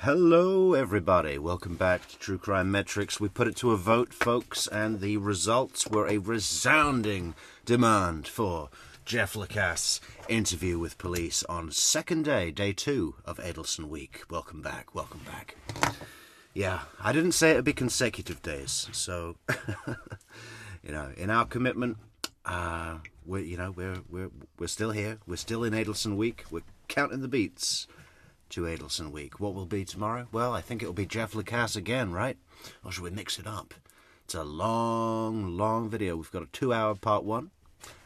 Hello everybody, welcome back to True Crime Metrix. We put it to a vote, folks, and the results were a resounding demand for Jeff Lacasse interview with police on second day, day 2 of Adelson week. Welcome back, welcome back. Yeah, I didn't say it would be consecutive days, so, in our commitment, we're still here, we're still in Adelson week, we're counting the beats to Adelson week. What will be tomorrow? Well, I think it'll be Jeff Lacasse again, right? Or should we mix it up? It's a long video. We've got a 2-hour part 1,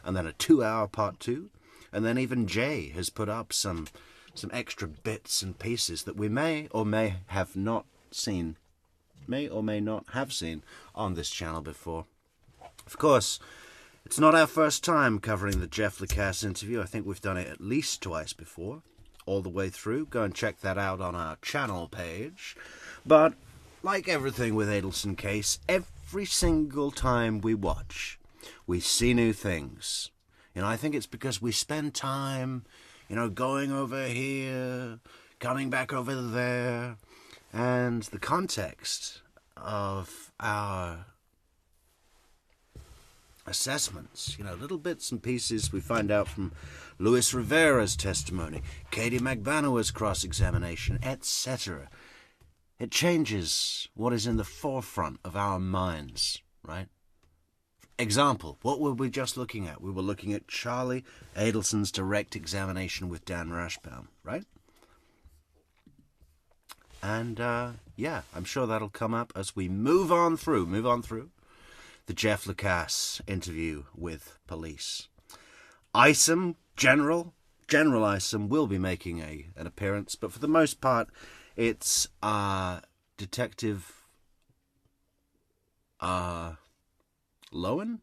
and then a 2-hour part 2, and then even Jay has put up some extra bits and pieces that we may or may not have seen on this channel before. Of course, it's not our first time covering the Jeff Lacasse interview. I think we've done it at least twice before, all the way through. Go and check that out on our channel page. But like everything with Adelson case, every single time we watch, we see new things. I think it's because we spend time, going over here, coming back over there, and the context of our assessments, little bits and pieces we find out from Luis Rivera's testimony, Katie Magbanoa's cross-examination, etc. It changes what is in the forefront of our minds, right? Example, what were we just looking at? We were looking at Charlie Adelson's direct examination with Dan Rashbaum, right? And, I'm sure that'll come up as we move on through the Jeff Lacasse interview with police. Isom, General Isom will be making an appearance, but for the most part, it's Detective Lowen?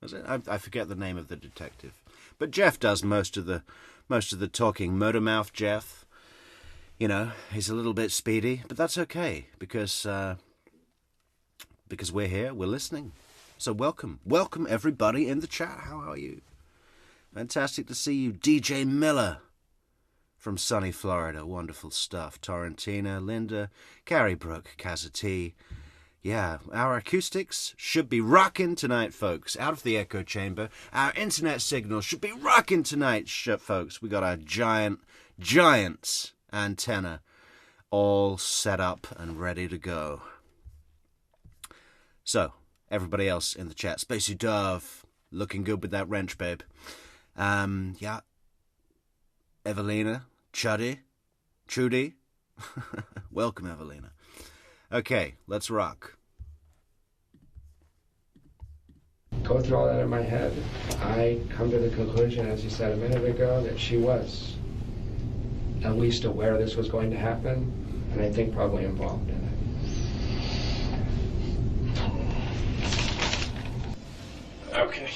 Is it? I forget the name of the detective, but Jeff does most of the talking. Murder Mouth Jeff, he's a little bit speedy, but that's okay because we're here, we're listening. So welcome everybody in the chat. How are you? Fantastic to see you. DJ Miller from sunny Florida. Wonderful stuff. Torrentina, Linda, Carrie Brooke, Kazati. Yeah, our acoustics should be rocking tonight, folks. Out of the echo chamber. Our internet signal should be rocking tonight, folks. We got our giant antenna all set up and ready to go. So, everybody else in the chat. Spacey Dove, looking good with that wrench, babe. Evelina, Trudy. Welcome, Evelina. Okay, let's rock. Go through all that in my head. I come to the conclusion, as you said a minute ago, that she was at least aware this was going to happen, and I think probably involved in it. Okay.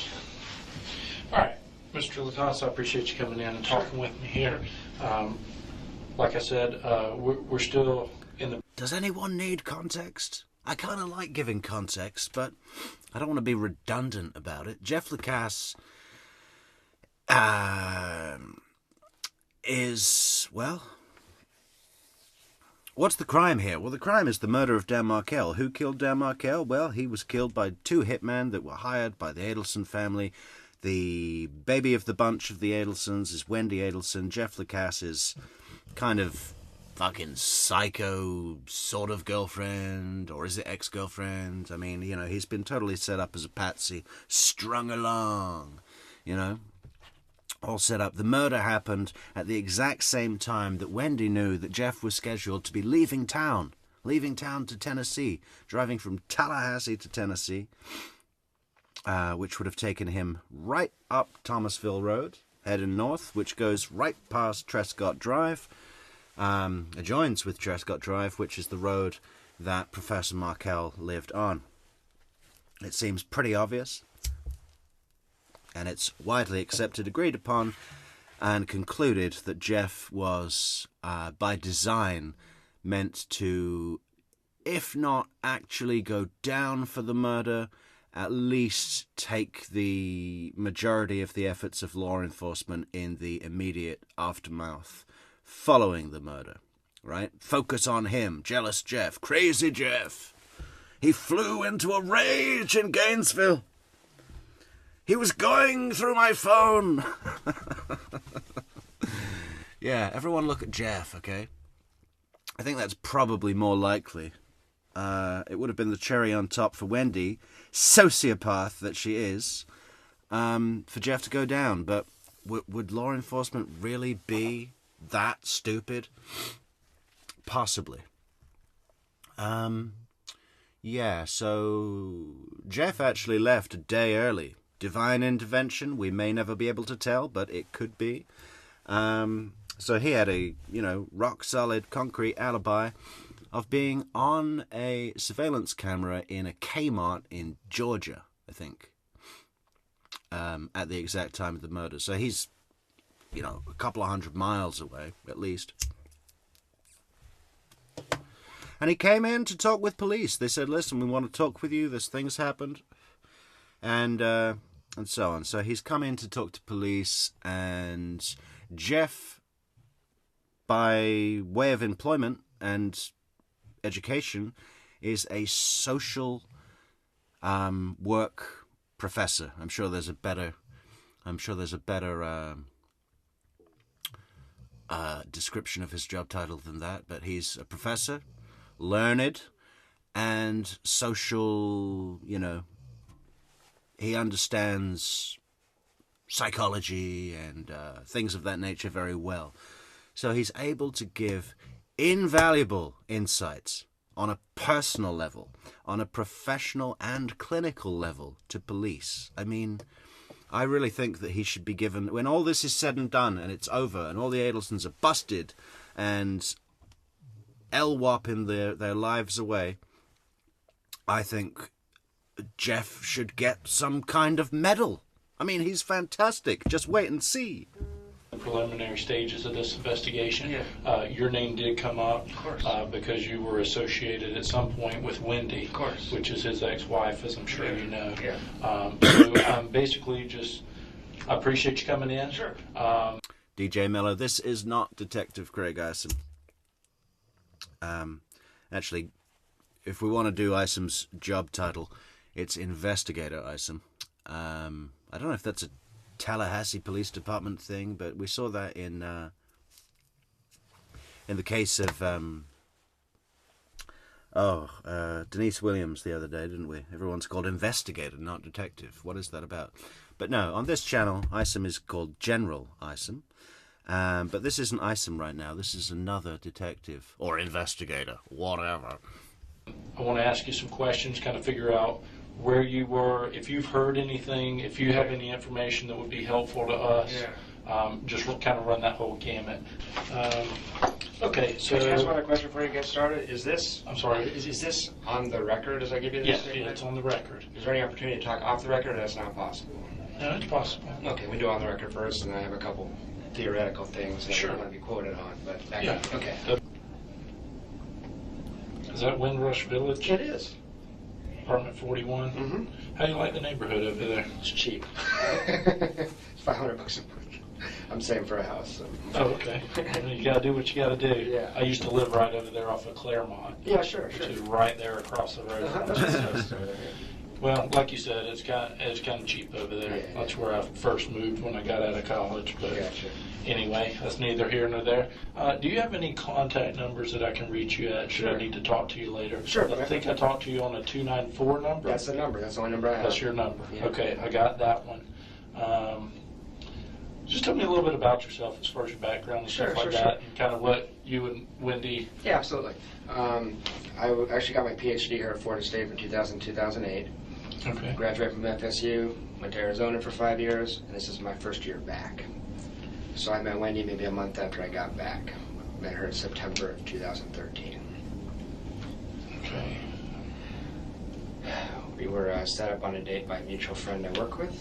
All right. Mr. Lacasse, I appreciate you coming in and talking with me here. Like I said, we're still in the... Does anyone need context? I kind of like giving context, but I don't want to be redundant about it. Jeff Lacasse is, well... What's the crime here? Well, the crime is the murder of Dan Markel. Who killed Dan Markel? Well, he was killed by 2 hitmen that were hired by the Adelson family. The baby of the bunch of the Adelsons is Wendi Adelson. Jeff Lacasse is kind of fucking psycho sort of girlfriend, or is it ex-girlfriend? I mean, he's been totally set up as a patsy, strung along, all set up. The murder happened at the exact same time that Wendi knew that Jeff was scheduled to be leaving town to Tennessee, driving from Tallahassee to Tennessee, which would have taken him right up Thomasville Road, heading north, which goes right past Trescott Drive, adjoins with Trescott Drive, which is the road that Professor Markel lived on. It seems pretty obvious, and it's widely accepted, agreed upon, and concluded that Jeff was, by design, meant to, if not actually go down for the murder, at least take the majority of the efforts of law enforcement in the immediate aftermath following the murder. right? Focus on him. Jealous Jeff. Crazy Jeff. He flew into a rage in Gainesville. He was going through my phone. Yeah, everyone look at Jeff, okay? I think that's probably more likely. It would have been the cherry on top for Wendi, sociopath that she is, for Jeff to go down. But would law enforcement really be that stupid? Possibly. Yeah, so Jeff actually left a day early. Divine intervention, we may never be able to tell, but it could be. So he had a, rock-solid, concrete alibi of being on a surveillance camera in a Kmart in Georgia, I think, at the exact time of the murder. So he's, a couple of 100 miles away, at least. And he came in to talk with police. They said, listen, we want to talk with you. This thing's happened. And so on. So he's come in to talk to police, and Jeff, by way of employment and education, is a social work professor. I'm sure there's a better description of his job title than that, but he's a professor, learned, and social, he understands psychology and things of that nature very well. So he's able to give invaluable insights on a personal level, on a professional and clinical level to police. I mean, I really think that he should be given, when all this is said and done and it's over and all the Adelsons are busted and LWOPing their lives away, I think Jeff should get some kind of medal. I mean, he's fantastic. Just wait and see. The preliminary stages of this investigation, Yeah. Your name did come up, Of course. Because you were associated at some point with Wendi, Of course. which is his ex-wife, as I'm sure Yeah. you know. Yeah. So basically, just I appreciate you coming in. Sure. DJ Mello, this is not Detective Craig Isom. Actually, if we want to do Isom's job title, it's Investigator Isom. I don't know if that's a Tallahassee Police Department thing, but we saw that in the case of Denise Williams the other day, didn't we? Everyone's called Investigator, not Detective. What is that about? But no, on this channel, Isom is called General Isom. But this isn't Isom right now. This is another detective or investigator, whatever. I want to ask you some questions, kind of figure out where you were, if you've heard anything, if you have any information that would be helpful to us. Yeah. Just kind of run that whole gamut. Okay, so... Can I ask one other question before you get started? Is this... I'm sorry? Is this on the record as I give you this Yes, statement? it's on the record. Is there any opportunity to talk off the record, or that's not possible? No, it's possible. Okay, we do on the record first, and I have a couple theoretical things that Sure. I want to be quoted on, but that Yeah. Okay. Is that Windrush Village? It is. Apartment 41? Mm-hmm. How do you like the neighborhood over there? It's cheap. It's $500 a month. I'm saving for a house. So. Oh, okay. You got to do what you got to do. Yeah. I used to live right over there off of Claremont. Yeah, sure. Which is right there across the road. That's nice over there. Well, like you said, it's kind of cheap over there. Yeah. That's where I first moved when I got out of college. But Gotcha. anyway, that's neither here nor there. Do you have any contact numbers that I can reach you at? Should I Sure. need to talk to you later? Sure. I think I talked to you on a 294 number. That's the number. That's the only number I have. That's your number. Yeah. Okay, I got that one. Just tell me a little bit about yourself as far as your background and Sure, stuff like sure, that, sure. and kind of what you and Wendi. Yeah, absolutely. Actually got my PhD here at Florida State from 2000 2008. Okay. Graduated from FSU, went to Arizona for 5 years, and this is my first year back. So I met Wendi maybe a month after I got back. Met her in September of 2013. Okay. We were set up on a date by a mutual friend I work with.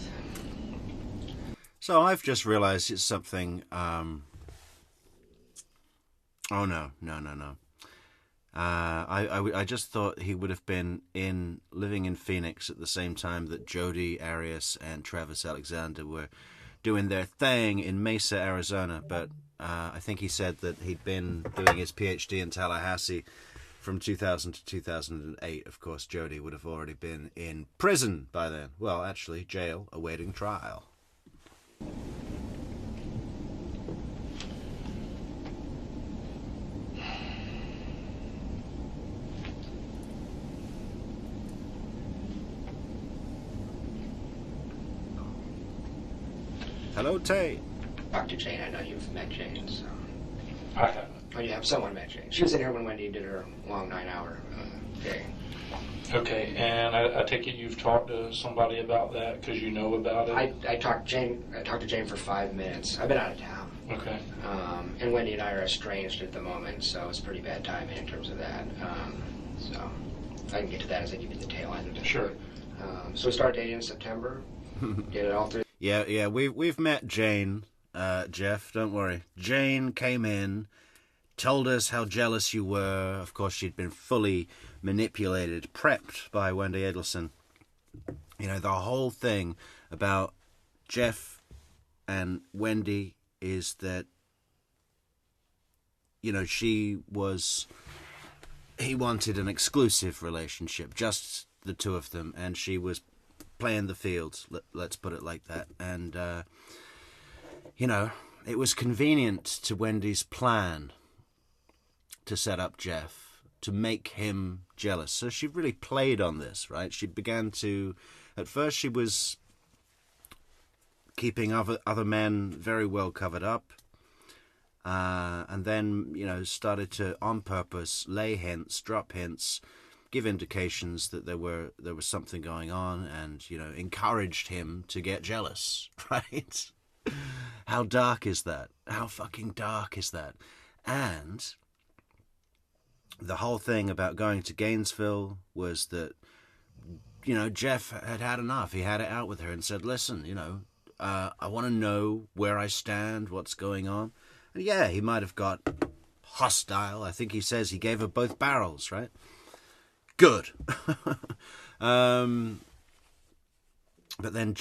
So I've just realized it's something, oh no. I just thought he would have been living in Phoenix at the same time that Jody Arias and Travis Alexander were doing their thing in Mesa, Arizona, but I think he said that he'd been doing his PhD in Tallahassee from 2000 to 2008. Of course, Jody would have already been in prison by then. Well, actually, jail, awaiting trial. Hello, Tay. Dr. Jane, I know you've met Jane, so... I haven't. Oh, you have someone met Jane. She was in here when Wendi did her long 9-hour day. Okay, and I take it you've talked to somebody about that because you know about it? I talked to Jane for 5 minutes. I've been out of town. Okay. And Wendi and I are estranged at the moment, so it's pretty bad timing in terms of that. So I can get to that as I give you the tail end of it. Sure. So we started dating in September. Did it all through. Yeah, we've met Jane, Jeff, don't worry. Jane came in, told us how jealous you were. Of course, she'd been fully manipulated, prepped by Wendi Adelson. You know, the whole thing about Jeff and Wendi is that, you know, he wanted an exclusive relationship, just the two of them, and she was playing the field, let's put it like that. And, you know, it was convenient to Wendy's plan to set up Jeff, to make him jealous. So she really played on this, right? She began to... At first she was keeping other men very well covered up. And then, you know, started to, on purpose, lay hints, drop hints, give indications that there was something going on, and, you know, encouraged him to get jealous, right? How dark is that? How fucking dark is that? And the whole thing about going to Gainesville was that, you know, Jeff had had enough. He had it out with her and said, listen, you know, I want to know where I stand, what's going on. And yeah, he might have got hostile. I think he says he gave her both barrels, right? Good. But then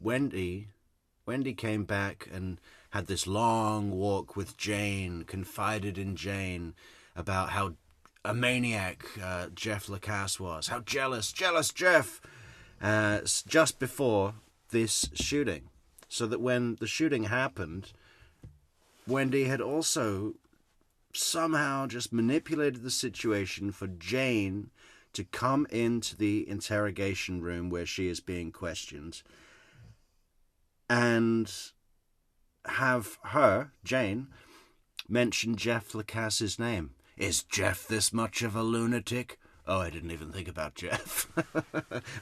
Wendi came back and had this long walk with Jane, confided in Jane about how a maniac Jeff Lacasse was, how jealous Jeff, just before this shooting. So that when the shooting happened, Wendi had also somehow just manipulated the situation for Jane to come into the interrogation room where she is being questioned and have her, Jane, mention Jeff Lacasse's name. Is Jeff this much of a lunatic? Oh, I didn't even think about Jeff.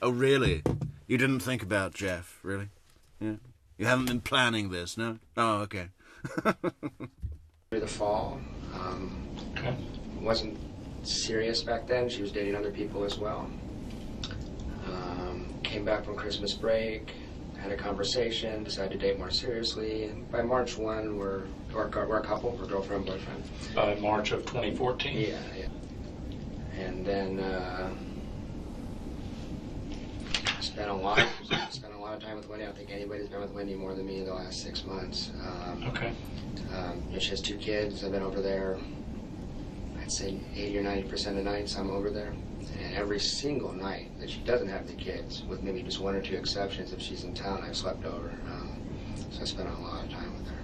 Oh, really? You didn't think about Jeff, really? Yeah. You haven't been planning this, no? Oh, okay. Through the fall. Okay. Wasn't serious back then. She was dating other people as well. Came back from Christmas break, had a conversation, decided to date more seriously, and by March 1, we're a couple, we're girlfriend, boyfriend. By March of 2014? Yeah. And then spent a lot of time with Wendi. I don't think anybody's been with Wendi more than me in the last 6 months. Okay. You know, she has 2 kids. I've been over there, I'd say 80 or 90% of nights I'm over there. And every single night that she doesn't have the kids, with maybe just 1 or 2 exceptions, if she's in town, I've slept over. So I spent a lot of time with her.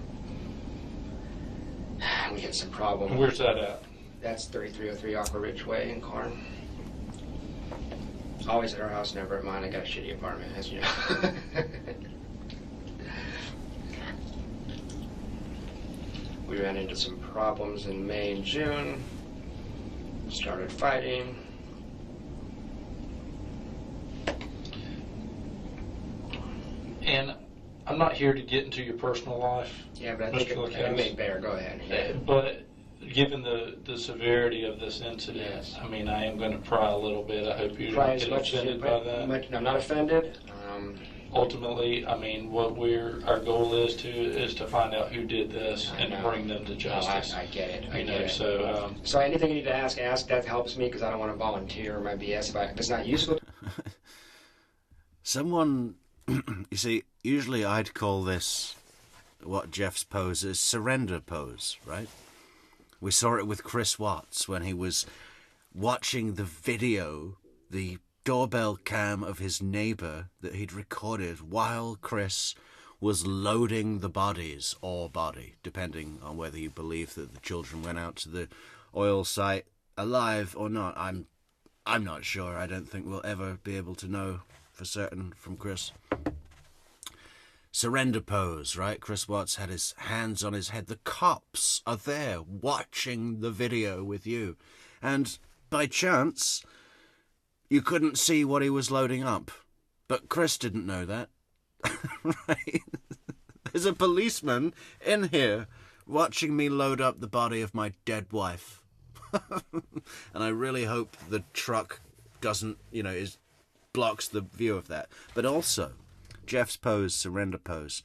We had some problems. Where's that at? That's 3303 Aqua Ridge Way in Corn. Always at her house, never at mine. I got a shitty apartment, as you know. We ran into some problems in May and June. Started fighting. And I'm not here to get into your personal life. Yeah, but I think it may bear. Go ahead. Yeah. But given the severity of this incident, Yes. I mean, I am going to pry a little bit. I hope you Pry don't as get much as offended by that. I'm not offended. Ultimately, I mean, what our goal is to find out who did this and to bring them to justice. I get it. I You get know, it. so So anything you need to ask. That helps me because I don't want to volunteer my BS if it's not useful. Someone, you see, usually I'd call this what Jeff's pose is surrender pose, right? We saw it with Chris Watts when he was watching the video, the doorbell cam of his neighbour that he'd recorded while Chris was loading the bodies, or body, depending on whether you believe that the children went out to the oil site alive or not. I'm not sure. I don't think we'll ever be able to know for certain from Chris. Surrender pose, right? Chris Watts had his hands on his head. The cops are there watching the video with you. And by chance, you couldn't see what he was loading up. But Chris didn't know that. Right? There's a policeman in here watching me load up the body of my dead wife. And I really hope the truck doesn't, blocks the view of that. But also, Jeff's pose, surrender pose.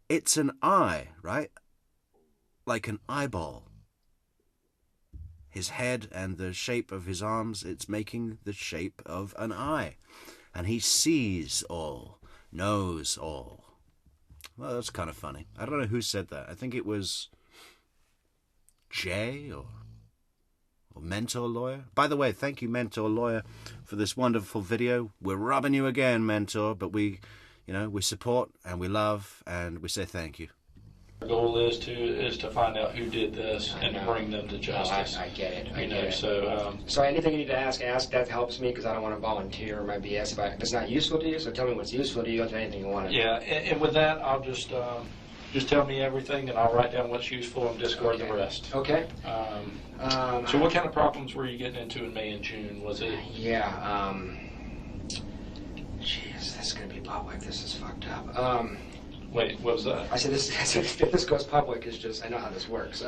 It's an eye, right? Like an eyeball. His head and the shape of his arms, it's making the shape of an eye. And he sees all, knows all. Well, that's kind of funny. I don't know who said that. I think it was Jay or Mentor Lawyer. By the way, thank you, Mentor Lawyer, for this wonderful video. We're robbing you again, Mentor, but we support and we love and we say thank you. Our goal is to find out who did this and to bring them to justice. I get it. I get it. So anything you need to ask. That helps me because I don't want to volunteer my BS if it's not useful to you. So tell me what's useful to you. If anything you want to. Yeah, and with that, I'll just tell me everything, and I'll write down what's useful and discard the rest. Okay. So what kind of problems were you getting into in May and June? Was it? Yeah. Jeez, this is gonna be public. This is fucked up. Wait, what was that? I said if this goes public, it's just I know how this works.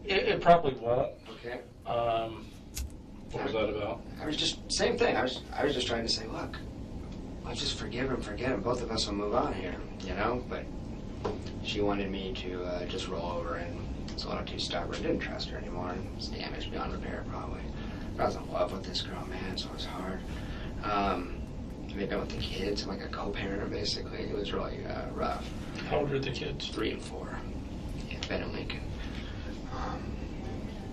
It probably won't. Okay. What was that about? I was just same thing. I was just trying to say, look, let's just forgive him, forget him. Both of us will move on here, But she wanted me to just roll over, and it's a little too stubborn. Didn't trust her anymore, and it's damaged beyond repair probably. I was in love with this girl, man, so it was hard. Maybe with the kids, I'm like a co-parent basically. It was really rough. How old are the kids? 3 and 4. Yeah, Ben and Lincoln.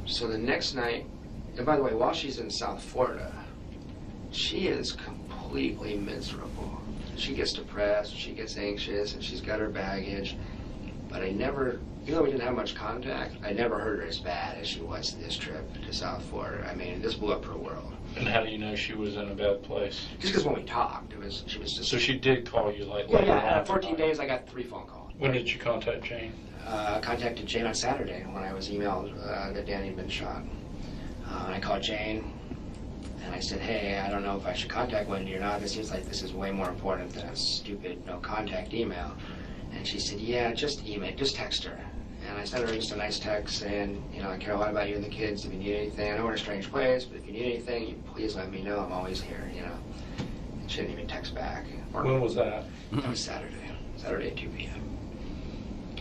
So the next night, and by the way, while she's in South Florida, she is completely miserable. She gets depressed, she gets anxious, and she's got her baggage. But I never, even though we didn't have much contact, I never heard her as bad as she was this trip to South Florida. I mean, this blew up her world. And how do you know she was in a bad place? Just because when we talked, she was just... So she did call you like... Yeah, 14 days I got 3 phone calls. When did you contact Jane? Contacted Jane on Saturday when I was emailed that Danny had been shot. And I called Jane, and I said, hey, I don't know if I should contact Wendi or not. This seems like this is way more important than a stupid no-contact email. And she said, yeah, just email, just text her. And I sent her just a nice text saying, I care a lot about you and the kids. If you need anything, I know we're in a strange place, but if you need anything, you please let me know. I'm always here, And she didn't even text back. When was that? That was Saturday at 2 p.m.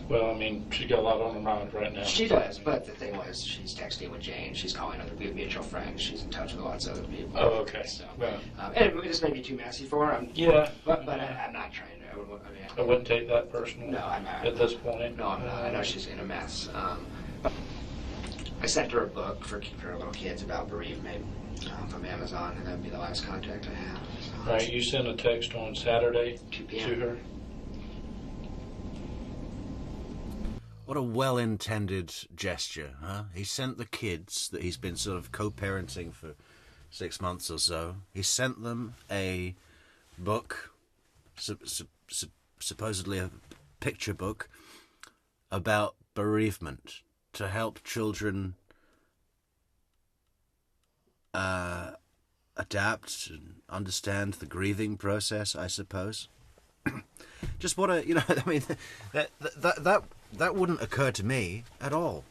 Well, I mean, she's got a lot on her mind right now. She does, but the thing was, she's texting with Jane. She's calling other people, mutual friends. She's in touch with lots of other people. Oh, okay. So, yeah. And this may be too messy for her. Yeah. But I'm not trying to. I wouldn't take that personal. No, I'm not. At this point. No, I'm not. I know she's in a mess. I sent her a book for her little kids about bereavement from Amazon, and that would be the last contact I have. So. Right, you sent a text on Saturday 2 p.m. to her. What a well-intended gesture, huh? He sent the kids that he's been sort of co-parenting for 6 months or so. He sent them a book, supposedly a picture book, about bereavement to help children adapt and understand the grieving process, I suppose. Just what a, I mean, that wouldn't occur to me at all.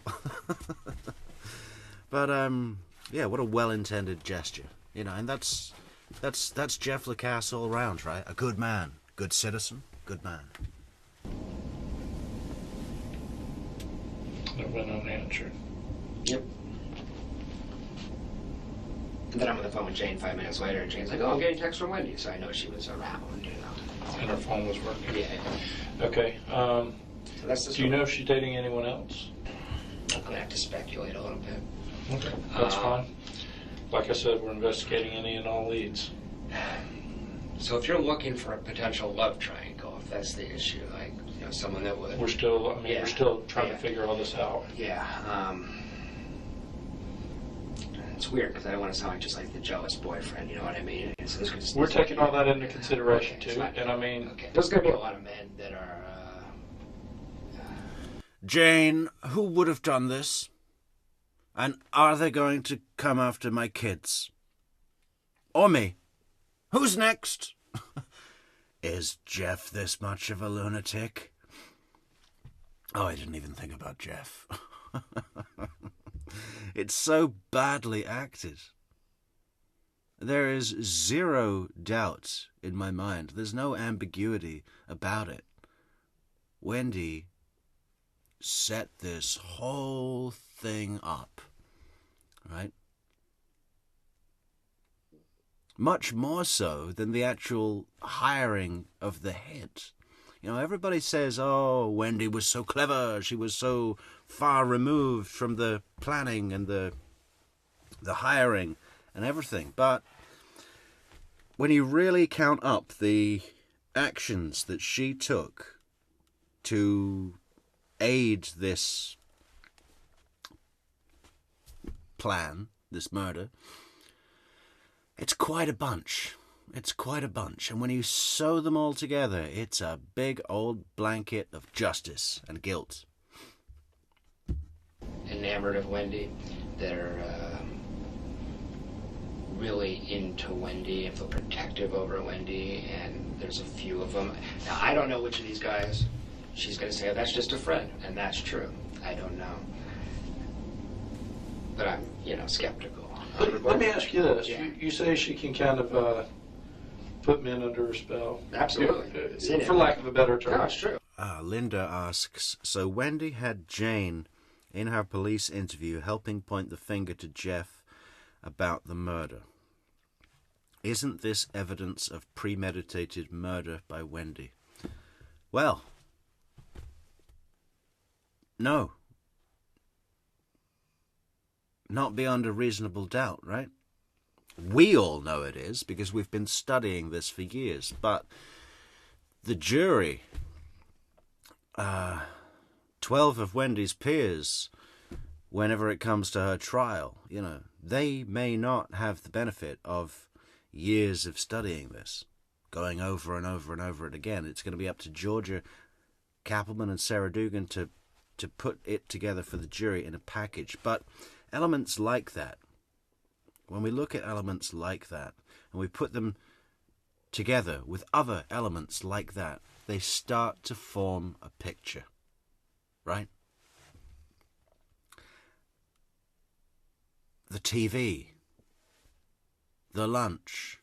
But yeah, what a well-intended gesture, and that's Jeff Lacasse all round, right? A good man, good citizen, good man. It went unanswered. Yep. And then I'm on the phone with Jane 5 minutes later, and Jane's like, oh, I'm getting a text from Wendi, so I know she was around, And her phone was working? Yeah. Okay. So that's the Do you know if she's dating anyone else? I'm going to have to speculate a little bit. Okay. That's fine. Like I said, we're investigating any and all leads. So if you're looking for a potential love triangle, if that's the issue, like, you know, someone that would... We're still, Yeah. we're still trying to figure all this out. Yeah. It's weird because I don't want to sound like just like the jealous boyfriend, you know what I mean? We're taking all that into consideration Okay, too, fine. and I mean... Okay. There's going to be a lot of men that are... Jane, who would have done this? And are they going to come after my kids? Or me? Who's next? Is Jeff this much of a lunatic? Oh, I didn't even think about Jeff. It's so badly acted. There is zero doubt in my mind. There's no ambiguity about it. Wendi set this whole thing up, right? Much more so than the actual hiring of the head. You know, everybody says, oh, Wendi was so clever, she was so far removed from the planning and the hiring and everything. But when you really count up the actions that she took to aid this plan, this murder, it's quite a bunch. It's quite a bunch. And when you sew them all together, it's a big old blanket of justice and guilt. enamored of Wendi, that are really into Wendi and feel protective over Wendi, and there's a few of them. Now, I don't know which of these guys she's going to say, oh, that's just a friend, and that's true. I don't know. But I'm, skeptical. Let me ask you this. Yeah. You say she can kind of put men under her spell. Absolutely. For lack of a better term. No, it's true. Linda asks, so Wendi had Jane in her police interview helping point the finger to Jeff about the murder. Isn't this evidence of premeditated murder by Wendi? Well, no. Not beyond a reasonable doubt, right? We all know it is because we've been studying this for years, but the jury, 12 of Wendi's peers, whenever it comes to her trial, they may not have the benefit of years of studying this, going over and over and over it again. It's going to be up to Georgia Kappelman and Sarah Dugan to put it together for the jury in a package. But elements like that, when we look at elements like that, and we put them together with other elements like that, they start to form a picture, right? The TV, the lunch,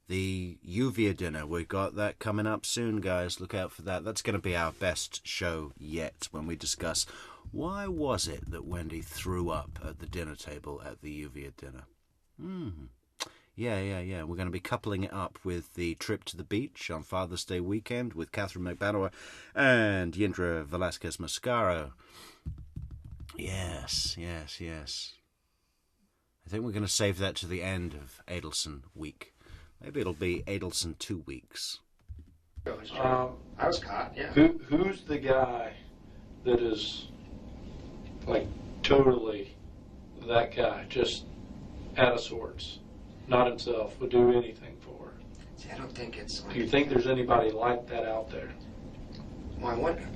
the Uvia dinner, we got that coming up soon, guys. Look out for that. That's going to be our best show yet when we discuss why was it that Wendi threw up at the dinner table at the Uvia dinner. Yeah. We're going to be coupling it up with the trip to the beach on Father's Day weekend with Catherine McBanower and Yindra Velasquez Mascaro. Yes. I think we're going to save that to the end of Adelson week. Maybe it'll be Adelson 2 weeks. I was caught, yeah. Who's the guy that is, like, totally that guy, just out of sorts, not himself, would do anything for her? See, I don't think it's... Do you think there's anybody like that out there? Well, I wonder.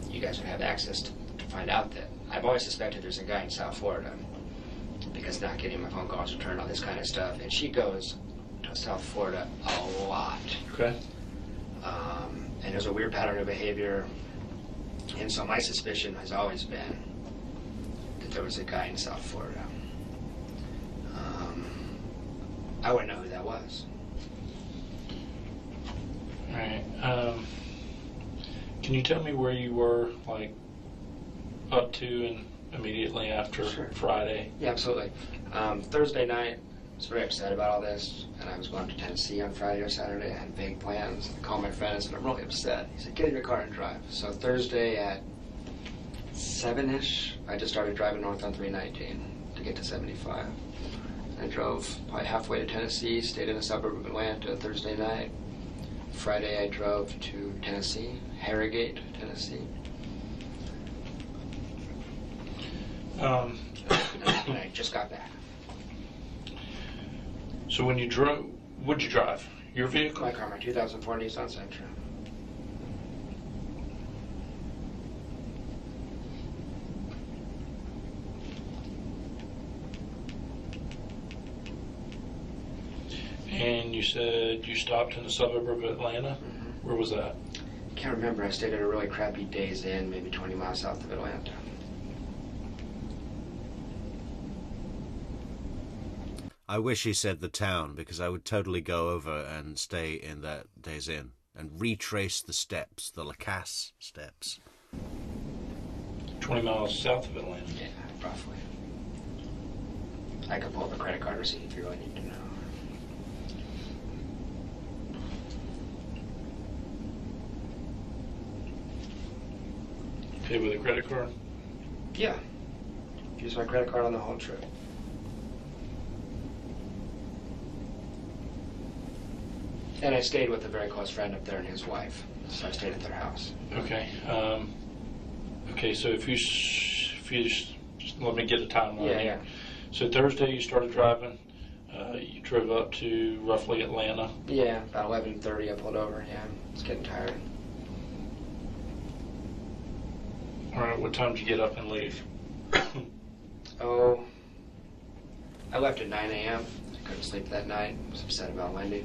You guys would have access to find out that. I've always suspected there's a guy in South Florida, because not getting my phone calls returned, all this kind of stuff. And she goes to South Florida a lot. Okay. And there's a weird pattern of behavior. And so my suspicion has always been that there was a guy in South Florida. I wouldn't know who that was. All right. Can you tell me where you were, like, up to and immediately after Sure. Friday? Yeah, absolutely. Thursday night, was very upset about all this, and I was going to Tennessee on Friday or Saturday. I had vague plans. I called my friend and said, I'm really upset. He said, get in your car and drive. So Thursday at 7-ish, I just started driving north on 319 to get to 75. I drove probably halfway to Tennessee, stayed in a suburb of Atlanta Thursday night. Friday I drove to Tennessee, Harrogate, Tennessee. And I just got back. So when you drove, what'd you drive? Your vehicle? My car, my 2004 Nissan Sentra. And you said you stopped in the suburb of Atlanta? Mm-hmm. Where was that? Can't remember. I stayed at a really crappy Days Inn, maybe 20 miles south of Atlanta. I wish he said the town, because I would totally go over and stay in that Days Inn and retrace the steps, the Lacasse steps. 20 miles south of Atlanta. Yeah, roughly. I could pull up a credit card receipt if you really need to know. Pay with a credit card? Yeah. Used my credit card on the whole trip. And I stayed with a very close friend up there and his wife. So I stayed at their house. Okay. Okay, so if you just let me get a timeline. Yeah. So Thursday you started driving. You drove up to roughly Atlanta. Yeah, about 11:30 I pulled over. Yeah, it's getting tired. All right, what time did you get up and leave? Oh, I left at 9 a.m. I couldn't sleep that night. I was upset about Wendi.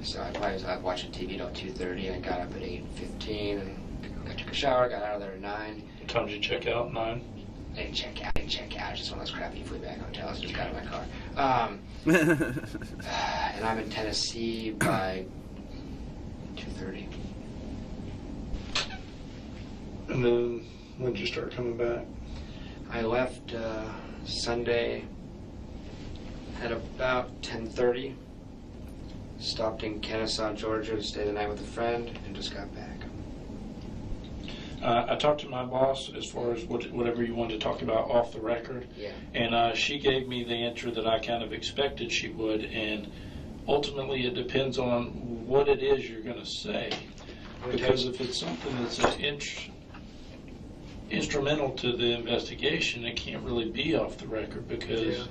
So I probably was out watching TV till 2:30. I got up at 8:15 and I took a shower, got out of there at 9. What time did you check out? 9? I didn't check out. It's just one of those crappy Fleabag hotels. I just got out of my car. And I'm in Tennessee by 2:30. And then when did you start coming back? I left Sunday at about 10:30. Stopped in Kennesaw, Georgia to stay the night with a friend and just got back. I talked to my boss as far as whatever you wanted to talk about off the record. Yeah. And she gave me the answer that I kind of expected she would. And ultimately it depends on what it is you're going to say. Because if it's something that's instrumental to the investigation, it can't really be off the record because,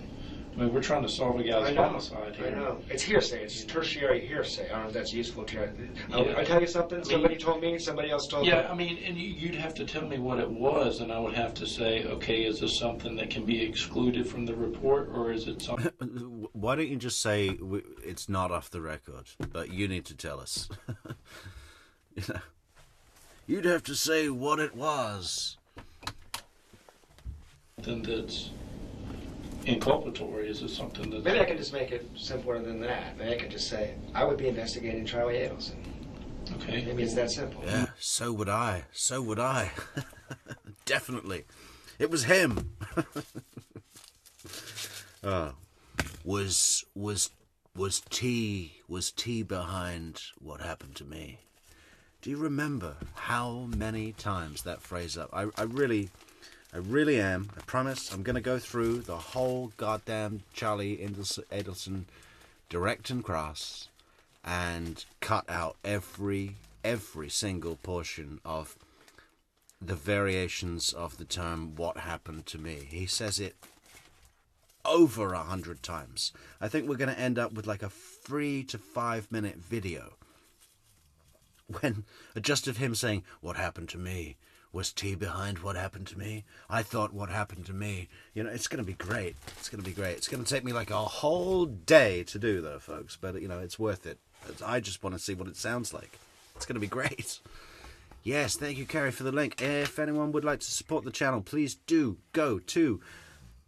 I mean, we're trying to solve a guy's homicide here. I know. It's hearsay. It's tertiary hearsay. I don't know if that's useful to you. Yeah. I tell you something? Somebody told me, somebody else told me. Yeah, I mean, and you'd have to tell me what it was, and I would have to say, okay, is this something that can be excluded from the report, or is it something... Why don't you just say it's not off the record, but you need to tell us? You know, you'd have to say what it was. Something that's inculpatory? Is it something that's... Maybe I can just make it simpler than that. Maybe I could just say, I would be investigating Charlie Adelson. Okay. Maybe it's that simple. Yeah, so would I. So would I. Definitely. It was him. Oh. Was T behind what happened to me? Do you remember how many times that phrase up? I really am. I promise. I'm going to go through the whole goddamn Charlie Adelson direct and cross and cut out every single portion of the variations of the term "what happened to me." He says it over 100 times. I think we're going to end up with like a 3 to 5 minute video when just of him saying, "What happened to me? Was T behind what happened to me? I thought what happened to me." You know, it's going to be great. It's going to be great. It's going to take me like a whole day to do, though, folks. But, you know, it's worth it. I just want to see what it sounds like. It's going to be great. Yes, thank you, Carrie, for the link. If anyone would like to support the channel, please do go to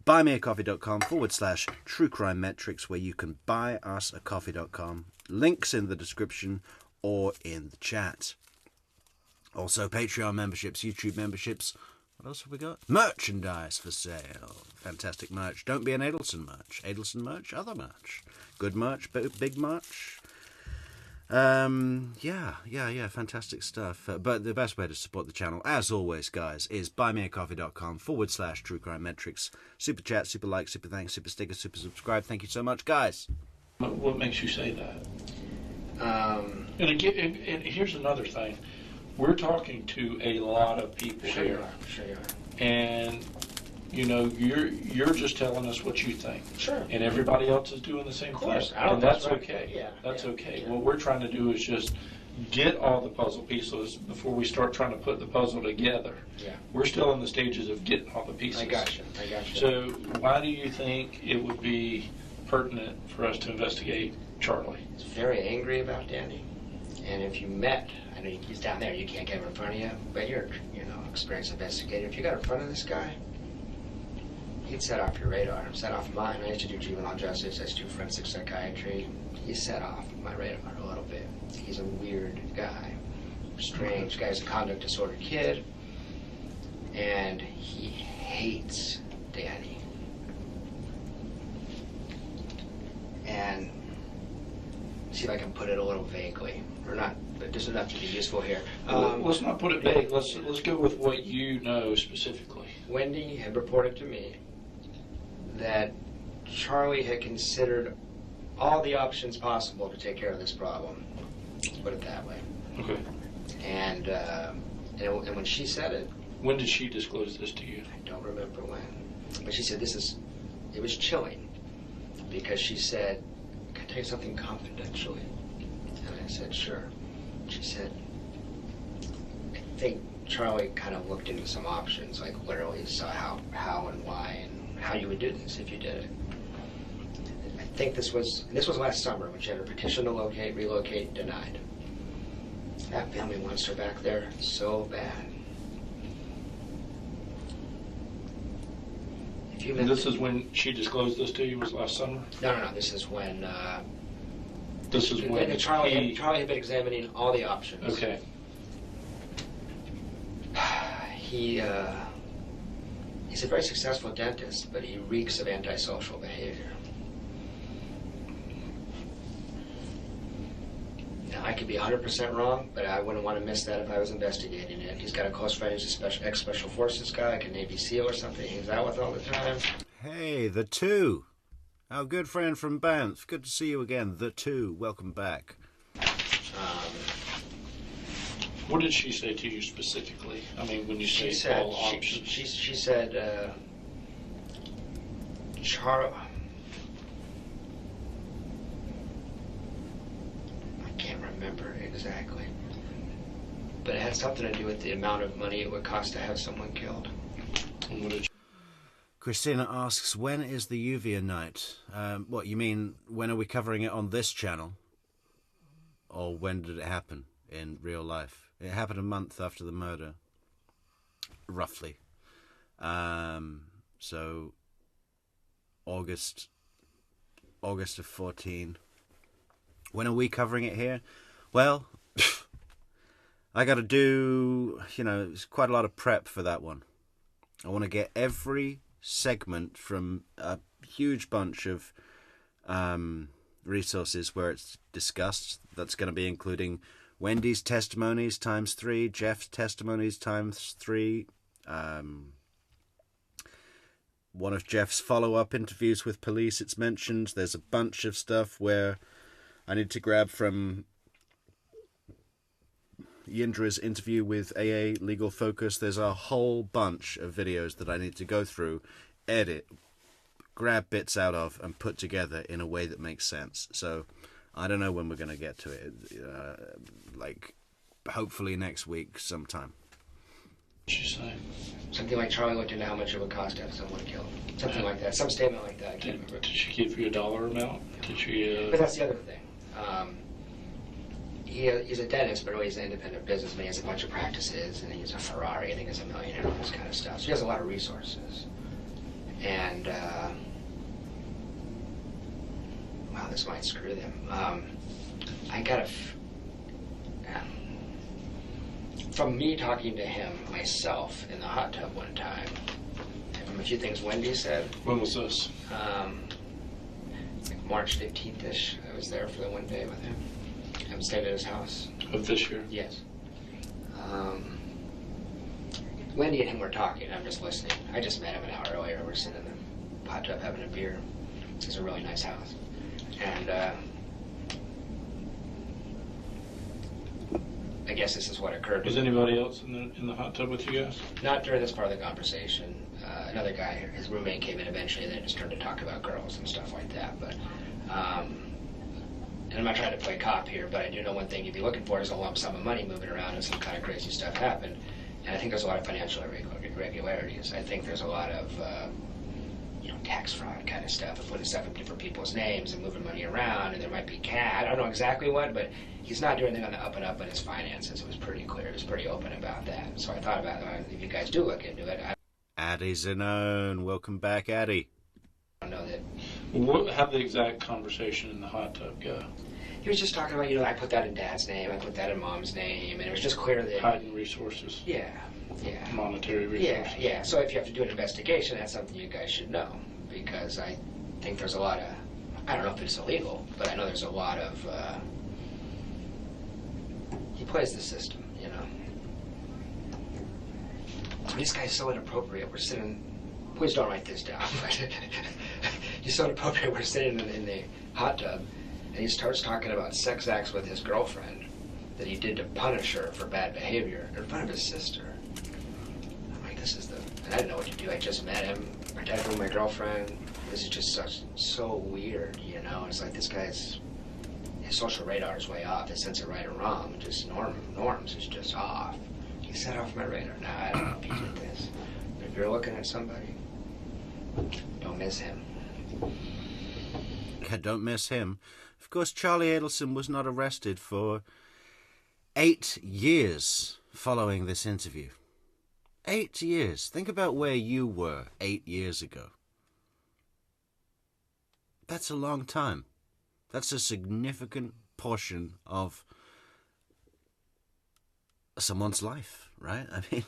buymeacoffee.com/True Crime Metrix, where you can buy us a coffee.com. Links in the description or in the chat. Also, Patreon memberships, YouTube memberships, What else have we got? Merchandise for sale. Fantastic merch. Don't be an Adelson merch. Adelson merch, other merch. Good merch, big merch. Yeah, fantastic stuff. But the best way to support the channel, as always, guys, is buymeacoffee.com/True Crime Metrix. Super chat, super like, super thanks, super sticker, super subscribe. Thank you so much, guys. What makes you say that? And again, and here's another thing. We're talking to a lot of people here. Sure you are. And you know, you're just telling us what you think. Sure. And everybody else is doing the same thing. And that's okay. Yeah. That's okay. What we're trying to do is just get all the puzzle pieces before we start trying to put the puzzle together. Yeah. We're still in the stages of getting all the pieces. I got you. So why do you think it would be pertinent for us to investigate Charlie? He's very angry about Danny. And if you met, I know he's down there, you can't get him in front of you, but you're, experienced investigator. If you got in front of this guy, he'd set off your radar, set off mine. I used to do juvenile justice, I used to do forensic psychiatry. He set off my radar a little bit. He's a weird guy, strange guy. He's a conduct disorder kid, and he hates Danny. And see if I can put it a little vaguely, or not, but just enough to be useful here. Let's not put it vague. Let's go with what you know specifically. Wendi had reported to me that Charlie had considered all the options possible to take care of this problem. Let's put it that way. Okay. And when she said it, when did she disclose this to you? I don't remember when, but she said it was chilling, because she said, "Can I tell you something confidentially?" And I said, "Sure." She said, "I think Charlie kind of looked into some options, like literally saw how and why and how you would do this if you did it." I think this was last summer when she had her petition to relocate denied. That family wants her back there so bad. And this is when she disclosed this to you, was last summer? No. This is when. Charlie had been examining all the options. Okay. He's a very successful dentist, but he reeks of antisocial behavior. Now, I could be 100% wrong, but I wouldn't want to miss that if I was investigating it. He's got a close friend who's an ex-Special Forces guy, like a Navy SEAL or something he hangs out with all the time. Hey, the two. Our good friend from Banff. Good to see you again. The two. Welcome back. What did she say to you specifically? I mean, when you say all options. She said, Charlie... I can't remember exactly. But it had something to do with the amount of money it would cost to have someone killed. And what did Christina asks, when is the Uvia night? What, you mean, when are we covering it on this channel? Or when did it happen in real life? It happened a month after the murder. Roughly. So, August of 14. When are we covering it here? Well, I got to do, it's quite a lot of prep for that one. I want to get every segment from a huge bunch of resources where it's discussed. That's going to be including Wendy's testimonies ×3, Jeff's testimonies ×3, one of Jeff's follow-up interviews with police. It's mentioned. There's a bunch of stuff where I need to grab from Yindra's interview with AA Legal Focus. There's a whole bunch of videos that I need to go through, edit, grab bits out of, and put together in a way that makes sense. So I don't know when we're going to get to it. Hopefully next week sometime. What'd she say? Something like Charlie looked into how much it would cost to have someone killed. Something like that. Some statement like that. I can't remember. Did she give you a dollar amount? Did she? But that's the other thing. He's a dentist, but he's an independent businessman. He has a bunch of practices, and he's a Ferrari. I think he's $1 million and all this kind of stuff. So he has a lot of resources. And, wow, this might screw them. from me talking to him myself in the hot tub one time, and from a few things Wendy said. When was this? Like March 15th-ish. I was there for the one day with him. I stayed at his house. Of this year? Yes. Wendy and him were talking. I'm just listening. I just met him an hour earlier. We're sitting in the hot tub having a beer. It's a really nice house. And I guess this is what occurred. Was anybody else in the hot tub with you guys? Not during this part of the conversation. Another guy, his roommate came in eventually, and then just started to talk about girls and stuff like that. But, and I'm not trying to play cop here, but I do know one thing you'd be looking for is a lump sum of money moving around and some kind of crazy stuff happened. And I think there's a lot of financial irregularities. I think there's a lot of, tax fraud kind of stuff, of putting stuff in different people's names and moving money around, and there might be cash. I don't know exactly what, but he's not doing anything on the up and up in his finances. It was pretty clear. He was pretty open about that. So I thought about if you guys do look into it. Addie's an own. Welcome back, Addie. I don't know that. How did the exact conversation in the hot tub go? He was just talking about, I put that in Dad's name, I put that in Mom's name, and it was just clear that... Hiding resources. Yeah. Monetary resources. Yeah. So if you have to do an investigation, that's something you guys should know, because I think there's a lot of... I don't know if it's illegal, but I know there's a lot of... he plays the system, This guy's so inappropriate. We're sitting... Please don't write this down. He's so inappropriate. We're sitting in the hot tub, and he starts talking about sex acts with his girlfriend that he did to punish her for bad behavior in front of his sister. I'm like, this is the... And I didn't know what to do. I just met him. I talked with my girlfriend. This is just so weird, It's like this guy's... His social radar is way off. His sense of right or wrong, just norms is just off. He set off my radar. Now, I don't know if he did this. But if you're looking at somebody, don't miss him. Don't miss him. Of course, Charlie Adelson was not arrested for 8 years following this interview. 8 years. Think about where you were 8 years ago. That's a long time. That's a significant portion of someone's life, right? I mean,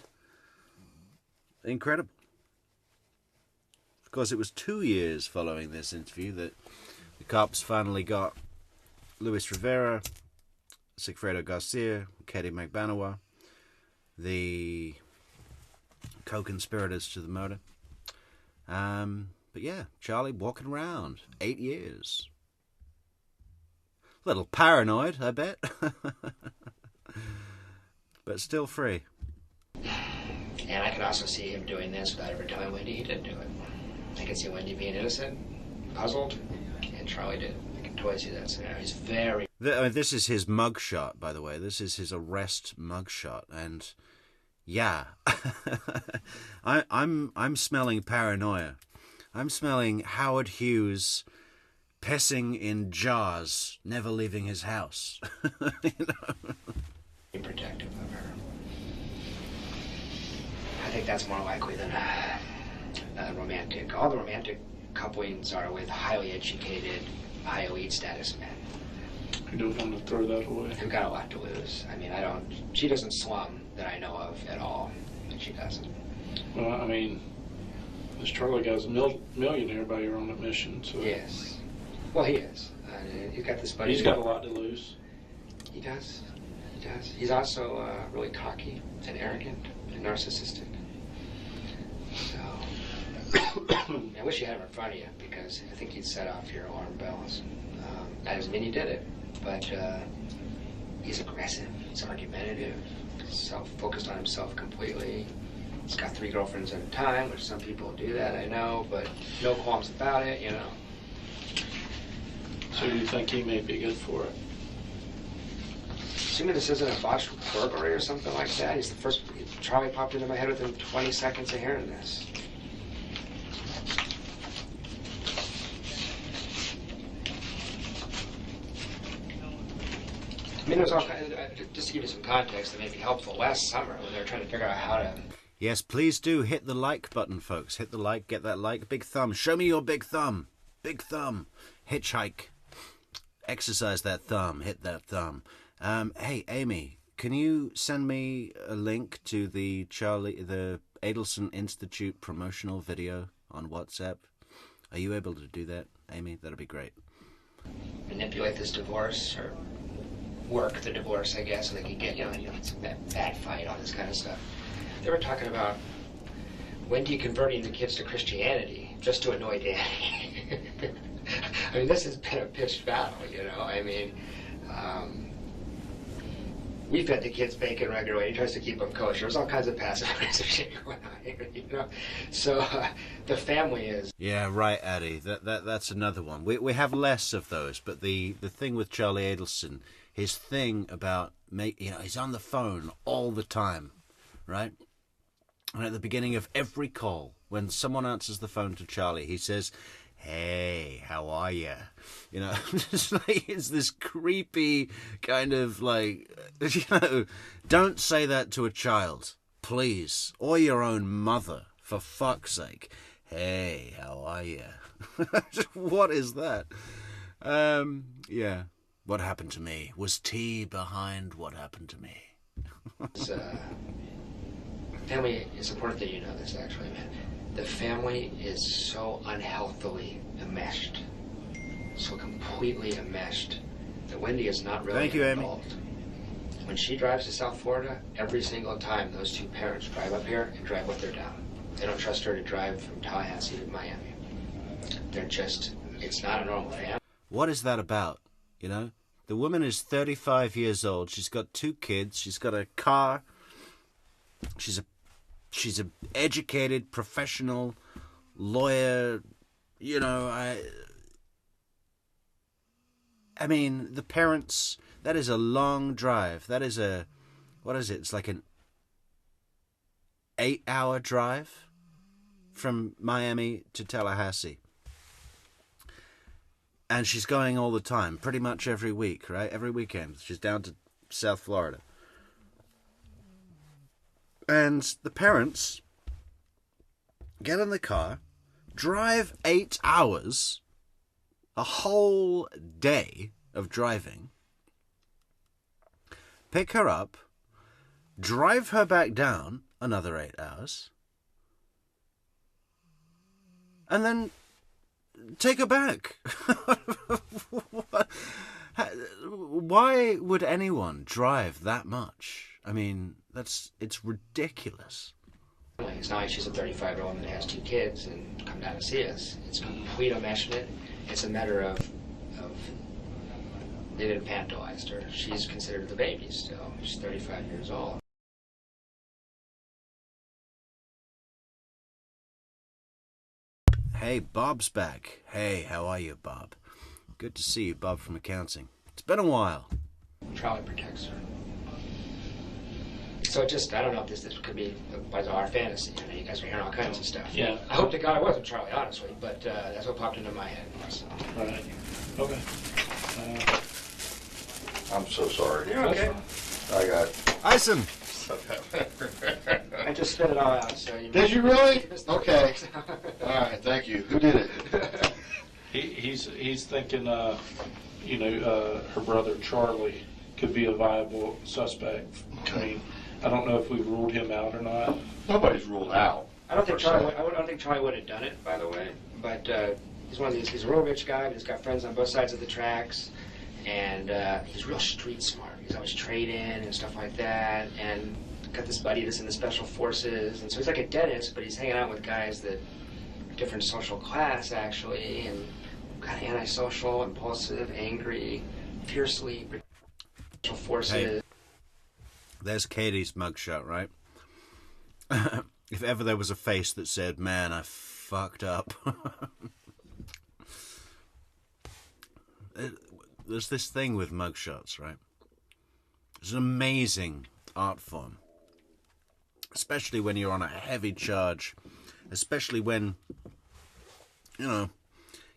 incredible. Of course, it was 2 years following this interview that the cops finally got Luis Rivera, Sigfredo Garcia, Katie McBanawa, the co-conspirators to the murder. But yeah, Charlie walking around 8 years. A little paranoid, I bet. But still free. And I can also see him doing this without ever telling Wendy he didn't do it. I can see Wendy being innocent, puzzled, and Charlie did. I can totally see that scenario. He's very... This is his mugshot, by the way. This is his arrest mugshot, and yeah, I'm smelling paranoia. I'm smelling Howard Hughes pissing in jars, never leaving his house. Protective of her. I think that's more likely than a romantic. All the romantic couplings are with highly educated, high elite status men. You don't want to throw that away. Who've got a lot to lose. I mean, she doesn't slum that I know of at all. She doesn't. Well, I mean, this Charlie guy's a millionaire by your own admission, so... Yes. Well, he is. He's got this buddy. He's got a lot to lose. He does. He's also really cocky and arrogant and narcissistic. So, I wish you had him in front of you, because I think he'd set off your alarm bells. That doesn't mean he did it, but he's aggressive, he's argumentative, focused on himself completely. He's got 3 girlfriends at a time, which some people do that, I know, but no qualms about it, So you think he may be good for it? Assuming this isn't a botched burglary or something like that, he's the first... Charlie popped into my head within 20 seconds of hearing this. I mean, there's all kinds of, just to give you some context that may be helpful, last summer when they were trying to figure out how to... Yes, please do hit the like button, folks. Hit the like, get that like, big thumb. Show me your big thumb. Big thumb. Hitchhike. Exercise that thumb. Hit that thumb. Hey, Amy, can you send me a link to the Adelson Institute promotional video on WhatsApp? Are you able to do that, Amy? That'd be great. Manipulate this divorce, or work the divorce, I guess, so they could get, it's a bad fight, all this kind of stuff. They were talking about Wendi converting the kids to Christianity just to annoy Danny. I mean, this has been a pitched battle, we fed the kids bacon regularly. He tries to keep them kosher. There's all kinds of passive aggressive shit going on here, So the family is... Yeah, right, Addy. That's another one. We have less of those, but the thing with Charlie Adelson, his thing about, he's on the phone all the time, right? And at the beginning of every call, when someone answers the phone to Charlie, he says, "Hey, how are you?" It's this creepy kind of don't say that to a child, please, or your own mother, for fuck's sake. Hey, how are you? What is that? Yeah. What happened to me? Was T behind what happened to me? Family, it's important that you know this, actually, man. The family is so unhealthily enmeshed, so completely enmeshed, that Wendi is not really involved. Amy. When she drives to South Florida, every single time those two parents drive up here and drive with her down. They don't trust her to drive from Tallahassee to Miami. It's not a normal family. What is that about, The woman is 35 years old. She's got 2 kids. She's got a car. She's an educated, professional lawyer. I mean, the parents, that is a long drive. That is what is it? It's like an 8-hour drive from Miami to Tallahassee. And she's going all the time, pretty much every week, right? Every weekend. She's down to South Florida. And the parents get in the car, drive 8 hours, a whole day of driving, pick her up, drive her back down another 8 hours, and then take her back. Why would anyone drive that much? I mean, it's ridiculous. It's not like she's a 35-year-old woman that has 2 kids and come down to see us. It's complete enmeshment. It's a matter of they didn't infantilize her. She's considered the baby still. She's 35 years old. Hey, Bob's back. Hey, how are you, Bob? Good to see you, Bob from accounting. It's been a while. Charlie protects her. So I don't know if this could be a bizarre fantasy. You guys are hearing all kinds of stuff. Yeah. I hope to God it wasn't Charlie, honestly, but that's what popped into my head. So. Right. Okay. I'm so sorry. You're okay. I got... Ison! I just spit it all out, so you... Did you really? Okay. All right, thank you. Who did it? He's thinking, her brother Charlie could be a viable suspect. Okay. I mean, I don't know if we've ruled him out or not. Nobody's ruled out. I don't think Charlie would have done it, by the way. But he's one of these. He's a real rich guy. But he's got friends on both sides of the tracks, and he's real street smart. He's always trading and stuff like that. And got this buddy that's in the special forces, and so he's like a dentist, but he's hanging out with guys that are different social class actually, and kind of antisocial, impulsive, angry, fiercely special forces. Hey. There's Katie's mugshot, right? If ever there was a face that said, "Man, I fucked up." There's this thing with mugshots, right? It's an amazing art form. Especially when you're on a heavy charge. Especially when,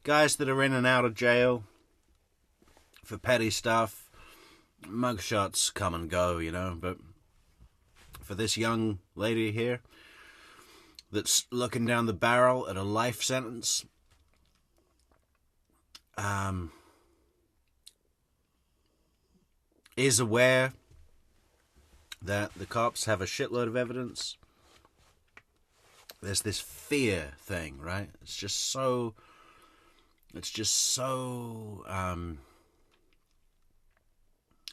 guys that are in and out of jail for petty stuff. Mugshots come and go, but for this young lady here that's looking down the barrel at a life sentence, is aware that the cops have a shitload of evidence. There's this fear thing, right? It's just so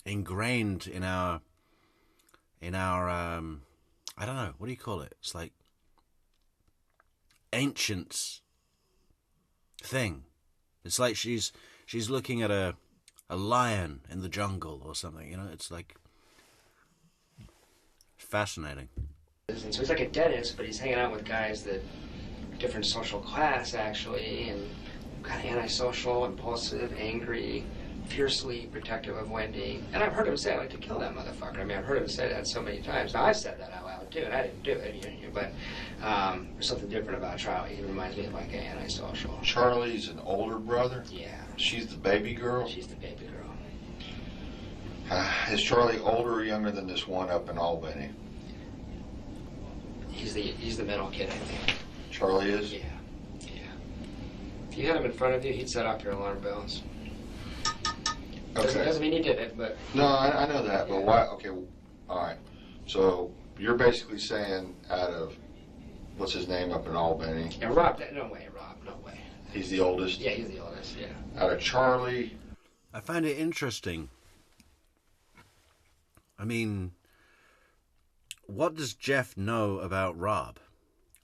ingrained in our I don't know, what do you call it? It's like ancient thing. It's like she's looking at a lion in the jungle or something, you know? It's like fascinating. So he's like a dentist, but he's hanging out with guys that different social class, actually, and kind of antisocial, impulsive, angry, fiercely protective of Wendi. And I've heard him say, I'd like to kill that motherfucker. I mean, I've heard him say that so many times. Now, I've said that out loud, too, and I didn't do it, but there's something different about Charlie. He reminds me of, like, an antisocial. Charlie's an older brother? Yeah. She's the baby girl? She's the baby girl. Is Charlie older or younger than this one up in Albany? He's the middle kid, I think. Charlie is? Yeah. If you had him in front of you, he'd set off your alarm bells. Okay. Doesn't mean he did it, but... No, I know that, but why? Okay, all right. So you're basically saying out of, what's his name up in Albany? Yeah, Rob, no way. He's the oldest? Yeah, he's the oldest, yeah. Out of Charlie... I find it interesting. I mean, what does Jeff know about Rob?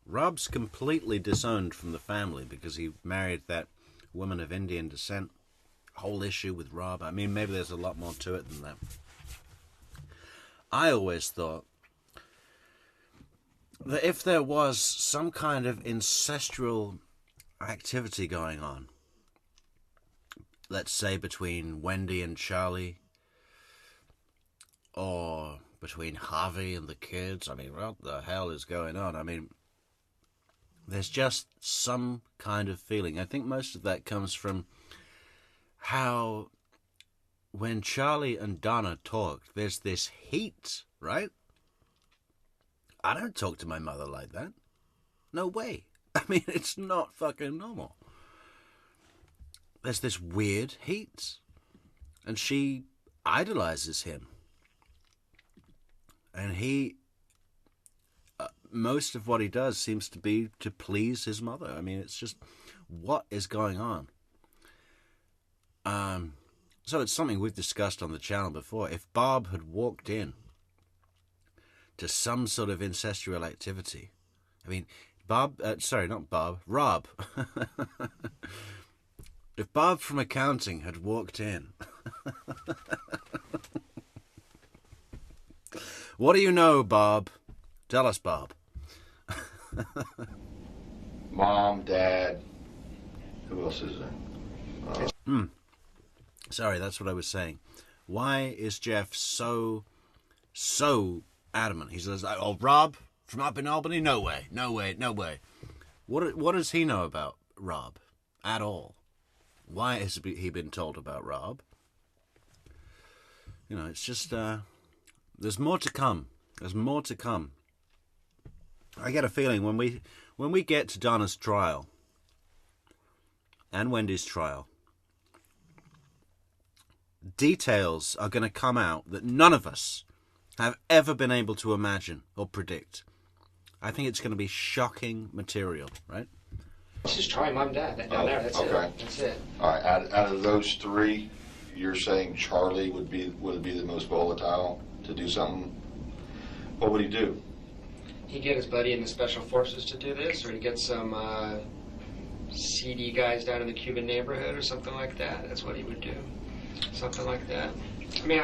Rob's completely disowned from the family because he married that woman of Indian descent. Whole issue with Rob. I mean, maybe there's a lot more to it than that. I always thought that if there was some kind of incestual activity going on, let's say between Wendi and Charlie, or between Harvey and the kids, I mean, what the hell is going on? I mean, there's just some kind of feeling. I think most of that comes from how when Charlie and Donna talked, there's this heat, right? I don't talk to my mother like that. No way. I mean, it's not fucking normal. There's this weird heat. And she idolizes him. And he... most of what he does seems to be to please his mother. I mean, it's just... what is going on? So it's something we've discussed on the channel before. If Bob had walked in to some sort of incestual activity... I mean... Rob. If Bob from accounting had walked in... What do you know, Bob? Tell us, Bob. Mom, Dad. Who else is there? Sorry, that's what I was saying. Why is Jeff so adamant? He says, oh, Rob from up in Albany? No way. What does he know about Rob at all? Why has he been told about Rob? You know, it's just, there's more to come. I get a feeling when we get to Donna's trial and Wendy's trial, details are going to come out that none of us have ever been able to imagine or predict. I think it's going to be shocking material, right? Let's just try Mom and Dad. Down there, that's okay. it. That's it. All right, out of those three, you're saying Charlie would be the most volatile to do something? What would he do? He'd get his buddy in the special forces to do this, or he'd get some seedy guys down in the Cuban neighborhood or something like that. That's what he would do. Something like that. I mean,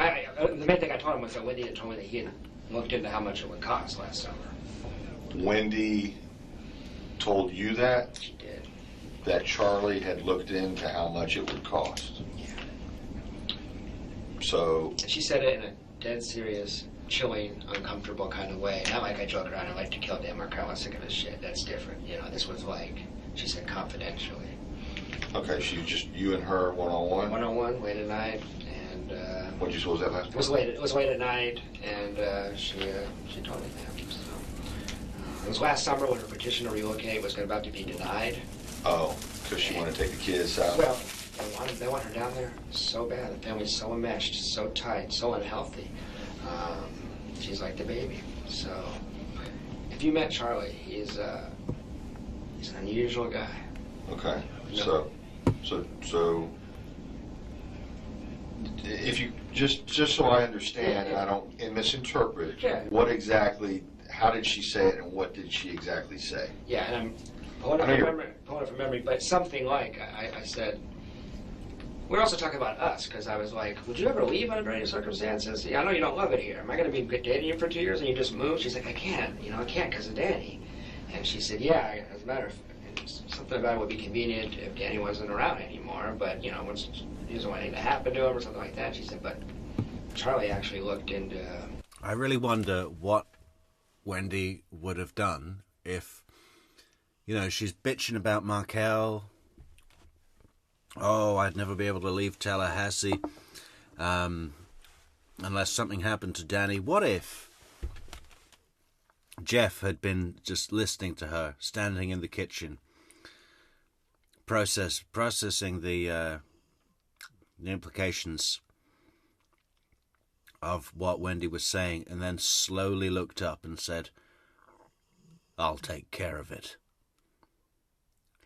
the main thing I told him was that Wendi had told me that he had looked into how much it would cost last summer. Wendi told you that? She did. That Charlie had looked into how much it would cost? Yeah. So... She said it in a dead serious, chilling, uncomfortable kind of way. Not like I joke around, I like to kill Dan Markel, I'm sick of his shit. That's different. You know, this was like, she said confidentially. Okay, she just, you and her one-on-one? One-on-one, late at night, and... what was that last time? It was late at night, and she told me that. So. It was last summer when her petition to relocate was about to be denied. Oh, because she wanted to take the kids out? Well, they want her down there so bad. The family's so enmeshed, so tight, so unhealthy. she's like the baby. So, if you met Charlie, he's an unusual guy. Okay. No. So if you just so I understand and I don't misinterpret, what exactly? How did she say it, and what did she exactly say? Yeah, and I'm pulling it from memory, but something like I said. We're also talking about us, because I was like, would you ever leave under any circumstances? Yeah, I know you don't love it here. Am I going to be dating you for 2 years and you just move? She's like, I can't because of Danny. And she said, yeah, as a matter of fact, something about it would be convenient if Danny wasn't around anymore, but, once he doesn't want anything to happen to him or something like that. She said, but Charlie actually looked into... I really wonder what Wendi would have done if, she's bitching about Markel. Oh, I'd never be able to leave Tallahassee unless something happened to Danny. What if Jeff had been just listening to her, standing in the kitchen, processing the implications of what Wendi was saying, and then slowly looked up and said, I'll take care of it.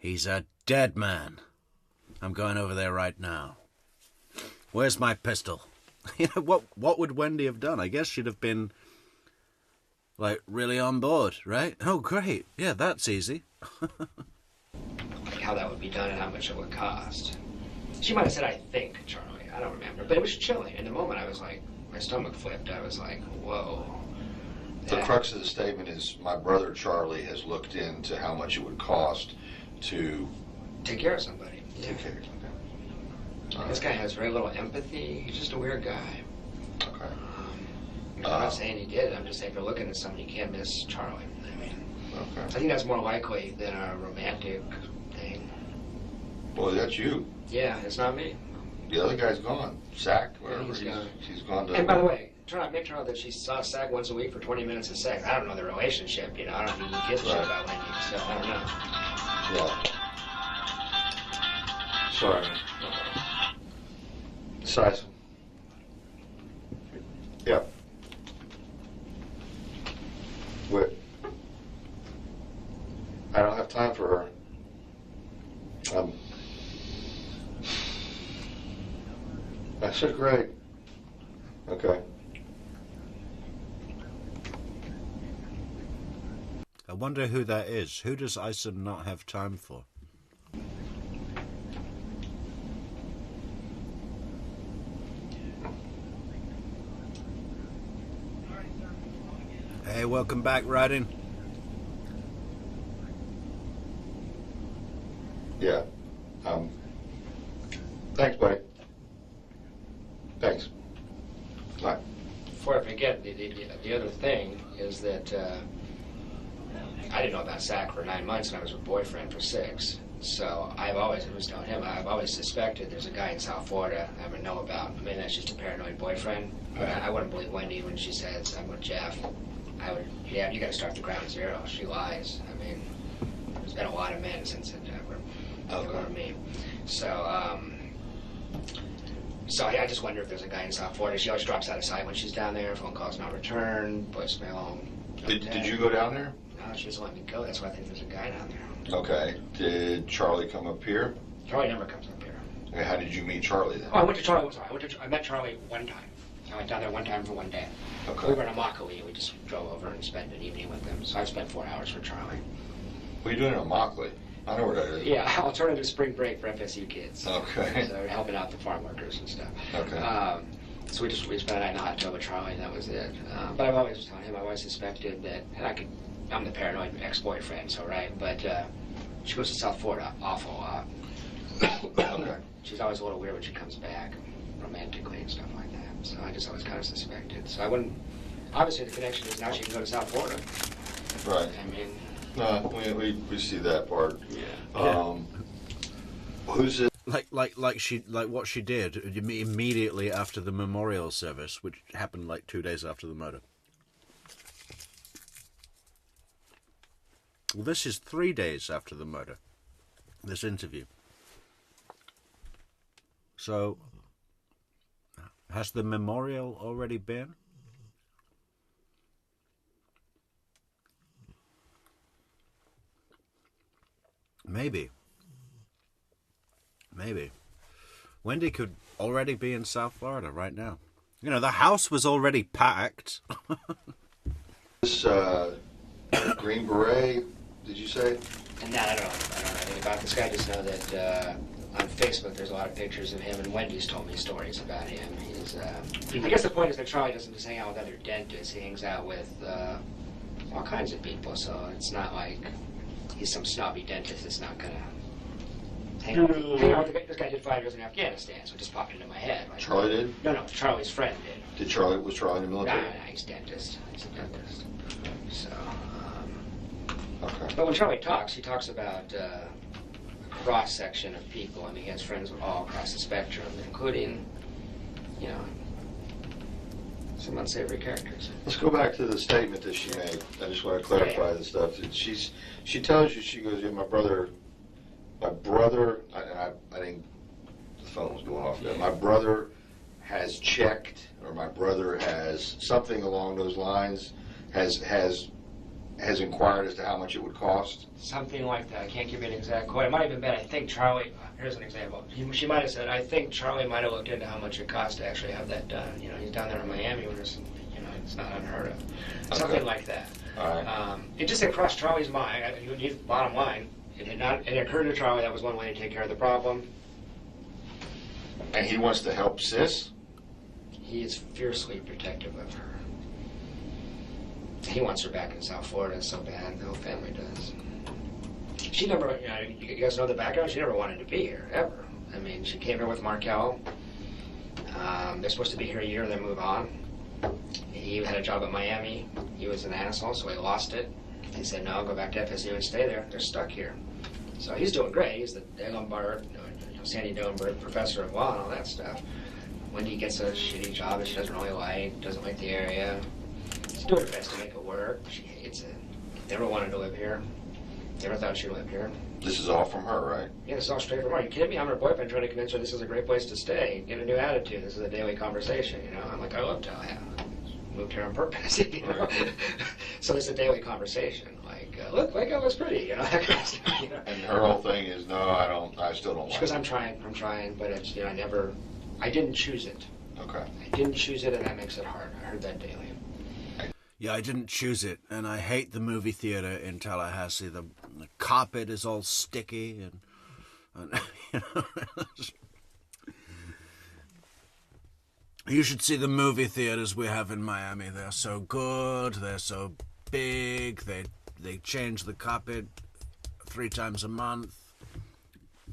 He's a dead man. I'm going over there right now. Where's my pistol? What would Wendi have done? I guess she'd have been, really on board, right? Oh, great. Yeah, that's easy. How that would be done and how much it would cost. She might have said, I think, Charlie. I don't remember. But it was chilling. In the moment, I was like, my stomach flipped. I was like, whoa. The crux of the statement is my brother Charlie has looked into how much it would cost to... take care of somebody. Take care of somebody. This guy has very little empathy. He's just a weird guy. Okay. I'm not saying he did. I'm just saying if you're looking at somebody, you can't miss Charlie. Okay. I think that's more likely than a romantic thing. Well, that's you. Yeah, it's not me. The other guy's gone. Sack, wherever He's gone. He's gone to... And by the way, make sure that she saw Sack once a week for 20 minutes of sex. I don't know the relationship, I don't think he gives a shit about Wendy, so I don't know. Yeah. Sorry. Size. Yeah. What? I don't have time for her. I said great. Okay. I wonder who that is. Who does Isom not have time for? Hey, welcome back, Riding. Yeah. Thanks, buddy. Thanks. Bye. Before I forget, the other thing is that I didn't know about Sack for 9 months and I was with boyfriend for 6. So I've always suspected there's a guy in South Florida I never know about. I mean, that's just a paranoid boyfriend. But I wouldn't believe Wendi when she says, I'm with Jeff. You gotta start the ground zero. She lies. I mean, there's been a lot of men since it were me. So I just wonder if there's a guy in South Florida. She always drops out of sight when she's down there. Phone calls not returned. Voicemail. Did you go down there? No, she doesn't let me go. That's why I think there's a guy down there. Okay. Did Charlie come up here? Charlie never comes up here. Okay, how did you meet Charlie then? Oh, I went to Charlie. I met Charlie one time. I went down there one time for one day. Okay. We were in a Immokalee. We just drove over and spent an evening with them. So I spent 4 hours for Charlie. What are you doing in Immokalee? I know where that is. Yeah, alternative spring break for FSU kids. Okay. So they're helping out the farm workers and stuff. Okay. So we spent a night in a hot tub with Charlie, and that was it. But I've always told him, I've always suspected that, and I'm the paranoid ex-boyfriend, so right, but she goes to South Florida awful lot. Okay. She's always a little weird when she comes back, romantically and stuff like that. So I just always kind of suspected. So I wouldn't, obviously the connection is now she can go to South Florida. Right. I mean. No, we see that part. Yeah. Who's it? Like what she did immediately after the memorial service, which happened 2 days after the murder. Well, this is 3 days after the murder. This interview. So, has the memorial already been? Maybe. Wendi could already be in South Florida right now. You know, the house was already packed. This Green Beret, did you say? And I don't know anything about this guy. I just know that on Facebook there's a lot of pictures of him, and Wendy's told me stories about him. He's, I guess the point is that Charlie doesn't just hang out with other dentists. He hangs out with all kinds of people, so it's not like he's some snobby dentist that's not going to hang out with this guy did 5 years in Afghanistan, so it just popped into my head. Like, Charlie did? No, Charlie's friend did. Was Charlie in the military? Nah, he's a dentist. He's a dentist. So, Okay. but when Charlie talks, he talks about a cross-section of people. I mean, he has friends all across the spectrum, including, you know, some unsavory characters. Let's go back to the statement that she made. I just want to clarify the stuff. She tells you, she goes, yeah, my brother, I think the phone was going off there. My brother has checked, or my brother has something along those lines, has inquired as to how much it would cost. Something like that. I can't give you an exact quote. It might have been, I think Charlie, here's an example. She might have said, I think Charlie might have looked into how much it cost to actually have that done. You know, he's down there in Miami when there's, you know, it's not unheard of. Something like that. All right. It just had crossed Charlie's mind. Bottom line, it occurred to Charlie that was one way to take care of the problem. And he wants to help Sis? He is fiercely protective of her. He wants her back in South Florida so bad. The whole family does. She never, you know, you guys know the background? She never wanted to be here, ever. I mean, she came here with Markel. They're supposed to be here a year, then move on. He had a job at Miami. He was an asshole, so he lost it. He said, no, go back to FSU and stay there. They're stuck here. So he's doing great. He's the Sandy Doenberg professor of law and all that stuff. Wendy gets a shitty job that she doesn't really like, doesn't like the area. She's doing her best to make it work. She hates it. Never wanted to live here. Never thought she'd live here. This is all from her, right? Yeah, this is all straight from her. Are you kidding me? I'm her boyfriend trying to convince her this is a great place to stay. Get a new attitude. This is a daily conversation, you know? I'm like, I love to. I moved here on purpose, you know? Right. So this is a daily conversation. Like, look, Waco looks pretty, you know? That kind of stuff, you know? And her whole thing is, no, I still don't like Because it. I'm trying, but it's, you know, I didn't choose it. Okay. I didn't choose it, and that makes it hard. I heard that daily. Yeah, I didn't choose it, and I hate the movie theater in Tallahassee. The carpet is all sticky, and you know, you should see the movie theaters we have in Miami. They're so good. They're so big. They change the carpet 3 times a month.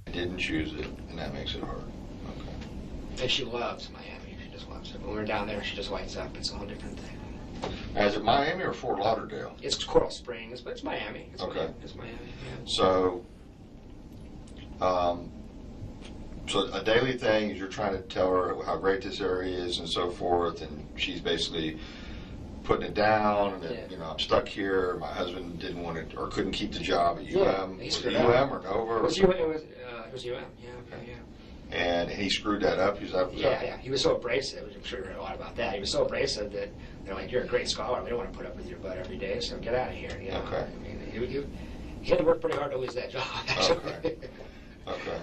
I didn't choose it, and that makes it hard. Okay. And she loves Miami. She just loves it. When we're down there, she just lights up. It's a whole different thing. Is it Miami or Fort Lauderdale? It's Coral Springs, but it's Miami. Okay. It's Miami, yeah. So, so a daily thing is you're trying to tell her how great this area is and so forth, and she's basically putting it down, and that, you know, I'm stuck here. My husband didn't want it or couldn't keep the job at UM. Was it UM or Nova? It was UM. Yeah. Okay, yeah. And he screwed that up. Yeah. He was so abrasive. I'm sure you heard a lot about that. He was so abrasive that they're like, "You're a great scholar. We don't want to put up with your butt every day. So get out of here." You know? Okay. I mean, he had to work pretty hard to lose that job. Actually. Okay.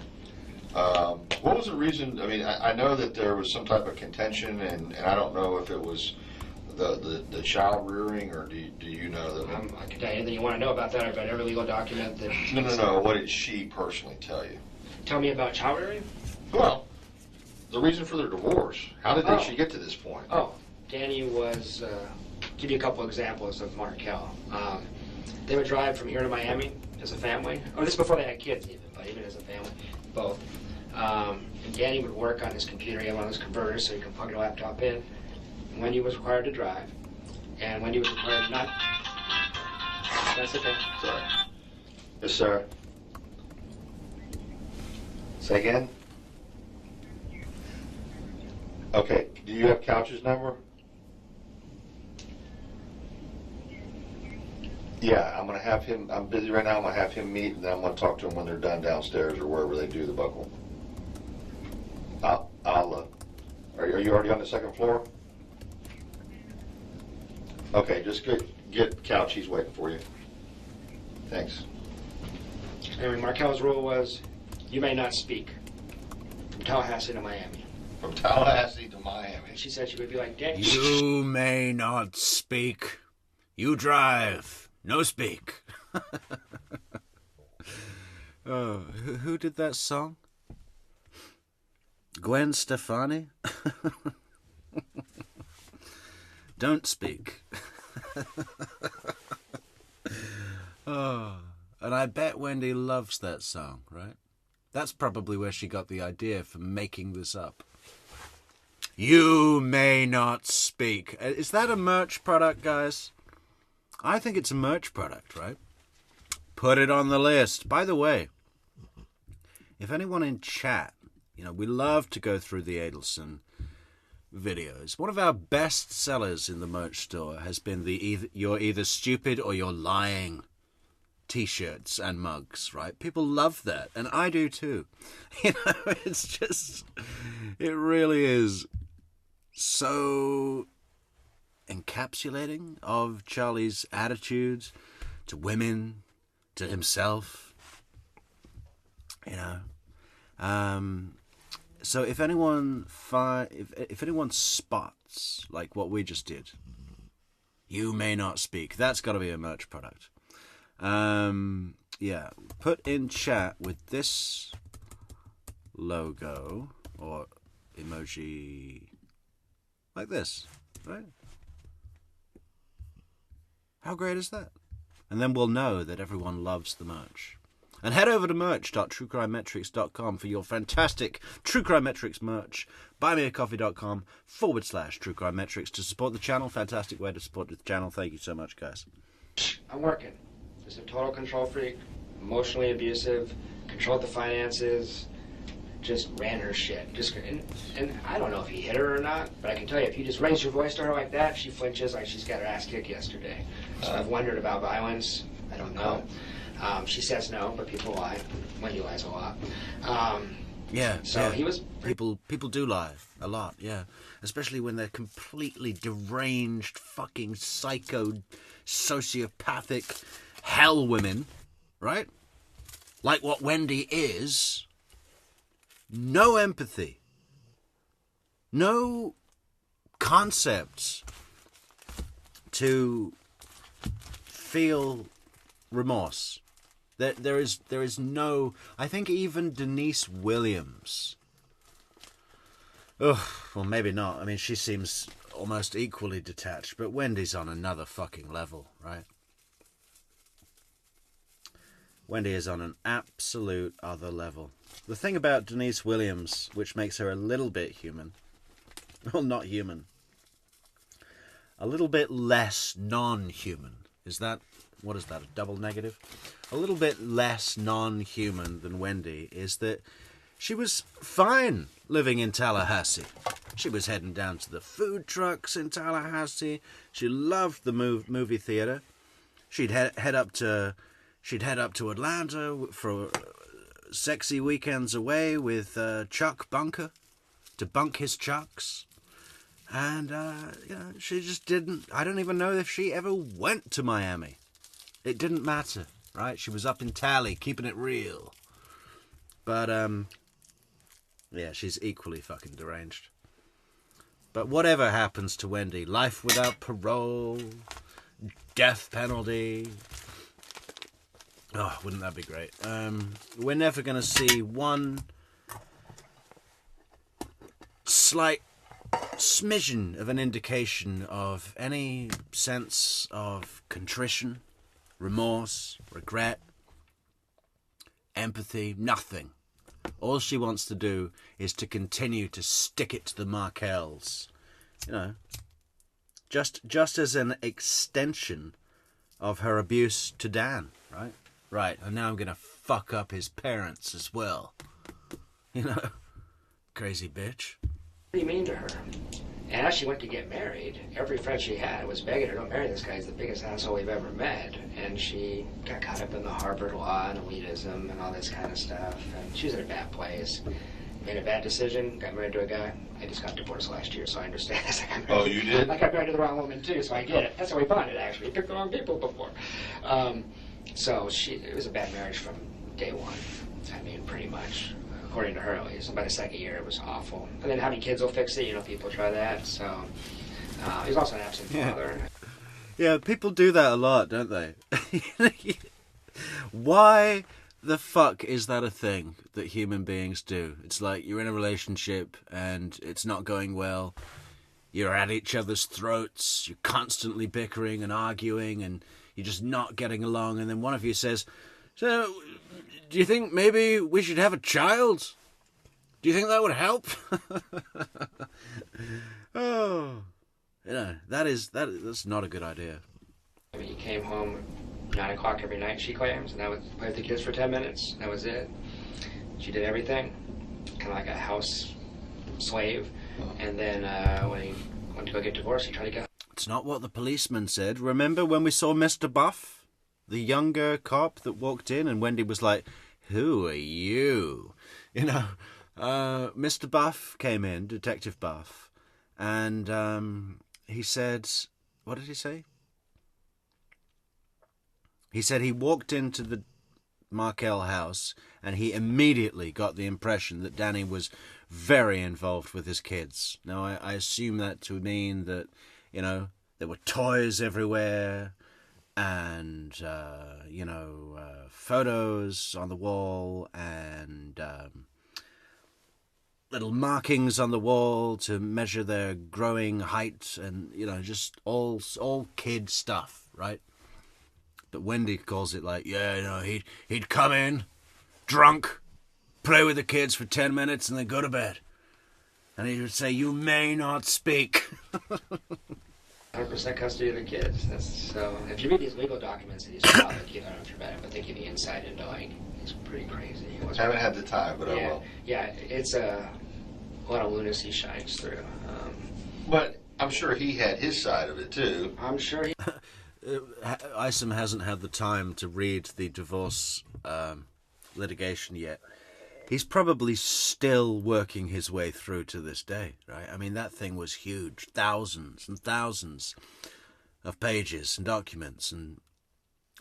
What was the reason? I mean, I know that there was some type of contention, and I don't know if it was the child rearing, or do you know that? I can tell you anything you want to know about that. I've got every legal document that. No. What did she personally tell you? Tell me about child rearing? Well, the reason for their divorce. How did she get to this point? Oh, Danny was, give you a couple examples of Markel. They would drive from here to Miami as a family. Or this is before they had kids even, but even as a family, both. And Danny would work on his computer. He had one of those converters so he could plug your laptop in. And Wendy was required to drive. And Wendy was required not... That's okay. Sorry. Yes, sir. Say again? Okay, do you have Couch's number? Yeah, I'm going to have him, I'm busy right now, I'm going to have him meet, and then I'm going to talk to him when they're done downstairs or wherever they do the buckle. Are you already on the second floor? Okay, just get Couch, he's waiting for you. Thanks. Anyway, Markel's rule was, you may not speak from Tallahassee to Miami. From Tallahassee to Miami. And she said she would be like, Dick. You may not speak. You drive. No speak. Oh, who did that song? Gwen Stefani? Don't speak. Oh, and I bet Wendi loves that song, right? That's probably where she got the idea for making this up. You may not speak. Is that a merch product, guys? I think it's a merch product, right? Put it on the list. By the way, if anyone in chat, we love to go through the Adelson videos. One of our best sellers in the merch store has been the You're Either Stupid or You're Lying t-shirts and mugs, right? People love that, and I do too. It's just, it really is so encapsulating of Charlie's attitudes to women, to himself, so if anyone if anyone spots like what we just did, you may not speak, that's got to be a merch product. Yeah, put in chat with this logo or emoji like this, right? How great is that? And then we'll know that everyone loves the merch. And head over to merch.truecrimemetrics.com for your fantastic True Crime Metrics merch. buymeacoffee.com/truecrimemetrics to support the channel. Fantastic way to support the channel. Thank you so much, guys. I'm working. Just a total control freak, emotionally abusive, controlled the finances, just ran her shit. And I don't know if he hit her or not, but I can tell you, if you just raise your voice to her like that, she flinches like she's got her ass kicked yesterday. So I've wondered about violence. I don't know. She says no, but people lie. Wendy lies a lot. He was... People do lie a lot, yeah. Especially when they're completely deranged, fucking psycho, sociopathic hell women, right? Like what Wendi is. No empathy. No concepts to feel remorse. There is no... I think even Denise Williams... well, maybe not. I mean, she seems almost equally detached, but Wendy's on another fucking level, right? Wendi is on an absolute other level. The thing about Denise Williams, which makes her a little bit human... Well, not human. A little bit less non-human. Is that... What is that, a double negative? A little bit less non-human than Wendi is that she was fine living in Tallahassee. She was heading down to the food trucks in Tallahassee. She loved the movie theater. She'd head up to Atlanta for sexy weekends away with Chuck Bunker to bunk his chucks. And she just didn't... I don't even know if she ever went to Miami. It didn't matter, right? She was up in Tally, keeping it real. But, yeah, she's equally fucking deranged. But whatever happens to Wendi, life without parole, death penalty... Oh, wouldn't that be great? We're never going to see one slight smidgen of an indication of any sense of contrition, remorse, regret, empathy, nothing. All she wants to do is to continue to stick it to the Markels. Just as an extension of her abuse to Dan, right? Right, and now I'm going to fuck up his parents as well. Crazy bitch. Pretty mean to her. And as she went to get married, every friend she had was begging her, don't marry this guy, he's the biggest asshole we've ever met. And she got caught up in the Harvard law and elitism and all this kind of stuff. And she was in a bad place. Made a bad decision, got married to a guy. I just got divorced last year, so I understand this. Oh, you did? I got married to the wrong woman, too, so I get it. That's how we bonded, actually. We picked the wrong people before. So it was a bad marriage from day one. I mean, pretty much, according to her at least. By the second year, it was awful. And then how many kids will fix it? You know, people try that. So he's also an absent father. Yeah, people do that a lot, don't they? Why the fuck is that a thing that human beings do? It's like you're in a relationship and it's not going well. You're at each other's throats. You're constantly bickering and arguing and you're just not getting along. And then one of you says, so, do you think maybe we should have a child? Do you think that would help? Oh, you know, that's not a good idea. I mean, he came home 9 o'clock every night, she claims, and I would play with the kids for 10 minutes. That was it. She did everything, kind of like a house slave. And then when he went to go get divorced, he tried to get... It's not what the policeman said. Remember when we saw Mr. Buff, the younger cop that walked in, and Wendy was like, who are you? You know, Mr. Buff came in, Detective Buff, and he said, what did he say? He said he walked into the Markel house and he immediately got the impression that Danny was very involved with his kids. Now, I assume that to mean that, you know, there were toys everywhere and, photos on the wall and little markings on the wall to measure their growing height and, you know, just all kid stuff, right? But Wendy calls it like, yeah, you know, he'd come in, drunk, play with the kids for 10 minutes and then go to bed. And he would say, you may not speak. 100% custody of the kids. So if you read these legal documents that he's filed, I don't know if you're better, but they give you insight into, like, he's pretty crazy. I haven't had the time, but I will. Yeah, it's a lot of lunacy shines through. But I'm sure he had his side of it, too. I'm sure he... Isom hasn't had the time to read the divorce litigation yet. He's probably still working his way through to this day, right? I mean, that thing was huge. Thousands and thousands of pages and documents and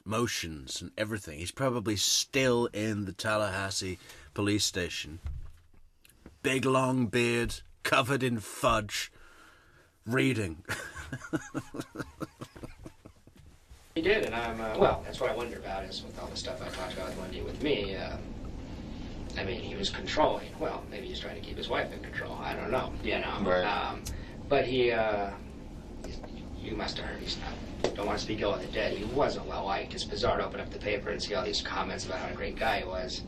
motions and everything. He's probably still in the Tallahassee police station. Big long beard, covered in fudge, reading. He did, and I'm, well, that's what I wonder about is with all the stuff I talked about with Wendy with me, I mean, he was controlling. Well, maybe he's trying to keep his wife in control. I don't know, you know. Right. But you must have heard he's not, don't want to speak ill of the dead. He wasn't well liked. It's bizarre to open up the paper and see all these comments about how a great guy he was.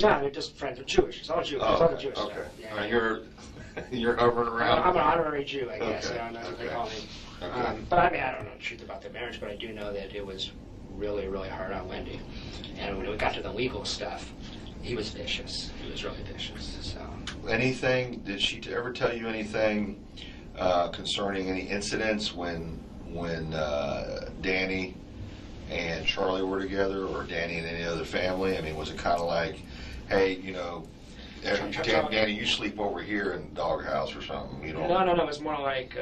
No, they're just friends of Jewish. It's all Jewish. Oh, it's all the Jewish okay. stuff. Yeah, You're hovering around. I'm an honorary Jew, I guess. Okay. I don't know what they call me. Okay. But I mean, I don't know the truth about the marriage, but I do know that it was really, really hard on Wendy. And when we got to the legal stuff, he was vicious. He was really vicious. So. Anything? Did she ever tell you anything concerning any incidents when Danny and Charlie were together, or Danny and any other family? I mean, was it kind of like, hey, you know, Danny, you sleep over here in the doghouse or something? You don't. No. It was more like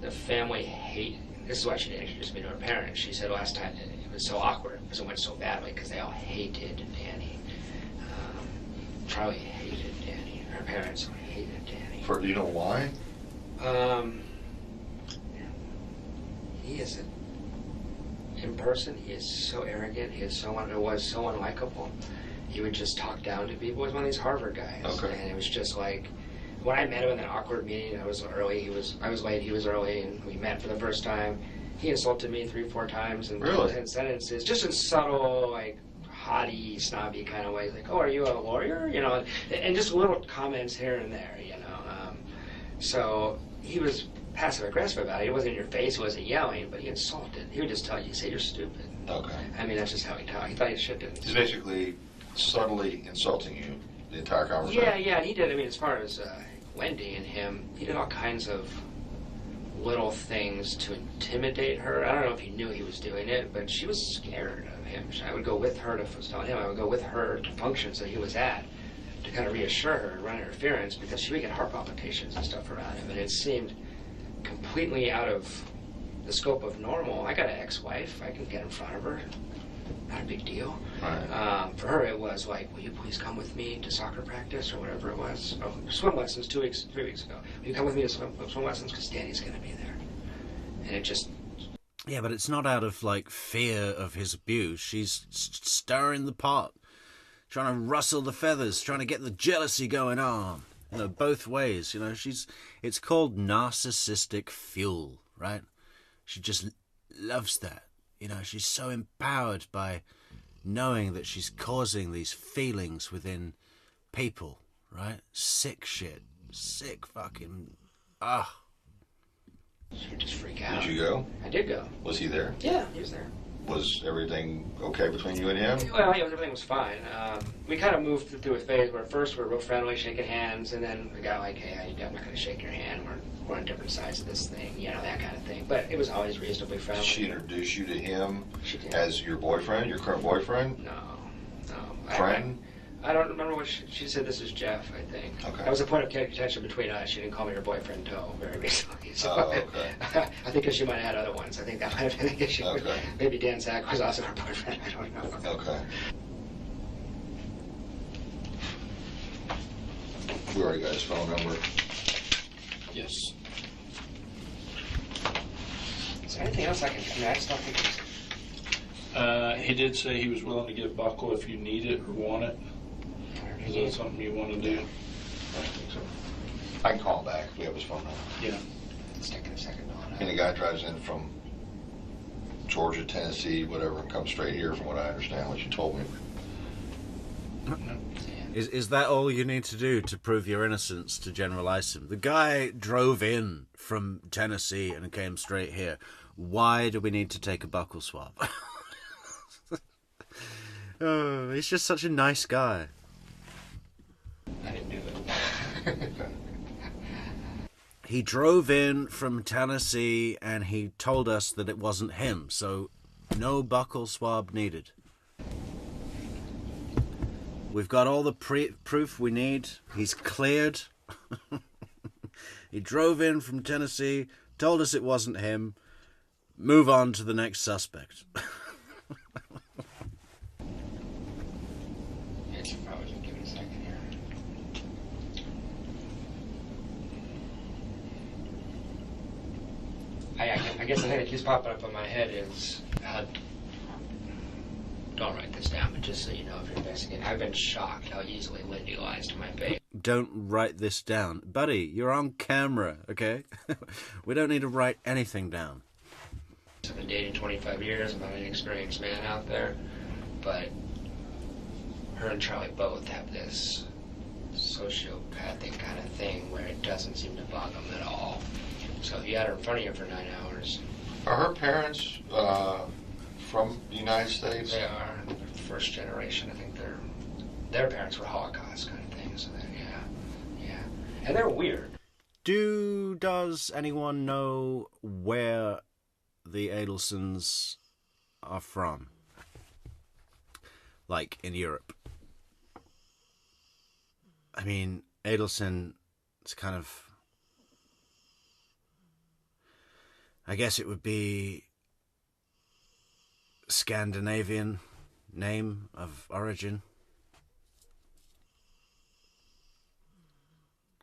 the family hate. This is why she didn't introduce me to her parents. She said last time it was so awkward because it went so badly because they all hated Danny. Charlie hated Danny. Her parents hated Danny. Do you know why? He is in person. He is so arrogant. He is so unlikable. He would just talk down to people. He was one of these Harvard guys. Okay. And it was just like, when I met him in an awkward meeting, I was early, I was late, he was early, and we met for the first time. He insulted me 3-4 times in Really? 10 sentences, just in subtle, like, haughty, snobby kind of ways, like, oh, are you a lawyer? You know, and just little comments here and there, you know. So he was passive-aggressive about it. He wasn't in your face, he wasn't yelling, but he insulted. He would just tell you, say you're stupid. Okay. I mean, that's just how he talked. He thought he should do. He's basically subtly insulting you the entire conversation. Yeah, he did. I mean, as far as Wendy and him, he did all kinds of little things to intimidate her. I don't know if he knew he was doing it, but she was scared of him. I would go with her to, I was telling him, I would go with her to functions that he was at to kind of reassure her and run interference because she would get heart palpitations and stuff around him, and it seemed completely out of the scope of normal. I got an ex-wife. I can get in front of her. not a big deal. Right. For her, it was like, will you please come with me to soccer practice or whatever it was? Oh, swim lessons 3 weeks ago. Will you come with me to swim lessons because Daddy's going to be there? And it just... Yeah, but it's not out of, like, fear of his abuse. She's stirring the pot, trying to rustle the feathers, trying to get the jealousy going on. You know, both ways. You know, it's called narcissistic fuel, right? She just loves that. You know, she's so empowered by knowing that she's causing these feelings within people, right? Sick shit. Sick fucking... She would just freak out. Did you go? I did go. Was he there? Yeah, he was there. Was everything okay between you and him? Well, yeah, everything was fine. We kind of moved through a phase where at first we were real friendly, shaking hands, and then we got like, hey, I'm not going to shake your hand. We're on different sides of this thing, you know, that kind of thing. But it was always reasonably friendly. Did she introduce you to him She did. as your boyfriend, your current boyfriend? No. Friend? I don't remember what she said. This is Jeff, I think. Okay. That was a point of contention between us. She didn't call me her boyfriend until very recently. So okay. I think because she might have had other ones. I think that might have been the issue. Okay. Maybe Dan Sack was also her boyfriend. I don't know. Okay. We already got his phone number. Yes. Is there anything else I can... I just don't think it's... He did say he was willing to give buckle if you need it or want it. Is that something you want to do? I think so. I can call him back if we have his phone number. Yeah. It's taking a second on And the guy drives in from Georgia, Tennessee, whatever, and comes straight here from what I understand, what you told me. Is that all you need to do to prove your innocence to General Isom? The guy drove in from Tennessee and came straight here. Why do we need to take a buckle swab? Oh, he's just such a nice guy. I didn't do it. He drove in from Tennessee and he told us that it wasn't him, so no buckle swab needed. We've got all the proof we need. He's cleared. He drove in from Tennessee, told us it wasn't him. Move on to the next suspect. It's probably just give it a second here. I guess the thing that keeps popping up in my head is, don't write this down, but just so you know if you're investigating, I've been shocked how easily Wendy lies to my face. Don't write this down. Buddy, you're on camera, okay? We don't need to write anything down. I've been dating 25 years, I'm not an experienced man out there, but her and Charlie both have this sociopathic kind of thing where it doesn't seem to bug them at all. So if you had her in front of you for 9 hours... Are her parents from the United States? They are. They're first generation. I think their parents were Holocaust kind of thing, so yeah. And they're weird. Does anyone know where the Adelsons are from? Like, in Europe. I mean, Adelson is kind of... I guess it would be Scandinavian name of origin.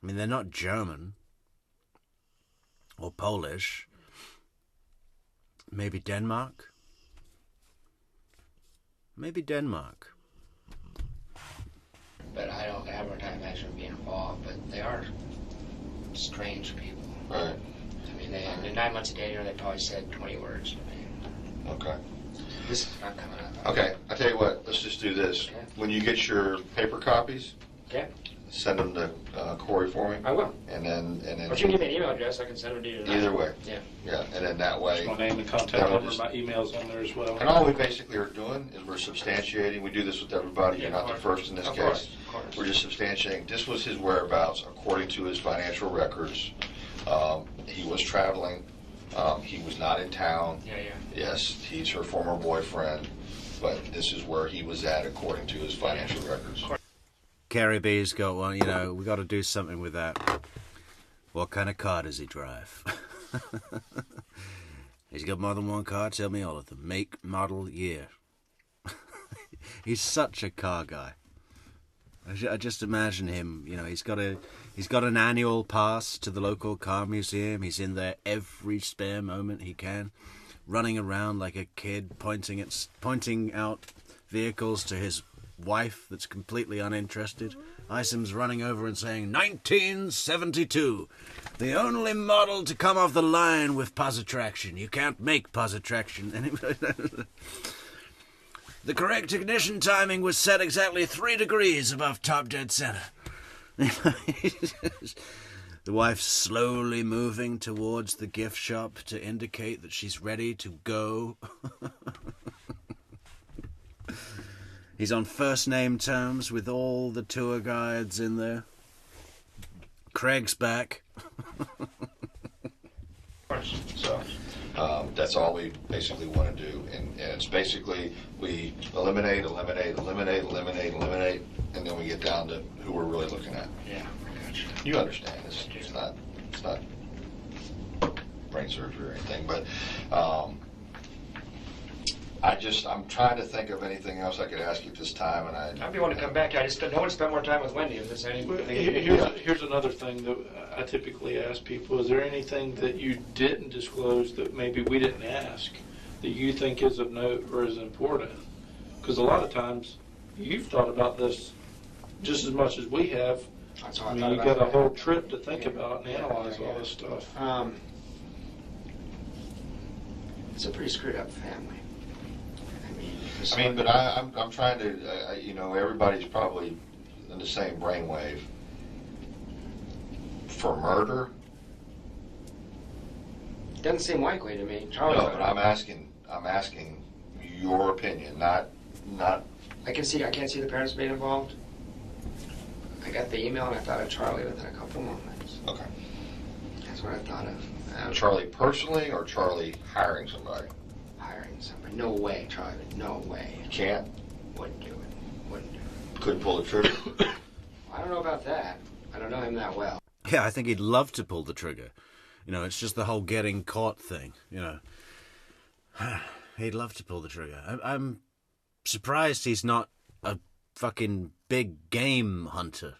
I mean, they're not German or Polish. Maybe Denmark? Maybe Denmark. But I don't have a hard time imagining being involved, but they are strange people. Right. I mean, in 9 months of dating her, they probably said 20 words to me. Okay. This is not coming up. Okay, I tell you what, let's just do this. Okay. When you get your paper copies, Okay, send them to Corey for me. I will. And then Or if you can give me an email address, I can send them to you tonight. either way. Yeah. Yeah, and then that way. My name and contact That'll number, just- my email's on there as well. And all we basically are doing is we're substantiating. We do this with everybody. You're Yeah, not the of course. first in this Of case. course, of course. We're just substantiating. This was his whereabouts according to his financial records. He was traveling. He was not in town. Yeah. Yes, he's her former boyfriend, but this is where he was at according to his financial records. Carrie B's got one, you know, we got to do something with that. What kind of car does he drive? He's got more than one car, tell me all of them. Make, model, year. He's such a car guy. I just imagine him, you know, he's got an annual pass to the local car museum. He's in there every spare moment he can, running around like a kid, pointing out vehicles to his wife that's completely uninterested. Isom's running over and saying, 1972, the only model to come off the line with positraction. You can't make positraction. The correct ignition timing was set exactly 3 degrees above top dead center. The wife slowly moving towards the gift shop to indicate that she's ready to go. He's on first name terms with all the tour guides in there. Craig's back. So that's all we basically want to do, and it's basically we eliminate, and then we get down to who we're really looking at. Yeah, I got you. You understand? It's not brain surgery or anything, but I'm trying to think of anything else I could ask you at this time, and I'd be wanting to come back. I just don't want to spend more time with Wendi. If there's anything. Here's another thing that I typically ask people. Is there anything that you didn't disclose that maybe we didn't ask that you think is of note or is important? Because a lot of times you've thought about this just as much as we have. That's all I mean, you've got a whole trip to think about and analyze all this stuff. It's a pretty screwed up family. But I'm trying to, everybody's probably in the same brainwave. For murder? Doesn't seem likely to me. Charlie. No, but I'm asking your opinion, not. I can't see the parents being involved. I got the email and I thought of Charlie within a couple moments. Okay. That's what I thought of. Charlie personally, or Charlie hiring somebody? Hiring somebody. No way, Charlie. No way. You can't? Wouldn't do it. Couldn't pull the trigger? I don't know about that. I don't know him that well. Yeah, I think he'd love to pull the trigger. You know, it's just the whole getting caught thing, you know. He'd love to pull the trigger. I'm surprised he's not a fucking big game hunter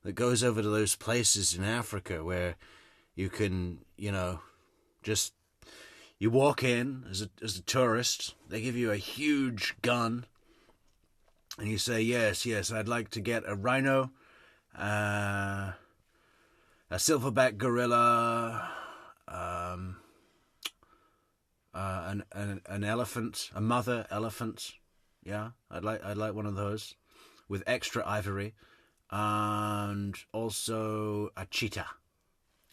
that goes over to those places in Africa where you can, just... You walk in as a tourist, they give you a huge gun, and you say, yes, I'd like to get a rhino, a silverback gorilla, an elephant, a mother elephant. Yeah, I'd like one of those with extra ivory, and also a cheetah.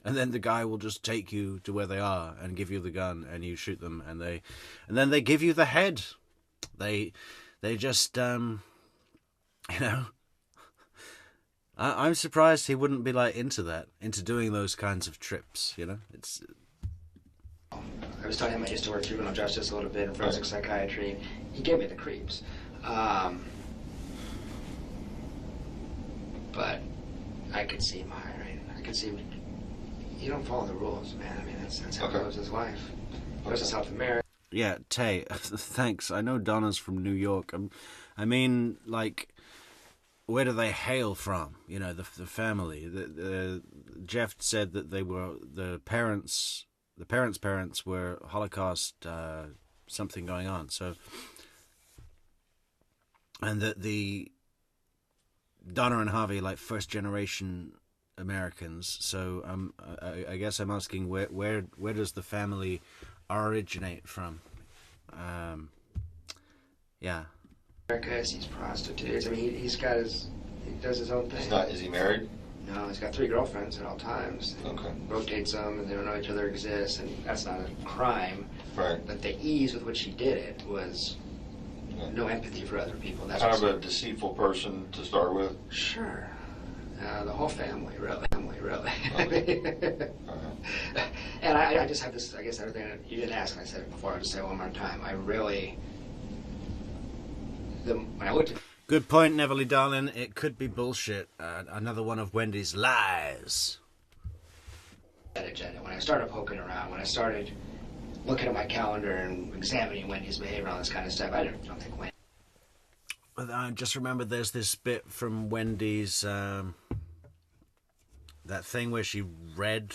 And then the guy will just take you to where they are and give you the gun, and you shoot them, and then they give you the head. They just I'm surprised he wouldn't be into doing those kinds of trips. It's. I was telling him I used to work juvenile justice a little bit in forensic psychiatry. He gave me the creeps. But I could see him hiring. I could see him. You don't follow the rules, man. I mean, that's how he lives his life. He goes to South America. Yeah, Tay, thanks. I know Donna's from New York. I mean, where do they hail from? The family. Jeff said that they were the parents' parents were Holocaust something going on. So, and that the Donna and Harvey first generation Americans. So I guess I'm asking where does the family originate from? Yeah. America sees prostitutes. I mean, he does his own thing. Is he married? No, he's got 3 girlfriends at all times. Okay. Rotates them, and they don't know each other exists, and that's not a crime. Right. But the ease with which he did it was no empathy for other people. That's kind of a deceitful person to start with. Sure. The whole family, really. Okay. And I just have this, I guess, everything that you didn't ask, and I said it before, I'll just say it one more time. When I looked at... Good point, Neverly darling. It could be bullshit. Another one of Wendy's lies. That agenda. When I started poking around, when I started looking at my calendar and examining Wendy's behavior and all this kind of stuff, I don't think Wendy... I just remembered there's this bit from Wendy's, that thing where she read,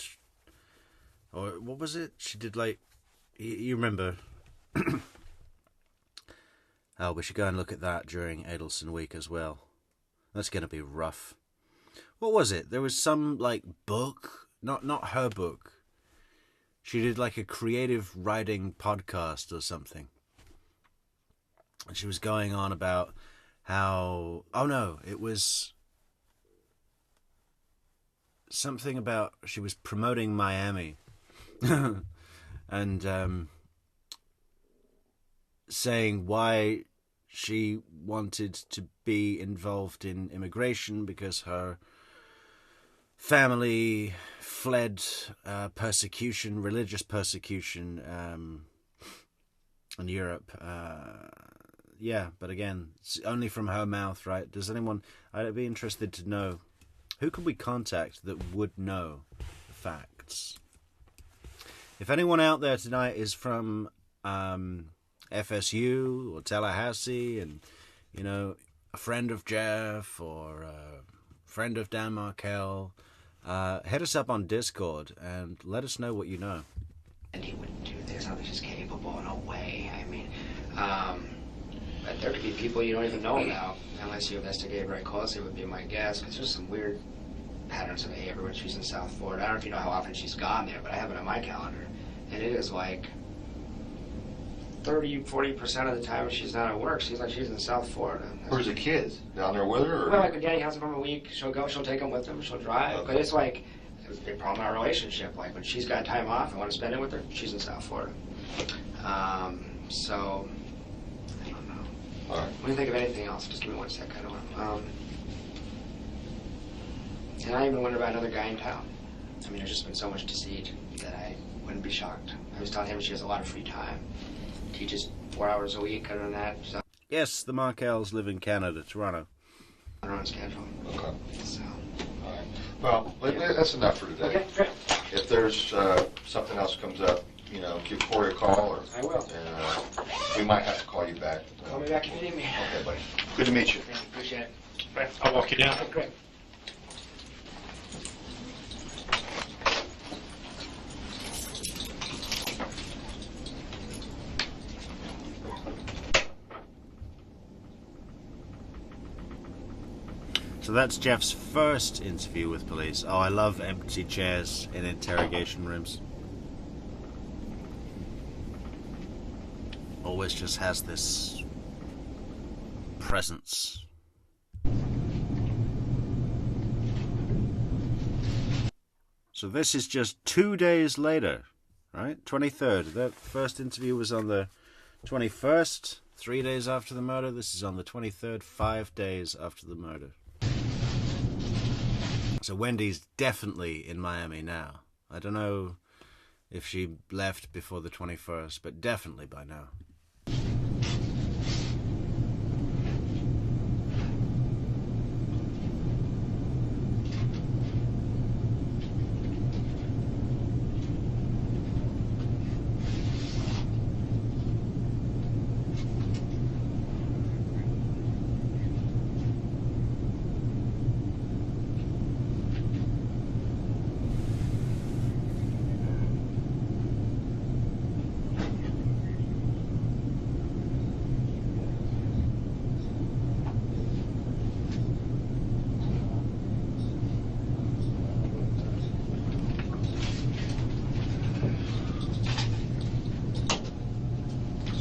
or what was it? She did like, you remember? Oh, we should go and look at that during Adelson Week as well. That's going to be rough. What was it? There was some like book, not her book. She did like a creative writing podcast or something. And she was going on about how... Oh no, it was something about... She was promoting Miami. And saying why she wanted to be involved in immigration because her family fled persecution, religious persecution in Europe. Yeah, but again, it's only from her mouth, right? Does anyone... I'd be interested to know, who could we contact that would know the facts? If anyone out there tonight is from FSU or Tallahassee and, you know, a friend of Jeff or a friend of Dan Markel, hit us up on Discord and let us know what you know. And he wouldn't do this. I don't think she's capable, no way. I mean, but there could be people you don't even know about unless you investigate very closely, would be my guess, because there's some weird patterns of behavior when she's in South Florida. I don't know if you know how often she's gone there, but I have it on my calendar. And it is like 30-40% of the time when she's not at work, she's in South Florida. Where's the kids? Down there with her? Or? Well, like when Danny has them for a week, she'll take them with them, she'll drive. Okay. But it's like, it's a big problem in our relationship. Like when she's got time off and want to spend it with her, she's in South Florida. So, I don't know. All right. When you think of anything else, just give me 1 second. And I even wonder about another guy in town. I mean, there's just been so much deceit that I wouldn't be shocked. I was telling him she has a lot of free time. Teaches 4 hours a week. Other than that, she's on Yes, the Markels live in Canada, Toronto. her own schedule. Okay. So. All right. Well, that's enough for today. Okay, great. If there's something else comes up, you know, give Corey a call. Or, I will. And we might have to call you back. Call me back if you need me. Okay, buddy. Good to meet you. Thank you. Appreciate it. Right, I'll walk you down. Okay, great. So that's Jeff's first interview with police. Oh, I love empty chairs in interrogation rooms. Always just has this presence. So this is just 2 days later, right? 23rd. That first interview was on the 21st, 3 days after the murder. This is on the 23rd, 5 days after the murder. So Wendy's definitely in Miami now. I don't know if she left before the 21st, but definitely by now.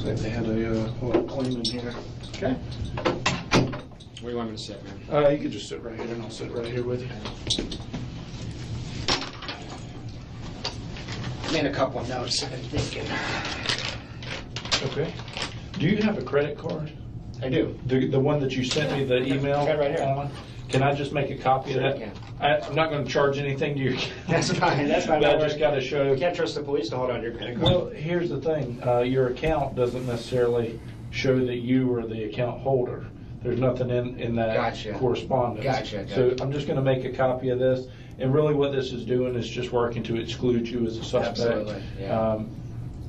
They had a claim in here. Okay. Where do you want me to sit, man? You could just sit right here, and I'll sit right here with you. I made a couple of notes I've been thinking. Okay. Do you have a credit card? I do. The one that you sent me the email Got it right here. on? Can I just make a copy of that? Sure you I'm not going to charge anything to you. That's fine. That's fine. But I just got to show. You can't trust the police to hold on to your credit card. Well, here's the thing. Your account doesn't necessarily show that you are the account holder. There's nothing in that Gotcha. correspondence. Gotcha. So I'm just going to make a copy of this. And really what this is doing is just working to exclude you as a suspect. Absolutely, yeah.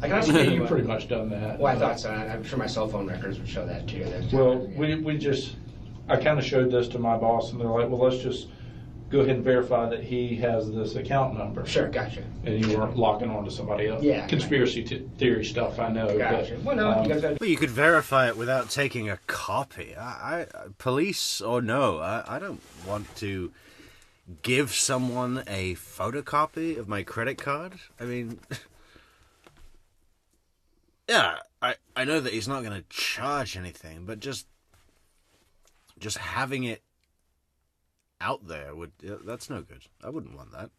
I can also give You've you pretty much done that. Well, I thought so. I'm sure my cell phone records would show that too. Well, I kind of showed this to my boss, and they're like, well, let's just go ahead and verify that he has this account number. Sure, gotcha. And you weren't locking on to somebody else. Yeah. Conspiracy theory stuff, I know. Gotcha. But, Well, no, you guys got. Well, you could verify it without taking a copy. Police or no, I don't want to give someone a photocopy of my credit card. I mean, yeah, I know that he's not going to charge anything, but just having it out there that's no good. I wouldn't want that.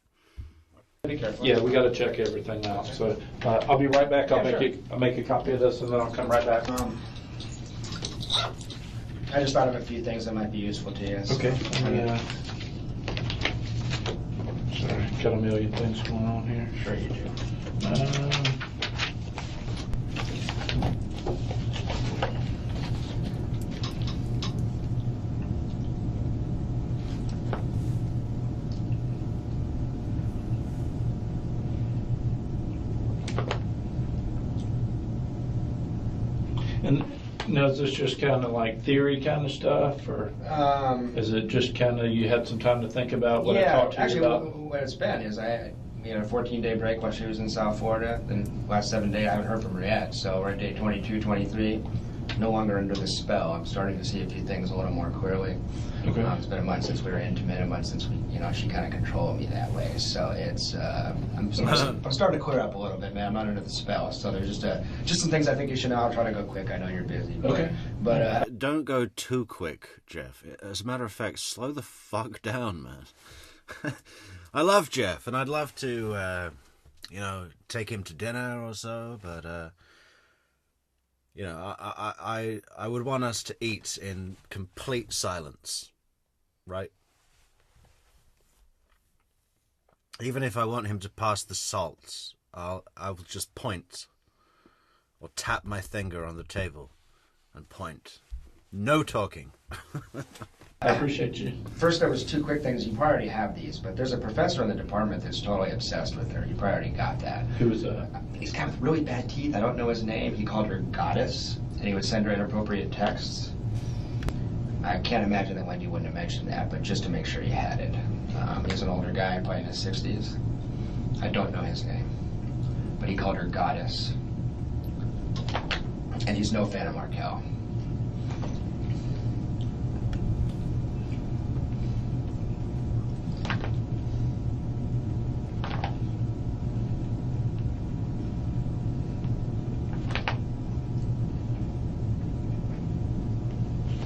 Be careful. Yeah, we got to check everything out. So I'll be right back. I'll make a copy of this, and then I'll come right back. I just thought of a few things that might be useful to you. So. Okay. Sorry, got a million things going on here. Sure you do. And now, is this just kind of like theory kind of stuff, or is it just kind of you had some time to think about what I talked to you about? What it's been is we had a 14-day break while she was in South Florida. Then last 7 days I haven't heard from her yet. So we're at day 22, 23. No longer under the spell. I'm starting to see a few things a little more clearly. Okay. It's been a month since we were intimate, a month since she kind of controlled me that way. So it's I'm starting to clear up a little bit, man. I'm not under the spell. So there's just some things I think you should know. I'll try to go quick. I know you're busy. Okay. But Don't go too quick, Jeff. As a matter of fact, slow the fuck down, man. I love Jeff, and I'd love to, take him to dinner or so, but, I would want us to eat in complete silence, right? Even if I want him to pass the salt, I will just point or tap my finger on the table and point. No talking. I appreciate you. first, there was two quick things. You probably already have these, but there's a professor in the department that's totally obsessed with her. You probably already got that. Who's that? He's got really bad teeth. I don't know his name. He called her goddess, and he would send her inappropriate texts. I can't imagine that Wendi wouldn't have mentioned that, but just to make sure you had it. He's an older guy, probably in his 60s. I don't know his name, but he called her goddess. And he's no fan of Markel.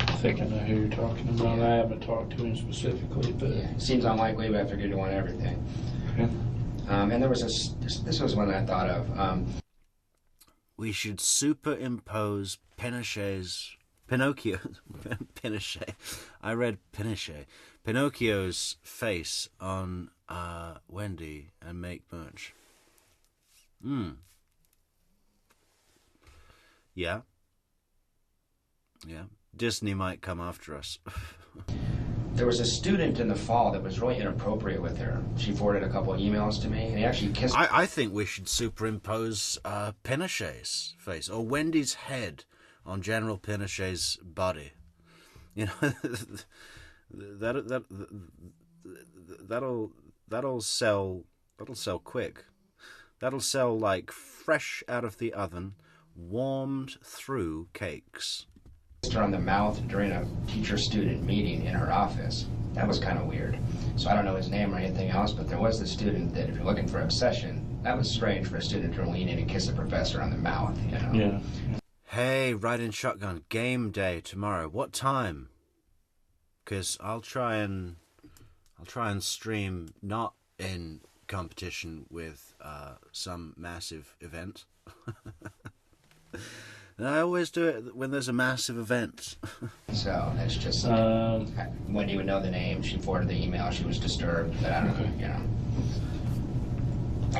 I think I know who you're talking about. I haven't talked to him specifically, but Yeah, seems unlikely, but I figured you want everything. okay. And there was this was one I thought of. We should superimpose Pinochet's I read Pinocchio's face on Wendi and make merch. Yeah. Disney might come after us. There was a student in the fall that was really inappropriate with her. She forwarded a couple of emails to me, and he actually kissed her. I think we should superimpose Pinochet's face or Wendy's head on General Pinochet's body. You know, that'll sell quick. That'll sell like fresh out of the oven, warmed through cakes. Her on the mouth during a teacher-student meeting in her office. That was kind of weird. So I don't know his name or anything else, but there was the student that, if you're looking for obsession, that was strange for a student to lean in and kiss a professor on the mouth, you know? Yeah. Hey, Riding Shotgun, game day tomorrow. What time? Because I'll try and stream not in competition with some massive event. And I always do it when there's a massive event. So that's just Wendi would know the name. She forwarded the email. She was disturbed, but I don't know, you know.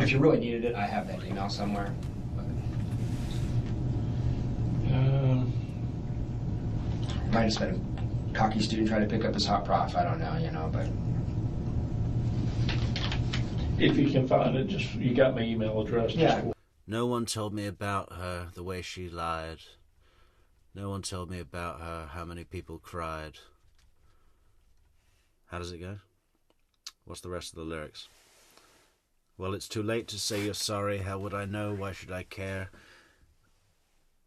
If you really needed it, I have that email somewhere. Might have been a cocky student trying to pick up his hot prof. I don't know, you know, but. If you can find it, just you got my email address. Yeah. No one told me about her, the way she lied. No one told me about her, how many people cried. How does it go? What's the rest of the lyrics? Well, it's too late to say you're sorry. How would I know? Why should I care?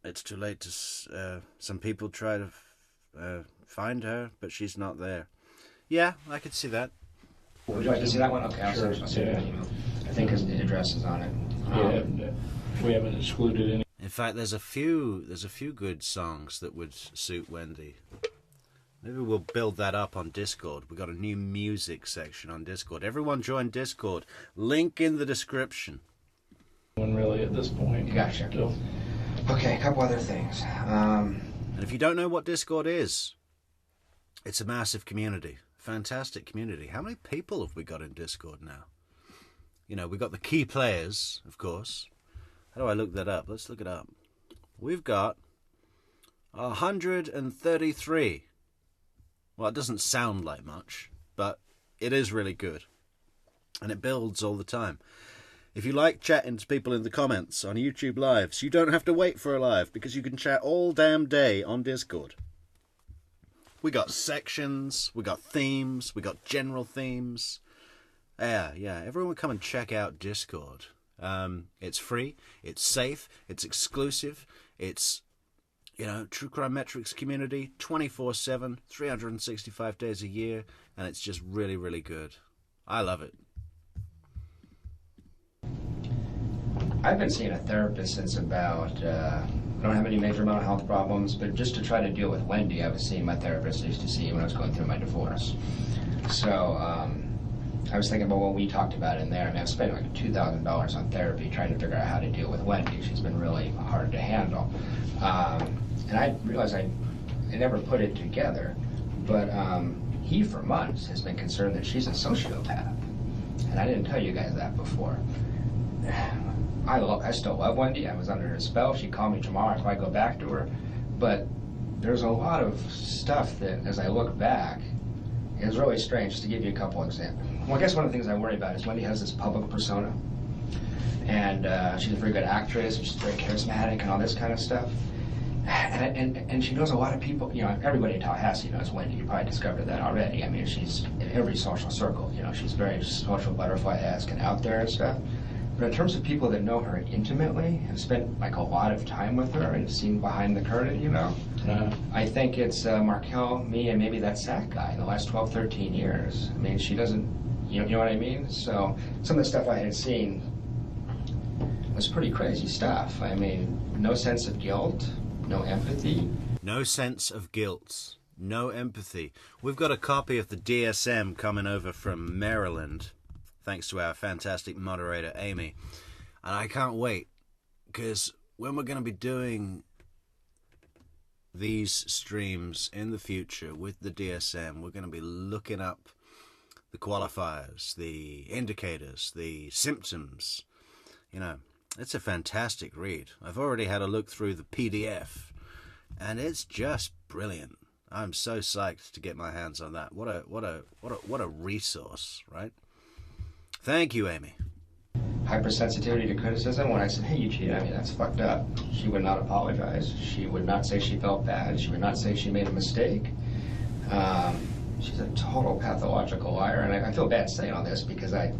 It's too late to... some people try to find her, but she's not there. Yeah, I could see that. Would you like to see that one? Okay, I'll Sure. send you an email. I think his address is on it. Yeah, we haven't excluded any. In fact, there's a few good songs that would suit Wendi. Maybe we'll build that up on Discord. We've got a new music section on Discord. Everyone join Discord. Link in the description. One really at this point. Gotcha. Still. Okay, a couple other things. And if you don't know what Discord is, it's a massive community. Fantastic community. How many people have we got in Discord now? You know, we've got the key players, of course. How do I look that up? Let's look it up. We've got 133. Well, it doesn't sound like much, but it is really good. And it builds all the time. If you like chatting to people in the comments on YouTube Lives, you don't have to wait for a live because you can chat all damn day on Discord. We got sections, we got themes, we got general themes. Yeah, everyone come and check out Discord. It's free, it's safe, it's exclusive, it's, you know, True Crime Metrix community, 24/7, 365 days a year, and it's just really, really good. I love it. I've been seeing a therapist since about, I don't have any major mental health problems, but just to try to deal with Wendi, I was seeing my therapist I used to see when I was going through my divorce. So, I was thinking about what we talked about in there. I mean, I've spent like $2,000 on therapy trying to figure out how to deal with Wendi. She's been really hard to handle. And I realized I never put it together, but he, for months, has been concerned that she's a sociopath. And I didn't tell you guys that before. I still love Wendi. I was under her spell. She'd call me tomorrow. I'd probably go back to her. But there's a lot of stuff that, as I look back, is really strange. Just to give you a couple examples. Well, I guess one of the things I worry about is Wendi has this public persona. And she's a very good actress, and she's very charismatic and all this kind of stuff. And she knows a lot of people. You know, everybody in Tallahassee knows Wendi. You probably discovered that already. I mean, she's in every social circle. You know, she's very social butterfly-esque and out there and stuff. But in terms of people that know her intimately, have spent like a lot of time with her and have seen behind the curtain, you know, I think it's Markel, me, and maybe that SAC guy in the last 12, 13 years. I mean, she doesn't, you know what I mean? So some of the stuff I had seen was pretty crazy stuff. I mean, no sense of guilt, no empathy. No sense of guilt, no empathy. We've got a copy of the DSM coming over from Maryland, thanks to our fantastic moderator, Amy. And I can't wait, because when we're going to be doing these streams in the future with the DSM, we're going to be looking up the qualifiers, the indicators, the symptoms. You know, it's a fantastic read. I've already had a look through the PDF, and it's just brilliant. I'm so psyched to get my hands on that. What a resource, right? Thank you, Amy. Hypersensitivity to criticism. When I said, hey, you cheated, I mean, that's fucked up. She would not apologize. She would not say she felt bad. She would not say she made a mistake. She's a total pathological liar. And I feel bad saying all this because I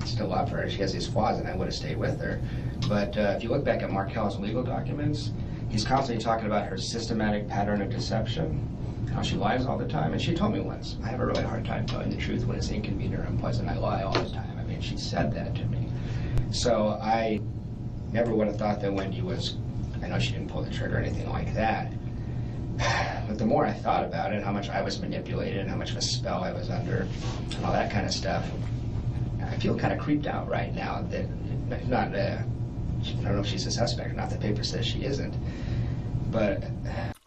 still love her. She has these flaws, and I would have stayed with her. But if you look back at Markel's legal documents, he's constantly talking about her systematic pattern of deception, how she lies all the time. And she told me once, I have a really hard time telling the truth when it's inconvenient or unpleasant. I lie all the time. I mean, she said that to me. So I never would have thought that Wendi was, I know she didn't pull the trigger or anything like that. But the more I thought about it, how much I was manipulated and how much of a spell I was under and all that kind of stuff, I feel kind of creeped out right now that not, I don't know if she's a suspect or not. The paper says she isn't. But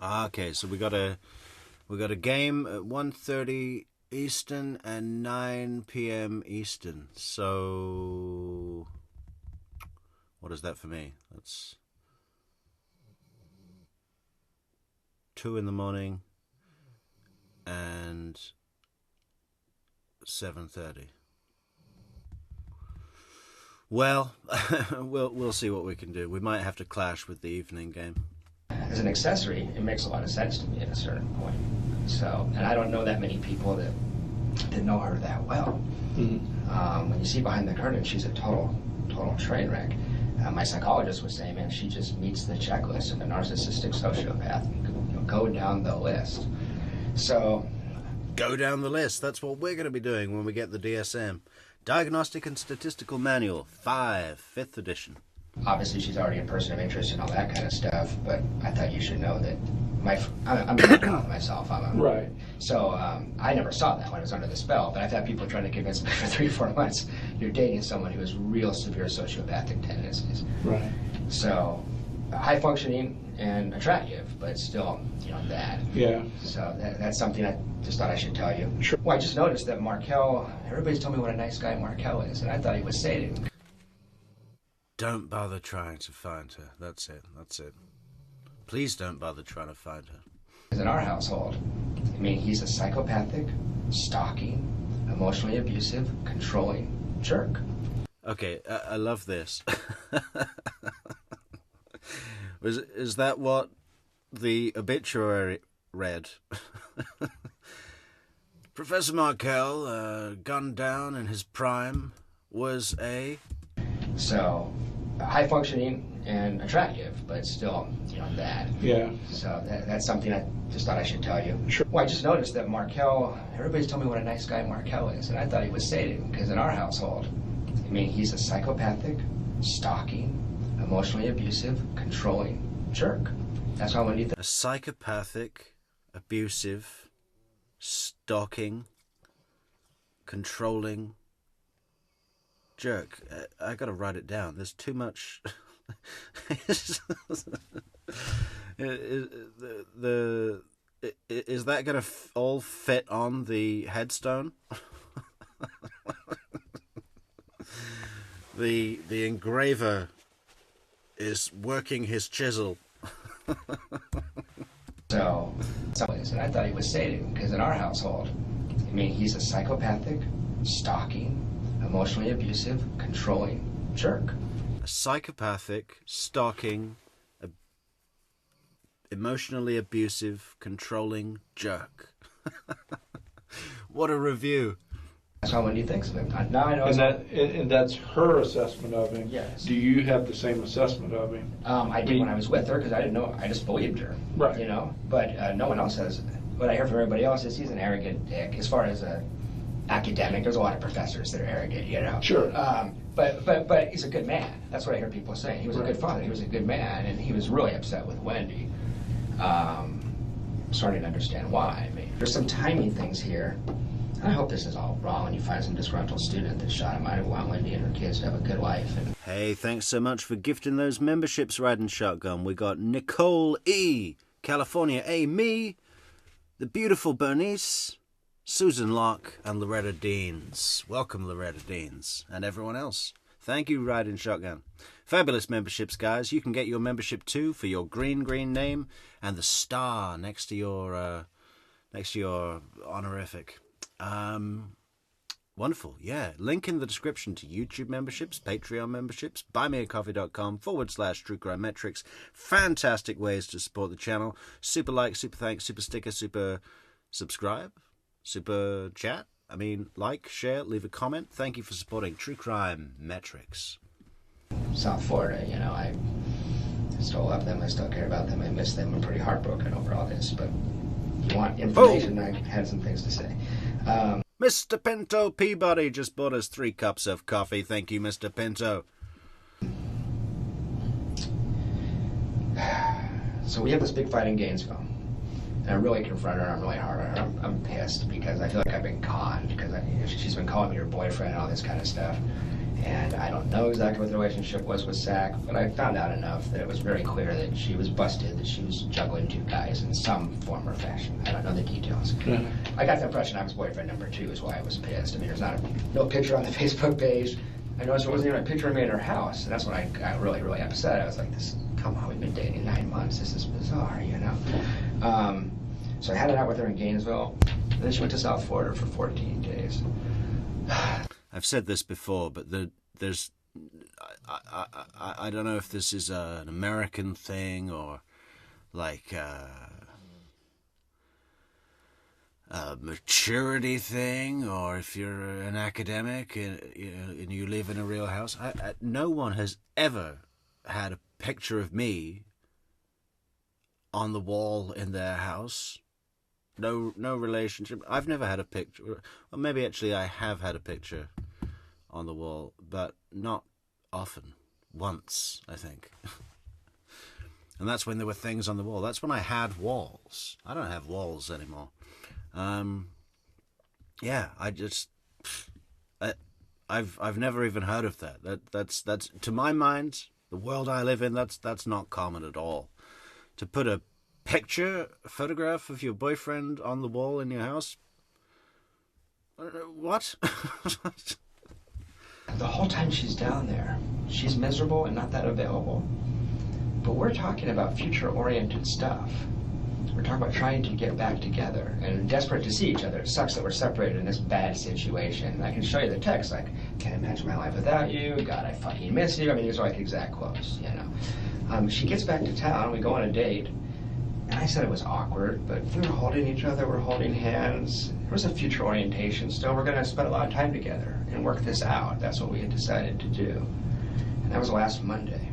okay, so we got a game at 1:30 Eastern and 9 p.m. Eastern. So what is that for me? That's 2 in the morning and 7:30. Well, we'll see what we can do. We might have to clash with the evening game. As an accessory, it makes a lot of sense to me at a certain point. So, and I don't know that many people that know her that well. Mm-hmm. When you see behind the curtain, she's a total train wreck. My psychologist was saying, man, she just meets the checklist of a narcissistic sociopath. You know, go down the list. So, go down the list. That's what we're going to be doing when we get the DSM. Diagnostic and Statistical Manual 5, 5th edition. Obviously, she's already a person of interest and all that kind of stuff, but I thought you should know that I'm a myself. Right. So I never saw that when I was under the spell, but I've had people trying to convince me for 3 or 4 months you're dating someone who has real severe sociopathic tendencies. Right. So high functioning and attractive, but still, that. Yeah. So that's something I just thought I should tell you. Sure. Well, I just noticed that Markel, everybody's told me what a nice guy Markel is, and I thought he was Satan. Don't bother trying to find her. That's it. Please don't bother trying to find her. In our household, I mean, he's a psychopathic, stalking, emotionally abusive, controlling jerk. Okay, I love this. Is that what the obituary read? Professor Markel, gunned down in his prime, was a... So, high functioning and attractive, but still, that. Yeah. So that's something I just thought I should tell you. Sure. Well, I just noticed that Markel, everybody's told me what a nice guy Markel is, and I thought he was Satan, because in our household, I mean, he's a psychopathic, stalking, emotionally abusive, controlling jerk. That's how I need a psychopathic, abusive, stalking, controlling jerk. I gotta write it down. There's too much. Is that gonna all fit on the headstone? The engraver is working his chisel. So, and I thought he was Satan, because in our household, I mean, he's a psychopathic, stalking, emotionally abusive, controlling jerk. A psychopathic, stalking, emotionally abusive, controlling jerk. What a review. That's how Wendy thinks of him. Now I know. And that's her assessment of him. Yes. Do you have the same assessment of him? I did when I was with her, because I didn't know. I just believed her. Right. But no one else has. What I hear from everybody else is he's an arrogant dick. As far as academic, there's a lot of professors that are arrogant, Sure. But he's a good man. That's what I hear people saying. He was a good father. He was a good man, and he was really upset with Wendy. Starting to understand why. I mean, there's some timing things here. I hope this is all wrong and you find some disgruntled student that shot him. I want Wendy and her kids to have a good life. Hey, thanks so much for gifting those memberships, Riding Shotgun. We got Nicole E., California A. Me, the beautiful Bernice, Susan Locke, and Loretta Deans. Welcome, Loretta Deans, and everyone else. Thank you, Riding Shotgun. Fabulous memberships, guys. You can get your membership too for your green name and the star next to your honorific. Wonderful, yeah. Link in the description to YouTube memberships, Patreon memberships, buymeacoffee.com/True Crime Metrix. Fantastic ways to support the channel. Super like, super thanks, super sticker, super subscribe, super chat. Like, share, leave a comment. Thank you for supporting True Crime Metrix. South Florida, I still love them. I still care about them. I miss them. I'm pretty heartbroken over all this, but if you want information, I had some things to say. Mr. Pinto Peabody just bought us 3 cups of coffee. Thank you, Mr. Pinto. So we have this big fight in Gainesville. And I really confronted her. I'm really hard on her. I'm pissed because I feel like I've been conned because she's been calling me her boyfriend and all this kind of stuff. And I don't know exactly what the relationship was with Zach, but I found out enough that it was very clear that she was busted, that she was juggling 2 guys in some form or fashion. I don't know the details. Yeah. I got the impression I was boyfriend number 2 is why I was pissed. There's no picture on the Facebook page. I noticed there wasn't even a picture of me in her house, and that's when I got really, really upset. I was like, come on, we've been dating 9 months. This is bizarre, So I had it out with her in Gainesville, and then she went to South Florida for 14 days. I've said this before, but there's I don't know if this is an American thing or like a maturity thing, or if you're an academic and you live in a real house. No one has ever had a picture of me on the wall in their house. No relationship. I've never had a picture. Well, maybe actually I have had a picture on the wall, but not often. Once, I think. And that's when there were things on the wall. That's when I had walls. I don't have walls anymore. Yeah, I've never even heard of that. That's to my mind, the world I live in, that's not common at all. To put a photograph of your boyfriend on the wall in your house? What? The whole time she's down there, she's miserable and not that available. But we're talking about future-oriented stuff. We're talking about trying to get back together and desperate to see each other. It sucks that we're separated in this bad situation. And I can show you the text, like, can't imagine my life without you. God, I fucking miss you. I mean, these are like exact quotes, you know. She gets back to town. We go on a date. And I said it was awkward, but we were holding each other. We're holding hands. There was a future orientation still. We're going to spend a lot of time together and work this out. That's what we had decided to do. And that was last Monday.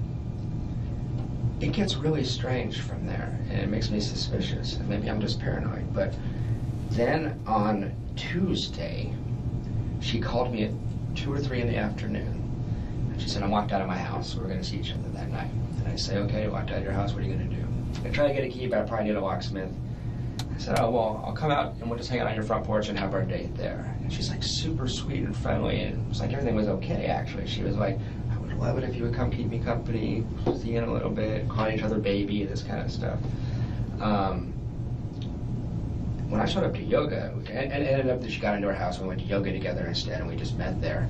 It gets really strange from there, and it makes me suspicious. And maybe I'm just paranoid. But then on Tuesday, she called me at 2 or 3 in the afternoon. And she said, I walked out of my house. We were going to see each other that night. And I say, okay, I walked out of your house. What are you going to do? I tried to get a key, but I probably need a locksmith. I said, oh, well, I'll come out and we'll just hang out on your front porch and have our date there. And she's like super sweet and friendly, and it was like everything was okay, actually. She was like, I would love it if you would come keep me company, see you in a little bit, calling each other baby, this kind of stuff. When I showed up to yoga, and it ended up that she got into our house, and we went to yoga together instead, and we just met there.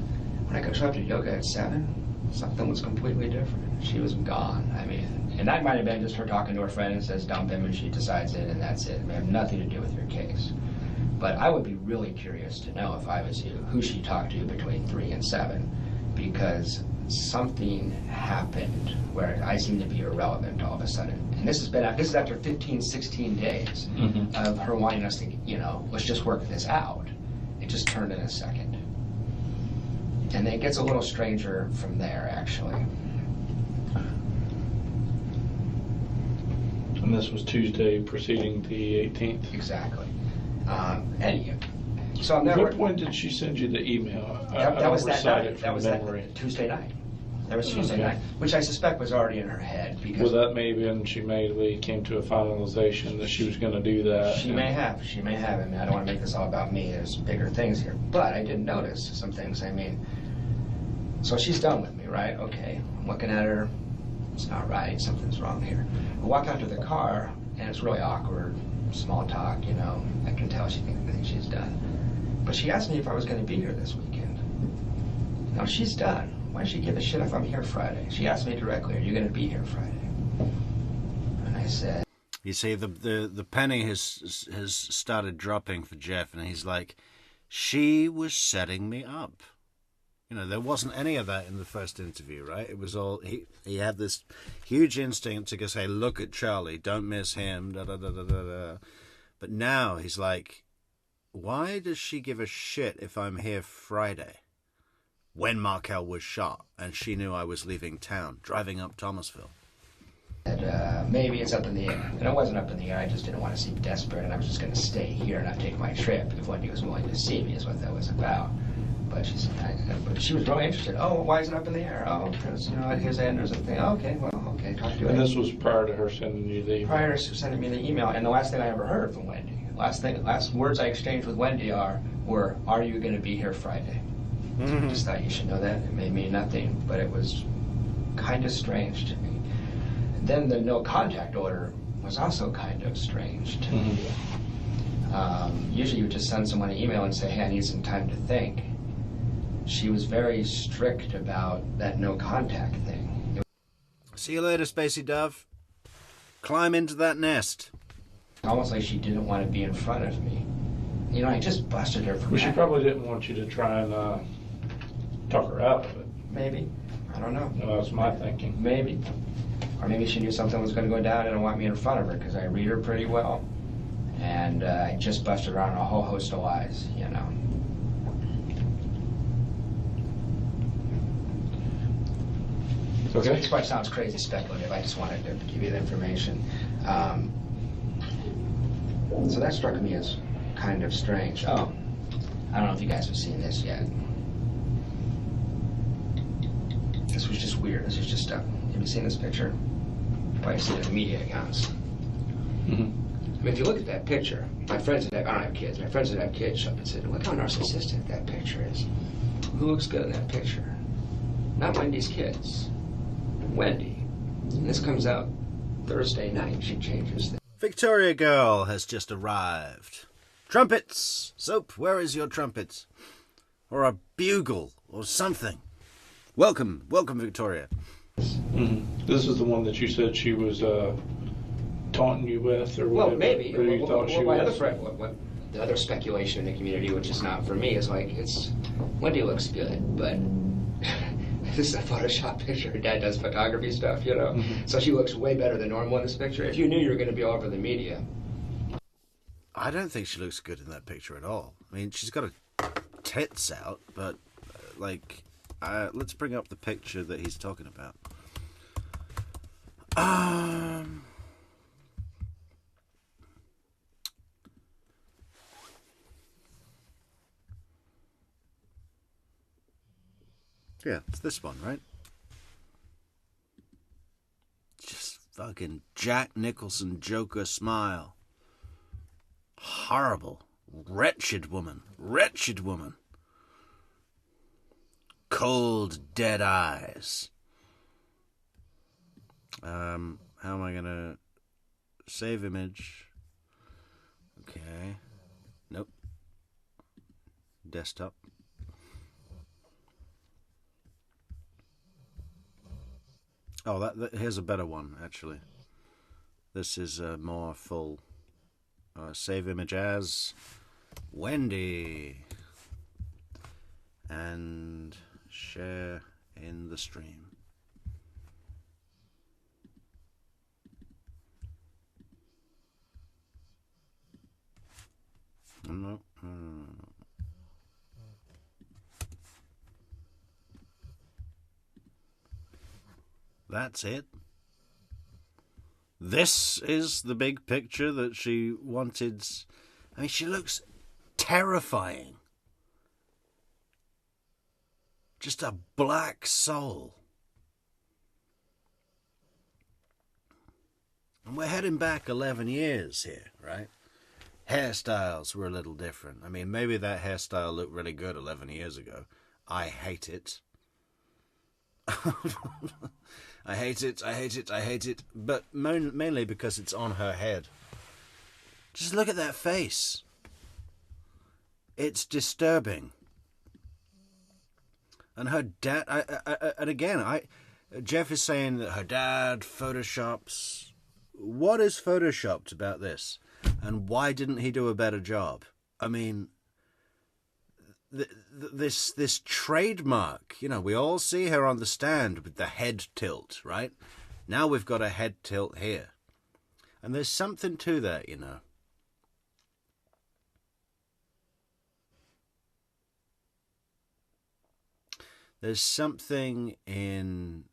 When I showed up to yoga at 7, something was completely different. She was gone. I mean, and that might have been just her talking to her friend and says dump him, and she decides it, and that's it. It may have nothing to do with your case. But I would be really curious to know, if I was you, who she talked to between 3 and 7, because something happened where I seem to be irrelevant all of a sudden. And this is after 15, 16 days of her wanting us to, let's just work this out. It just turned in a second. And then it gets a little stranger from there, actually. And this was Tuesday preceding the 18th? Exactly. So I'm never. What point did she send you the email? That was that night. That was that Tuesday night. That was Tuesday night, which I suspect was already in her head. Because well, that maybe, and she maybe came to a finalization that she was going to do that. She may have. I mean, I don't want to make this all about me. There's bigger things here. But I did notice some things. I mean, so she's done with me, right? Okay. I'm looking at her. It's not right. Something's wrong here. I walk out to the car, and it's really awkward. Small talk, I can tell she thinks she's done. But she asked me if I was going to be here this weekend. Now, she's done. Why does she give a shit if I'm here Friday? She asked me directly, are you going to be here Friday? And I said... You see, the penny has started dropping for Jeff, and he's like, she was setting me up. There wasn't any of that in the first interview, right? It was all, he had this huge instinct to go say, look at Charlie, don't miss him, da-da-da-da-da-da. But now he's like, why does she give a shit if I'm here Friday? When Markel was shot, and she knew I was leaving town, driving up Thomasville. Maybe it's up in the air. And it wasn't up in the air, I just didn't want to seem desperate, and I was just going to stay here and not take my trip if Wendy was willing to see me, is what that was about. But she was really interested. Oh, why is it up in the air? Oh, because, at his end there's a thing. Oh, okay, talk to you. And this was prior to her sending you the email? Prior to sending me the email, and the last thing I ever heard from Wendy, last words I exchanged with Wendy were, are you going to be here Friday? Mm-hmm. I just thought you should know that. It may mean nothing, but it was kind of strange to me. And then the no contact order was also kind of strange to me. Usually you would just send someone an email and say, hey, I need some time to think. She was very strict about that no contact thing. See you later, Spacey Dove. Climb into that nest. Almost like she didn't want to be in front of me. I just busted her for Well, she probably didn't want you to try and talk her out of it. Maybe. I don't know. Well, that's my thinking. Maybe. Or maybe she knew something was going to go down and didn't want me in front of her because I read her pretty well. And I just busted around a whole host of lies, you know. Okay. So this part sounds crazy speculative. I just wanted to give you the information. So that struck me as kind of strange. Oh, I don't know if you guys have seen this yet. This was just weird. This is just stuff. Have you seen this picture? Probably seen it in the media accounts. Mm-hmm. I mean, if you look at that picture, my friends that have, I don't have kids, my friends that have kids show up and say, look how narcissistic that picture is. Who looks good in that picture? Not Wendy's kids. Wendy. And this comes out Thursday night. She changes things. Victoria Girl has just arrived. Trumpets! Soap, where is your trumpet? Or a bugle, or something. Welcome, Victoria. Mm-hmm. This is the one that you said she was taunting you with, or whatever. Well, maybe. Or you thought she my was. other friend, what the other speculation in the community, which is not for me, is like, Wendy looks good, but this is a Photoshop picture. Her dad does photography stuff, you know? Mm-hmm. So she looks way better than normal in this picture. If you knew you were going to be all over the media. I don't think she looks good in that picture at all. I mean, she's got her tits out, but, let's bring up the picture that he's talking about. Yeah, it's this one, right? Just fucking Jack Nicholson Joker smile. Horrible. Wretched woman. Wretched woman. Cold, dead eyes. How am I gonna save image? Okay. Nope. Desktop. Oh, here's a better one, actually. This is more full. Save image as Wendy. And share in the stream. No. That's it. This is the big picture that she wanted. I mean, she looks terrifying. Just a black soul. And we're heading back 11 years here, right? Hairstyles were a little different. I mean, maybe that hairstyle looked really good 11 years ago. I hate it. I hate it. But mainly because it's on her head. Just look at that face. It's disturbing. And her dad, Jeff is saying that her dad photoshops. What is photoshopped about this? And why didn't he do a better job? I mean, this trademark, you know, we all see her on the stand with the head tilt, right? Now we've got a head tilt here. And there's something to that, you know. There's something in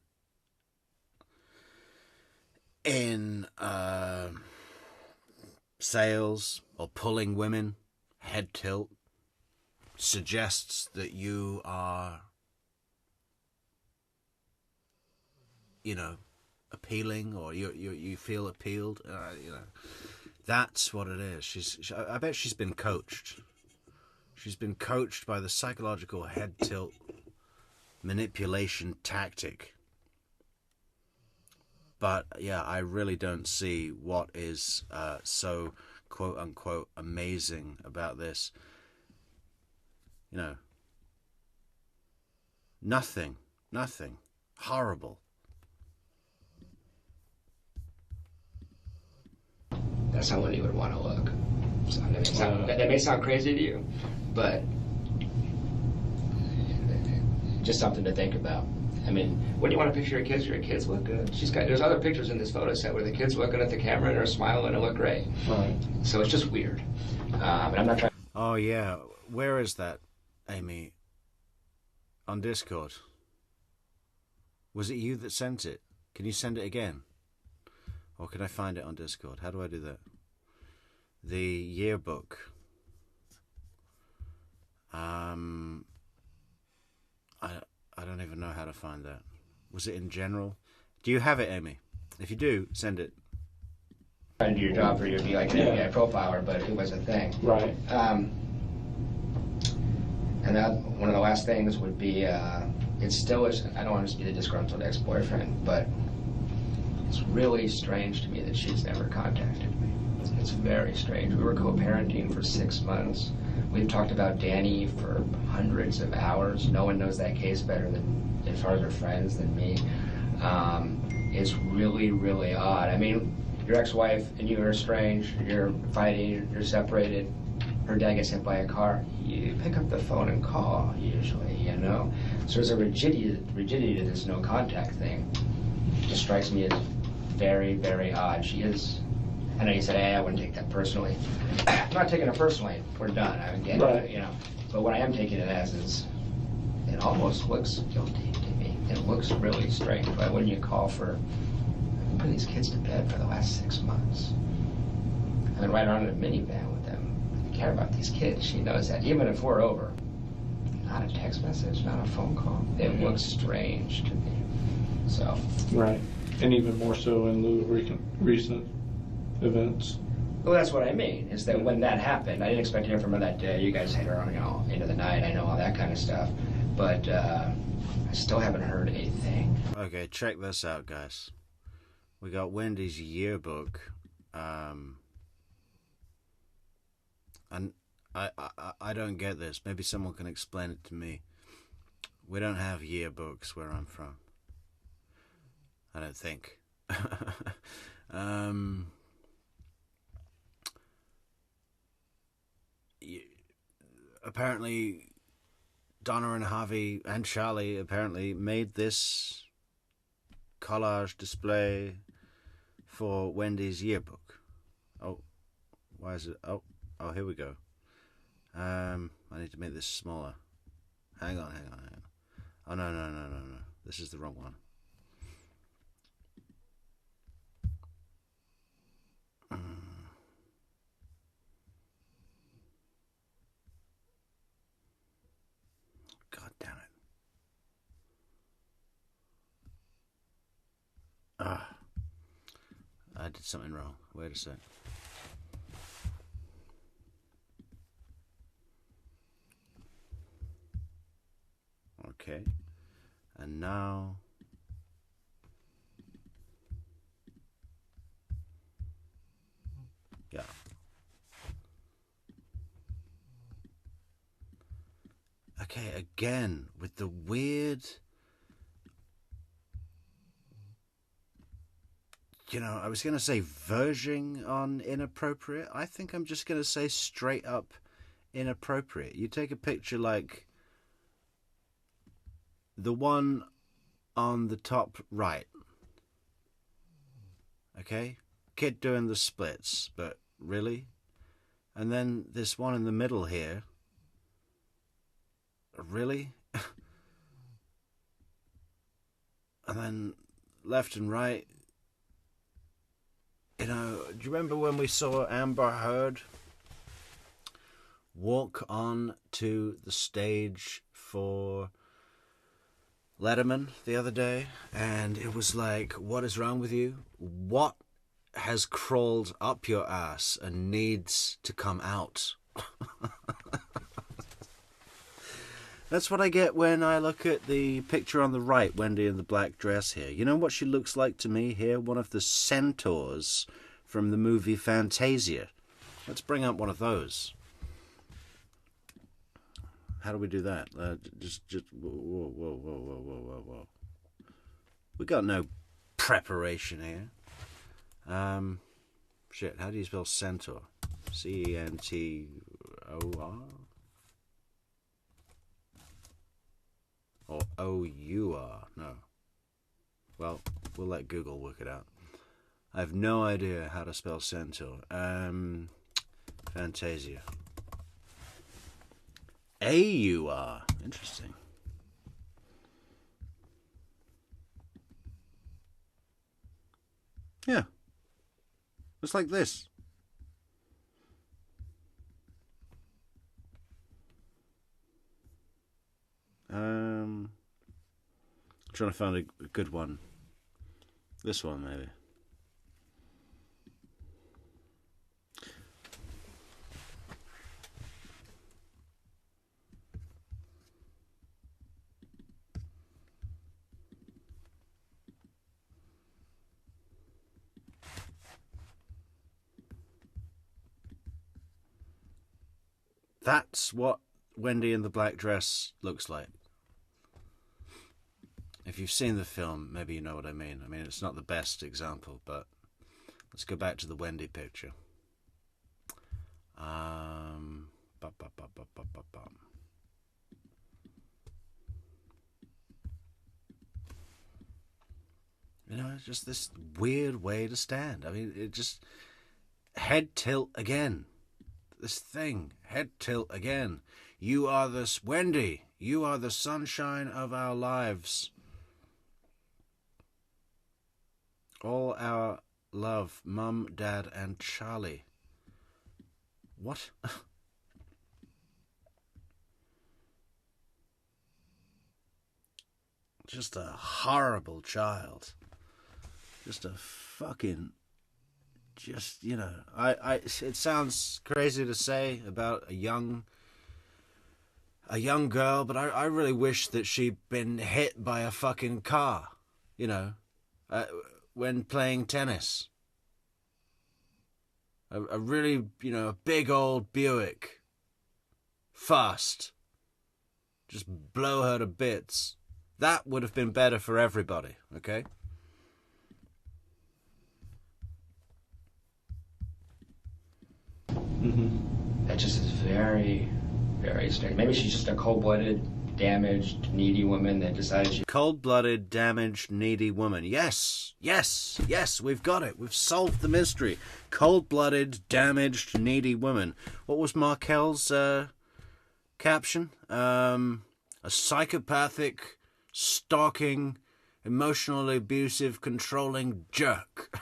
sales or pulling women, head tilt, suggests that you are, you know, appealing, or you feel appealed. You know, that's what it is. I bet she's been coached. She's been coached by the psychological head tilt manipulation tactic. But yeah, I really don't see what is so quote unquote amazing about this. You know, nothing, horrible. That's how Wendy would want to look. So that may sound crazy to you, but just something to think about. I mean, when you want a picture of your kids look good. There's other pictures in this photo set where the kids looking at the camera and are smiling and look great. Right. So it's just weird. And I'm not trying. Oh yeah, where is that, Amy? On Discord. Was it you that sent it? Can you send it again? Or can I find it on Discord? How do I do that? The yearbook. I don't even know how to find that. Was it in general? Do you have it, Amy? If you do, send it. Trying to do your job for you to be like an FBI profiler, but it was a thing. Right. And that one of the last things would be, it still is, I don't want to be the disgruntled ex-boyfriend, but it's really strange to me that she's never contacted me. It's very strange. We were co-parenting for 6 months. We've talked about Danny for hundreds of hours. No one knows that case better than, as far as her friends, than me. It's really, really odd. I mean, your ex-wife and you are estranged, you're fighting, you're separated, her dad gets hit by a car, you pick up the phone and call, usually, you know? So there's a rigidity to this no contact thing. It just strikes me as very, very odd. She is, I know you said, hey, I wouldn't take that personally. I'm not taking it personally, we're done, I get it, you know? But what I am taking it as is, it almost looks guilty to me. It looks really strange. Why wouldn't you call for, I've put these kids to bed for the last 6 months. I've been riding around in a minivan with them. I care about these kids. She knows that. Even if we're over, not a text message, not a phone call. It looks strange to me. So. Right. And even more so in lieu of recent events. Well, that's what I mean, is that when that happened, I didn't expect to hear from her that day. You guys had her on, you know, into the night. I know all that kind of stuff. But I still haven't heard a thing. Okay, check this out, guys. We got Wendy's yearbook. And I don't get this. Maybe someone can explain it to me. We don't have yearbooks where I'm from. I don't think. Apparently, Donna and Harvey and Charlie apparently made this collage display for Wendy's yearbook. Oh, why is it? Oh, here we go. I need to make this smaller. Hang on. Oh, no. This is the wrong one. God damn it. I did something wrong. Wait a sec. Okay. And now... yeah. Okay, again, with the weird... you know, I was going to say verging on inappropriate. I think I'm just going to say straight up inappropriate. You take a picture like the one on the top right. Okay? Kid doing the splits, but really? And then this one in the middle here. Really? And then left and right. You know, do you remember when we saw Amber Heard walk on to the stage for Letterman the other day? And it was like, what is wrong with you? What has crawled up your ass and needs to come out? That's what I get when I look at the picture on the right, Wendy in the black dress here. You know what she looks like to me here? One of the centaurs from the movie Fantasia. Let's bring up one of those. How do we do that? Just whoa. We got no preparation here. Shit, how do you spell centaur? C-E-N-T-O-R? Or O-U-R. No. Well, we'll let Google work it out. I have no idea how to spell centaur. Fantasia. A-U-R. Interesting. Yeah. It's like this. Trying to find a good one. This one, maybe. That's what Wendi in the Black Dress looks like. If you've seen the film, maybe you know what I mean. I mean, it's not the best example, but let's go back to the Wendi picture. You know, it's just this weird way to stand. I mean, it just... head tilt again. This thing, head tilt again. You are this Wendi. You are the sunshine of our lives. All our love, Mum, Dad, and Charlie. What? Just a horrible child. Just a fucking... just, you know, it sounds crazy to say about a young girl, but I really wish that she'd been hit by a fucking car, you know, when playing tennis. A really, you know, a big old Buick. Fast. Just blow her to bits. That would have been better for everybody, okay? That just is very, very strange. Maybe she's just a cold-blooded, damaged, needy woman that decided she... Cold-blooded, damaged, needy woman. Yes, yes, yes, we've got it. We've solved the mystery. Cold-blooded, damaged, needy woman. What was Markel's caption? A psychopathic, stalking, emotionally abusive, controlling jerk.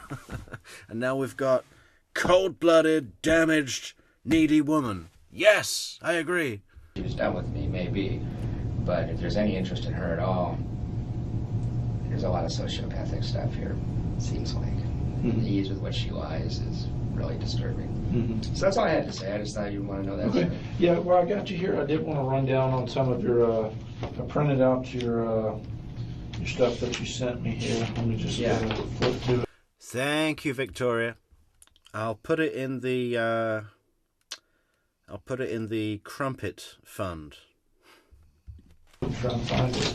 And now we've got cold-blooded, damaged, needy woman. Yes, I agree. She was done with me, maybe, but if there's any interest in her at all, there's a lot of sociopathic stuff here, it seems like. The ease with which she lies is really disturbing. So that's all I had to say. I just thought you'd want to know that. Okay. Yeah, well, I got you here. I did want to run down on some of your, I printed out your stuff that you sent me here. Let me just flip through it. Thank you, Victoria. I'll put it in the Crumpet Fund. Try and find it.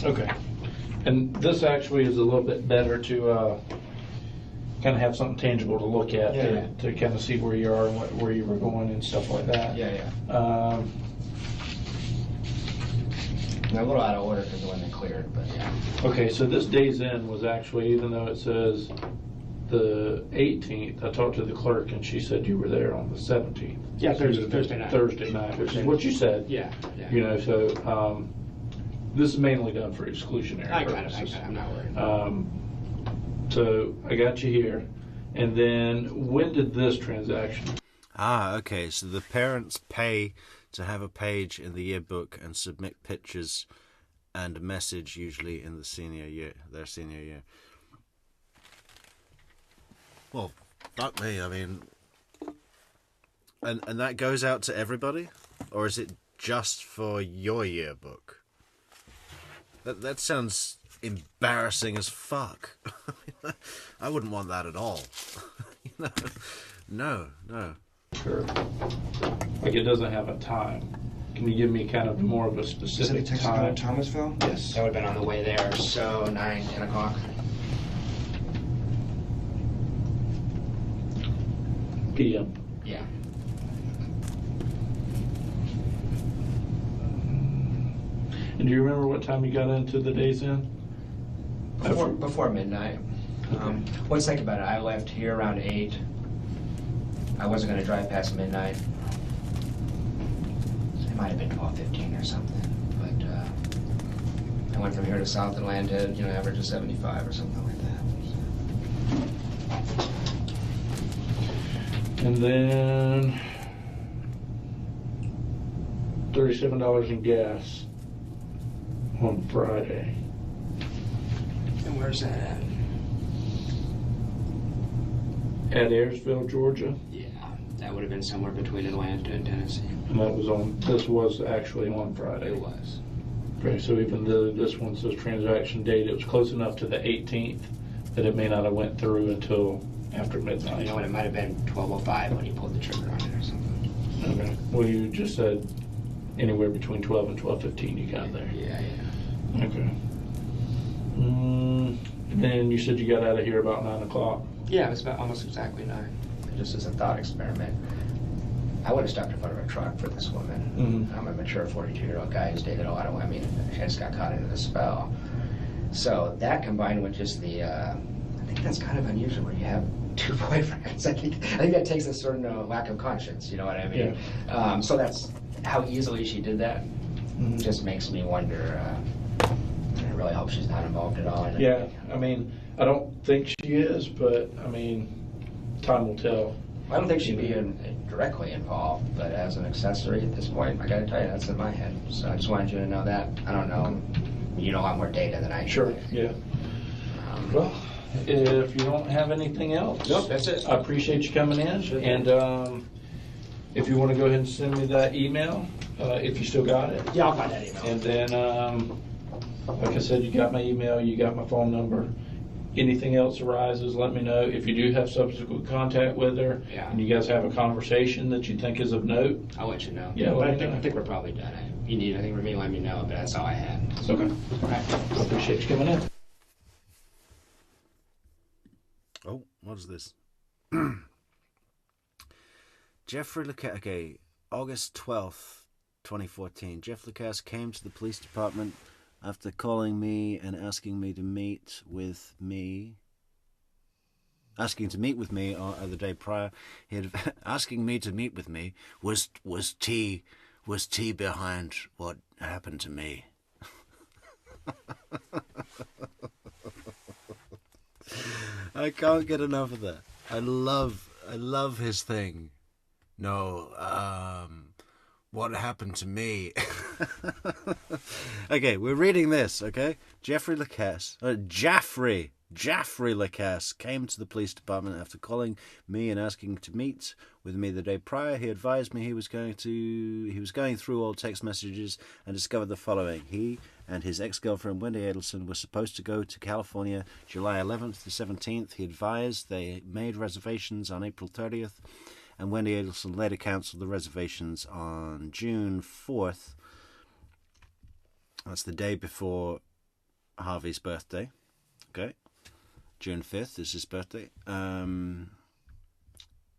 Okay, and this actually is a little bit better to kind of have something tangible to look at, to kind of see where you are and where you were going and stuff like that. I'm a little out of order because the one that cleared, but yeah. Okay, so this day's end was actually, even though it says the 18th, I talked to the clerk and she said you were there on the 17th. Yeah, Thursday night. Thursday night, which is what you said. Yeah. You know, so this is mainly done for exclusionary I purposes. got it. I'm not worried. So I got you here. And then when did this transaction? Okay, so the parents pay to have a page in the yearbook and submit pictures and a message, usually in the senior year, their senior year. Well, fuck me, I mean... And that goes out to everybody? Or is it just for your yearbook? That sounds embarrassing as fuck. I wouldn't want that at all. You know? No. Sure. Like it doesn't have a time. Can you give me kind of more of a Specific specific time in time? Thomasville? Yes. That would have been on the way there, so 9, 10 o'clock. PM. Yeah. And do you remember what time you got into the Days Inn? Before midnight. What's think about it? I left here around 8. I wasn't going to drive past midnight. It might have been 12:15 or something. But I went from here to South and landed, average of 75 or something like that. And then $37 in gas on Friday. And where's that at? At Ayersville, Georgia. Yeah, that would have been somewhere between Atlanta and Tennessee. And this was actually on Friday. It was. Okay, so even though this one says transaction date, it was close enough to the 18th that it may not have went through until after midnight. It might have been 12:05 when he pulled the trigger on it or something. Okay. Well, you just said anywhere between 12 and 12:15 you got there. Yeah. Okay. Then you said you got out of here about 9 o'clock. Yeah, it was about almost exactly 9. Just as a thought experiment. I would have stopped in front of a truck for this woman. Mhm. I'm a mature 42-year-old guy who's dated a lot of women. I just got caught into the spell. So that combined with just the, I think that's kind of unusual when you have 2 boyfriends. I think that takes a certain lack of conscience, you know what I mean? Yeah. So that's how easily she did that. Mhm. Just makes me wonder. I really hope she's not involved at all. Yeah, I mean, I don't think she is, but I mean, time will tell. I don't think she'd be directly involved, but as an accessory at this point, I gotta tell you, that's in my head. So I just wanted you to know that. I don't know. You know a lot more data than I do. Sure, yeah. Well, if you don't have anything else. Nope, that's it. I appreciate you coming in. Sure. And if you want to go ahead and send me that email, if you still got it. Yeah, I'll find that email. And then, like I said, you got my email, you got my phone number. Anything else arises, let me know. If you do have subsequent contact with her, Yeah. and you guys have a conversation that you think is of note, I'll let you know. Yeah, but let I me think, know. I think we're probably done. If you need anything from me, let me know, but that's all I had. So, okay. all right. I appreciate you coming in. Oh, what is this? Jeffrey Lacasse, okay, August 12th, 2014. Jeff Lacasse came to the police department after calling me and asking me to meet with me. Asking to meet with me the day prior. He had asking me to meet with me was T behind what happened to me. I can't get enough of that. I love his thing. No, what happened to me? Okay, we're reading this, okay? Jeffrey Lacasse came to the police department after calling me and asking to meet with me the day prior. He advised me he was going through old text messages and discovered the following. He and his ex-girlfriend Wendi Adelson were supposed to go to California July 11th to 17th. He advised they made reservations on April 30th, and Wendi Adelson later cancelled the reservations on June 4th. That's the day before Harvey's birthday. Okay. June 5th is his birthday.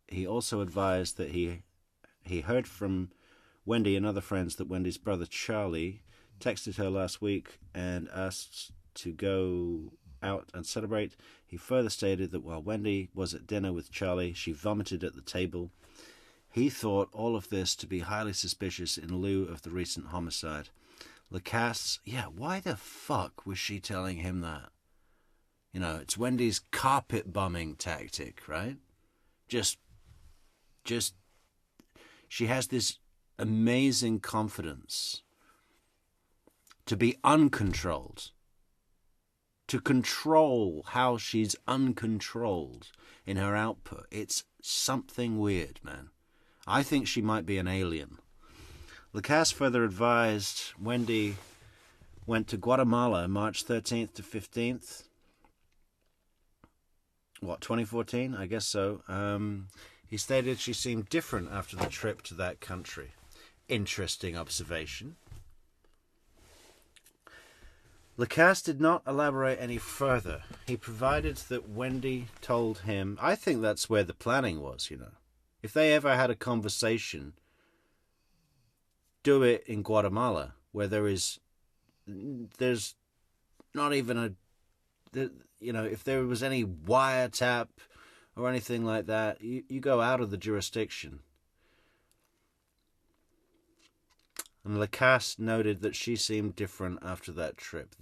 He also advised that he heard from Wendi and other friends that Wendy's brother Charlie texted her last week and asked to go out and celebrate. He further stated that while Wendi was at dinner with Charlie, she vomited at the table. He thought all of this to be highly suspicious in lieu of the recent homicide. Lacasse, why the fuck was she telling him that? You know, it's Wendy's carpet bombing tactic, right? Just, she has this amazing confidence to be uncontrolled, to control how she's uncontrolled in her output. It's something weird, man. I think she might be an alien. Lacasse further advised Wendi went to Guatemala March 13th to 15th. 2014? I guess so. He stated she seemed different after the trip to that country. interesting observation. Lacasse did not elaborate any further. He provided that Wendi told him... I think that's where the planning was, you know. If they ever had a conversation, do it in Guatemala, where there's not even a... You know, if there was any wiretap or anything like that, you go out of the jurisdiction. And Lacasse noted that she seemed different after that trip.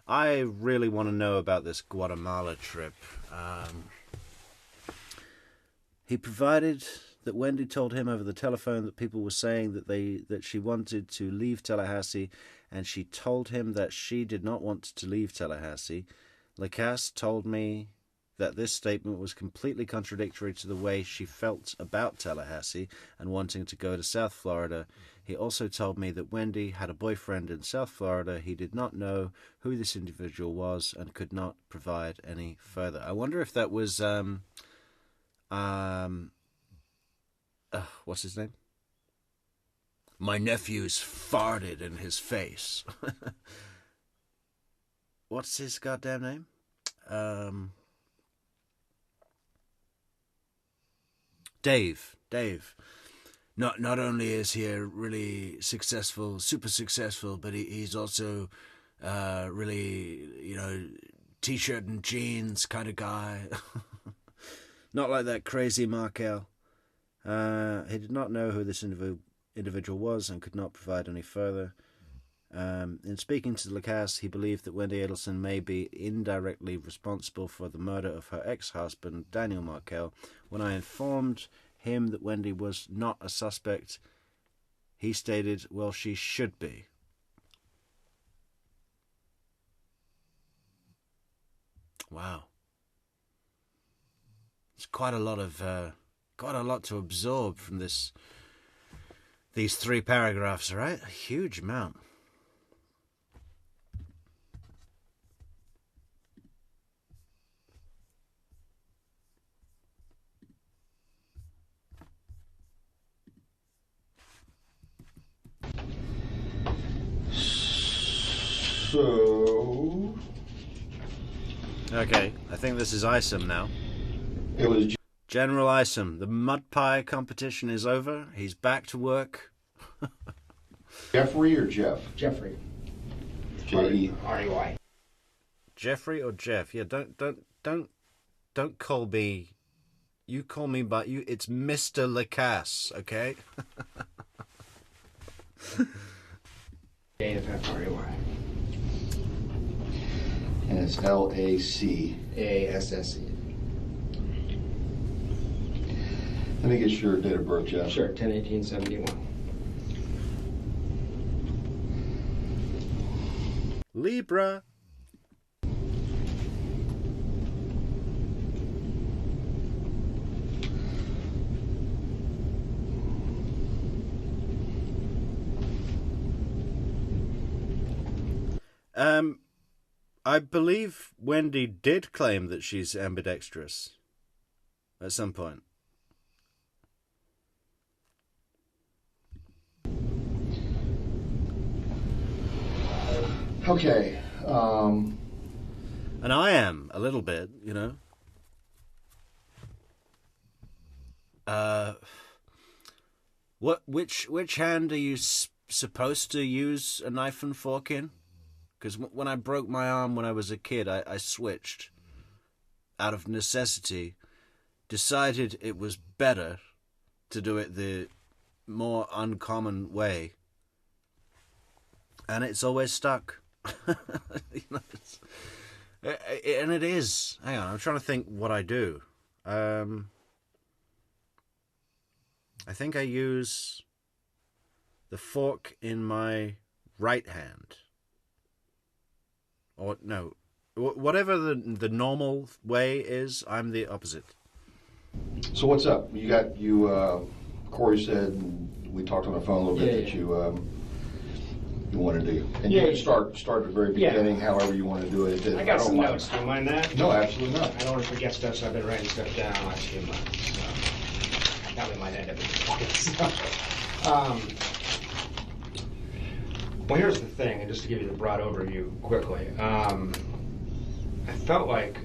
I really want to know about this Guatemala trip. He provided that Wendi told him over the telephone that people were saying that she wanted to leave Tallahassee, and she told him that she did not want to leave Tallahassee. Lacasse told me that this statement was completely contradictory to the way she felt about Tallahassee and wanting to go to South Florida. He also told me that Wendi had a boyfriend in South Florida. He did not know who this individual was and could not provide any further. I wonder if that was what's his name? My nephew's farted in his face. What's his goddamn name? Dave. Not only is he a really successful, super successful, but he's also really, you know, t-shirt and jeans kind of guy. Not like that crazy Markel. He did not know who this individual was and could not provide any further. In speaking to Lacasse, he believed that Wendi Adelson may be indirectly responsible for the murder of her ex-husband, Daniel Markel. When I informed him that Wendi was not a suspect, he stated, well, she should be. Wow. It's quite a lot to absorb from these 3 paragraphs, right? A huge amount. So... Okay, I think this is Isom now. It was General Isom. The mud pie competition is over. He's back to work. Jeffrey or Jeff? Jeffrey. J-E. R-E-Y. Jeffrey or Jeff? Yeah, don't call me. You call me by you. It's Mr. Lacasse, okay? A-F-F-R-E-Y. And it's L-A-C. A-S-S-E. Let me get your date of birth, Jeff. Sure, 10/18/71. Libra. I believe Wendi did claim that she's ambidextrous at some point. Okay. And I am a little bit, you know. Which hand are you supposed to use a knife and fork in? Because when I broke my arm when I was a kid, I switched out of necessity. Decided it was better to do it the more uncommon way, and it's always stuck. You know, and it is. Hang on, I'm trying to think what I do. I think I use the fork in my right hand. Or no, whatever the normal way is, I'm the opposite. So what's up? Corey said, and we talked on the phone a little bit, that you want to do. And you can start at the very beginning, however you want to do it. I got some notes. Do you mind that? No, absolutely not. I don't want to forget stuff, so I've been writing stuff down the last few months. So that we might end up in Well, here's the thing, and just to give you the broad overview quickly. I felt like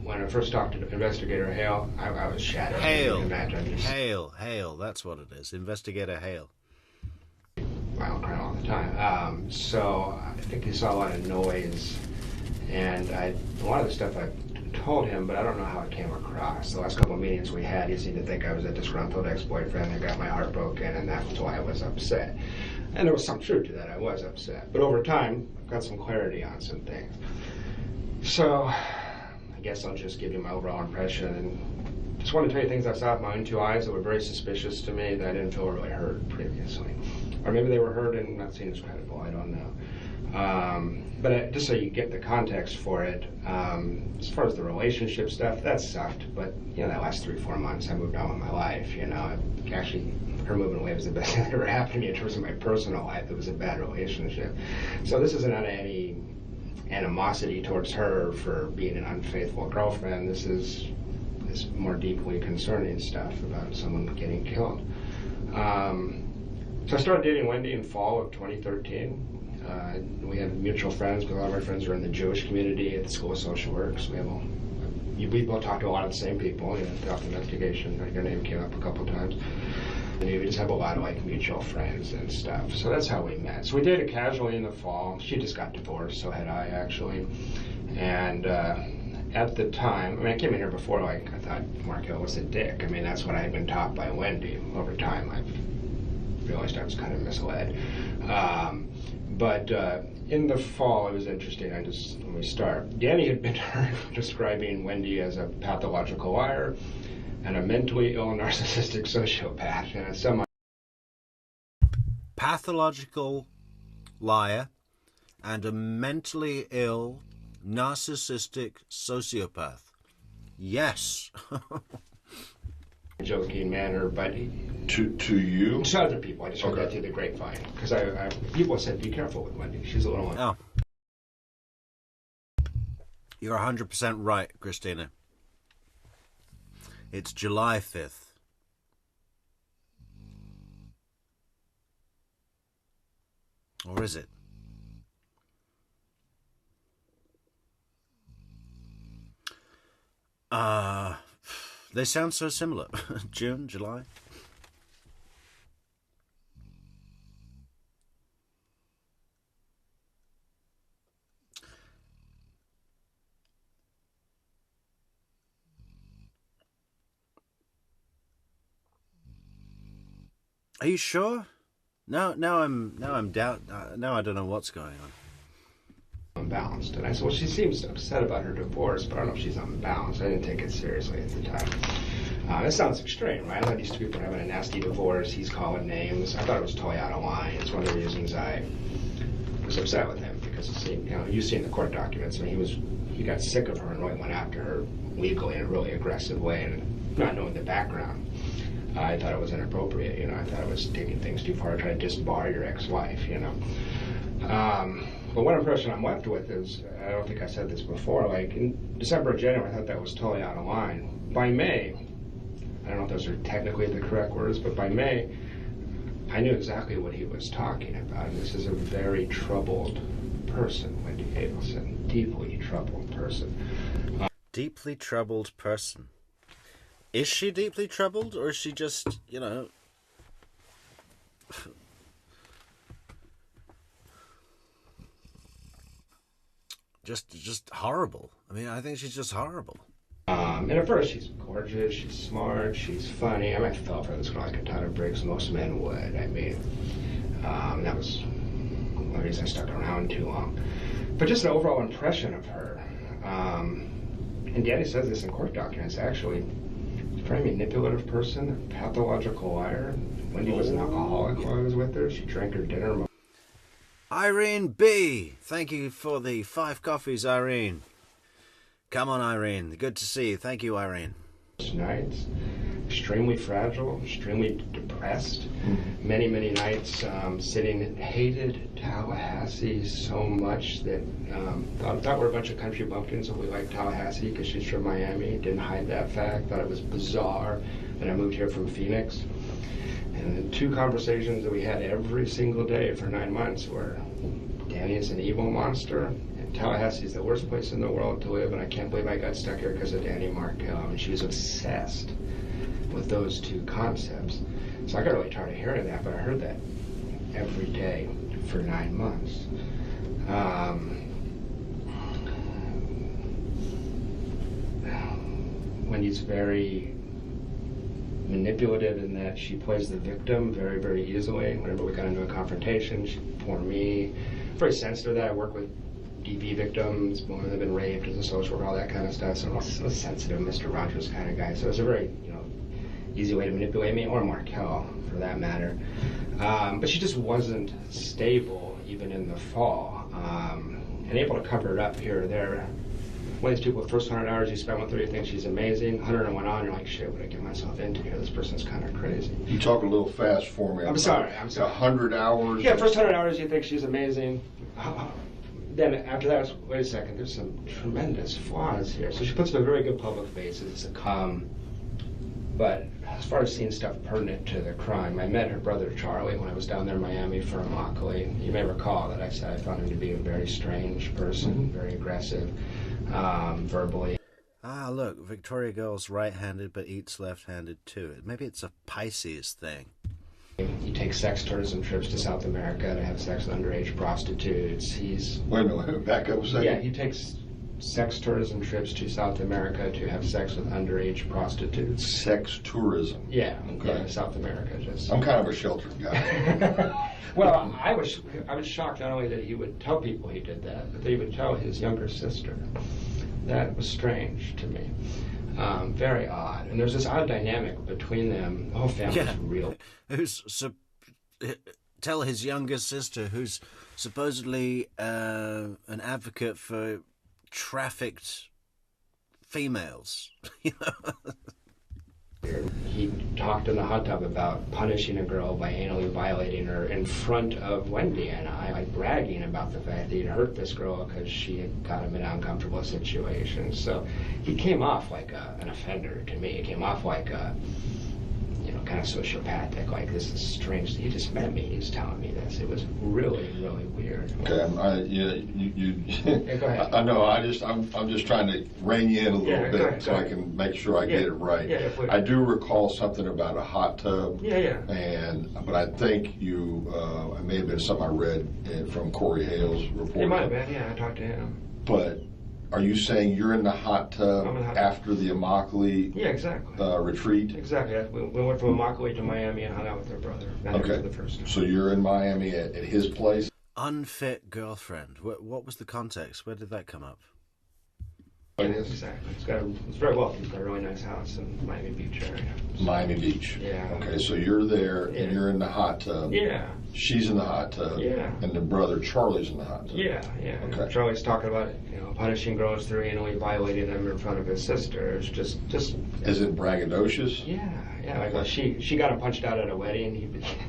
when I first talked to Investigator Hale, I was shattered. Hale. Hale, that's what it is. Investigator Hale. Violent crime all the time. So I think he saw a lot of noise, and a lot of the stuff I told him, but I don't know how it came across. The last couple of meetings we had, he seemed to think I was a disgruntled ex-boyfriend that got my heart broken, and that was why I was upset. And there was some truth to that. I was upset. But over time, I've got some clarity on some things. So I guess I'll just give you my overall impression. And just want to tell you things I saw with my own two eyes that were very suspicious to me that I didn't feel really heard previously. Or maybe they were heard and not seen as credible. I don't know. But just so you get the context for it, as far as the relationship stuff, that sucked. But, you know, that last 3-4 months, I moved on with my life, you know. Actually, her moving away was the best thing that ever happened to me in terms of my personal life. It was a bad relationship. So this isn't any animosity towards her for being an unfaithful girlfriend. This is more deeply concerning stuff about someone getting killed. So I started dating Wendi in fall of 2013. We have mutual friends, because a lot of our friends are in the Jewish community at the School of Social Work. So we both talk to a lot of the same people, you know, throughout the investigation. Your name came up a couple of times. And we just have a lot of like mutual friends and stuff. So that's how we met. So we dated casually in the fall. She just got divorced, so had I actually. And at the time, I mean, I came in here before, like, I thought Markel was a dick. I mean, that's what I had been taught by Wendi. Over time, I've realized I was kind of misled. But in the fall, it was interesting. Let me start. Danny had been describing Wendi as a pathological liar and a mentally ill narcissistic sociopath, and a pathological liar and a mentally ill narcissistic sociopath. Yes. Joking manner, but to you? To other people. I just heard that through the grapevine. Because people said, be careful with Wendi. She's a little... Oh. You're 100% right, Christina. It's July 5th. Or is it? They sound so similar. June, July. Are you sure? Now I'm doubt. Now I don't know what's going on. Unbalanced. And I said, well, she seems upset about her divorce, but I don't know if she's unbalanced. I didn't take it seriously at the time. It sounds extreme, right? I thought these two people were having a nasty divorce. He's calling names. I thought it was totally out of line. It's one of the reasons I was upset with him, because it seemed, you know, you've seen the court documents. I mean, he got sick of her and really went after her legally in a really aggressive way, and not knowing the background. I thought it was inappropriate, you know. I thought it was taking things too far to try to disbar your ex-wife, you know. But one impression I'm left with is, I don't think I said this before, like in December or January, I thought that was totally out of line. By May, I don't know if those are technically the correct words, but by May, I knew exactly what he was talking about. And this is a very troubled person, Wendi Adelson, deeply troubled person. Deeply troubled person. Is she deeply troubled, or is she just, you know... just horrible. I mean, I think she's just horrible. And at first, she's gorgeous, she's smart, she's funny. I mean, I fell for this girl like a ton of bricks. Most men would. I mean, that was one of the reasons I stuck around too long. But just an overall impression of her. And Danny says this in court documents, actually. She's a very manipulative person, a pathological liar. Wendi was an alcoholic while I was with her. She drank her dinner. Irene B. Thank you for the 5 coffees, Irene. Come on, Irene. Good to see you. Thank you, Irene. Nights, extremely fragile, extremely depressed. Many, many nights sitting, hated Tallahassee so much that thought we're a bunch of country bumpkins and we liked Tallahassee because she's from Miami. Didn't hide that fact. Thought it was bizarre that I moved here from Phoenix. And the 2 conversations that we had every single day for 9 months were, Danny is an evil monster, and Tallahassee is the worst place in the world to live, and I can't believe I got stuck here because of Danny Markel. And she was obsessed with those 2 concepts. So I got really tired of hearing that, but I heard that every day for 9 months. Wendy's very manipulative in that she plays the victim very, very easily. Whenever we got into a confrontation, she'd pour me. Very sensitive to that. I work with DV victims, women that have been raped as a social worker, all that kind of stuff. So I'm a sensitive Mr. Rogers kind of guy. So it's a very, easy way to manipulate me, or Markel for that matter. But she just wasn't stable even in the fall, and able to cover it up here or there. One of these people, the first 100 hours you spend with her, you think she's amazing. 101 on, you're like, shit, what did I get myself into here? This person's kind of crazy. You talk a little fast for me. I'm sorry. 100 hours? Yeah, first 100 hours you think she's amazing. Then after that, wait a second, there's some tremendous flaws here. So she puts up a very good public face. It's but as far as seeing stuff pertinent to the crime, I met her brother Charlie when I was down there in Miami for Immokalee. You may recall that I said I found him to be a very strange person, very aggressive, verbally. Ah, look, Victoria Girl's right-handed but eats left-handed too. Maybe it's a Pisces thing. He takes sex tourism trips to South America to have sex with underage prostitutes. Wait a minute, back up a second. Yeah, he takes sex tourism trips to South America to have sex with underage prostitutes. Sex tourism? Yeah, okay. Yeah, South America. I'm kind of a sheltered guy. Well, I was shocked not only that he would tell people he did that, but that he would tell his younger sister. That was strange to me. Very odd. And there's this odd dynamic between them. The whole family's real. Tell his younger sister, who's supposedly an advocate for trafficked females. He talked in the hot tub about punishing a girl by anally violating her in front of Wendi and I, like bragging about the fact that he'd hurt this girl because she had got him in an uncomfortable situation. So he came off like an offender to me. He came off like a, kind of sociopathic, like this is strange. He just met me, he's telling me this. It was really, really weird. Okay, Go ahead. I know, I'm just trying to rein you in a little bit so I can make sure I get it right. Yeah, I do recall something about a hot tub. Yeah. But I think it may have been something I read from Corey Hale's report. It might have been, yeah, I talked to him. But are you saying you're in the hot tub after the Immokalee retreat? Exactly. We went from Immokalee to Miami and hung out with her brother. Okay. The first. So you're in Miami at his place? Unfit girlfriend. What was the context? Where did that come up? Exactly. It's very wealthy. It's got a really nice house in Miami Beach area. Miami Beach. Yeah. Okay, so you're there and you're in the hot tub. Yeah. She's in the hot tub. Yeah. And the brother Charlie's in the hot tub. Yeah. Okay. Charlie's talking about punishing girls through anally violating them in front of his sister. It's just. Is it braggadocious? Yeah. Like she got him punched out at a wedding.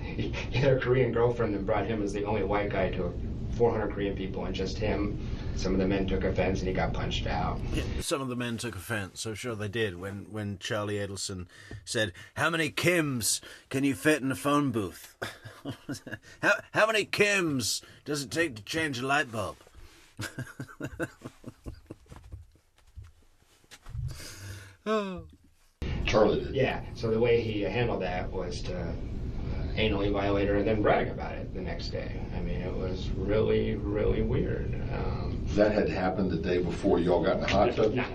He had a Korean girlfriend and brought him as the only white guy to 400 Korean people and just him. Some of the men took offense and he got punched out. Yeah, some of the men took offense, so sure they did, when Charlie Adelson said, "How many Kims can you fit in a phone booth? How many Kims does it take to change a light bulb?" Oh. Charlie did. Yeah, so the way he handled that was to anally violate her and then brag about it the next day. I mean, it was really, really weird. That had happened the day before you all got in the hot tub? Not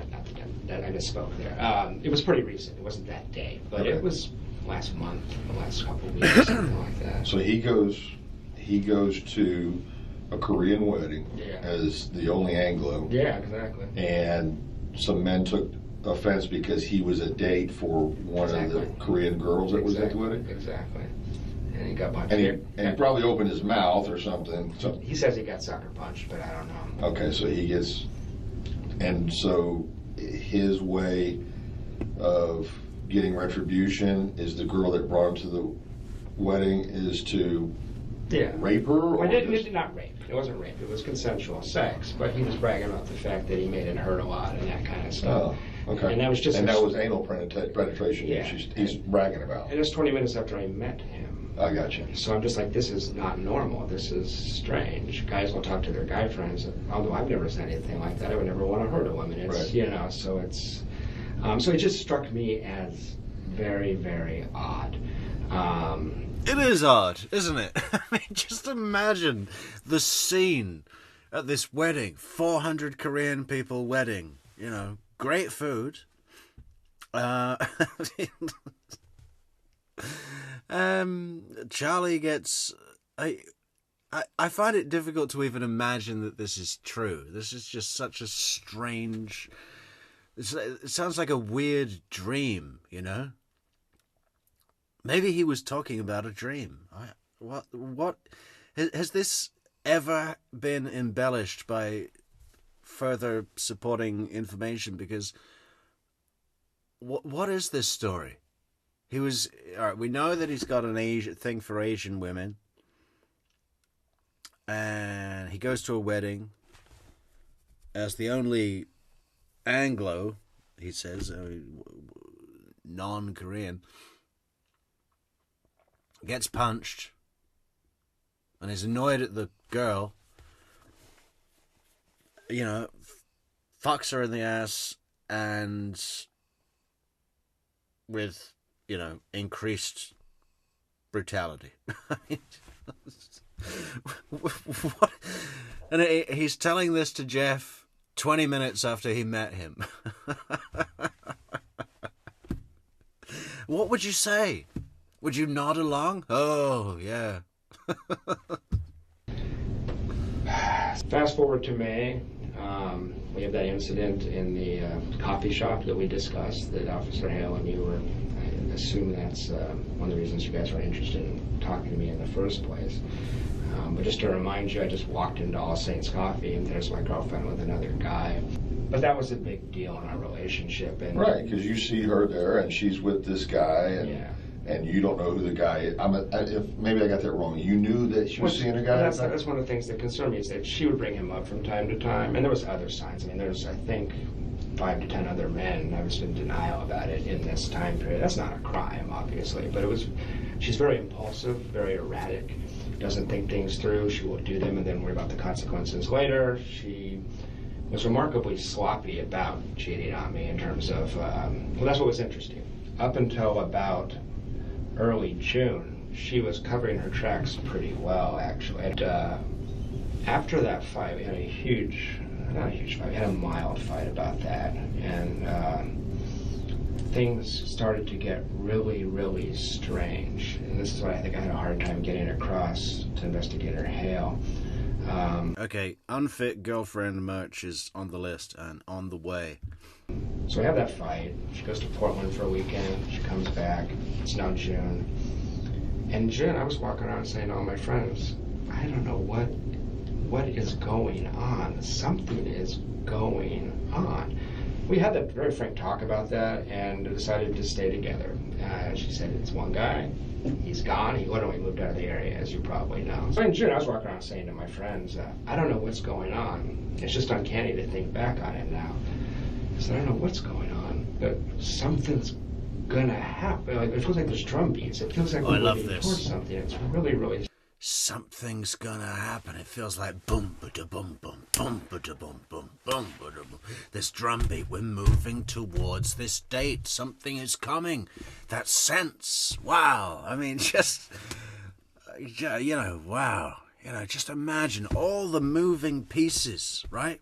I misspoke there. It was pretty recent. It wasn't that day, but It was last month, the last couple of weeks, something like that. So he goes to a Korean wedding as the only Anglo. Yeah, exactly. And some men took offense because he was a date for one of the Korean girls that was at the wedding? Exactly. And he got punched. And he probably opened his mouth or something. He says he got sucker punched, but I don't know. Okay, so he gets... And so his way of getting retribution is the girl that brought him to the wedding is to rape her? Well, not rape. It wasn't rape. It was consensual sex. But he was bragging about the fact that he made it hurt a lot and that kind of stuff. Oh, okay. And that was just... that was anal penetration he's bragging about. And it was 20 minutes after I met him. I got you. So I'm just like, this is not normal. This is strange. Guys will talk to their guy friends. Although I've never said anything like that, I would never want to hurt a woman. It's, right. you know, so it's, so it just struck me as very, very odd. It is odd, isn't it? I mean, just imagine the scene at this wedding, 400 Korean people wedding, you know, great food. Charlie gets... I find it difficult to even imagine that this is true. This is just such a strange... It sounds like a weird dream, you know? Maybe he was talking about a dream. What has this ever been embellished by further supporting information? Because what is this story? He was, all right, we know that he's got an Asian thing for Asian women, and he goes to a wedding as the only Anglo, he says, non-Korean, gets punched and is annoyed at the girl, you know, fucks her in the ass, and with, you know, increased brutality. What? And he's telling this to Jeff 20 minutes after he met him. What would you say? Would you nod along? Oh, yeah. Fast forward to May. We have that incident in the coffee shop that we discussed, that Officer Hale and you were, I assume that's one of the reasons you guys were interested in talking to me in the first place. But just to remind you, I just walked into All Saints Coffee, and there's my girlfriend with another guy. But that was a big deal in our relationship. And Right, because you see her there, and she's with this guy, and yeah. and you don't know who the guy is. If maybe I got that wrong. You knew that she was seeing a guy? That's one of the things that concerned me, is that she would bring him up from time to time. And there was other signs. I mean, there's, I think, 5 to 10 other men. I was in denial about it in this time period. That's not a crime, obviously. But it was, she's very impulsive, very erratic, doesn't think things through. She will do them and then worry about the consequences later. She was remarkably sloppy about cheating on me in terms of, well, that's what was interesting. Up until about early June, she was covering her tracks pretty well, actually. And after that fight, we had a huge, not a huge fight, we had a mild fight about that. And things started to get really, really strange. And this is what I think I had a hard time getting across to Investigator Hale. Okay, unfit girlfriend merch is on the list and on the way. So we have that fight. She goes to Portland for a weekend. She comes back. It's now June. And June, I was walking around saying to all my friends, I don't know what is going on. Something is going on. We had that very frank talk about that and decided to stay together. She said, it's one guy. He's gone. He literally moved out of the area, as you probably know. So in June, I was walking around saying to my friends, I don't know what's going on. It's just uncanny to think back on it now. I said, I don't know what's going on, but something's gonna happen. Like, it feels like there's drum beats. It feels like we're moving towards something. It's really, really... Something's gonna happen. It feels like boom, ba-da, boom, boom, boom, ba-da, boom, boom, boom, ba-da, boom. This drum beat, we're moving towards this date. Something is coming. That sense. Wow. I mean, just, you know, wow. You know, just imagine all the moving pieces, right?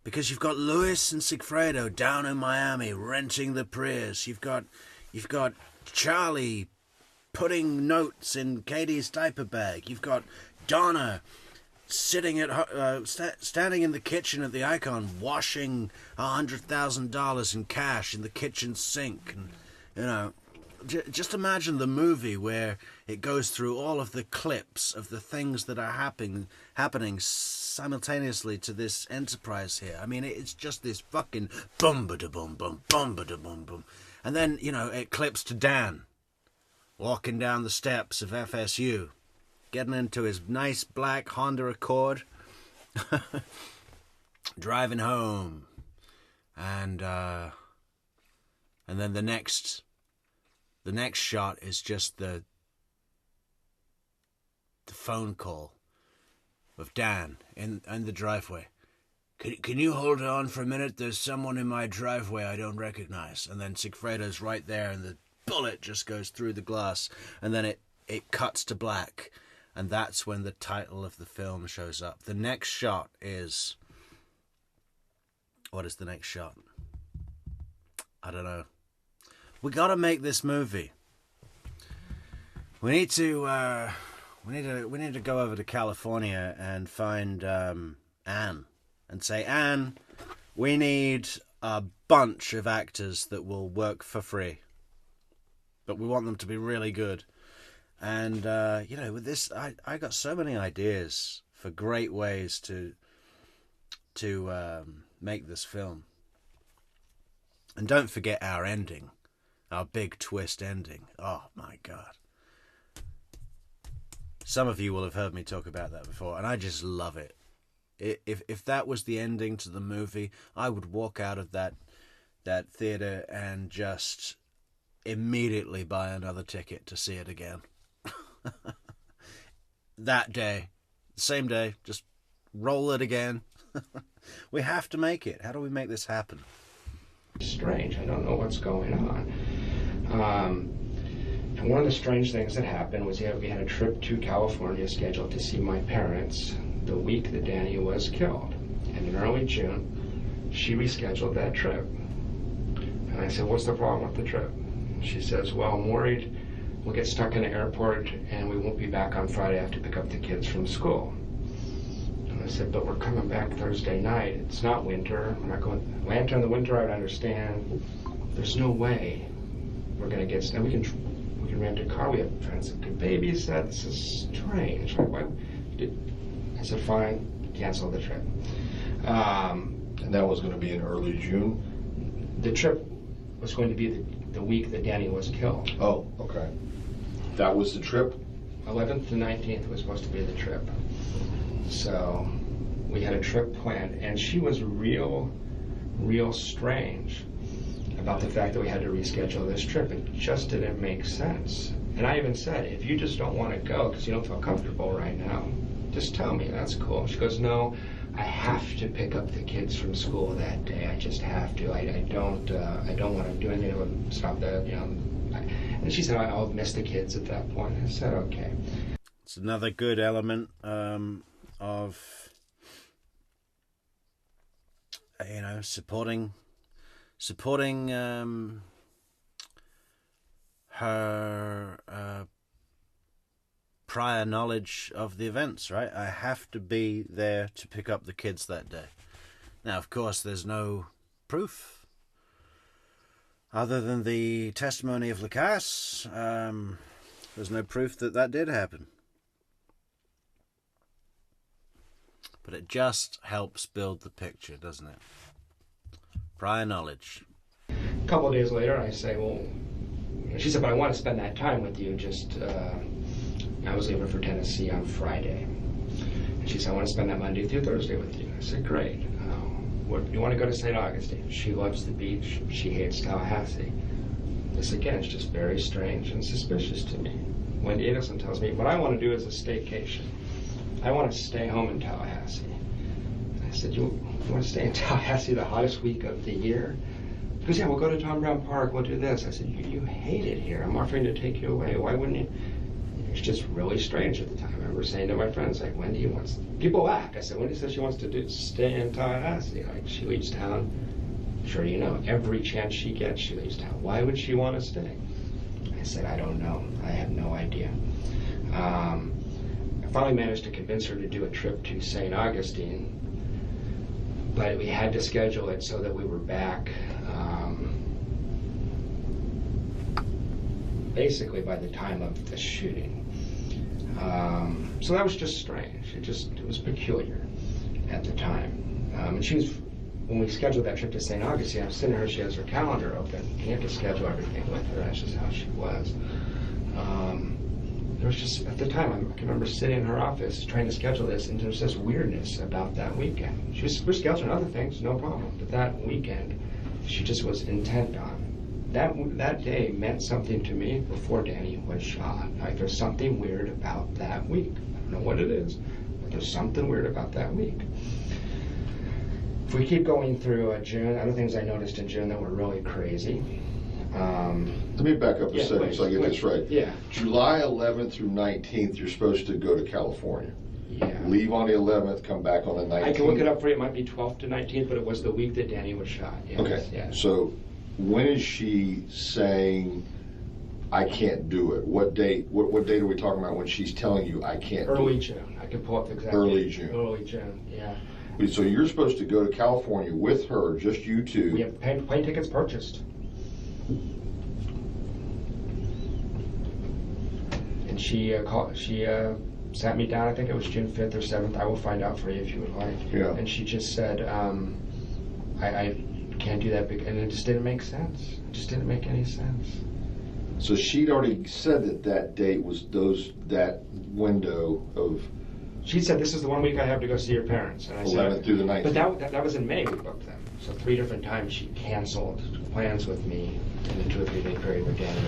Because you've got Luis and Sigfredo down in Miami renting the Prius. You've got Charlie putting notes in Katie's diaper bag. You've got Donna sitting at standing in the kitchen at the Icon, washing $100,000 in cash in the kitchen sink. And you know, just imagine the movie where it goes through all of the clips of the things that are happening simultaneously to this enterprise here. I mean, it's just this fucking boom ba da boom boom boom ba da boom boom, and then you know it clips to Dan walking down the steps of FSU, getting into his nice black Honda Accord, driving home, and then the next The next shot is just the phone call of Dan in the driveway. Can you hold on for a minute? There's someone in my driveway I don't recognize. And then Sigfredo's right there, and the bullet just goes through the glass, and then it cuts to black, and that's when the title of the film shows up. The next shot is... What is the next shot? I don't know. We gotta make this movie. We need to go over to California and find Anne and say, Anne, we need a bunch of actors that will work for free, but we want them to be really good. And with this, I got so many ideas for great ways to make this film. And don't forget our ending, our big twist ending. Oh my God. Some of you will have heard me talk about that before, and I just love it. If that was the ending to the movie, I would walk out of that theater and just immediately buy another ticket to see it again. That day, same day, just roll it again. We have to make it. How do we make this happen? Strange. I don't know what's going on. And one of the strange things that happened was we had a trip to California scheduled to see my parents the week that Danny was killed. And in early June, she rescheduled that trip. And I said, what's the problem with the trip? She says, well, I'm worried we'll get stuck in the airport and we won't be back on Friday. I have to pick up the kids from school. And I said, but we're coming back Thursday night. It's not winter. We're not going. Winter in the winter, I would understand. There's no way we're going to get stuck. We can rent a car. We have friends that could babysit. This is strange. I said, fine, cancel the trip. And that was going to be in early June? The trip was going to be the week that Danny was killed. Oh, okay. That was the trip? 11th to 19th was supposed to be the trip. So we had a trip planned, and she was real strange about the fact that we had to reschedule this trip. It just didn't make sense. And I even said, if you just don't want to go because you don't feel comfortable right now, just tell me, that's cool. She goes, no, I have to pick up the kids from school that day. I just have to. I don't want to do anything to stop that. And she said, I'll miss the kids at that point. I said, okay. It's another good element of supporting her prior knowledge of the events, right? I have to be there to pick up the kids that day. Now, of course, there's no proof other than the testimony of Lacasse. There's no proof that did happen. But it just helps build the picture, doesn't it? Prior knowledge. A couple of days later, I say, well, she said, but I want to spend that time with you. I was leaving for Tennessee on Friday. And she said, I want to spend that Monday through Thursday with you. I said, great. You want to go to St. Augustine? She loves the beach. She hates Tallahassee. This, again, is just very strange and suspicious to me. Wendi Adelson tells me, what I want to do is a staycation. I want to stay home in Tallahassee. I said, you want to stay in Tallahassee the hottest week of the year? He goes, yeah, we'll go to Tom Brown Park, we'll do this. I said, you hate it here. I'm offering to take you away. Why wouldn't you? It was just really strange at the time. I remember saying to my friends, like, Wendi wants... People laughed. I said, Wendi says she wants to stay in Tallahassee. Like, she leaves town. Sure, every chance she gets, she leaves town. Why would she want to stay? I said, I don't know. I have no idea. I finally managed to convince her to do a trip to St. Augustine, but we had to schedule it so that we were back basically by the time of the shooting. So that was just strange. It was peculiar at the time. And she was, when we scheduled that trip to St. Augustine, I was sitting her, she has her calendar open. You have to schedule everything with her. That's just how she was. There was just, at the time, I can remember sitting in her office trying to schedule this, and there was this weirdness about that weekend. We're scheduling other things, no problem. But that weekend, she just was intent on that day meant something to me before Danny was shot. Like, there's something weird about that week. I don't know what it is, but there's something weird about that week. If we keep going through June, other things I noticed in June that were really crazy. Let me back up a second so I get this right. Yeah. July 11th through 19th, you're supposed to go to California. Yeah. Leave on the 11th, come back on the 19th. I can look it up for you. It might be 12th to 19th, but it was the week that Danny was shot. Yes. Okay. Yes. So when is she saying, I can't do it? What date? What date are we talking about when she's telling you I can't do it? Early June. I can pull up exactly. Early June. Early June, yeah. So you're supposed to go to California with her, just you two. We have plane tickets purchased. And she sat me down, I think it was June 5th or 7th. I will find out for you if you would like. Yeah. And she just said, I can't do that, and it just didn't make sense. It just didn't make any sense. So she'd already said that date was that window of... She said, this is the 1 week I have to go see your parents. And I 11th said, through the 19th. But that was in May we booked them. So 3 different times she canceled plans with me in the 2 or 3 day period with Danny.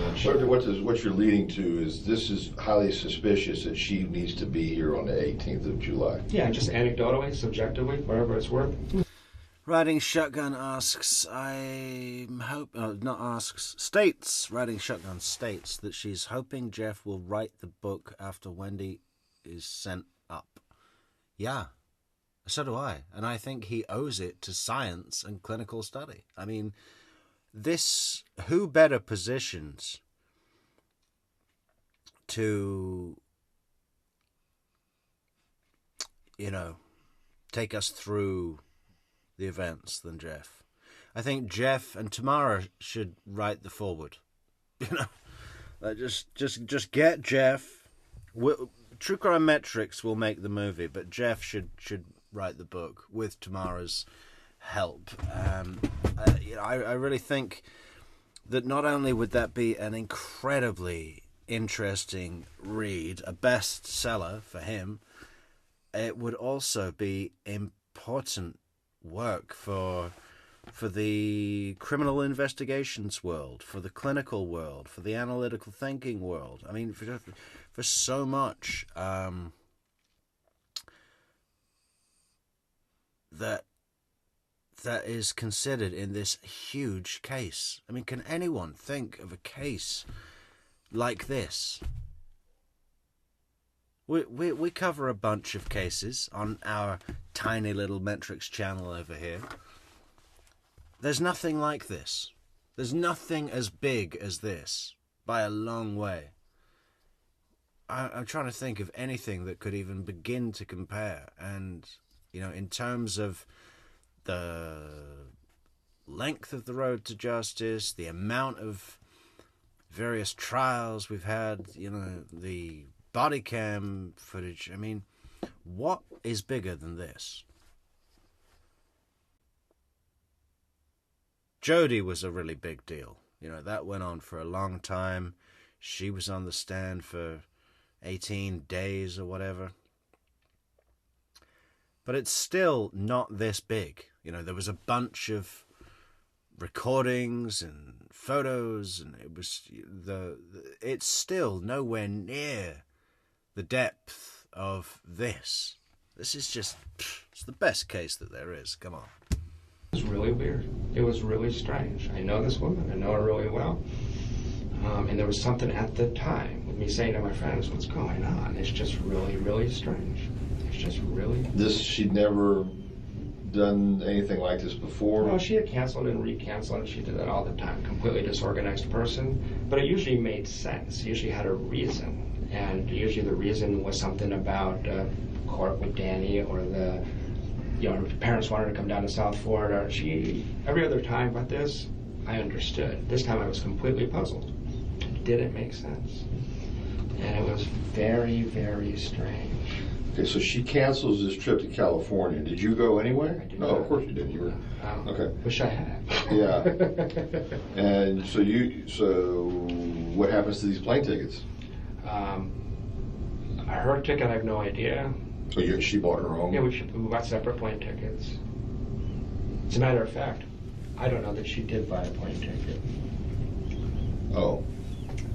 What you're leading to is this is highly suspicious that she needs to be here on the 18th of July. Yeah, just anecdotally, subjectively, whatever it's worth. Riding Shotgun asks, Riding Shotgun states that she's hoping Jeff will write the book after Wendi is sent up. Yeah, so do I. And I think he owes it to science and clinical study. I mean, who better positions to, take us through the events than Jeff. I think Jeff and Tamara should write the foreword. Just get Jeff. True Crime Metrix will make the movie, but Jeff should write the book with Tamara's help. I really think that not only would that be an incredibly interesting read, a bestseller for him, it would also be important work for the criminal investigations world, for the clinical world, for the analytical thinking world. I mean, for so much that is considered in this huge case. I mean, can anyone think of a case like this? We cover a bunch of cases on our tiny little Metrix channel over here. There's nothing like this. There's nothing as big as this, by a long way. I'm trying to think of anything that could even begin to compare. And, in terms of the length of the road to justice, the amount of various trials we've had, the body cam footage. I mean, what is bigger than this? Jody was a really big deal. That went on for a long time. She was on the stand for 18 days or whatever. But it's still not this big. There was a bunch of recordings and photos, and it was it's still nowhere near the depth of this. This is just, it's the best case that there is. Come on. It was really weird. It was really strange. I know this woman. I know her really well. And there was something at the time with me saying to my friends, what's going on? It's just really, really strange. It's just really... She'd never done anything like this before? No, she had canceled and recanceled, and she did that all the time. Completely disorganized person. But it usually made sense. It usually had a reason. And usually the reason was something about court with Danny, or her parents wanted to come down to South Florida. Every other time but this, I understood. This time I was completely puzzled. It didn't make sense. And it was very, very strange. Okay, so she cancels this trip to California. Did you go anywhere? I did No, not. of course you didn't. You were... Okay. Wish I had. Yeah. And so what happens to these plane tickets? Her ticket, I have no idea. So she bought her own? Yeah, we bought separate plane tickets. As a matter of fact, I don't know that she did buy a plane ticket. Oh.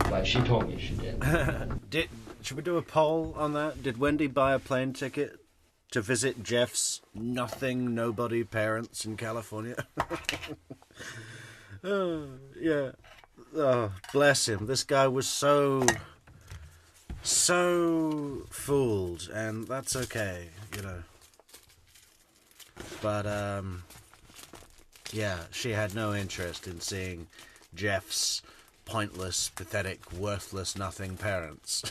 But she told me she did. Should we do a poll on that? Did Wendy buy a plane ticket to visit Jeff's nobody parents in California? Oh, yeah. Oh, bless him. This guy was so fooled, and that's okay, you know. But, yeah, she had no interest in seeing Jeff's pointless, pathetic, worthless, nothing parents.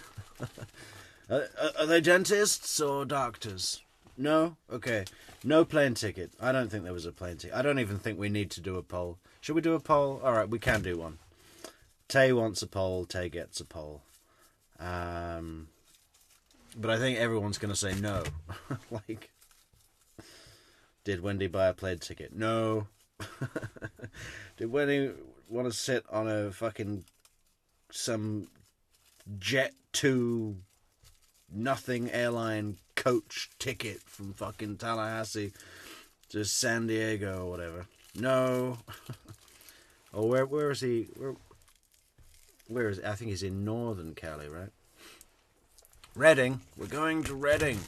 Are they dentists or doctors? No? Okay. No plane ticket. I don't think there was a plane ticket. I don't even think we need to do a poll. Should we do a poll? All right, we can do one. Tay wants a poll. Tay gets a poll. But I think everyone's going to say no. Like, did Wendy buy a plane ticket? No. Did Wendy want to sit on a fucking some Jet 2 nothing airline coach ticket from fucking Tallahassee to San Diego or whatever? No. Oh, where is he? Where is he? I think he's in Northern Cali, right? Redding. We're going to Redding.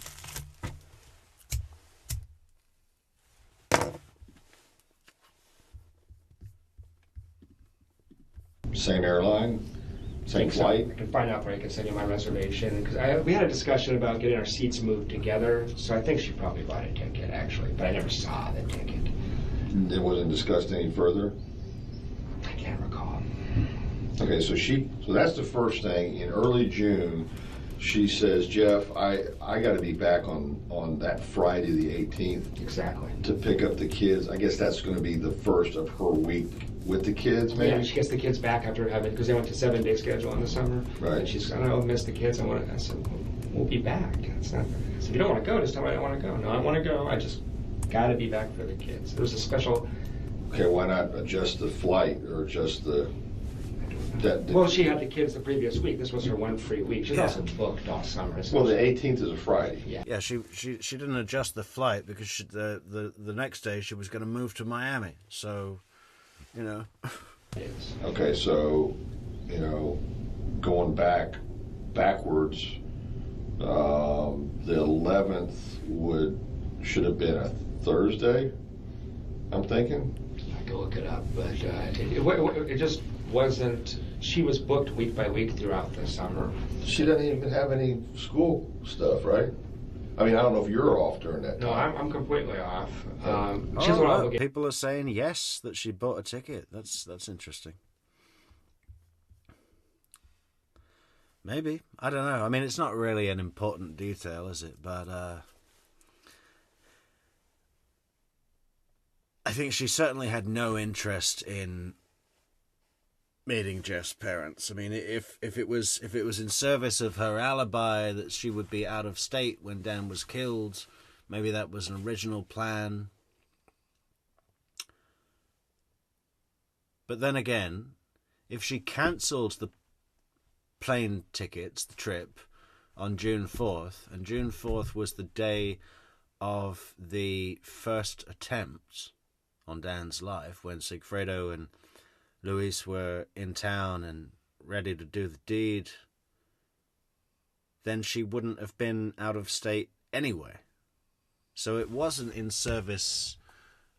Same airline? Same flight? I can find out where I can send you my reservation. Because we had a discussion about getting our seats moved together, so I think she probably bought a ticket, actually. But I never saw the ticket. It wasn't discussed any further? I can't recall. Okay, so that's the first thing. In early June, she says, Jeff, I got to be back on that Friday the 18th. Exactly. To pick up the kids. I guess that's going to be the first of her week with the kids, maybe? Yeah, she gets the kids back after having, because they went to 7-day schedule in the summer. Right. And she's going, I'll miss the kids. I said, we'll be back. It's not, I said, you don't want to go, just tell me I don't want to go. No, I want to go. I just got to be back for the kids. There's a special... Okay, why not adjust the flight or adjust the... Well, she had the kids the previous week. This was her one free week. She's also booked all summer. Well, the 18th is a Friday. Yeah. She didn't adjust the flight because the next day she was going to move to Miami. So, you know. Yes. Okay, so, you know, going backwards, the 11th should have been a Thursday, I'm thinking. I can look it up, but it just wasn't. She was booked week by week throughout the summer. She doesn't even have any school stuff, right? I mean, I don't know if you're off during that time. No, I'm completely off. She has Oh, a lot of look, people are saying yes, that she bought a ticket. That's interesting. Maybe. I don't know. I mean, it's not really an important detail, is it? But I think she certainly had no interest in meeting Jeff's parents. I mean, if it was in service of her alibi that she would be out of state when Dan was killed, maybe that was an original plan. But then again, if she cancelled the plane tickets, the trip, on June 4th, and June 4th was the day of the first attempt on Dan's life, when Sigfredo and Luis were in town and ready to do the deed, then she wouldn't have been out of state anyway. So it wasn't in service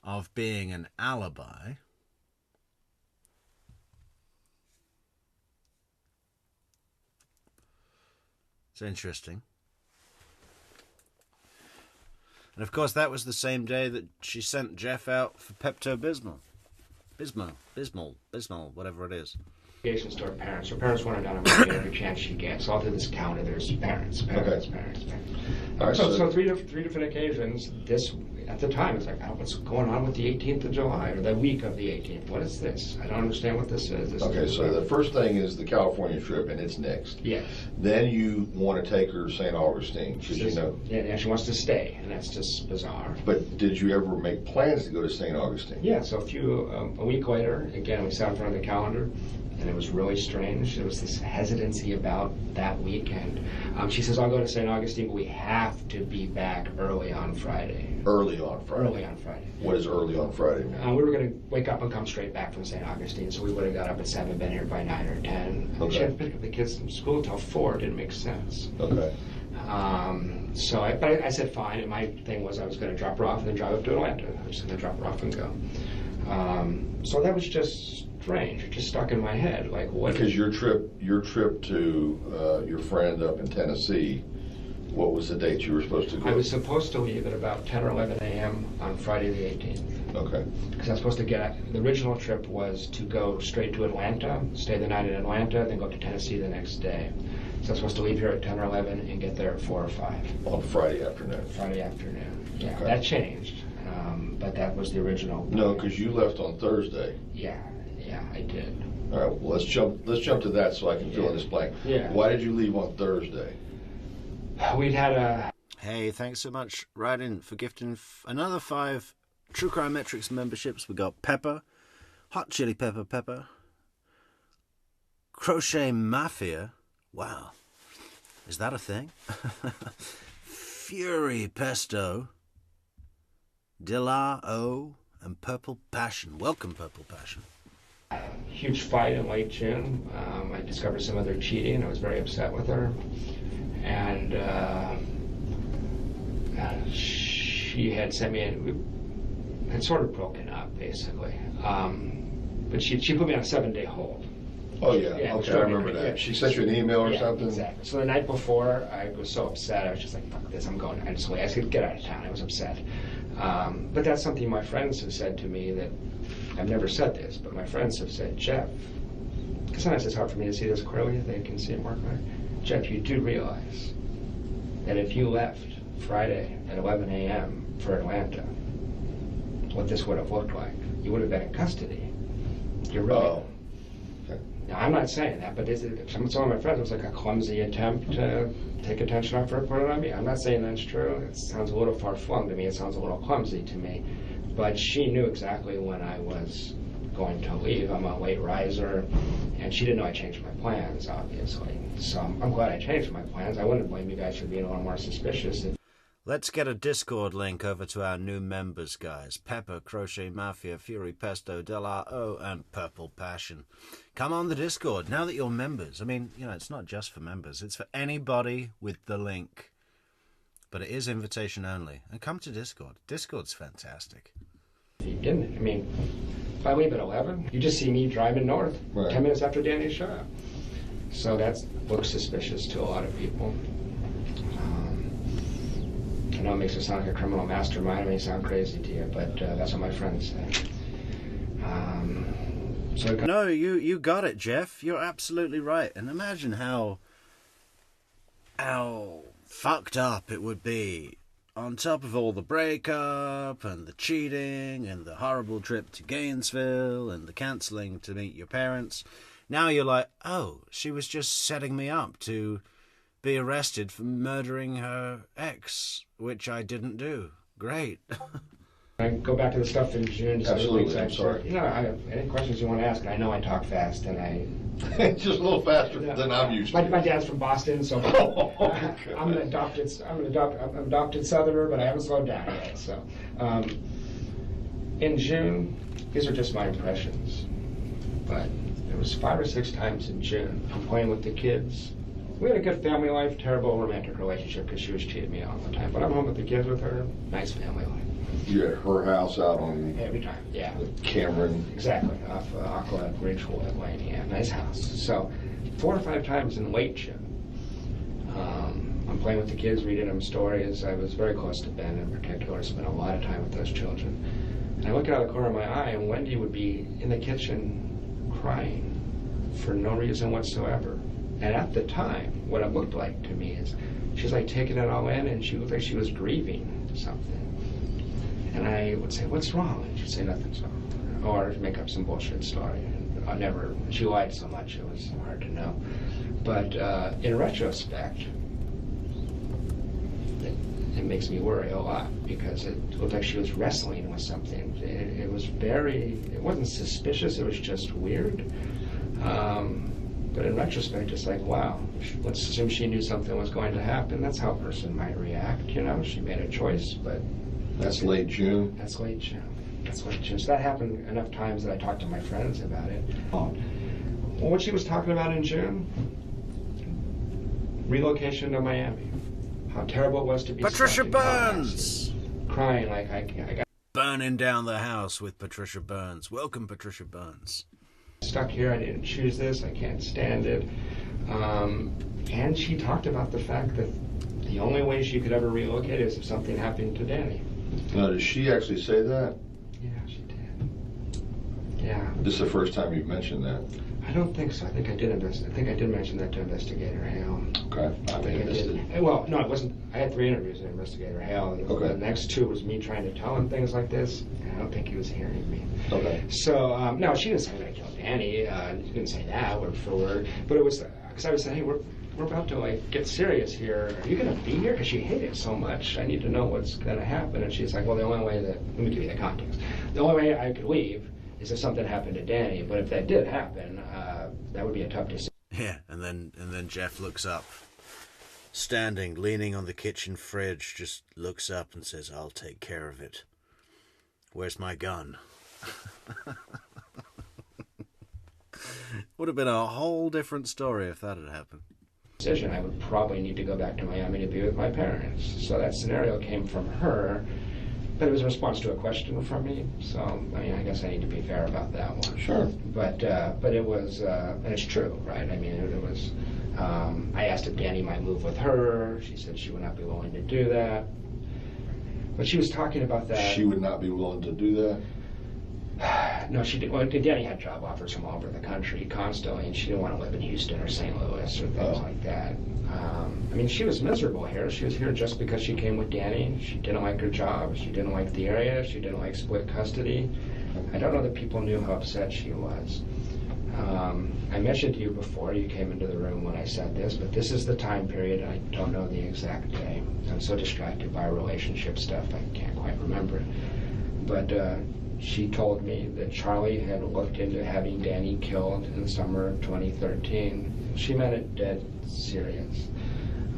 of being an alibi. It's interesting. And of course that was the same day that she sent Jeff out for Pepto-Bismol. Bismol, whatever it is. Obligations to her parents. Her parents want her down on every chance she gets. All through this county, there's parents. Okay. All right, so three different occasions. This at the time, it's like, oh, what's going on with the 18th of July or the week of the 18th? What is this? I don't understand what this is. Okay, so the first thing is the California trip, and it's next. Yes. Then you want to take her to St. Augustine. She says, yeah, she wants to stay, and that's just bizarre. But did you ever make plans to go to St. Augustine? Yeah, so a week later, again, we sat in front of the calendar, and it was really strange. There was this hesitancy about that weekend. She says, I'll go to St. Augustine, but we have to be back early on Friday. Early early on Friday? Early on Friday. What does early on Friday mean? We were going to wake up and come straight back from St. Augustine, so we would have got up at 7, been here by 9 or 10. Okay. She had to pick up the kids from school until 4. It didn't make sense. Okay. But I said fine, and my thing was I was going to drop her off and then drive up to Atlanta. I was going to drop her off and go. So that was just strange. It just stuck in my head. Like, what? Because your trip to your friend up in Tennessee, what was the date you were supposed to go? I was supposed to leave at about 10 or 11 a.m. on Friday the 18th. Okay. Because I was supposed to the original trip was to go straight to Atlanta, stay the night in Atlanta, then go up to Tennessee the next day. So I was supposed to leave here at 10 or 11 and get there at 4 or 5. On Friday afternoon? Friday afternoon. Yeah, Okay. that changed. But that was the original. No, because you left on Thursday. Yeah, I did. All right, well, let's jump to that so I can fill in this blank. Yeah. Why did you leave on Thursday? We'd had a... Hey, thanks so much, Ryden, for gifting another 5 True Crime Metrix memberships. We got Pepper, Hot Chili Pepper, Crochet Mafia. Wow, is that a thing? Fury Pesto, Dilla O, and Purple Passion. Welcome, Purple Passion. Huge fight in late June. I discovered some other cheating. I was very upset with her. And she had sent me, we had sort of broken up, basically. But she put me on a 7-day hold. Oh, yeah. Yeah, Okay, I remember that. She sent you an email or something? Exactly. So the night before, I was so upset. I was just like, fuck this, I'm going. I said, get out of town. I was upset. But that's something my friends have said to me that, I've never said this, but my friends have said, Jeff, because sometimes it's hard for me to see this clearly, they can see it more clearly. Jeff, you do realize that if you left Friday at 11 a.m. for Atlanta, what this would have looked like, you would have been in custody. You're really... Oh. Okay. Now, I'm not saying that, but some of my friends, it was like a clumsy attempt to take attention off her and put it on me. I'm not saying that's true. It sounds a little far-flung to me. It sounds a little clumsy to me. But she knew exactly when I was going to leave. I'm a late riser, and she didn't know I changed my plans, obviously. So I'm glad I changed my plans. I wouldn't blame you guys for being a little more suspicious. Let's get a Discord link over to our new members, guys. Pepper, Crochet Mafia, Fury Pesto, Della O, and Purple Passion. Come on the Discord now that you're members. I mean, you know, it's not just for members. It's for anybody with the link. But it is invitation only. And come to Discord. Discord's fantastic. You didn't. I mean, if I leave at 11, you just see me driving north 10 minutes after Danny showed up. So that looks suspicious to a lot of people. I know it makes it sound like a criminal mastermind. It may sound crazy to you, but that's what my friends say. No, you got it, Jeff. You're absolutely right. And imagine how fucked up it would be on top of all the breakup and the cheating and the horrible trip to Gainesville and the cancelling to meet your parents. Now you're like, oh, she was just setting me up to be arrested for murdering her ex, which I didn't do. Great. I go back to the stuff in June. Absolutely, I'm sorry. You know, any questions you want to ask? I know I talk fast, and I... Just a little faster than I'm used to. My dad's from Boston, so I'm an adopted Southerner, but I haven't slowed down yet. So, in June, these are just my impressions. But it was 5 or 6 times in June. I'm playing with the kids. We had a good family life, terrible romantic relationship because she was cheating me all the time. But I'm home with the kids with her, nice family life. You at her house out on... Every time, yeah. Cameron. Exactly, off Aqua Ridgewood Lane, yeah, nice house. So, 4 or 5 times in late June, I'm playing with the kids, reading them stories. I was very close to Ben in particular, spent a lot of time with those children. And I look out of the corner of my eye, and Wendy would be in the kitchen crying for no reason whatsoever. And at the time, what it looked like to me is she was like taking it all in, and she looked like she was grieving something. And I would say, what's wrong? And she'd say, nothing's wrong. Or make up some bullshit story. And she lied so much, it was hard to know. But in retrospect, it makes me worry a lot because it looked like she was wrestling with something. It wasn't suspicious, it was just weird. But in retrospect, it's like, wow, let's assume she knew something was going to happen. That's how a person might react, you know? She made a choice, but That's late June? That's late June. That's late June. So that happened enough times that I talked to my friends about it. Well, what she was talking about in June, relocation to Miami. How terrible it was to be Patricia stuck in Burns! Tallahassee, crying like I got Burning down the house with Patricia Burns. Welcome, Patricia Burns. stuck here. I didn't choose this. I can't stand it. And she talked about the fact that the only way she could ever relocate is if something happened to Danny. Now, did she actually say that? Yeah, she did. Yeah. This is the first time you've mentioned that. I don't think so. I think I did mention that to Investigator Hale. Okay. I think I did. Well, no, it wasn't. I had 3 interviews with Investigator Hale. Okay. The next 2 was me trying to tell him things like this, and I don't think he was hearing me. Okay. So, no, she didn't say I'm going to kill Danny. She didn't say that word for word. But it was, because I was saying, hey, we're about to, like, get serious here. Are you going to be here? Because she hated it so much. I need to know what's going to happen. And she's like, well, the only way that, let me give you the context. The only way I could leave is if something happened to Danny. But if that did happen, that would be a tough decision. Yeah, and then Jeff looks up, standing, leaning on the kitchen fridge, just looks up and says, I'll take care of it. Where's my gun? Would have been a whole different story if that had happened. I would probably need to go back to Miami to be with my parents. So that scenario came from her, but it was a response to a question from me. So, I mean, I guess I need to be fair about that one. Sure. But it was, and it's true, right? I mean, it was, I asked if Danny might move with her. She said she would not be willing to do that. But she was talking about that. She would not be willing to do that? No, she didn't. Well, Danny had job offers from all over the country constantly, and she didn't want to live in Houston or St. Louis or things like that. I mean, she was miserable here. She was here just because she came with Danny. She didn't like her job. She didn't like the area. She didn't like split custody. I don't know that people knew how upset she was. I mentioned to you before you came into the room when I said this, but this is the time period, and I don't know the exact day. I'm so distracted by relationship stuff, I can't quite remember it. But she told me that Charlie had looked into having Danny killed in the summer of 2013. She meant it dead serious.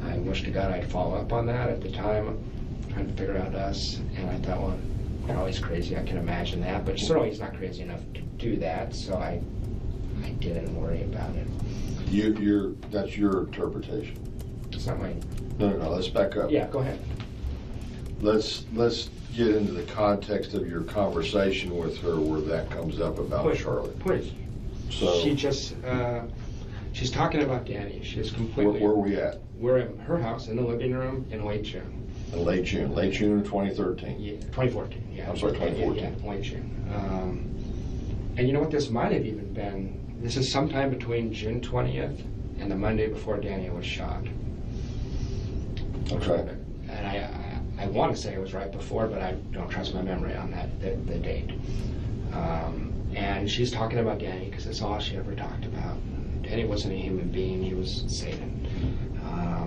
I wish to God I'd follow up on that at the time, trying to figure out us, and I thought, well, Charlie's crazy, I can imagine that, but certainly he's not crazy enough to do that, so I didn't worry about it. That's your interpretation. It's not my... No, let's back up. Yeah, go ahead. Let's get into the context of your conversation with her where that comes up about Charlie. Please. So She just, she's talking about Danny. She's completely... Where are we at? We're at her house in the living room in late June. In late June of 2013. Yeah, 2014. Yeah. I'm sorry, 2014. Yeah, late June. And you know what this might have even been? This is sometime between June 20th and the Monday before Danny was shot. Okay. And I want to say it was right before, but I don't trust my memory on that, the date. And she's talking about Danny because that's all she ever talked about. Danny wasn't a human being, he was Satan.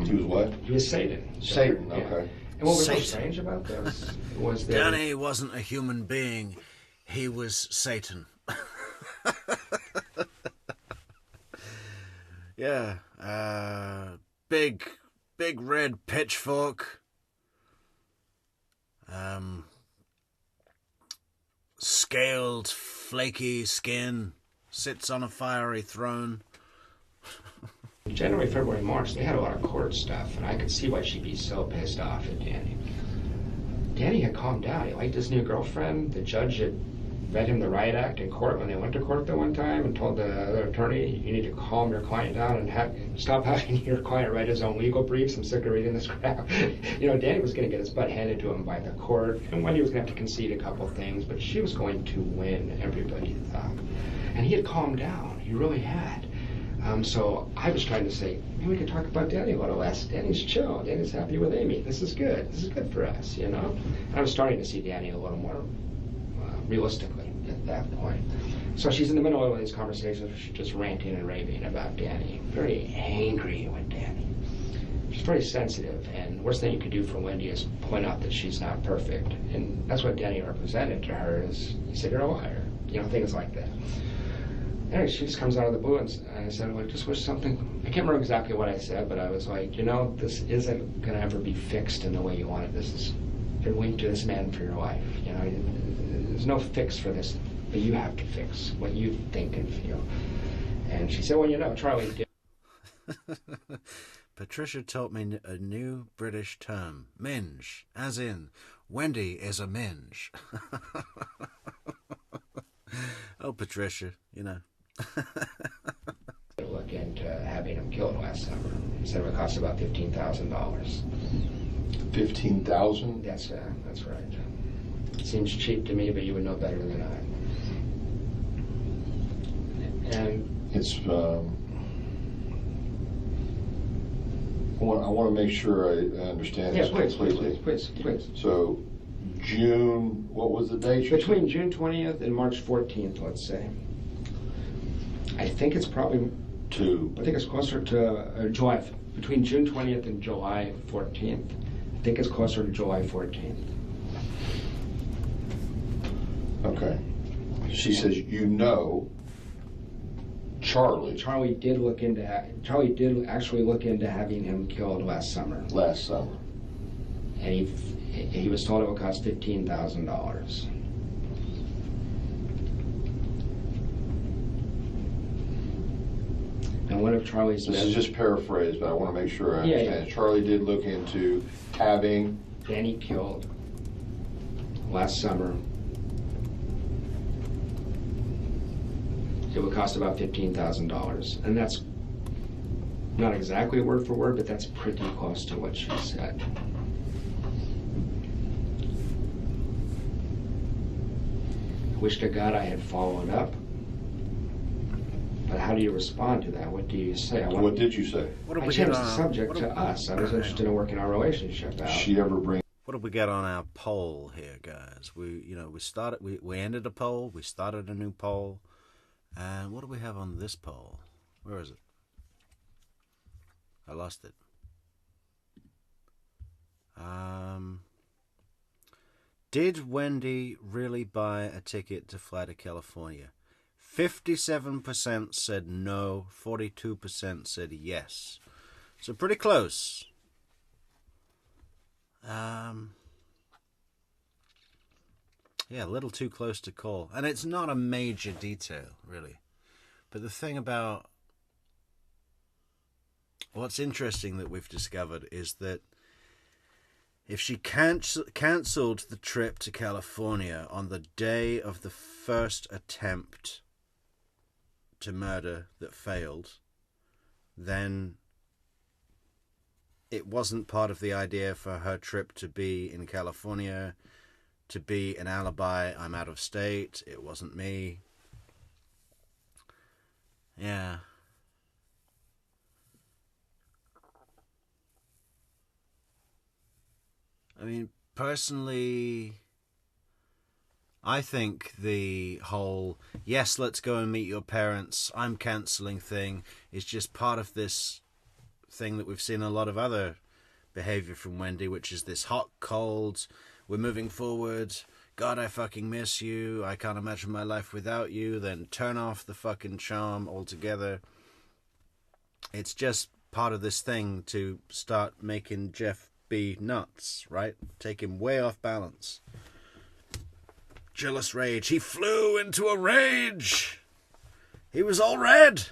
He was what? He was Satan. Satan, Yeah. okay. And what was so Satan. strange about this was that... Danny wasn't a human being, he was Satan. Yeah, big red pitchfork. Scaled, flaky skin, sits on a fiery throne. January, February, March, they had a lot of court stuff, and I could see why she'd be so pissed off at Danny. Danny had calmed down. He liked his new girlfriend. The judge had read him the riot act in court when they went to court the one time and told the other attorney, you need to calm your client down and stop having your client write his own legal briefs. I'm sick of reading this crap. You know, Danny was going to get his butt handed to him by the court, and Wendy was going to have to concede a couple things, but she was going to win, everybody thought. And he had calmed down. He really had. So I was trying to say, maybe we could talk about Danny a little less. Danny's chill. Danny's happy with Amy. This is good. This is good for us, you know? And I was starting to see Danny a little more realistically at that point. So she's in the middle of these conversations. She's just ranting and raving about Danny. Very angry with Danny. She's very sensitive. And the worst thing you could do for Wendy is point out that she's not perfect. And that's what Danny represented to her is, he said, you're a liar. You know, things like that. Anyway, she just comes out of the blue, and I said, well, I just wish something... I can't remember exactly what I said, but I was like, you know, this isn't going to ever be fixed in the way you want it. This is been linked to this man for your life. You know, there's no fix for this, but you have to fix what you think and feel. And she said, well, you know, Charlie did. Patricia taught me a new British term, minge, as in, Wendy is a minge. Oh, Patricia, you know. Look into having him killed last summer. He said it would cost about $15,000. $15,000? That's right. Seems cheap to me, but you would know better than I. And it's. I want to make sure I understand this completely. Please. So, June. What was the date? Between June 20th and March 14th, let's say. I think it's probably. I think it's closer to July. Between June 20th and July 14th. I think it's closer to July 14th. Okay. She says, you know, Charlie did actually look into having him killed last summer. And he was told it would cost $15,000. And one of Charlie's This is just paraphrased, but I want to make sure I understand. Yeah. Charlie did look into having Danny killed last summer. It would cost about $15,000. And that's not exactly word for word, but that's pretty close to what she said. I wish to God I had followed up. But how do you respond to that? What do you say? What did you say? I changed the subject to us. I was interested in working our relationship out. She ever bring? What did we get on our poll here, guys? We ended a poll. We started a new poll. And what do we have on this poll? Where is it? I lost it. Did Wendy really buy a ticket to fly to California? 57% said no, 42% said yes. So pretty close. Yeah, a little too close to call. And it's not a major detail, really. But the thing about what's interesting that we've discovered is that if she cancelled the trip to California on the day of the first attempt to murder that failed, then it wasn't part of the idea for her trip to be in California, to be an alibi. I'm out of state. It wasn't me. Yeah. I mean, personally, I think the whole, yes, let's go and meet your parents, I'm cancelling thing is just part of this thing that we've seen a lot of other behaviour from Wendy, which is this hot, cold, we're moving forward, God, I fucking miss you, I can't imagine my life without you, then turn off the fucking charm altogether. It's just part of this thing to start making Jeff be nuts, right? Take him way off balance. Jealous rage. He flew into a rage. He was all red.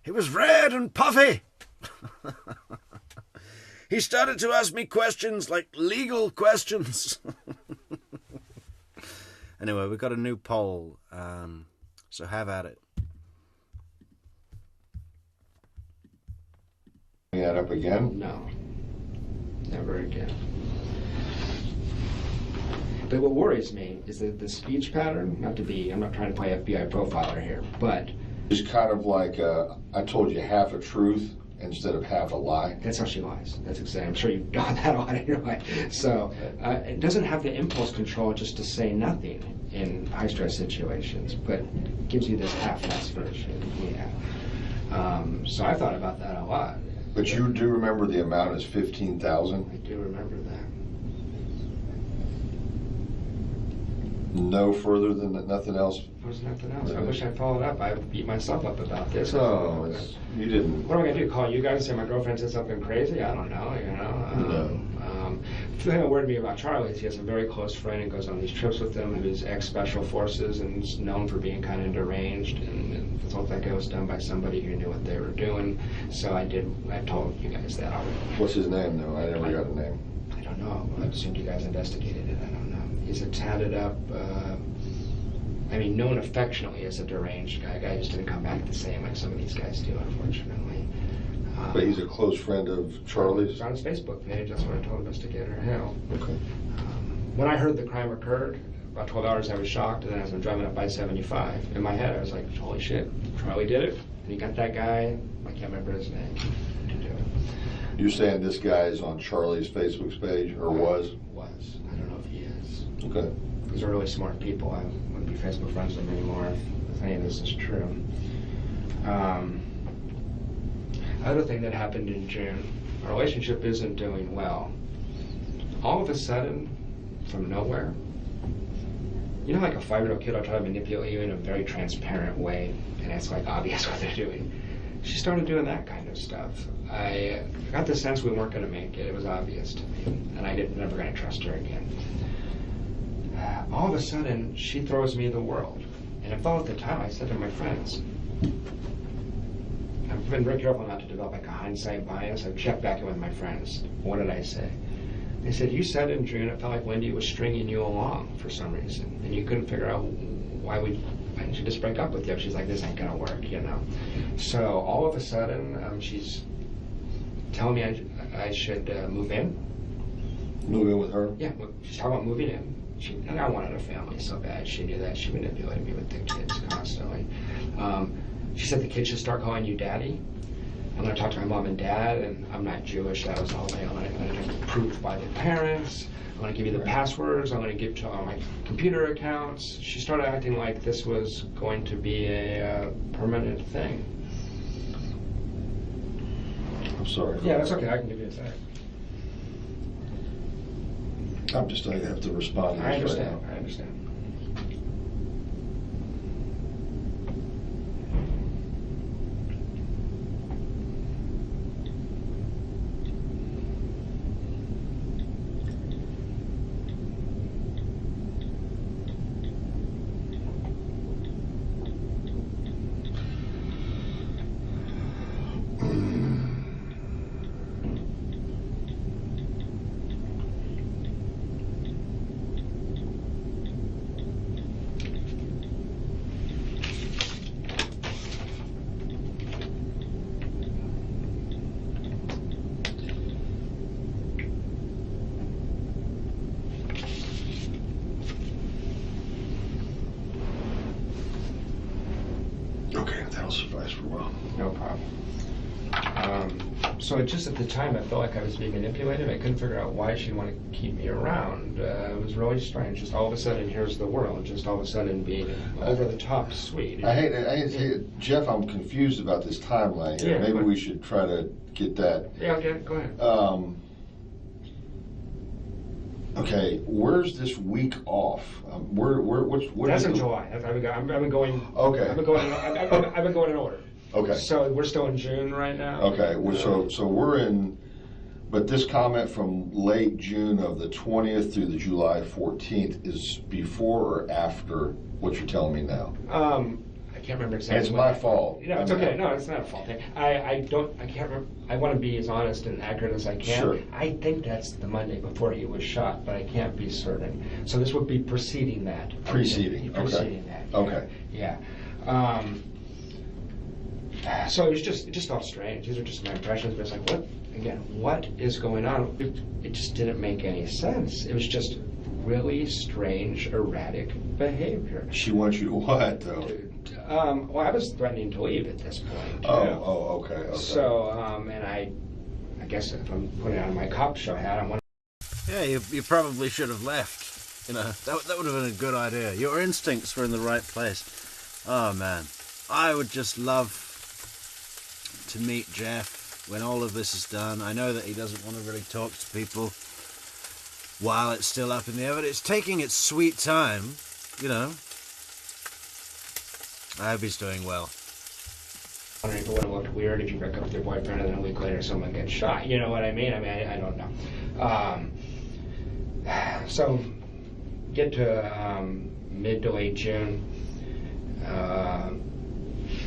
He was red and puffy. He started to ask me questions, like legal questions. Anyway, we've got a new poll, so have at it. Bring that up again? No. Never again. But what worries me is that the speech pattern, I'm not trying to play FBI profiler here, but... It's kind of like, I told you half a truth instead of half a lie. That's how she lies. That's exactly, I'm sure you've done that a lot in your life. So, it doesn't have the impulse control just to say nothing in high-stress situations, but gives you this half-assed version. Yeah. So I thought about that a lot. But you do remember the amount is $15,000? I do remember that. No further than that, nothing else? There's nothing else. I wish I followed up. I beat myself up about this. No, you didn't. What am I going to do, call you guys and say my girlfriend said something crazy? I don't know, you know. The thing that worried me about Charlie is he has a very close friend and goes on these trips with him who's ex-special forces and is known for being kind of deranged, and the whole thing was done by somebody who knew what they were doing. So I told you guys that already. What's his name, though? I never got a name. I don't know. I assumed you guys investigated it. I don't know. He's a tatted up, known affectionately as a deranged guy. Guy just didn't come back the same like some of these guys do, unfortunately. But he's a close friend of Charlie's? It's on his Facebook page. That's what I told investigator Hal. Okay. When I heard the crime occurred, about 12 hours I was shocked, and then as I'm driving up I-75, in my head I was like, holy shit, Charlie did it. And he got that guy, I can't remember his name, to do it. You're saying this guy is on Charlie's Facebook page, or was? Was. I don't know if he is. Okay. These are really smart people. I wouldn't be Facebook friends with them anymore if any of this is true. Other thing that happened in June, our relationship isn't doing well. All of a sudden, from nowhere, you know, like a 5-year-old kid will try to manipulate you in a very transparent way, and it's like obvious what they're doing. She started doing that kind of stuff. I got the sense we weren't going to make it. It was obvious to me, and I never going to trust her again. All of a sudden, she throws me the world. And I thought at the time, I said to my friends, I've been very careful not to develop like a hindsight bias. I've checked back in with my friends. What did I say? They said, you said in June it felt like Wendi was stringing you along for some reason, and you couldn't figure out why didn't she just break up with you? She's like, this ain't gonna work, you know. So all of a sudden, she's telling me I should move in. Move in with her? Yeah, she's talking about moving in. And I wanted a family so bad. She knew that. She manipulated me with the kids constantly. She said the kids should start calling you daddy. I'm going to talk to my mom and dad, and I'm not Jewish. That was the whole thing. I'm going to get approved by the parents. I'm going to give you the passwords. I'm going to give to all my computer accounts. She started acting like this was going to be a permanent thing. I'm sorry. Yeah, that's okay. I can give you a second. I'm just going to have to respond to this. I understand. Right now. I understand. Okay, that'll suffice for a while. No problem. So just at the time, I felt like I was being manipulated. I couldn't figure out why she'd want to keep me around. It was really strange. Just all of a sudden, here's the world. Just all of a sudden being over the top sweet. I hate it. Jeff, I'm confused about this timeline here. Yeah, Maybe we should try to get that. Yeah, okay, go ahead. Okay, where's this week off? What That's is in the- July. I've been going. Okay. I've been going in order. Okay. So we're still in June right now. Okay, so we're in, but this comment from late June of the 20th through the July 14th is before or after what you're telling me now? I can't remember exactly. It's my fault. You know, it's okay. No, it's not a fault thing. I can't remember. I want to be as honest and accurate as I can. Sure. I think that's the Monday before he was shot, but I can't be certain. So this would be preceding that. Preceding, okay. Preceding that. Okay. Yeah. So it just felt strange. These are just my impressions, but it's like, what is going on? It just didn't make any sense. It was just really strange, erratic behavior. She wants you to what, though? Well, I was threatening to leave at this point. Okay. So, and I guess if I'm putting on my cop show hat, I'm wondering. Yeah, you probably should have left. You know, that would have been a good idea. Your instincts were in the right place. Oh, man. I would just love to meet Jeff when all of this is done. I know that he doesn't want to really talk to people while it's still up in the air, but it's taking its sweet time, you know. I hope he's doing well. Wondering if it would have looked weird if you break up with your boyfriend and then a week later someone gets shot. You know what I mean? I don't know. So, get to mid to late June.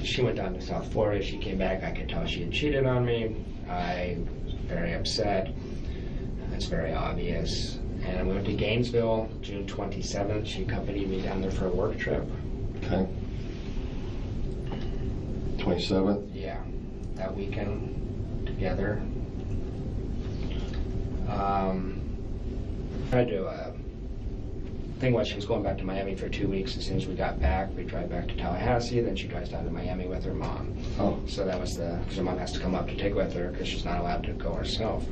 She went down to South Florida. She came back. I could tell she had cheated on me. I was very upset. It's very obvious. And we went to Gainesville, June 27th. She accompanied me down there for a work trip. Okay. 27th? Yeah, that weekend together. I do a thing was she was going back to Miami for 2 weeks. As soon as we got back, we drive back to Tallahassee, then she drives down to Miami with her mom. Oh. So that was because her mom has to come up to take with her because she's not allowed to go herself.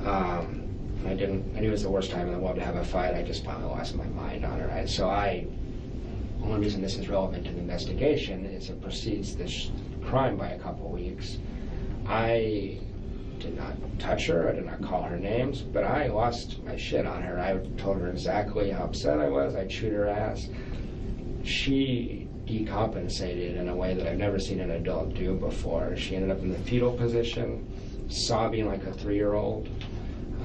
I knew it was the worst time in the world to have a fight. I just finally lost my mind on her. The only reason this is relevant to the investigation is it precedes this crime by a couple weeks. I did not touch her, I did not call her names, but I lost my shit on her. I told her exactly how upset I was. I chewed her ass. She decompensated in a way that I've never seen an adult do before. She ended up in the fetal position, sobbing like a 3-year-old.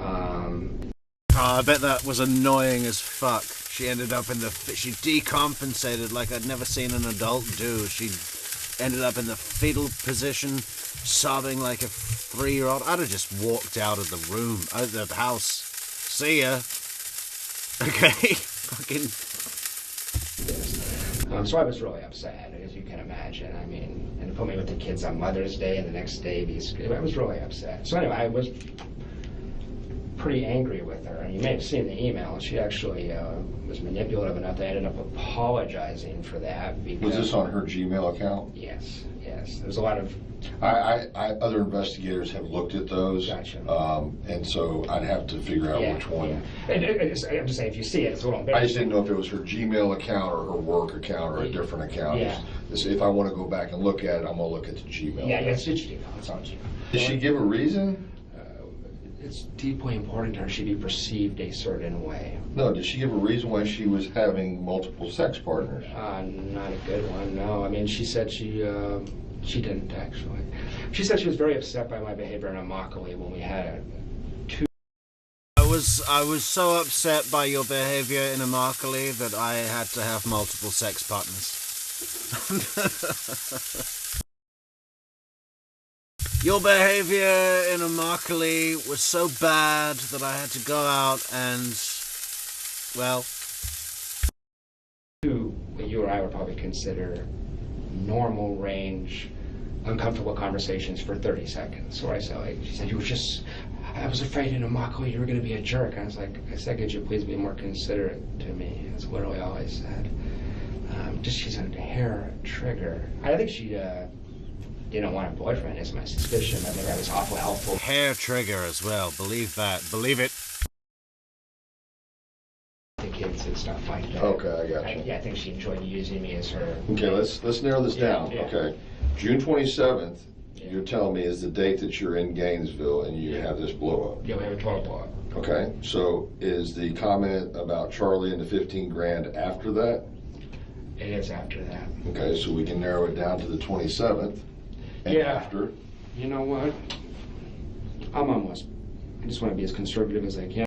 I bet that was annoying as fuck. She ended up she decompensated like I'd never seen an adult do. She ended up in the fetal position, sobbing like a 3-year-old. I'd have just walked out of the room, out of the house. See ya. Okay. Fucking. So I was really upset, as you can imagine. I mean, and it put me with the kids on Mother's Day, and the next day, I was really upset. So anyway, I was pretty angry with her, and you may have seen the email. She actually was manipulative enough that I ended up apologizing for that. Because, Was this on her Gmail account? Yes. There's a lot of... Other investigators have looked at those. Gotcha. And so I'd have to figure out which one. Yeah. I'm just saying, if you see it, it's a little embarrassing. I just didn't know if it was her Gmail account or her work account or a different account. Yeah. If I want to go back and look at it, I'm going to look at the Gmail. Yeah, it's Gmail. It's on Gmail. Did she give a reason? It's deeply important to her she be perceived a certain way. No, did she give a reason why she was having multiple sex partners? Not a good one, no. I mean, she said she didn't, actually. She said she was very upset by my behavior in Immokalee when we had I was so upset by your behavior in Immokalee that I had to have multiple sex partners. Your behavior in Immokalee was so bad that I had to go out and, well... What you or I would probably consider normal range, uncomfortable conversations for 30 seconds. Where she said, I was afraid in Immokalee you were going to be a jerk. And I said, could you please be more considerate to me? That's literally all I said. She's a hair trigger. I think she... didn't want a boyfriend is my suspicion. I think I was awful helpful. Hair trigger as well. Believe that. Believe it. The kids and stuff like that. Okay, I got you. I think she enjoyed using me as her... Okay, let's narrow this down. Yeah. Okay. June 27th, you're telling me, is the date that you're in Gainesville and you have this blow up. Yeah, we have a 12 blow up. Okay, so is the comment about Charlie and the 15 grand after that? It is after that. Okay, so we can narrow it down to the 27th. And after. You know what? I just want to be as conservative as I can.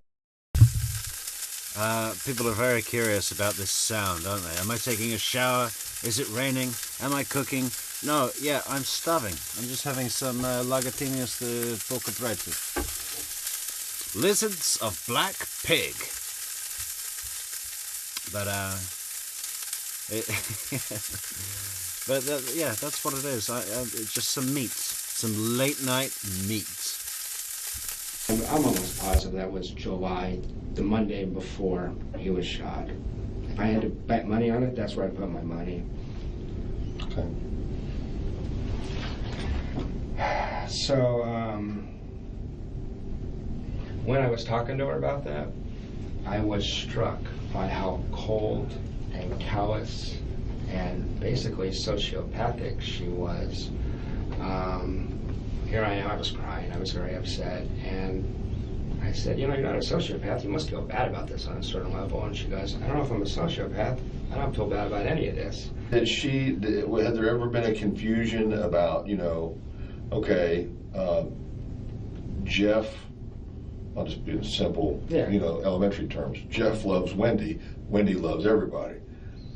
People are very curious about this sound, aren't they? Am I taking a shower? Is it raining? Am I cooking? No, yeah, I'm starving. I'm just having some lagatinius de poco preto. Lizards of black pig. But, yeah, that's what it is. It's just some meat. Some late-night meat. I'm almost positive that was July, the Monday before he was shot. If I had to bet money on it, that's where I'd put my money. Okay. So, when I was talking to her about that, I was struck by how cold and callous and basically sociopathic she was. Here I am, I was crying, I was very upset, and I said, you're not a sociopath, you must feel bad about this on a certain level. And she goes, I don't know if I'm a sociopath, I don't feel bad about any of this. Had there ever been a confusion about, okay, Jeff I'll just be in simple, Yeah. elementary terms. Jeff loves Wendy. Wendy loves everybody.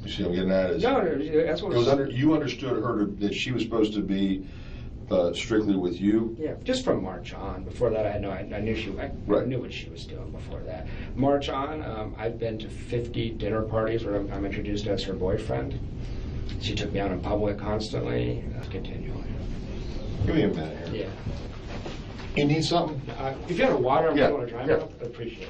You see what I'm getting at? No, that's what You understood her that she was supposed to be strictly with you. Yeah, just from March on. Before that, I knew what she was doing before that. March on, I've been to 50 dinner parties where I'm introduced as her boyfriend. She took me out in public constantly, continually. Give me a minute here. Yeah. You need something? If you have water, I'm Yeah, going to try yeah. it. I'd appreciate it.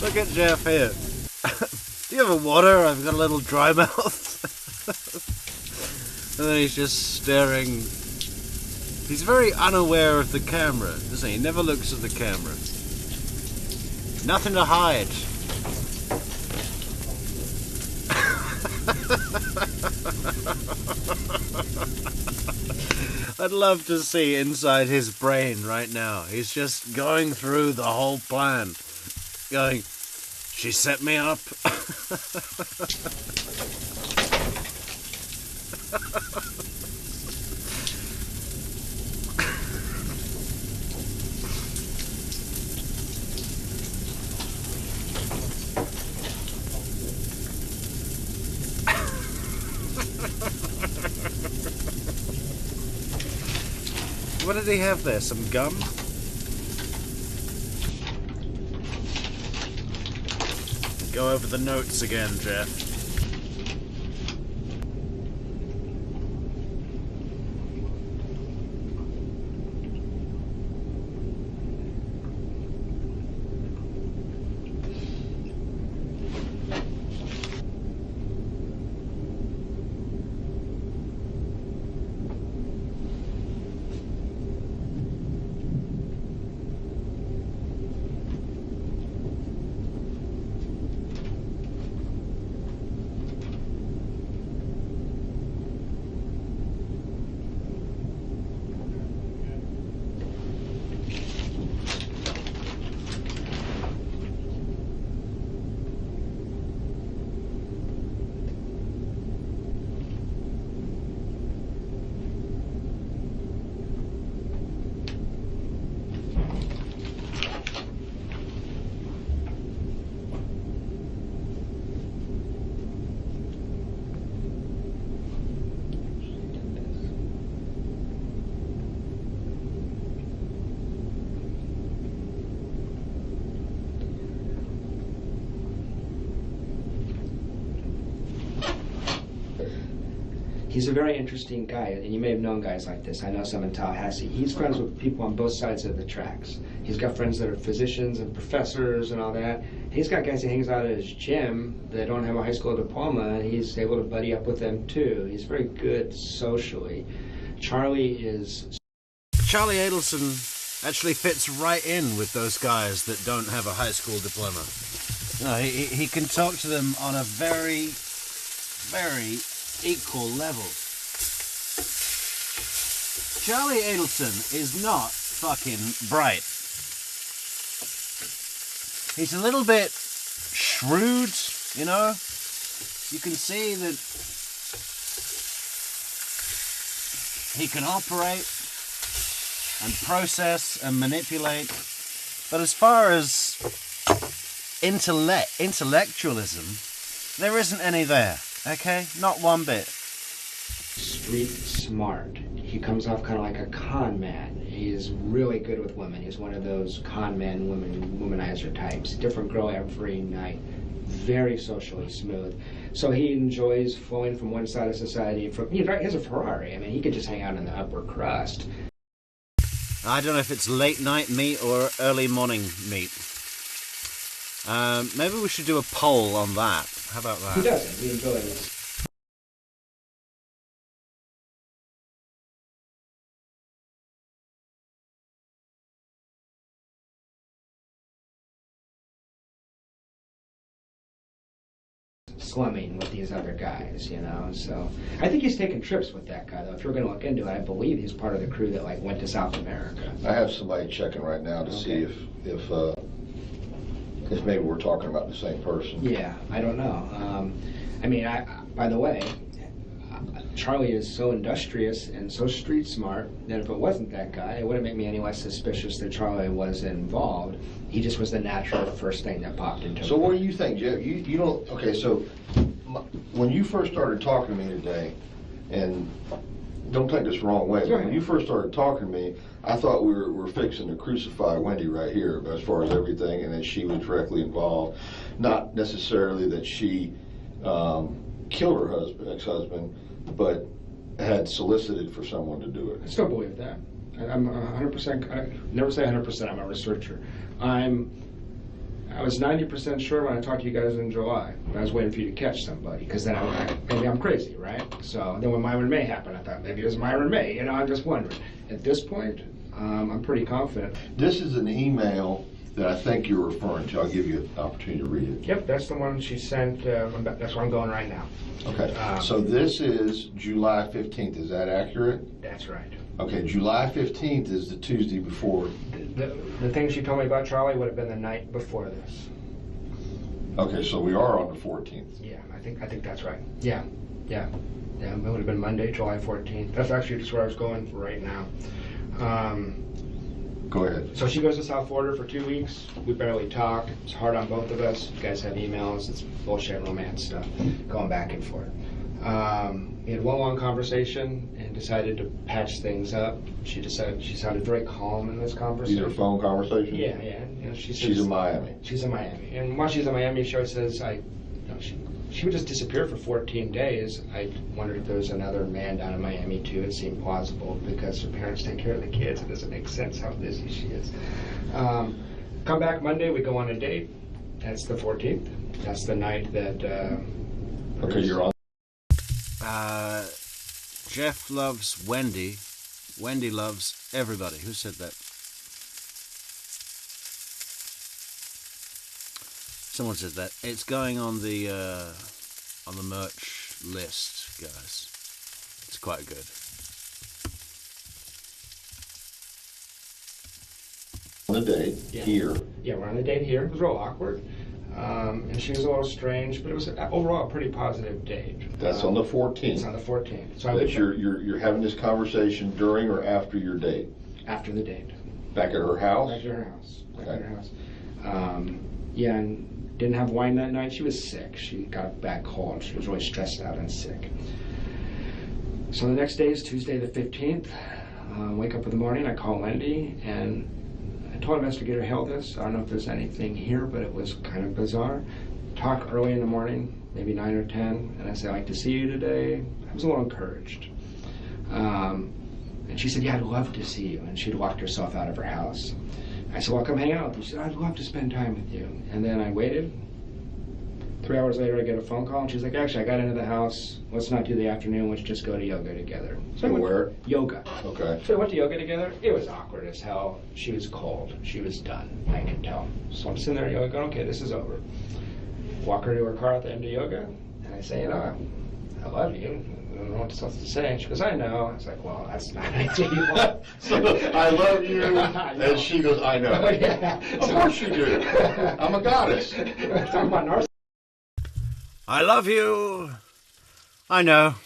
Look at Jeff here. Do you have a water? I've got a little dry mouth. And then he's just staring. He's very unaware of the camera, isn't he? He never looks at the camera. Nothing to hide. I'd love to see inside his brain right now. He's just going through the whole plan. Going, she set me up. What did he have there? Some gum? Go over the notes again, Jeff. He's a very interesting guy, and you may have known guys like this. I know some in Tallahassee. He's friends with people on both sides of the tracks. He's got friends that are physicians and professors and all that. He's got guys he hangs out at his gym that don't have a high school diploma, and he's able to buddy up with them too. He's very good socially. Charlie Adelson actually fits right in with those guys that don't have a high school diploma. No, he can talk to them on a very, very equal level. Charlie Adelson is not fucking bright. He's a little bit shrewd, you know? You can see that he can operate and process and manipulate, but as far as intellectualism, there isn't any there. Okay, not one bit. street smart. He comes off kind of like a con man. He's really good with women. He's one of those con man womanizer types. Different girl every night. Very socially smooth. So he enjoys flowing from one side of society. He has a Ferrari. I mean, he could just hang out in the upper crust. I don't know if it's late night meat or early morning meat. Maybe we should do a poll on that. How about that? He doesn't. He enjoys. slumming with these other guys, you know. So I think he's taking trips with that guy, though. If you're going to look into it, I believe he's part of the crew that like went to South America. I have somebody checking right now to see if maybe we're talking about the same person. Yeah, I don't know. I mean, by the way, Charlie is so industrious and so street smart that if it wasn't that guy, it wouldn't make me any less suspicious that Charlie was involved. He just was the natural first thing that popped into. So what do you think, Jeff? You don't. Okay, so when you first started talking to me today, and don't take this the wrong way, but when you first started talking to me, I thought we were fixing to crucify Wendi right here, as far as everything, and that she was directly involved. Not necessarily that she killed her ex-husband, but had solicited for someone to do it. I still believe that. I'm 100%. I never say 100%. I'm a researcher. I was 90% sure when I talked to you guys in July. I was waiting for you to catch somebody, because then maybe I'm crazy, right? So then when Myron May happened, I thought maybe it was Myron May. You know, I'm just wondering. At this point, I'm pretty confident. This is an email that I think you're referring to. I'll give you an opportunity to read it. Yep, that's the one she sent. That's where I'm going right now. Okay, so this is July 15th. Is that accurate? That's right. Okay, July 15th is the Tuesday before. The thing she told me about Charlie would have been the night before this. Okay, so we are on the 14th. Yeah, I think that's right. Yeah, it would have been Monday, July 14th. That's actually just where I was going for right now. Go ahead. So she goes to South Florida for 2 weeks. We barely talk. It's hard on both of us. You guys have emails. It's bullshit romance stuff going back and forth. We had one long conversation and decided to patch things up. She sounded very calm in this conversation. These are phone conversations? Yeah. You know, she's in Miami. She's in Miami. And while she's in Miami, she always says, she would just disappear for 14 days. I wondered if there was another man down in Miami too. It seemed plausible because her parents take care of the kids. It doesn't make sense how busy she is. Come back Monday, we go on a date. That's the 14th. That's the night that... okay, you're on. Jeff loves Wendi. Wendi loves everybody. Who said that? Someone said that. It's going on the merch list, guys. It's quite good. On a date here. Yeah, we're on a date here. It was real awkward. And she was a little strange, but it was overall a pretty positive date. That's on the 14th. It's on the 14th. So you're having this conversation during or after your date? After the date. Back at her house? Back at her house. Back Okay. at her house. Yeah, and didn't have wine that night. She was sick. She got a bad cold. She was really stressed out and sick. So the next day is Tuesday the 15th. Wake up in the morning, I call Wendi, and I told Investigator Hill this. I don't know if there's anything here, but it was kind of bizarre. Talk early in the morning, maybe 9 or 10, and I said, I'd like to see you today. I was a little encouraged. And she said, yeah, I'd love to see you. And she'd walked herself out of her house. I said, well, come hang out with you. She said, I'd love to spend time with you. And then I waited. 3 hours later, I get a phone call, and she's like, actually, I got into the house. Let's not do the afternoon. Let's just go to yoga together. So where? Yoga. Okay. So we went to yoga together. It was awkward as hell. She was cold. She was done. I could tell. So I'm sitting there yoga going, okay, this is over. Walk her to her car at the end of yoga, and I say, you know, I love you. I don't know what else to say. And she goes, I know. I was like, well, that's not what you want. So, I love you, and she goes, I know. Oh, yeah. Of course you do. I'm a goddess. Talking about narcissism. I love you. I know.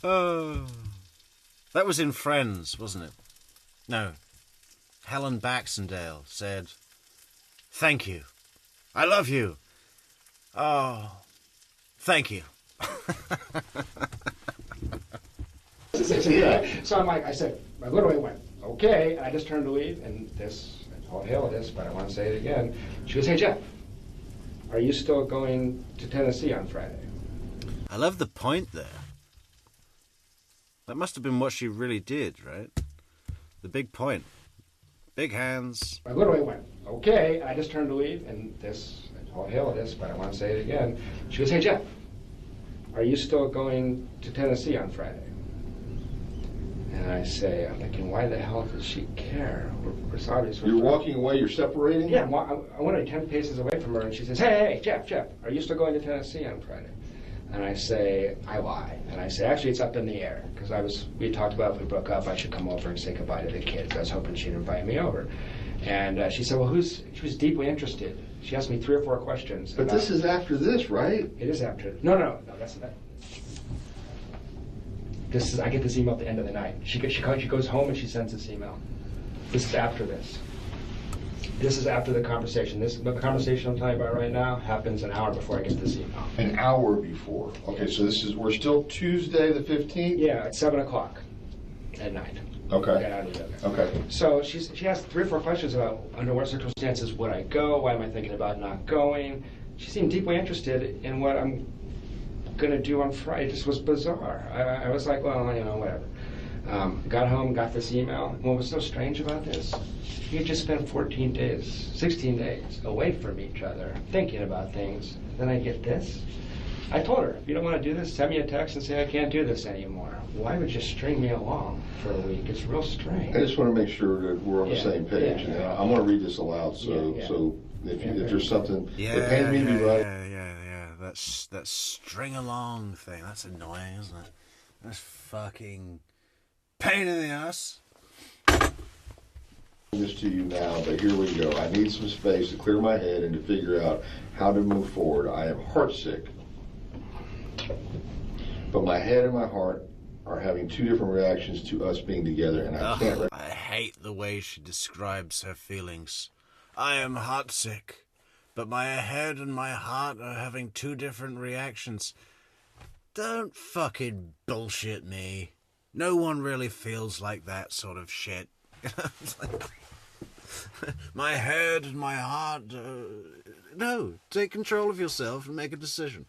Oh, that was in Friends, wasn't it? No. Helen Baxendale said, thank you. I love you. Oh, thank you. So I'm like, I literally went, okay, and I just turned to leave, and I told Hill this, but I want to say it again. She goes, hey, Jeff, are you still going to Tennessee on Friday? I love the point there. That must have been what she really did, right? The big point. Big hands. I literally went, okay, and I just turned to leave, and I told Hill this, but I want to say it again. She goes, hey, Jeff, are you still going to Tennessee on Friday? And I say, I'm thinking, why the hell does she care? We're obvious. You're walking away, you're separating? Yeah, I want to be 10 paces away from her, and she says, hey, Jeff, are you still going to Tennessee on Friday? And I say, I lie. And I say, actually, it's up in the air, because we talked about if we broke up, I should come over and say goodbye to the kids. I was hoping she'd invite me over. And she said, well, she was deeply interested. She asked me 3 or 4 questions. But this is after this, right? It is after. No, that's not. I get this email at the end of the night. She goes home and she sends this email. This is after this. This is after the conversation. The conversation I'm telling you about right now happens an hour before I get this email. An hour before. Okay, so we're still Tuesday the 15th? Yeah, at 7 o'clock at night. Okay. Okay. So she asked 3 or 4 questions about under what circumstances would I go? Why am I thinking about not going? She seemed deeply interested in what I'm going to do on Friday. It just was bizarre. I was like, well, whatever. Got home, got this email. What was so strange about this? We had just spent 16 days away from each other, thinking about things. Then I get this. I told her, if you don't want to do this, send me a text and say I can't do this anymore. Why would you string me along for a week? It's real strange. I just want to make sure that we're on the same page. Yeah. And I'm going to read this aloud, so if there's something that pains me to be right. Yeah. That string along thing. That's annoying, isn't it? That's fucking pain in the ass. This to you now, but here we go. I need some space to clear my head and to figure out how to move forward. I am heartsick, but my head and my heart are having 2 different reactions to us being together, and I can't. I hate the way she describes her feelings. I am heartsick, but my head and my heart are having 2 different reactions. Don't fucking bullshit me. No one really feels like that sort of shit. My head and my heart. No, take control of yourself and make a decision.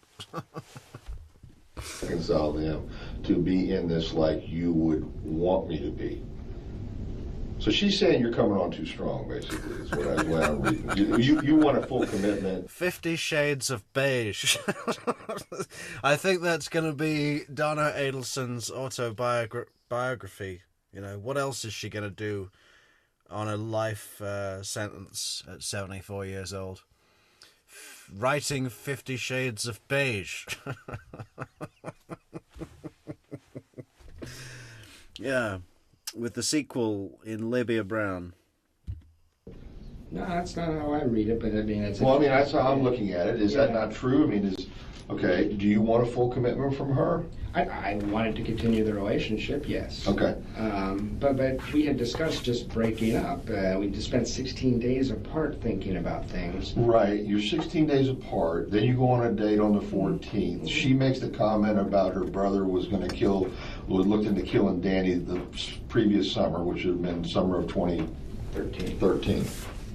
Reconcile them to be in this like you would want me to be. So she's saying you're coming on too strong, basically, is what I'm reading. You want a full commitment. 50 Shades of Beige. I think that's going to be Donna Adelson's autobiography. What else is she going to do on a life sentence at 74 years old? Writing 50 Shades of Beige. Yeah. With the sequel in Libya Brown. No, that's not how I read it, but it's... Well, that's how I'm looking at it. Is that not true? Okay, do you want a full commitment from her? I wanted to continue the relationship, yes. Okay. But we had discussed just breaking up. We just spent 16 days apart thinking about things. Right. You're 16 days apart. Then you go on a date on the 14th. She makes the comment about her brother was looked into killing Danny the previous summer, which would have been summer of 2013.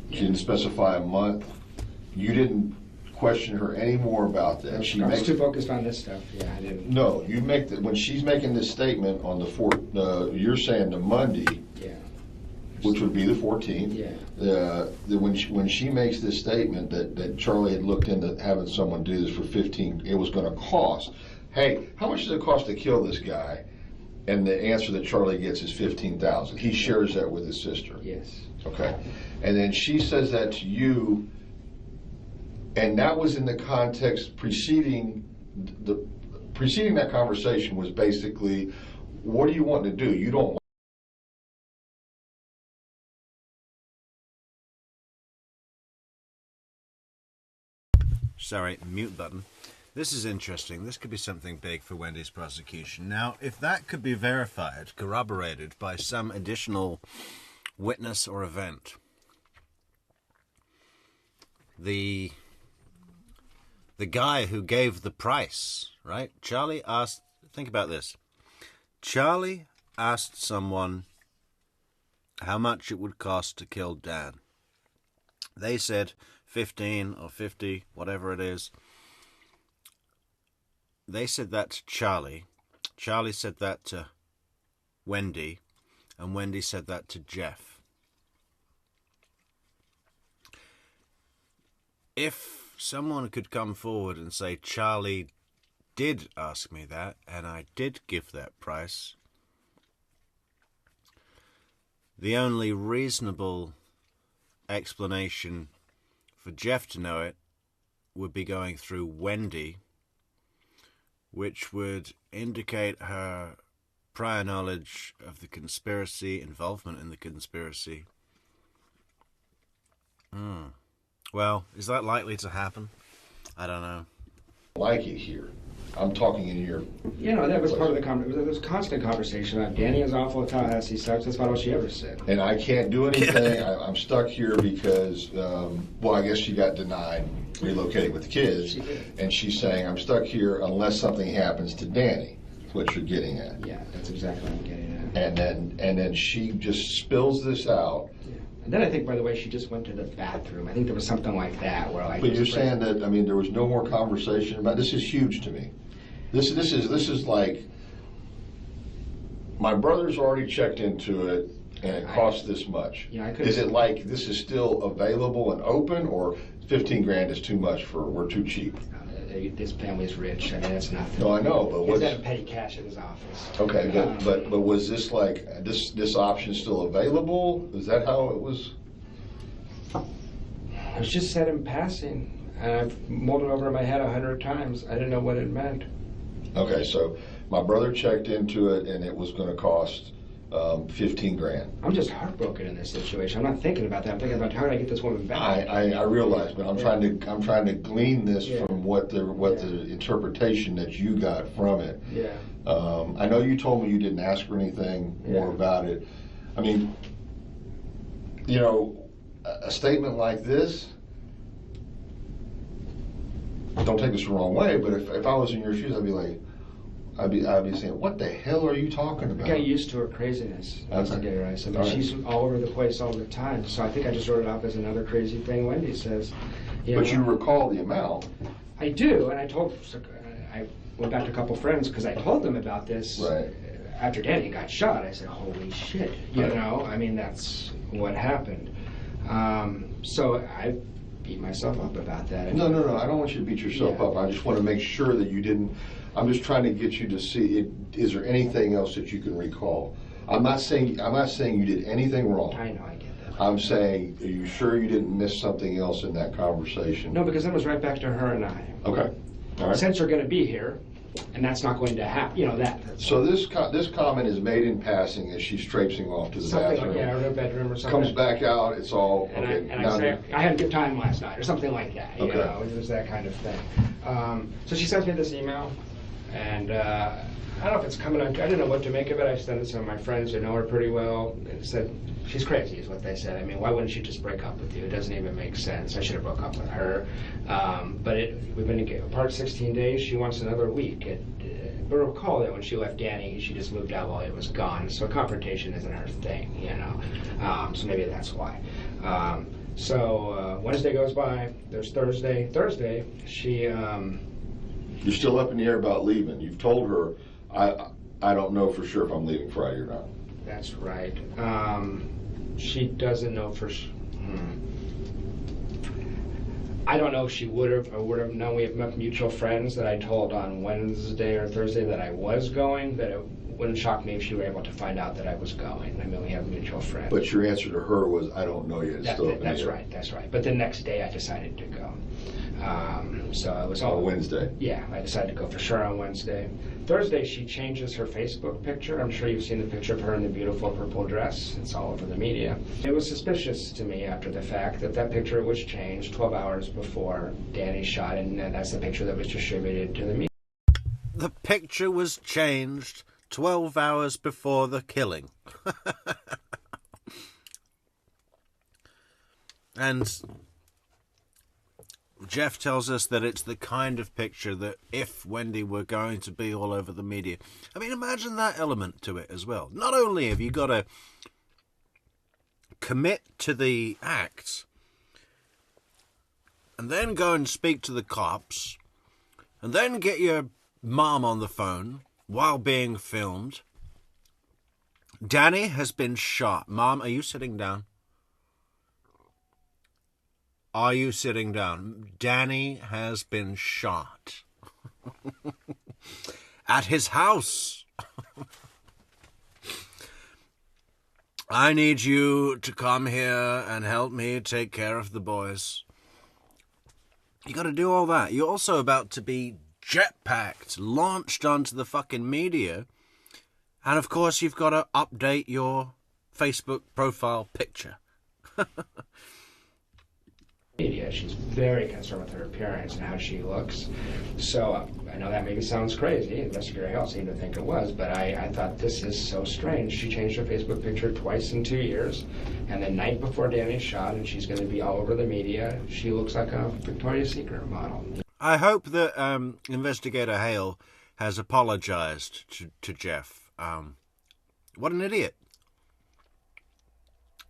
She didn't specify a month. You didn't question her any more about that. I was too focused on this stuff. Yeah, I didn't. No, when she's making this statement on you're saying the Monday, which would be the 14th. Yeah. When she makes this statement that Charlie had looked into having someone do this for 15, it was going to cost. Hey, how much does it cost to kill this guy? And the answer that Charlie gets is $15,000. He shares that with his sister. Yes. Okay. And then she says that to you. And that was in the context preceding that conversation was basically, what do you want to do? You don't want. Sorry, mute button. This is interesting. This could be something big for Wendy's prosecution. Now, if that could be verified, corroborated by some additional witness or event, the guy who gave the price, right? Charlie asked, think about this. Charlie asked someone how much it would cost to kill Dan. They said 15 or 50, whatever it is. They said that to Charlie. Charlie said that to Wendy. And Wendy said that to Jeff. If someone could come forward and say, Charlie did ask me that, and I did give that price, the only reasonable explanation for Jeff to know it would be going through Wendi, which would indicate her prior knowledge of the conspiracy, involvement in the conspiracy. Well, is that likely to happen? I don't know. Like it here. I'm talking in your... You know, that was part of the conversation. There was constant conversation about Danny is awful, Tallahassee sucks. That's about all she ever said. And I can't do anything. I'm stuck here because, well, I guess she got denied relocating with the kids. She did. And she's saying, I'm stuck here unless something happens to Danny. That's what you're getting at. Yeah, that's exactly what I'm getting at. And then she just spills this out. Yeah. And then I think, by the way, she just went to the bathroom. I think there was something like that where like. But you're saying that, I mean, there was no more conversation about, this is huge to me. This is like, my brother's already checked into it and it costs this much. Yeah, Is it like this is still available and open, or 15 grand is too much for, we're too cheap? This family's rich. I mean, it's nothing. No, I know, but He's what's... got petty cash in his office. Okay, but was this like, this option still available? Is that how it was? It was just said in passing, and I've mulled it over in my head 100 times. I didn't know what it meant. Okay, so my brother checked into it and it was gonna cost 15 grand. I'm just heartbroken in this situation. I'm not thinking about that. I'm thinking about how do I get this woman back. I realize, but I'm trying to glean this from what the interpretation that you got from it. Yeah. I know you told me you didn't ask her anything more about it. I mean, you know, a statement like this, don't take this the wrong way, but if I was in your shoes, I'd be like, I'd be saying, what the hell are you talking about? I got used to her craziness. That's okay, right? So, I mean, she's all over the place all the time. So I think I just wrote it off as another crazy thing Wendi says. But you recall the amount. I do, and I went back to a couple friends because I told them about this. Right. After Danny got shot, I said, holy shit, you know? I mean, that's what happened. So I beat myself up about that. No, I don't want you to beat yourself up. I just want to make sure that you didn't. I'm just trying to get you to see, is there anything else that you can recall? I'm not saying you did anything wrong. I know, I get that. I'm saying, are you sure you didn't miss something else in that conversation? No, because it was right back to her and I. Okay. All right. Since you're going to be here, and that's not going to happen, you know, So this comment is made in passing as she's traipsing off to the bathroom. Like, yeah, or her bedroom or something. Comes back out, it's all, and okay. I say, I had a good time last night, or something like that, you Okay. know, it was that kind of thing. So she sends me this email, and I don't know if it's coming on, I didn't know what to make of it. I sent it to some of my friends who know her pretty well, and said, she's crazy is what they said. I mean, why wouldn't she just break up with you? It doesn't even make sense. I should have broke up with her. But we've been apart 16 days. She wants another week. But recall that when she left Danny, she just moved out while it was gone. So confrontation isn't her thing, you know. So maybe that's why. So Wednesday goes by. There's Thursday. Thursday, she... You're still up in the air about leaving. You've told her, I don't know for sure if I'm leaving Friday or not. That's right. She doesn't know for I don't know if she would have or would have known. We have enough mutual friends that I told on Wednesday or Thursday that I was going, that it wouldn't shock me if she were able to find out that I was going. I mean, we have mutual friends. But your answer to her was, I don't know yet. It's still up in the air. That's right. But the next day I decided to go. So it was all on Wednesday. Yeah, I decided to go for sure on Wednesday. Thursday, she changes her Facebook picture. I'm sure you've seen the picture of her in the beautiful purple dress. It's all over the media. It was suspicious to me after the fact that that picture was changed 12 hours before Danny shot, and that's the picture that was distributed to the media. The picture was changed 12 hours before the killing. And Jeff tells us that it's the kind of picture that if Wendi were going to be all over the media... I mean, imagine that element to it as well. Not only have you got to commit to the act and then go and speak to the cops and then get your mom on the phone while being filmed. Danny has been shot. Mom, are you sitting down? Are you sitting down? Danny has been shot. At his house. I need you to come here and help me take care of the boys. You got to do all that. You're also about to be jetpacked, launched onto the fucking media. And of course, you've got to update your Facebook profile picture. Media. She's very concerned with her appearance and how she looks. So I know that maybe sounds crazy. Investigator Hale seemed to think it was, but I thought this is so strange. She changed her Facebook picture twice in 2 years, and the night before Danny's shot, and she's going to be all over the media. She looks like a Victoria's Secret model. I hope that Investigator Hale has apologized to Jeff. What an idiot.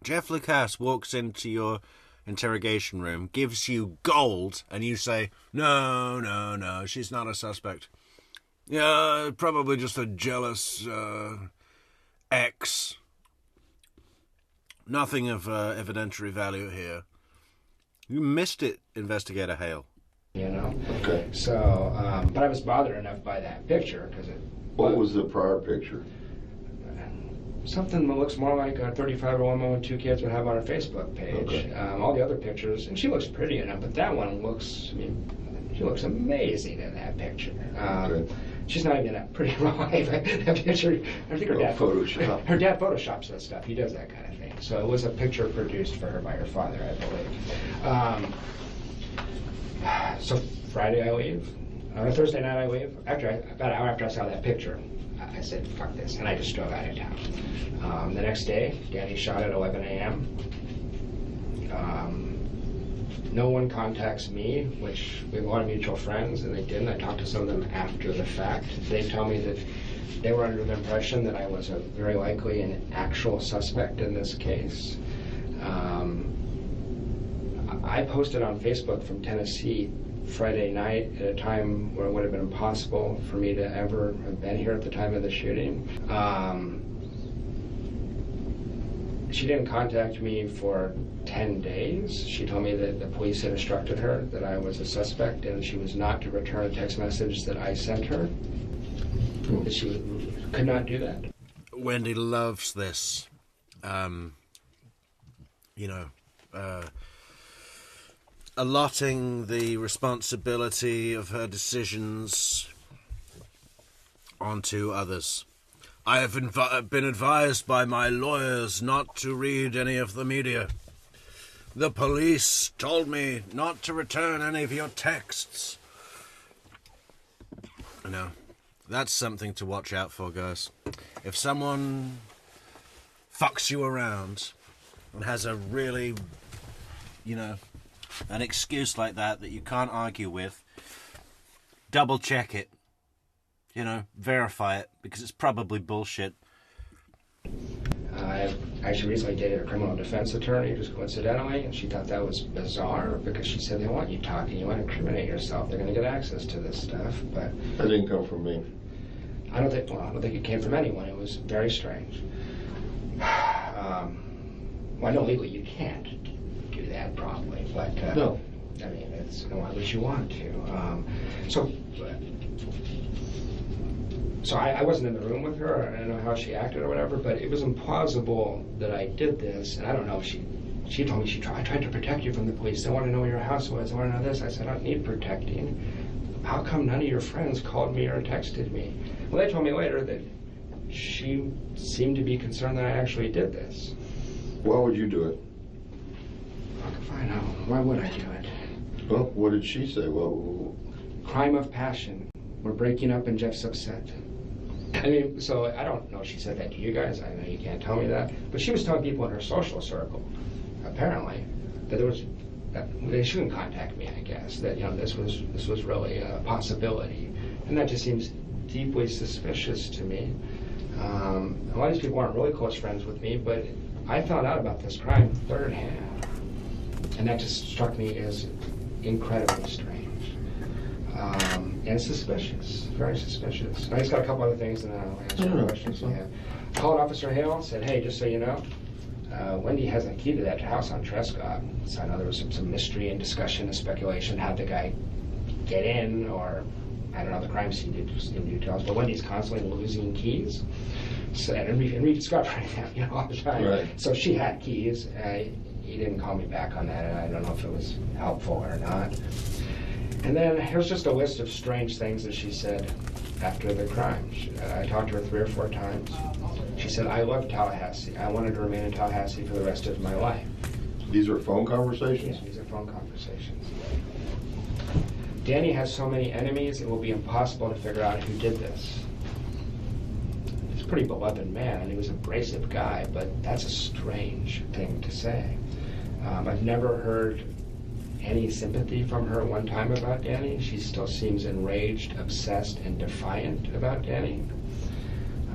Jeff Lacasse walks into your interrogation room, gives you gold, and you say, no, she's not a suspect. Yeah, probably just a jealous ex. Nothing of evidentiary value here. You missed it, Investigator Hale. You know? Okay. So, but I was bothered enough by that picture, because it... What was the prior picture? Something that looks more like a 35-year-old woman with 2 kids would have on her Facebook page. Okay. All the other pictures, and she looks pretty enough, but that one looks, I mean, she looks amazing in that picture. Okay. She's not even that pretty in real life. That picture, I think her dad Photoshop. Her dad photoshops that stuff. He does that kind of thing. So it was a picture produced for her by her father, I believe. So Friday I leave. Thursday night I leave. About an hour after I saw that picture, I said, fuck this, and I just drove out of town. The next day, Danny shot at 11 a.m. No one contacts me, which we have a lot of mutual friends, and they didn't. I talked to some of them after the fact. They tell me that they were under the impression that I was very likely an actual suspect in this case. I posted on Facebook from Tennessee Friday night at a time where it would have been impossible for me to ever have been here at the time of the shooting. She didn't contact me for 10 days. She told me that the police had instructed her that I was a suspect and she was not to return a text message that I sent her. That she could not do that. Wendy loves this. Allotting the responsibility of her decisions onto others. I have been advised by my lawyers not to read any of the media. The police told me not to return any of your texts. That's something to watch out for, guys. If someone fucks you around and has a really, an excuse like that you can't argue with, double check it. Verify it, because it's probably bullshit. I actually recently dated a criminal defense attorney, just coincidentally, and she thought that was bizarre because she said they want you talking, you want to incriminate yourself, they're going to get access to this stuff. But that didn't come from me. I don't think it came from anyone. It was very strange. Well, I know legally you can't do that, probably, but no. I mean, it's why would you want to? So I wasn't in the room with her. I don't know how she acted or whatever, but it was implausible that I did this. And I don't know if she told me I tried to protect you from the police. They want to know where your house was. They want to know this. I said, I don't need protecting. How come none of your friends called me or texted me? Well, they told me later that she seemed to be concerned that I actually did this. Why would you do it? I know. Why would I do it? Well, what did she say? Well, crime of passion. We're breaking up and Jeff's upset. I mean, so I don't know if she said that to you guys. I know you can't tell me that. But she was telling people in her social circle, apparently, that they shouldn't contact me, I guess. That, this was really a possibility. And that just seems deeply suspicious to me. A lot of these people aren't really close friends with me, but I found out about this crime third hand. And that just struck me as incredibly strange. And suspicious, very suspicious. I just got a couple other things and I'll answer your questions. Yeah. Called Officer Hale, said, hey, just so you know, Wendy has a key to that house on Trescott. So I know there was some mystery and discussion and speculation. How'd the guy get in, or I don't know the crime scene details, but Wendy's constantly losing keys. So, and rediscovering them, all the time. Right. So she had keys. He didn't call me back on that, and I don't know if it was helpful or not. And then here's just a list of strange things that she said after the crime. I talked to her 3 or 4 times. She said, I love Tallahassee. I wanted to remain in Tallahassee for the rest of my life. These are phone conversations? Yeah, these are phone conversations. Danny has so many enemies, it will be impossible to figure out who did this. He's a pretty beloved man, and he was an abrasive guy, but that's a strange thing to say. I've never heard any sympathy from her one time about Danny. She still seems enraged, obsessed, and defiant about Danny.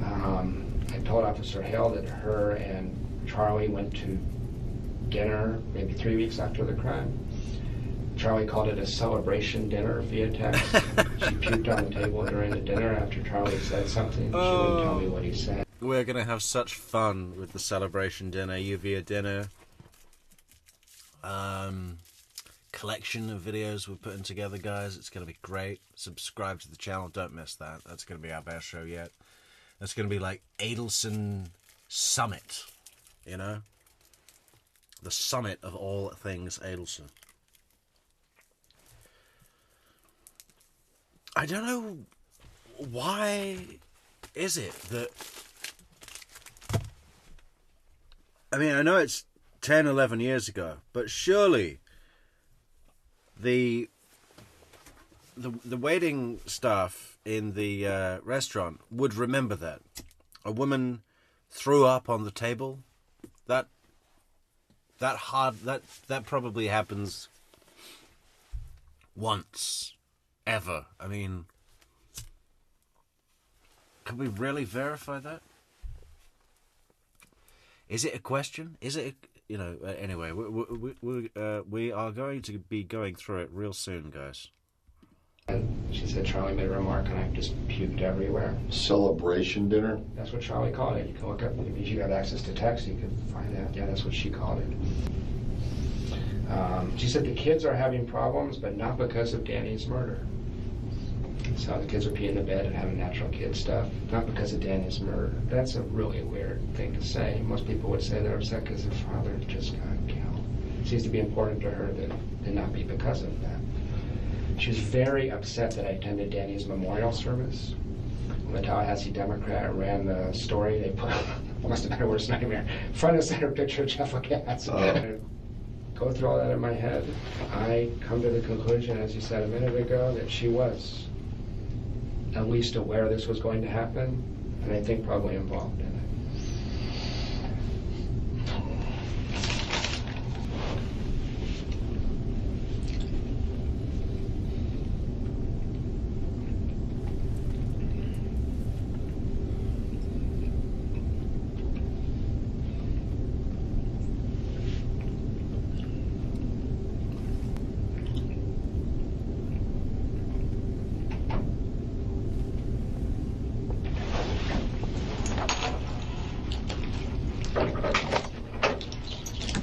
I told Officer Hale that her and Charlie went to dinner maybe 3 weeks after the crime. Charlie called it a celebration dinner via text. She puked on the table during the dinner after Charlie said something. She wouldn't tell me what he said. We're going to have such fun with the celebration dinner, via dinner. Collection of videos we're putting together, guys. It's going to be great. Subscribe to the channel. Don't miss that. That's going to be our best show yet. That's going to be like Adelson Summit, you know? The summit of all things Adelson. I don't know why is it that... I mean, I know it's 10, 11 years ago, but surely the waiting staff in the restaurant would remember that. A woman threw up on the table. That probably happens once. Ever. I mean, can we really verify that? Is it a question? Is it, anyway, we are going to be going through it real soon, guys. And she said Charlie made a remark and I just puked everywhere. Celebration dinner? That's what Charlie called it. You can look up, if you have access to text, you can find out. Yeah, that's what she called it. She said the kids are having problems, but not because of Danny's murder. So the kids are peeing the bed and having natural kid stuff, not because of Danny's murder. That's a really weird thing to say. Most people would say they're upset because their father just got killed. It seems to be important to her that it not be because of that. She was very upset that I attended Danny's memorial service. When the Tallahassee Democrat ran the story, they put, must have been her worst nightmare, front and center picture of Jeff Lacasse. Go through all that in my head. I come to the conclusion, as you said a minute ago, that she was at least aware this was going to happen, and I think probably involved in it.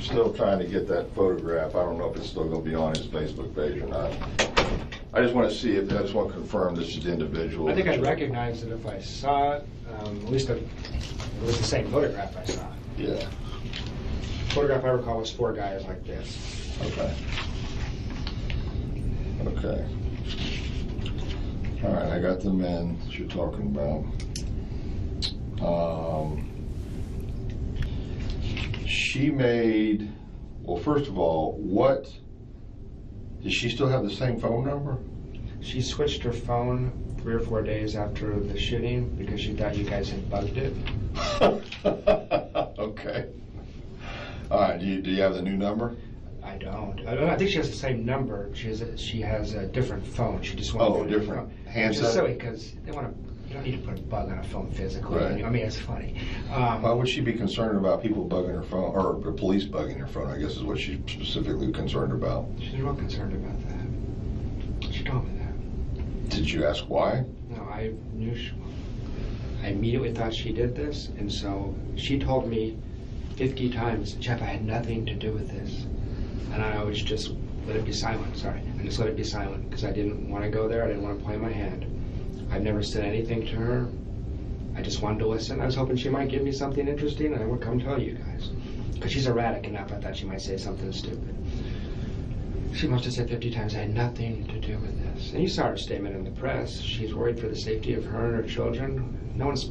Still trying to get that photograph. I don't know if it's still going to be on his Facebook page or not. I just want to see if, I just want to confirm this is the individual. I think I'd recognize it if I saw it. At least it was the same photograph I saw. Yeah. The photograph I recall was 4 guys like this. Okay. Okay. All right, I got the men that you're talking about. She made, well, first of all, does she still have the same phone number? She switched her phone 3 or 4 days after the shooting because she thought you guys had bugged it. Okay. All right, do you have the new number? I don't. I think she has the same number. She has a different phone. She just wants Oh, different handset? Which is silly because you don't need to put a bug on a phone physically. Right. I mean, it's funny. Why would she be concerned about people bugging her phone, or the police bugging her phone, I guess is what she's specifically concerned about? She's real concerned about that. She told me that. Did you ask why? No, I knew I immediately thought she did this, and so she told me 50 times, Jeff, I had nothing to do with this. And I always just let it be silent, sorry. I just let it be silent because I didn't want to go there. I didn't want to play my hand. I've never said anything to her. I just wanted to listen. I was hoping she might give me something interesting, and I would come tell you guys. Because she's erratic enough, I thought she might say something stupid. She must have said 50 times I had nothing to do with this. And you saw her statement in the press. She's worried for the safety of her and her children. No one's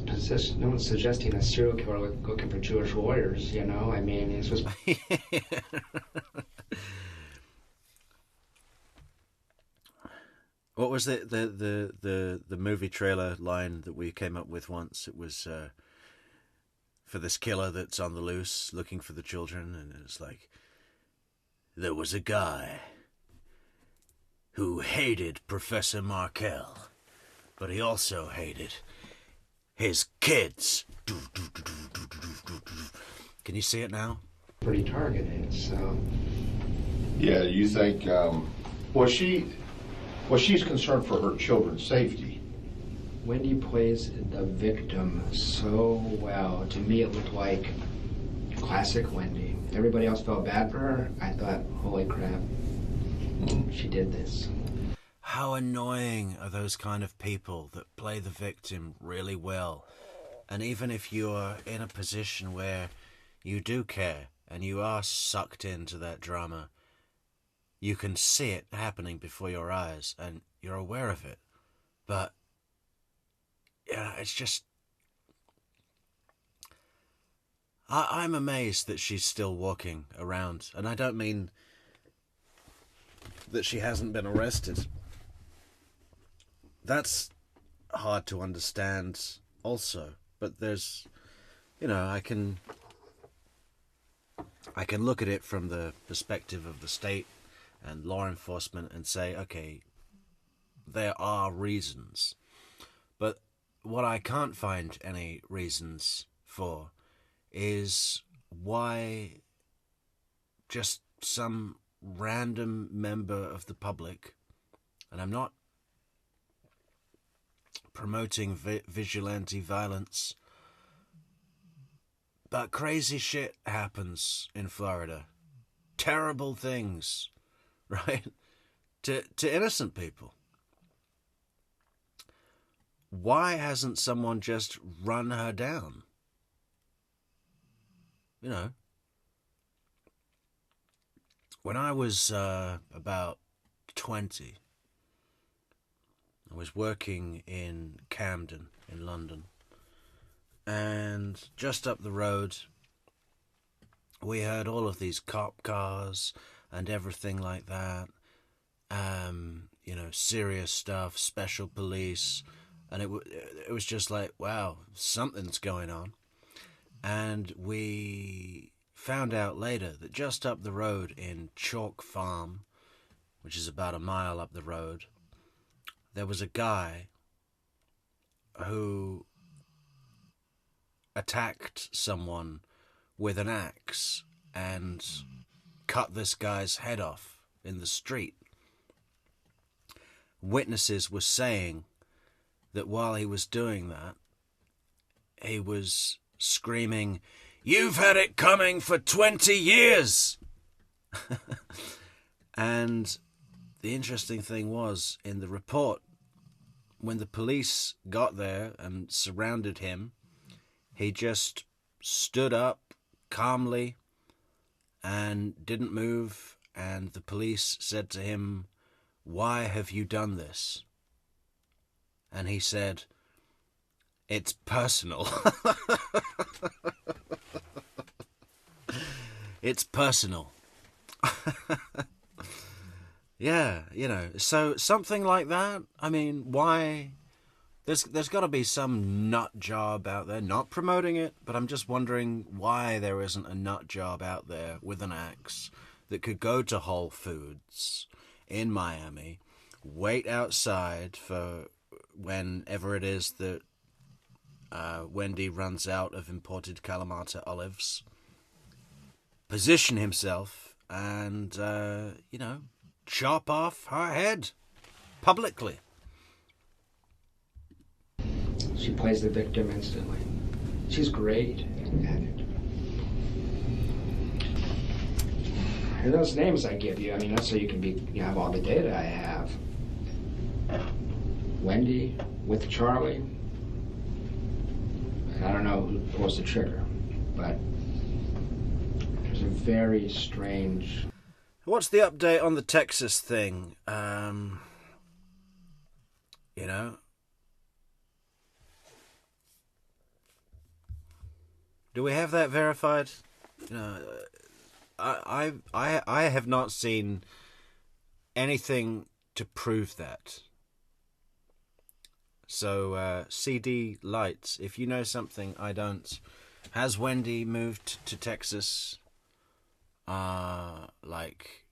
suggesting a serial killer looking for Jewish warriors, you know? I mean, this was... What was the movie trailer line that we came up with once? It was for this killer that's on the loose looking for the children, and it's like, there was a guy who hated Professor Markel, but he also hated his kids. Can you see it now? Pretty targeted, so... Yeah, you think, she's concerned for her children's safety. Wendi plays the victim so well. To me, it looked like classic Wendi. Everybody else felt bad for her. I thought, holy crap, she did this. How annoying are those kind of people that play the victim really well? And even if you're in a position where you do care and you are sucked into that drama, you can see it happening before your eyes and you're aware of it. But, yeah, it's just... I'm amazed that she's still walking around. And I don't mean that she hasn't been arrested. That's hard to understand also. But there's, you know, I can look at it from the perspective of the state and law enforcement and say, okay, there are reasons. But what I can't find any reasons for is why just some random member of the public, and I'm not promoting vigilante violence, but crazy shit happens in Florida. Terrible things, right? To innocent people. Why hasn't someone just run her down? You know, when I was about 20, I was working in Camden in London, and just up the road we heard all of these cop cars and everything like that, you know, serious stuff, special police, and it was just like, wow, something's going on. And we found out later that just up the road in Chalk Farm, which is about a mile up the road, there was a guy who attacked someone with an axe and cut this guy's head off in the street. Witnesses were saying that while he was doing that, he was screaming, "You've had it coming for 20 years!" And the interesting thing was, in the report, when the police got there and surrounded him, he just stood up calmly and didn't move, and the police said to him, "Why have you done this?" And he said, "It's personal." It's personal. Yeah, you know, so something like that. I mean, why? There's got to be some nut job out there, not promoting it, but I'm just wondering why there isn't a nut job out there with an axe that could go to Whole Foods in Miami, wait outside for whenever it is that Wendi runs out of imported Kalamata olives, position himself and, you know, chop off her head publicly. She plays the victim instantly. She's great at it. And those names I give you, I mean, that's so you can have all the data I have. Wendi with Charlie. I don't know who pulls the trigger, but there's a very strange... What's the update on the Texas thing? You know? Do we have that verified? I have not seen anything to prove that. So, CD Lights, if you know something I don't, has Wendi moved to Texas? Like,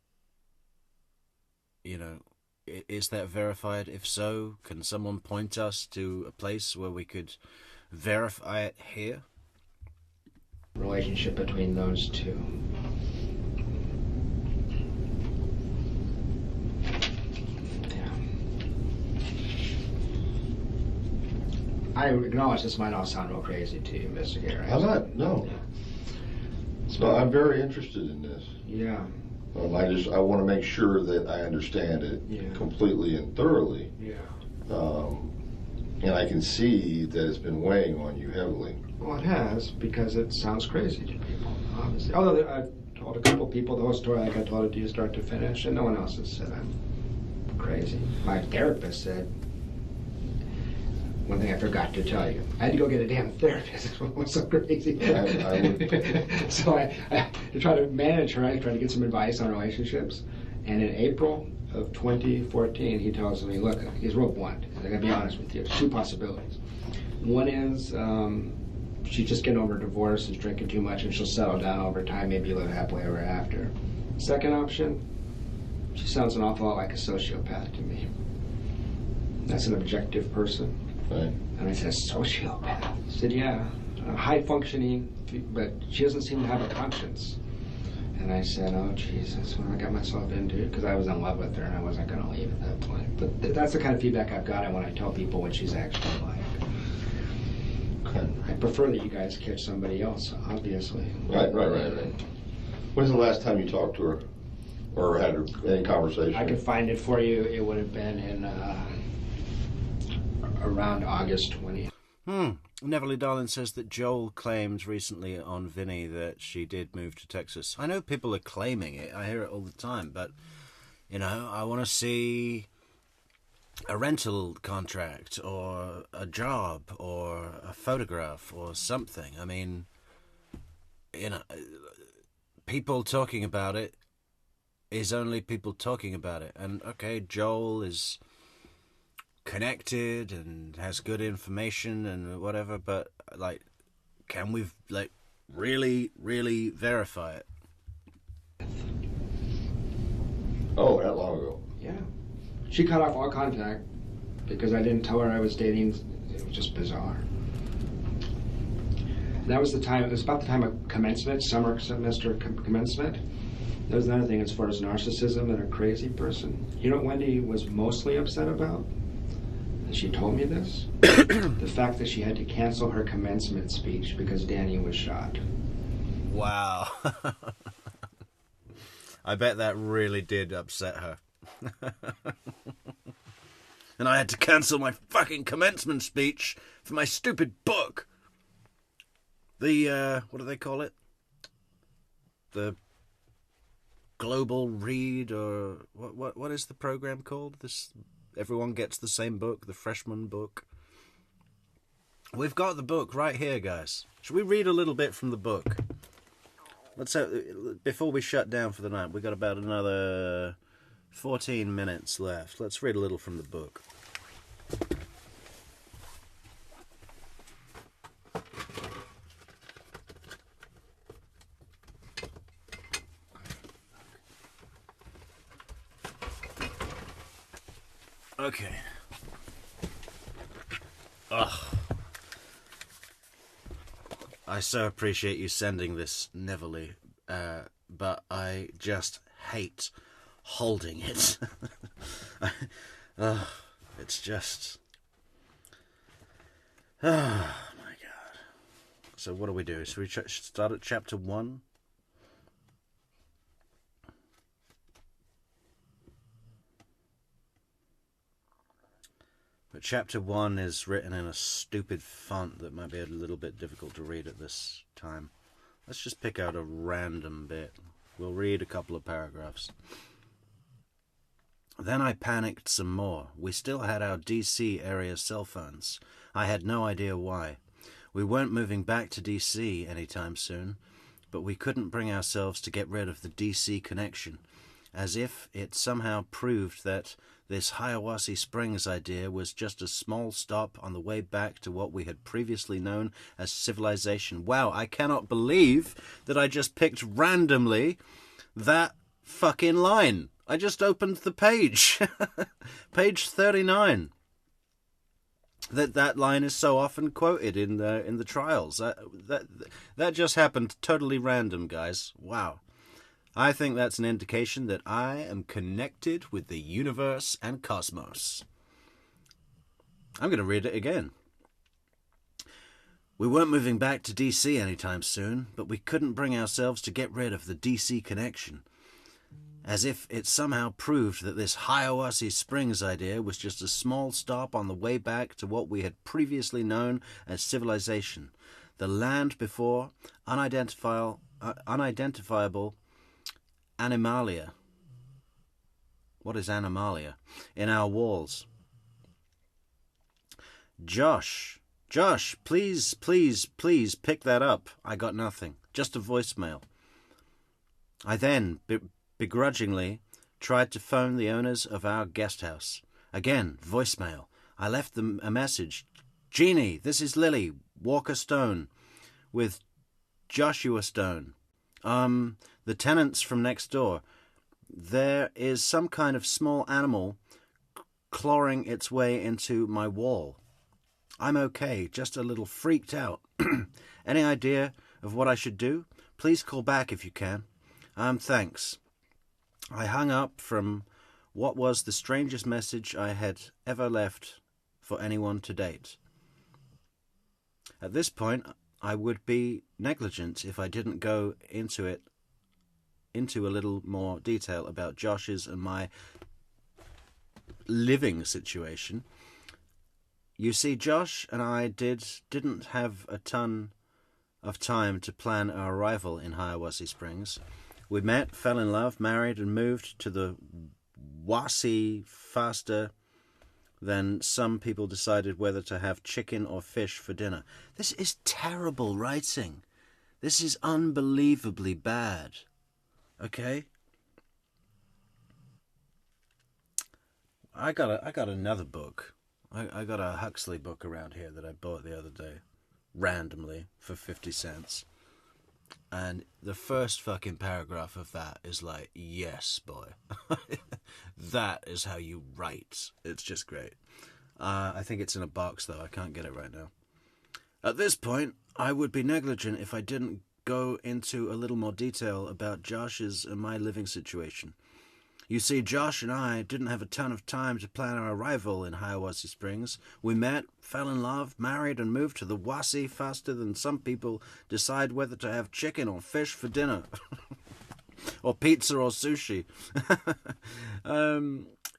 you know, is that verified? If so, can someone point us to a place where we could verify it here? Relationship between those two. I acknowledge this might all sound real crazy to you, investigator. I'm not, no. So I'm very interested in this. Yeah. I want to make sure that I understand it completely and thoroughly. Yeah. And I can see that it's been weighing on you heavily. Well, it has, because it sounds crazy to people, obviously. Although I told a couple people the whole story like I told it to you start to finish, and no one else has said I'm crazy. My therapist said, one thing I forgot to tell you, I had to go get a damn therapist. It was so crazy. So to try to manage her, I tried to get some advice on relationships. And in April of 2014, he tells me, look, he's real blunt. I gotta be honest with you. There's two possibilities. One is she's just getting over a divorce, is drinking too much, and she'll settle down over time, maybe live happily ever after. Second option, she sounds an awful lot like a sociopath to me. That's an objective person. Right. And I said, a sociopath? I said, yeah, high functioning, but she doesn't seem to have a conscience. And I said, oh, Jesus, what I got myself into, because I was in love with her and I wasn't going to leave at that point. But that's the kind of feedback I've gotten when I tell people what she's actually like. Okay. I prefer that you guys catch somebody else, obviously. Right. When's the last time you talked to her or had any conversation? I could find it for you. It would have been in around August 20th. Neverly Darling says that Joel claimed recently on Vinny that she did move to Texas. I know people are claiming it. I hear it all the time. But, you know, I want to see a rental contract or a job or a photograph or something. I mean, you know, people talking about it is only people talking about it. And, okay, Joel is connected and has good information and whatever, but like, can we like really verify it? Oh, that long ago. Yeah, she cut off all contact because I didn't tell her I was dating. It was just bizarre. That was the time. It was about the time of commencement, summer semester commencement. That was another thing as far as narcissism and a crazy person. You know what Wendi was mostly upset about? She told me this, the fact that she had to cancel her commencement speech because Danny was shot. Wow. I bet that really did upset her. And I had to cancel my fucking commencement speech for my stupid book. The, what do they call it? The Global Read, or what is the program called? This... Everyone gets the same book, the freshman book. We've got the book right here, guys. Should we read a little bit from the book? Let's before we shut down for the night. We've got about another 14 minutes left. Let's read a little from the book. Okay. Ugh. I so appreciate you sending this, Neverly, but I just hate holding it. It's just... Oh, my God. So what do we do? Should we start at chapter 1? Chapter 1 is written in a stupid font that might be a little bit difficult to read at this time. Let's just pick out a random bit. We'll read a couple of paragraphs. Then I panicked some more. We still had our DC area cell phones. I had no idea why. We weren't moving back to DC anytime soon, but we couldn't bring ourselves to get rid of the DC connection, as if it somehow proved that this Hiawassee Springs idea was just a small stop on the way back to what we had previously known as civilization. Wow, I cannot believe that I just picked randomly that fucking line. I just opened the page. Page 39. That line is so often quoted in the trials. That just happened totally random, guys. Wow. I think that's an indication that I am connected with the universe and cosmos. I'm going to read it again. We weren't moving back to DC anytime soon, but we couldn't bring ourselves to get rid of the DC connection, as if it somehow proved that this Hiawassee Springs idea was just a small stop on the way back to what we had previously known as civilization, the land before unidentifiable animalia. What is animalia? In our walls. Josh, please pick that up. I got nothing. Just a voicemail. I then begrudgingly tried to phone the owners of our guest house. Again, voicemail. I left them a message. Jeannie, this is Lily, Walker Stone, with Joshua Stone. The tenants from next door. There is some kind of small animal clawing its way into my wall. I'm okay, just a little freaked out. Any idea of what I should do? Please call back if you can. Thanks. I hung up from what was the strangest message I had ever left for anyone to date. At this point, I would be negligent if I didn't go into a little more detail about Josh's and my living situation. You see, Josh and I didn't have a ton of time to plan our arrival in Hiawassee Springs. We met, fell in love, married, and moved to the Wassee faster than some people decided whether to have chicken or fish for dinner. This is terrible writing. This is unbelievably bad. Okay? I got another book. I got a Huxley book around here that I bought the other day, randomly, for 50 cents. And the first fucking paragraph of that is like, yes, boy. That is how you write. It's just great. I think it's in a box, though. I can't get it right now. At this point, I would be negligent if I didn't go into a little more detail about Josh's and my living situation. You see, Josh and I didn't have a ton of time to plan our arrival in Hiawassee Springs. We met, fell in love, married, and moved to the Wassee faster than some people decide whether to have chicken or fish for dinner. Or pizza or sushi.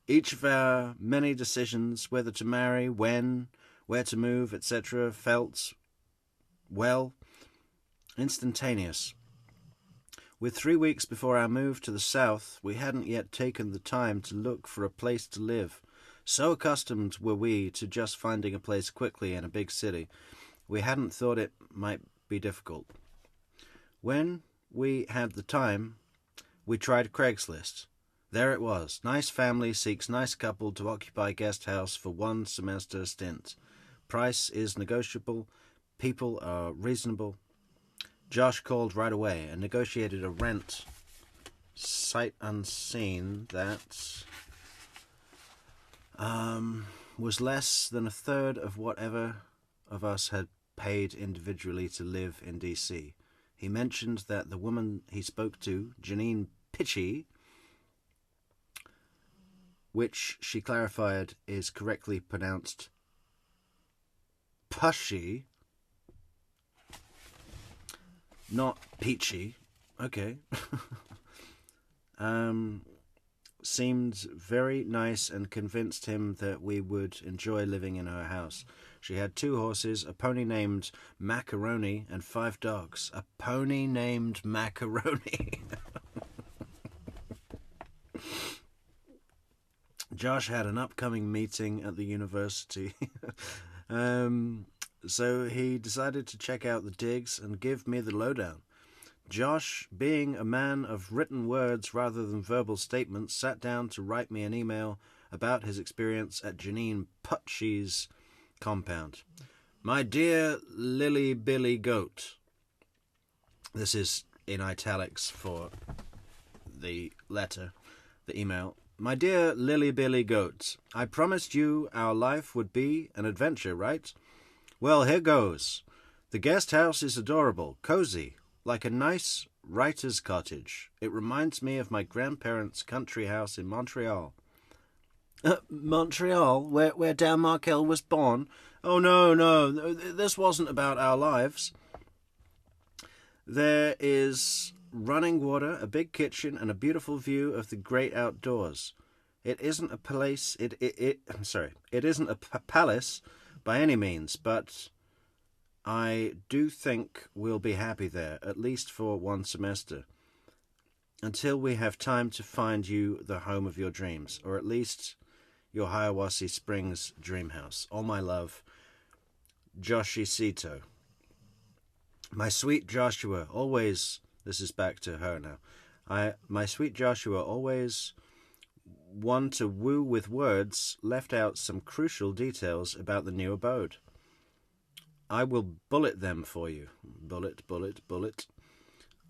Each of our many decisions, whether to marry, when, where to move, etc., felt, well, instantaneous. With 3 weeks before our move to the south, we hadn't yet taken the time to look for a place to live. So accustomed were we to just finding a place quickly in a big city, we hadn't thought it might be difficult. When we had the time, we tried Craigslist. There it was. Nice family seeks nice couple to occupy guest house for 1 semester stint. Price is negotiable. People are reasonable. Josh called right away and negotiated a rent, sight unseen, that was less than a third of whatever of us had paid individually to live in DC. He mentioned that the woman he spoke to, Janine Pitchy, which she clarified is correctly pronounced Pushy, not peachy. Okay. seemed very nice and convinced him that we would enjoy living in her house. She had 2 horses, a pony named Macaroni, and 5 dogs. A pony named Macaroni. Josh had an upcoming meeting at the university. So he decided to check out the digs and give me the lowdown. Josh, being a man of written words rather than verbal statements, sat down to write me an email about his experience at Janine Putchie's compound. My dear Lily Billy Goat. This is in italics for the letter, the email. My dear Lily Billy Goat, I promised you our life would be an adventure, right? Well, here goes. The guest house is adorable, cozy, like a nice writer's cottage. It reminds me of my grandparents' country house in Montreal. Montreal, where Dan Markel was born? Oh, no, this wasn't about our lives. There is running water, a big kitchen, and a beautiful view of the great outdoors. It isn't a place. It isn't a palace by any means, but I do think we'll be happy there, at least for 1 semester, until we have time to find you the home of your dreams, or at least your Hiawassee Springs dream house. All my love, Joshicito. My sweet Joshua, always... This is back to her now. My sweet Joshua, always one to woo with words, left out some crucial details about the new abode. I will bullet them for you. Bullet.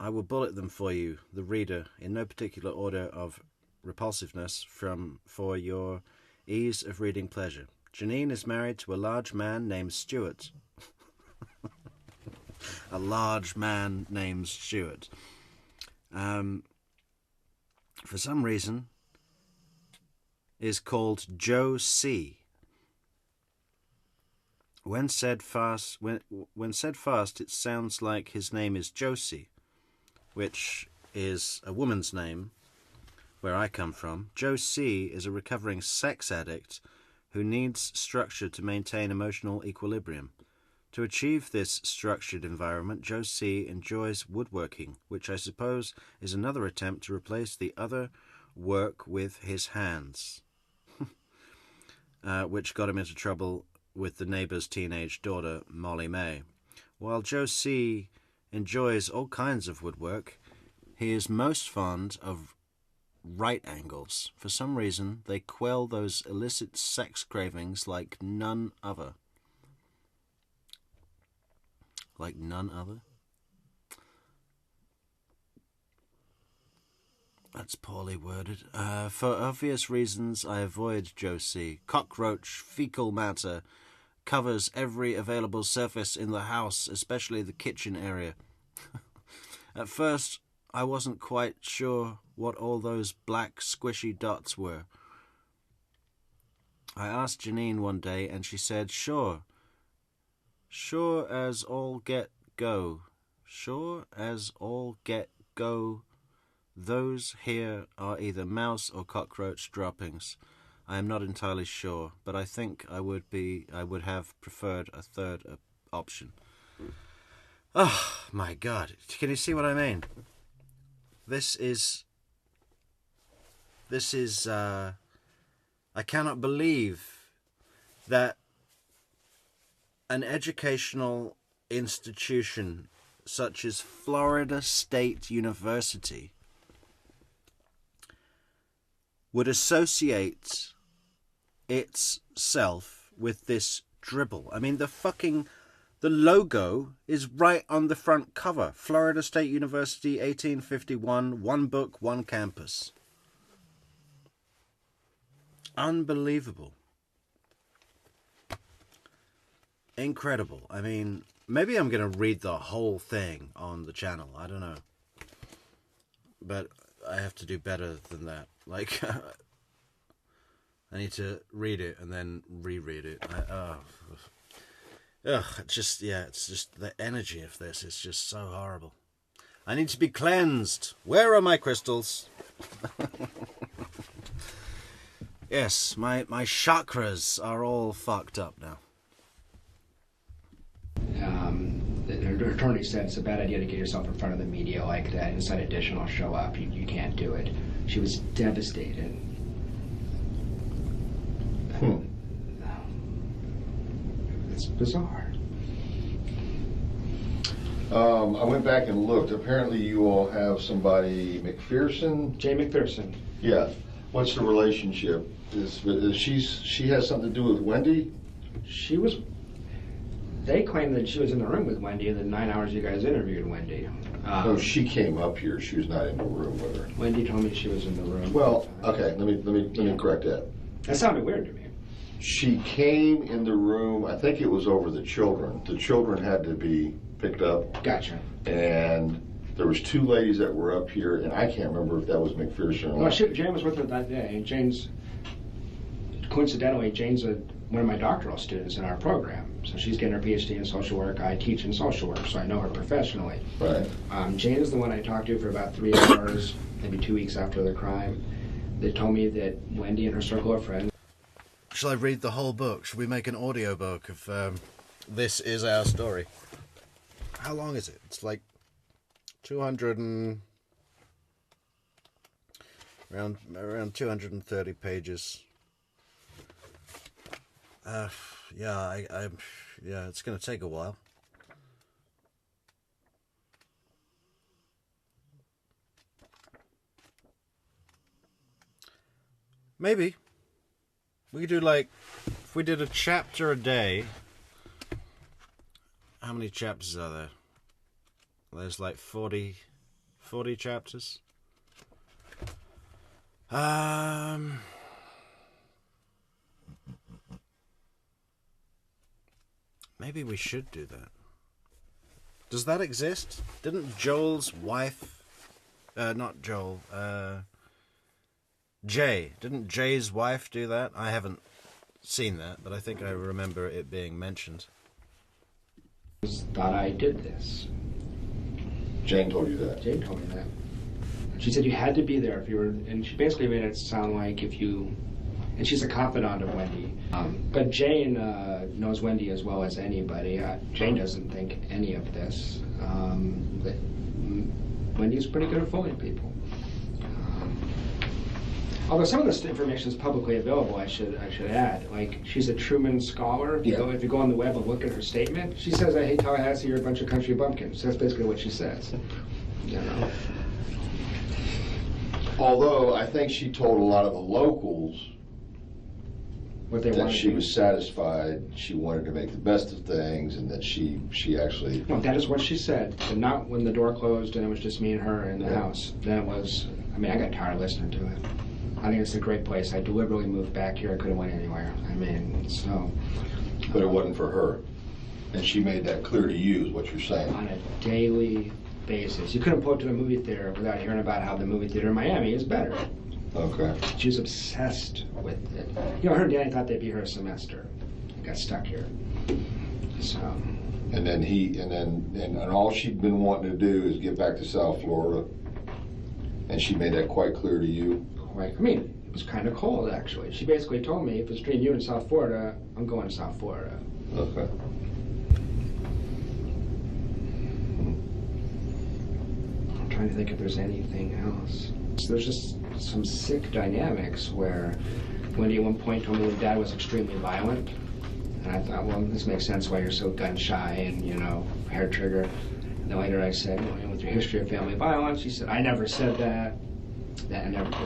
I will bullet them for you, the reader, in no particular order of repulsiveness, for your ease of reading pleasure. Janine is married to a large man named Stuart. A large man named Stuart. For some reason, is called Joe C. When said fast, it sounds like his name is Josie, which is a woman's name where I come from. Joe C. is a recovering sex addict who needs structure to maintain emotional equilibrium. To achieve this structured environment, Joe C. enjoys woodworking, which I suppose is another attempt to replace the other work with his hands, which got him into trouble with the neighbor's teenage daughter, Molly May. While Joe C. enjoys all kinds of woodwork, he is most fond of right angles. For some reason, they quell those illicit sex cravings like none other. Like none other? That's poorly worded. For obvious reasons, I avoid Joe C. Cockroach, fecal matter, covers every available surface in the house, especially the kitchen area. At first, I wasn't quite sure what all those black squishy dots were. I asked Janine one day, and she said, Sure as all get go. Sure as all get go. Those here are either mouse or cockroach droppings. I am not entirely sure, but I think I would have preferred a third option. Oh my God! Can you see what I mean? This is. I cannot believe that an educational institution such as Florida State University would associate itself with this dribble. I mean, the logo is right on the front cover. Florida State University, 1851, one book, one campus. Unbelievable. Incredible. I mean, maybe I'm going to read the whole thing on the channel. I don't know. But I have to do better than that. Like, I need to read it and then reread it. It's just the energy of this is just so horrible. I need to be cleansed. Where are my crystals? Yes, my chakras are all fucked up now. The attorney said it's a bad idea to get yourself in front of the media like that. Inside Edition will show up. You can't do it. She was devastated. It's bizarre. I went back and looked. Apparently you all have somebody, McPherson? Jay McPherson. Yeah. What's the relationship? She has something to do with Wendy? They claim that she was in the room with Wendy in the 9 hours you guys interviewed Wendy. No, she came up here. She was not in the room with her. Wendy told me she was in the room. Well, okay, let me correct that. That sounded weird to me. She came in the room, I think it was over the children. The children had to be picked up. Gotcha. And there was two ladies that were up here, and I can't remember if that was McPherson or not. Jane was with her that day, and coincidentally, Jane's one of my doctoral students in our program. So she's getting her PhD in social work. I teach in social work, so I know her professionally. Right. Jane is the one I talked to for about 3 hours, maybe 2 weeks after the crime. They told me that Wendy and her circle of friends. Shall I read the whole book? Should we make an audio book of This Is Our Story? How long is it? It's like 200 and... around 230 pages. Yeah, yeah, it's going to take a while. Maybe. We could do like, if we did a chapter a day. How many chapters are there? There's like 40 chapters. Maybe we should do that. Does that exist? Didn't Joel's wife... not Joel. Jay. Didn't Jay's wife do that? I haven't seen that, but I think I remember it being mentioned. Thought I did this. Jane told you that? Jane told me that. She said you had to be there if you were... And she basically made it sound like if you... And she's a confidant of Wendy. But Jane knows Wendy as well as anybody. Jane doesn't think any of this. But Wendy's pretty good at fooling people. Although some of this information is publicly available, I should add. Like, she's a Truman scholar. If you go on the web and look at her statement, she says, "I hate Tallahassee, you're a bunch of country bumpkins." That's basically what she says. You know. Although I think she told a lot of the locals that she was satisfied, she wanted to make the best of things, and that she actually... No, that is what she said, but not when the door closed and it was just me and her in the house. Then it was, I mean, I got tired of listening to it. I think it's a great place. I deliberately moved back here. I couldn't went anywhere. I mean, so... But it wasn't for her. And she made that clear to you, is what you're saying. On a daily basis. You couldn't pull up to the movie theater without hearing about how the movie theater in Miami is better. Okay. She was obsessed with it. You know, her and Danny thought they'd be here a semester. Got stuck here. So. And then and all she'd been wanting to do is get back to South Florida. And she made that quite clear to you. Quite. I mean, it was kind of cold actually. She basically told me if it's between you and South Florida, I'm going to South Florida. Okay. I'm trying to think if there's anything else. So there's just some sick dynamics where Wendy at one point told me that Dad was extremely violent. And I thought, well, this makes sense why you're so gun shy and, you know, hair trigger. And then later I said, well, with your history of family violence, she said, I never said that.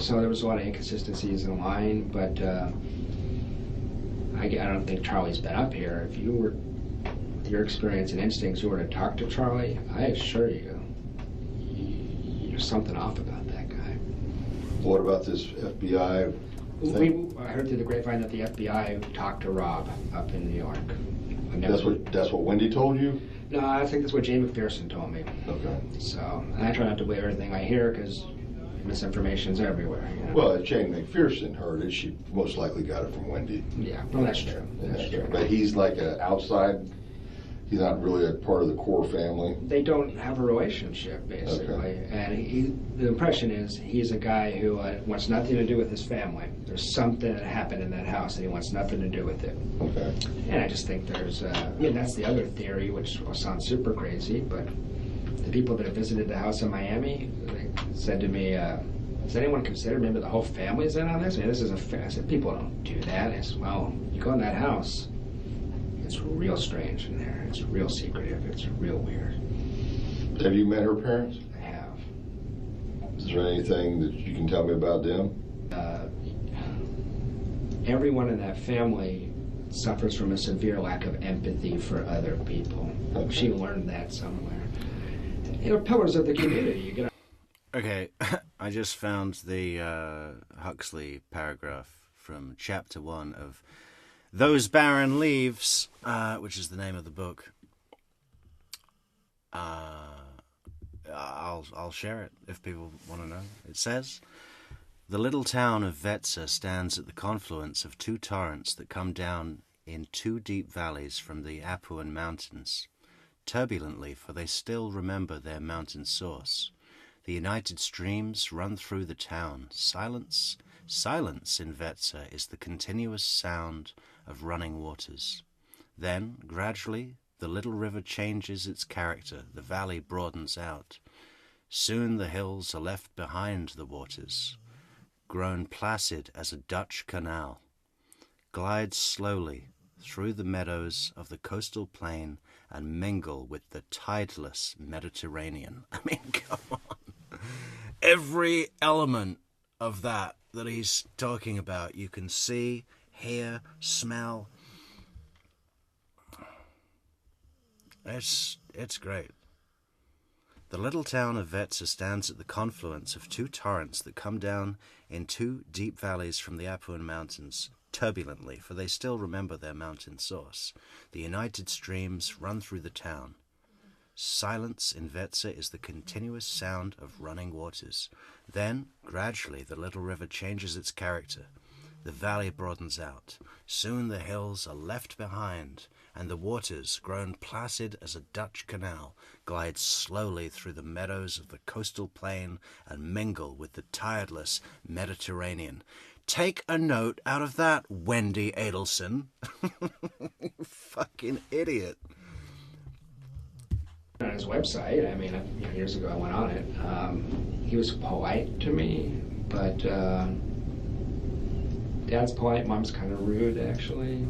So there was a lot of inconsistencies in line, but I don't think Charlie's been up here. If you were, with your experience and instincts, you were to talk to Charlie, I assure you, there's something off about that guy. What about this FBI thing? I heard through the grapevine that the FBI talked to Rob up in New York. That's what Wendy told you? No, I think that's what Jane McPherson told me. Okay. So, and I try not to believe everything I hear because misinformation's everywhere. You know? Well, if Jane McPherson heard it, she most likely got it from Wendy. Yeah, well, that's true. That's true. But he's like an outside he's not really a part of the core family. They don't have a relationship, basically. Okay. And the impression is he's a guy who wants nothing to do with his family. There's something that happened in that house and he wants nothing to do with it. Okay. And I just think there's, that's the other theory, which will sound super crazy, but the people that have visited the house in Miami, they said to me, has anyone considered maybe the whole family's in on this? I mean, this is I said, people don't do that. I said, well, you go in that house, it's real strange in there. It's real secretive. It's real weird. Have you met her parents? I have. Is there anything that you can tell me about them? Everyone in that family suffers from a severe lack of empathy for other people. Okay. She learned that somewhere. They're pillars of the community. You get. Okay, I just found the Huxley paragraph from chapter 1 of Those Barren Leaves, which is the name of the book. I'll share it if people want to know. It says, the little town of Wetzlar stands at the confluence of two torrents that come down in two deep valleys from the Apuan Mountains, turbulently, for they still remember their mountain source. The united streams run through the town. Silence in Wetzlar is the continuous sound of running waters. Then, gradually, the little river changes its character. The valley broadens out. Soon the hills are left behind the waters, grown placid as a Dutch canal, glides slowly through the meadows of the coastal plain and mingle with the tideless Mediterranean. I mean, come on. Every element of that he's talking about, you can see, hear, smell. It's great. The little town of Wetzlar stands at the confluence of two torrents that come down in two deep valleys from the Apuan Mountains, turbulently, for they still remember their mountain source. The united streams run through the town. Silence in Wetzlar is the continuous sound of running waters. Then, gradually, the little river changes its character. The valley broadens out. Soon the hills are left behind, and the waters, grown placid as a Dutch canal, glide slowly through the meadows of the coastal plain and mingle with the tideless Mediterranean. Take a note out of that, Wendi Adelson. You fucking idiot. On his website, I mean, years ago I went on it. He was polite to me, but Dad's polite, Mom's kind of rude, actually.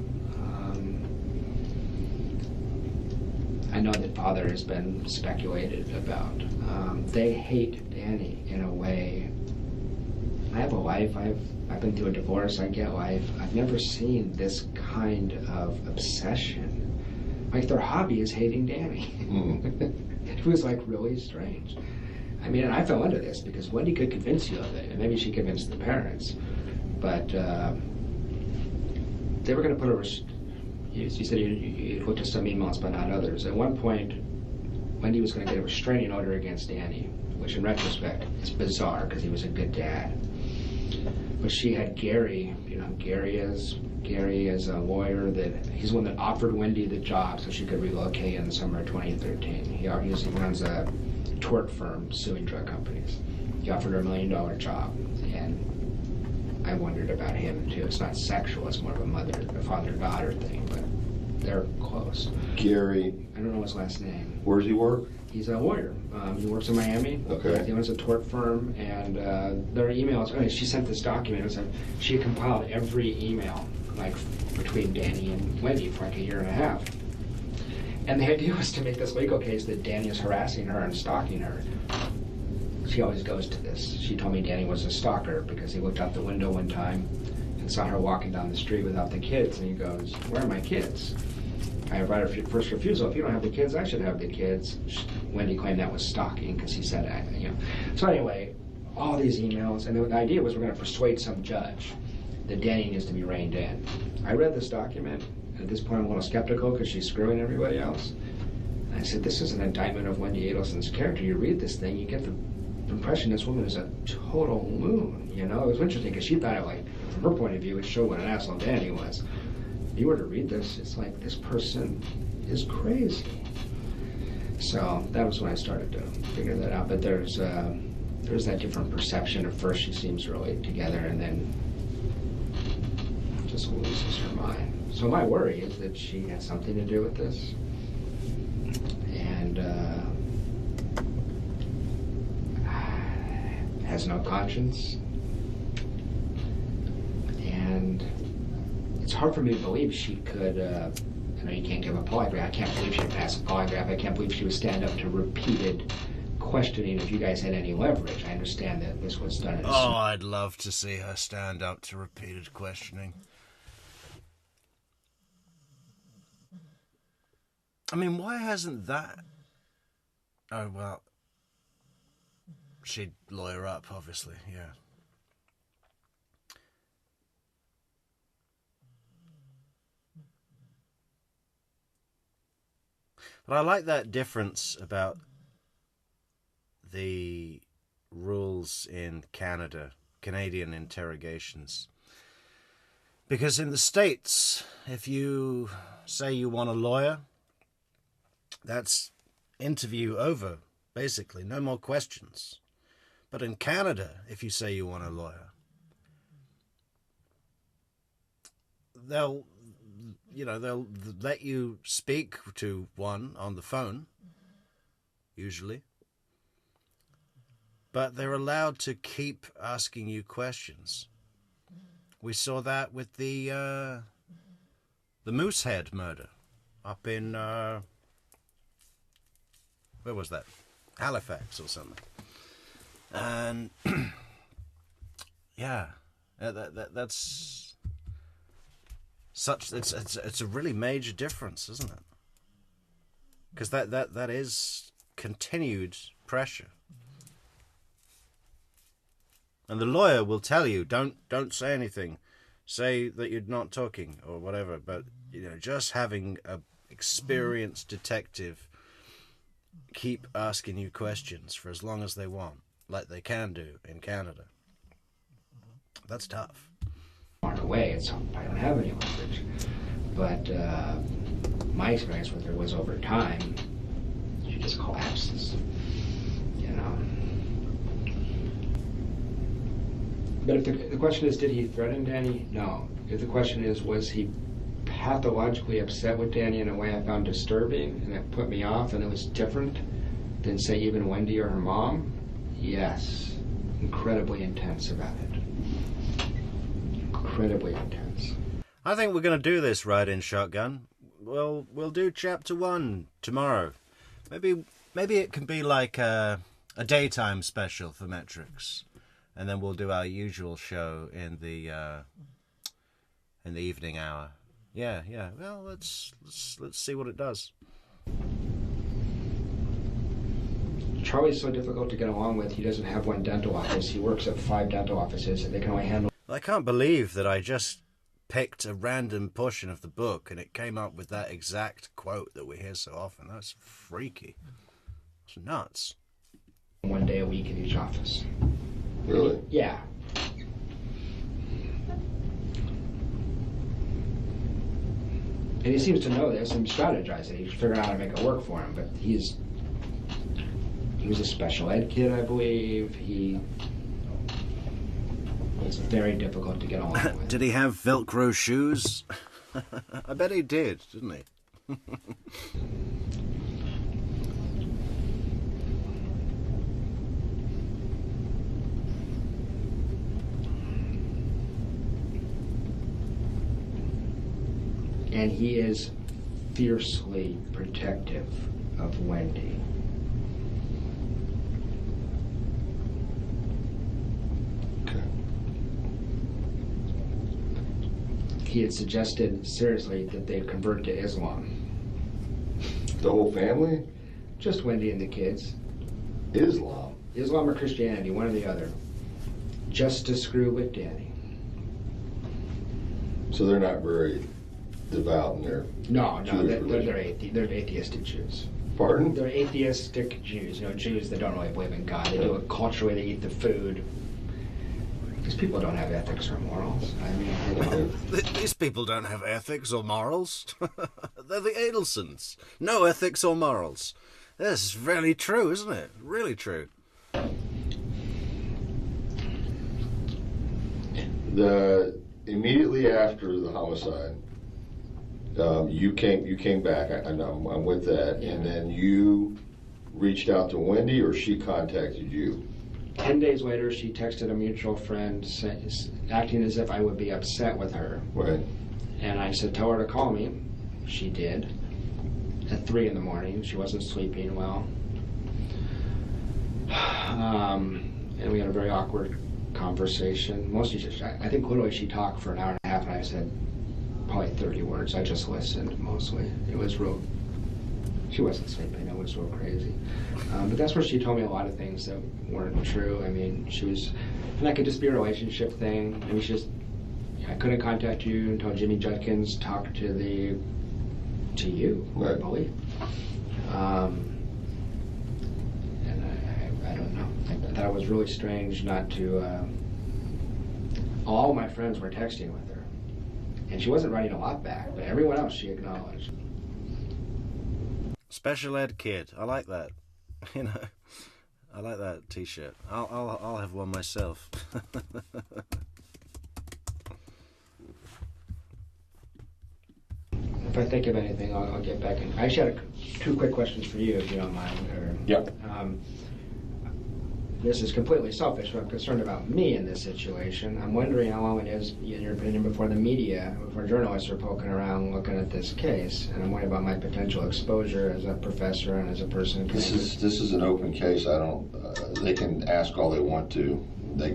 I know that Father has been speculated about. They hate Danny in a way. I have a wife. I've been through a divorce. I get life. I've never seen this kind of obsession. Like, their hobby is hating Danny. It was like really strange. I mean, and I fell into this because Wendi could convince you of it, and maybe she convinced the parents. But they were going to put a. You said you looked at some emails, but not others. At one point, Wendi was going to get a restraining order against Danny, which in retrospect is bizarre because he was a good dad. But she had Gary. You know, Gary is a lawyer that he's the one that offered Wendi the job so she could relocate in the summer of 2013. He runs a tort firm suing drug companies. He offered her $1 million job, and I wondered about him too. It's not sexual; it's more of a father-daughter thing, but they're close. Gary. I don't know his last name. Where does he work? He's a lawyer. He works in Miami. Okay. He owns a tort firm, and their emails. I mean, she sent this document. She compiled every email, like between Danny and Wendi, for like a year and a half. And the idea was to make this legal case that Danny is harassing her and stalking her. She always goes to this. She told me Danny was a stalker because he looked out the window one time and saw her walking down the street without the kids, and he goes, "Where are my kids?" I have right of first refusal. If you don't have the kids, I should have the kids. Wendi claimed that was stalking because he said, So anyway, all these emails, and the idea was we're going to persuade some judge that Danny needs to be reined in. I read this document, and at this point I'm a little skeptical because she's screwing everybody else. And I said, this is an indictment of Wendi Adelson's character. You read this thing, you get the impression this woman is a total loon. It was interesting because she thought it, like, from her point of view, it showed what an asshole Danny was. If you were to read this, it's like this person is crazy. So that was when I started to figure that out. But there's that different perception. At first she seems really together, and then just loses her mind. So my worry is that she had something to do with this, and has no conscience. And it's hard for me to believe she could, I know you can't give a polygraph. I can't believe she would pass a polygraph. I can't believe she would stand up to repeated questioning if you guys had any leverage. I understand that this was done. Oh, I'd love to see her stand up to repeated questioning. I mean, why hasn't that... Oh, well, she'd lawyer up, obviously, yeah. But I like that difference about the rules in Canada, Canadian interrogations. Because in the States, if you say you want a lawyer, that's interview over, basically, no more questions. But in Canada, if you say you want a lawyer, they'll let you speak to one on the phone, usually. But they're allowed to keep asking you questions. We saw that with the Moosehead murder up in, where was that? Halifax or something. And yeah, that's such. It's a really major difference, isn't it? Because that is continued pressure. And the lawyer will tell you, don't say anything, say that you're not talking or whatever. But just having a experienced detective keep asking you questions for as long as they want, like they can do in Canada, that's tough. On her way, I don't have any leverage. But my experience with her was over time, she just collapses, But if the question is, did he threaten Danny? No. If the question is, was he pathologically upset with Danny in a way I found disturbing and it put me off and it was different than, say, even Wendi or her mom? Yes. Incredibly intense about it. Incredibly intense. I think we're going to do this right in Shotgun. We'll do chapter 1 tomorrow. Maybe it can be like a daytime special for Metrix. And then we'll do our usual show in the evening hour. Yeah. Well, let's see what it does. Charlie's so difficult to get along with. He doesn't have one dental office. He works at 5 dental offices, and they can only handle... I can't believe that I just picked a random portion of the book and it came up with that exact quote that we hear so often. That's freaky. It's nuts. 1 day a week in each office. Really? Yeah. And he seems to know this and strategize it. He's figuring out how to make it work for him. But he was a special ed kid, I believe. He was very difficult to get along with. Did he have Velcro shoes? I bet he did, didn't he? And he is fiercely protective of Wendi. Okay. He had suggested seriously that they convert to Islam. The whole family? Just Wendi and the kids. Islam? Islam or Christianity, one or the other. Just to screw with Danny. So they're not very devout in their No, Jewish they're atheistic Jews. Pardon? They're atheistic Jews. Jews that don't really believe in God. They do it culturally. They eat the food. These people don't have ethics or morals. I mean, you know. These people don't have ethics or morals. They're the Adelsons. No ethics or morals. This is really true, isn't it? Really true. Immediately after the homicide, you came back. I know I'm with that, and then you reached out to Wendi, or she contacted you. 10 days later, she texted a mutual friend, acting as if I would be upset with her. Right. And I said, tell her to call me. She did. At 3 in the morning. She wasn't sleeping well. And we had a very awkward conversation. Mostly just, I think literally she talked for an hour and a half, and I said probably 30 words. I just listened mostly. It was real. She wasn't sleeping. It was real crazy. But that's where she told me a lot of things that weren't true. I mean, she was, and that could just be a relationship thing. I mean, she just, I couldn't contact you until Jimmy Judkins talked to you, right. I believe. And I don't know. I thought it was really strange not to. All my friends were texting with her, and she wasn't writing a lot back, but everyone else she acknowledged. Special ed kid. I like that. You know, I like that T-shirt. I'll have one myself. If I think of anything, I'll get back in. I actually had 2 quick questions for you, if you don't mind. Yep. This is completely selfish, but I'm concerned about me in this situation. I'm wondering how long it is, in your opinion, before the media, before journalists are poking around looking at this case, and I'm worried about my potential exposure as a professor and as a person. This is an open case. I don't. They can ask all they want to. They're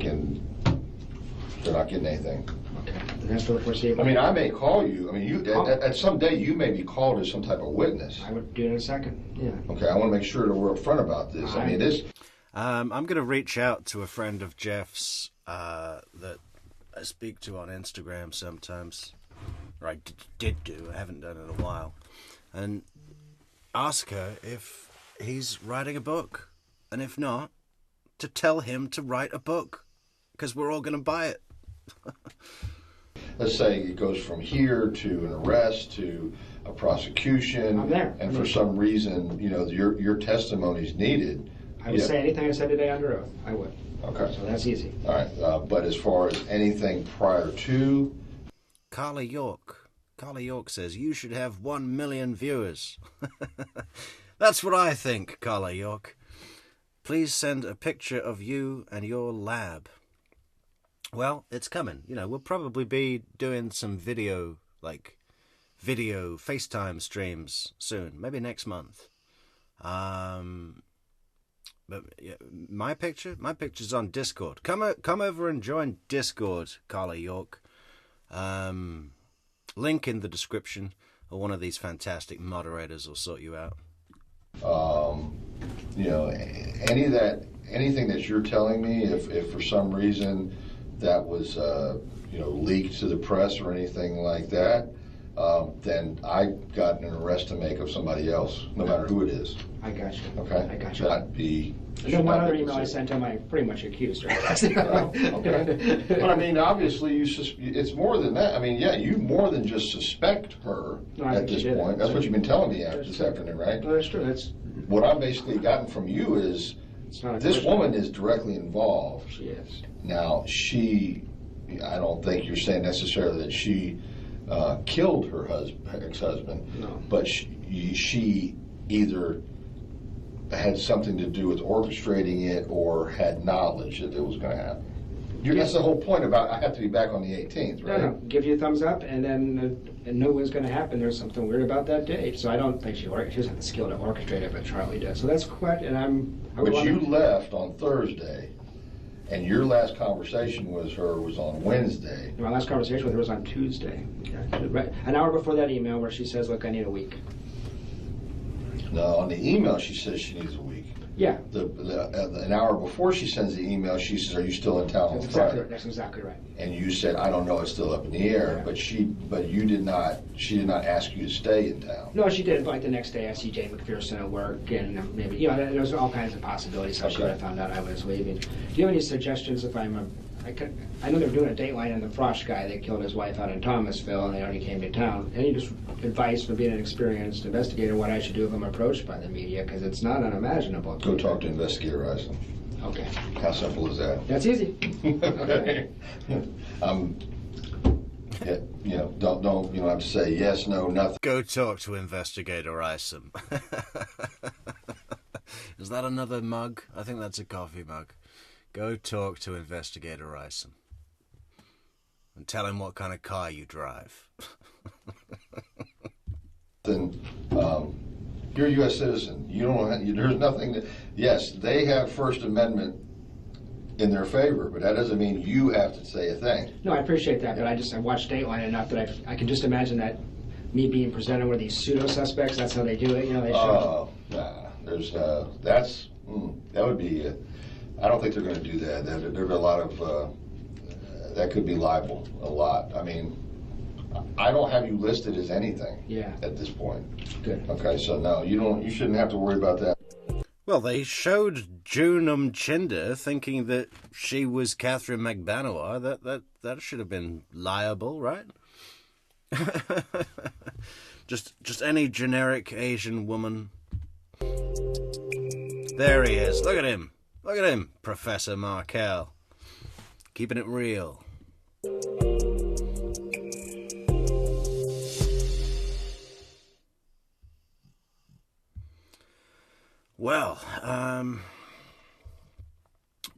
not getting anything. Okay. And that's for the foreseeable. I mean, I may call you. I mean, at some day you may be called as some type of witness. I would do it in a second. Yeah. Okay. I want to make sure that we're upfront about this. I mean, this. I'm going to reach out to a friend of Jeff's that I speak to on Instagram sometimes, or I did do. I haven't done it in a while, and ask her if he's writing a book, and if not, to tell him to write a book, because we're all going to buy it. Let's say it goes from here to an arrest to a prosecution. I'm there. And for some reason, you know, your testimony's needed. I would say anything I said today under oath. I would. Okay. So that's easy. All right. But as far as anything prior to... Carla York says, you should have 1 million viewers. That's what I think, Carla York. Please send a picture of you and your lab. Well, it's coming. You know, we'll probably be doing some video FaceTime streams soon, maybe next month. But yeah, my picture's on Discord. Come over and join Discord, Carla York. Link in the description, or one of these fantastic moderators will sort you out. You know, anything that you're telling me, if for some reason that was leaked to the press or anything like that, then I got an arrest to make of somebody else, no matter who it is. I got you. Okay. I got you. Not be. And then one other email I sent him, I pretty much accused her. Okay. But I mean, obviously, it's more than that. I mean, yeah, you more than just suspect her at this point. That's what you've been telling me this afternoon, right? No, that's true. That's what I've basically gotten from you is this woman is directly involved. She is. Now, I don't think you're saying necessarily that she killed her ex-husband. No. But she either had something to do with orchestrating it or had knowledge that it was going to happen. That's the whole point about I have to be back on the 18th, right? No, give you a thumbs up, and then know what's going to happen. There's something weird about that date. So I don't think she doesn't have the skill to orchestrate it, but Charlie does. So that's quite, and But you left on Thursday, and your last conversation with her was on Wednesday. My last conversation with her was on Tuesday. Right, an hour before that email where she says, look, I need a week. No, on the email she says she needs a week. Yeah. An hour before she sends the email, she says, "Are you still in town on Friday?" That's exactly right. And you said, "I don't know, it's still up in the air." Yeah. But you did not. She did not ask you to stay in town. No, she did. But like the next day, I see Jay McPherson at work, and maybe there was all kinds of possibilities how she would have found out I was leaving. Do you have any suggestions if I'm I know they're doing a dateline on the Frosch guy that killed his wife out in Thomasville, and they already came to town. Any just advice from being an experienced investigator what I should do if I'm approached by the media? Because it's not unimaginable. Go talk to Investigator Adelson. Okay. How simple is that? That's easy. Okay. Yeah, you know, don't you don't have to say yes, no, nothing. Go talk to Investigator Adelson. Is that another mug? I think that's a coffee mug. Go talk to Investigator Adelson and tell him what kind of car you drive. Then you're a U.S. citizen. You don't. There's nothing that. Yes, they have First Amendment in their favor, but that doesn't mean you have to say a thing. No, I appreciate that, but I watched Dateline enough that I can just imagine that me being presented with these pseudo suspects. That's how they do it. You know, they show. Nah. There's that would be. I don't think they're going to do that. There's a lot of that could be libel. A lot. I mean, I don't have you listed as anything. Yeah. At this point. Good. Okay, so no, you don't. You shouldn't have to worry about that. Well, they showed Junum Chinder thinking that she was Catherine McBanoir. That should have been liable, right? just any generic Asian woman. There he is. Look at him. Look at him, Professor Markel. Keeping it real. Well,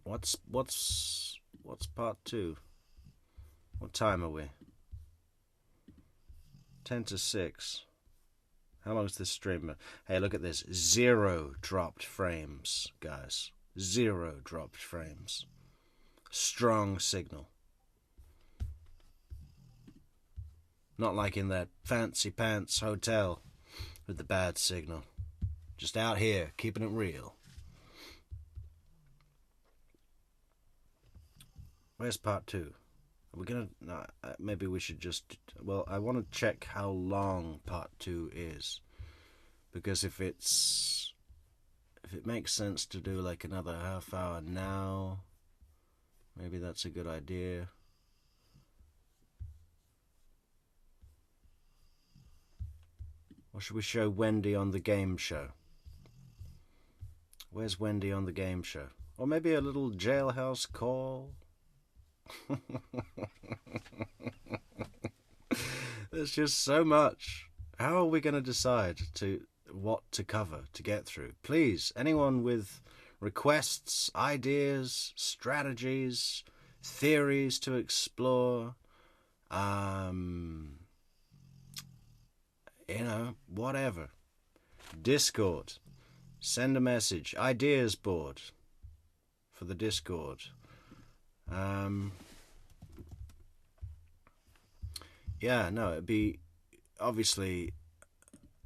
what's part 2? What time are we? 10 to 6. How long is this stream? Hey, look at this. 0 dropped frames, guys. 0 dropped frames. Strong signal. Not like in that fancy pants hotel with the bad signal. Just out here, keeping it real. Where's part 2? Are we gonna... No, maybe we should just... Well, I want to check how long part 2 is. Because if it makes sense to do like another half hour now, maybe that's a good idea. Or should we show Wendi on the game show? Where's Wendi on the game show? Or maybe a little jailhouse call? There's just so much. How are we going to decide what to cover, to get through? Please, anyone with requests, ideas, strategies, theories to explore, whatever. Discord. Send a message. Ideas board for the Discord. It'd be obviously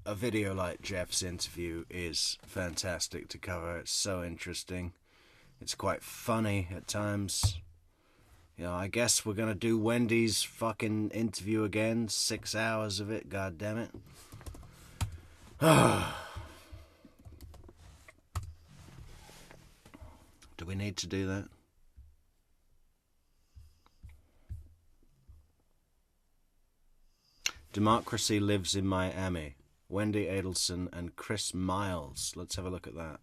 a video like Jeff's interview is fantastic to cover. It's so interesting. It's quite funny at times. I guess we're gonna do Wendi's fucking interview again. 6 hours of it, god damn it. Do we need to do that? Democracy Lives in Miami. Wendi Adelson and Chris Miles. Let's have a look at that.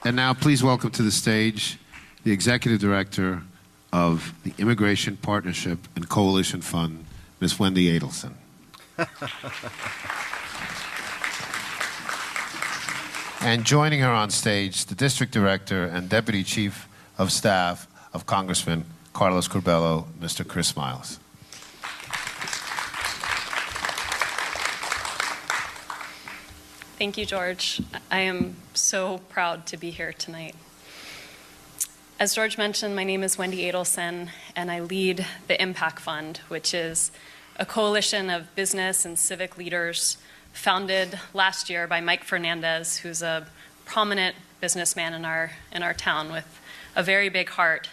And now please welcome to the stage the Executive Director of the Immigration Partnership and Coalition Fund, Ms. Wendi Adelson. And joining her on stage, the District Director and Deputy Chief of Staff of Congressman Carlos Curbelo, Mr. Chris Miles. Thank you, George. I am so proud to be here tonight. As George mentioned, my name is Wendi Adelson, and I lead the Impact Fund, which is a coalition of business and civic leaders founded last year by Mike Fernandez, who's a prominent businessman in our town with a very big heart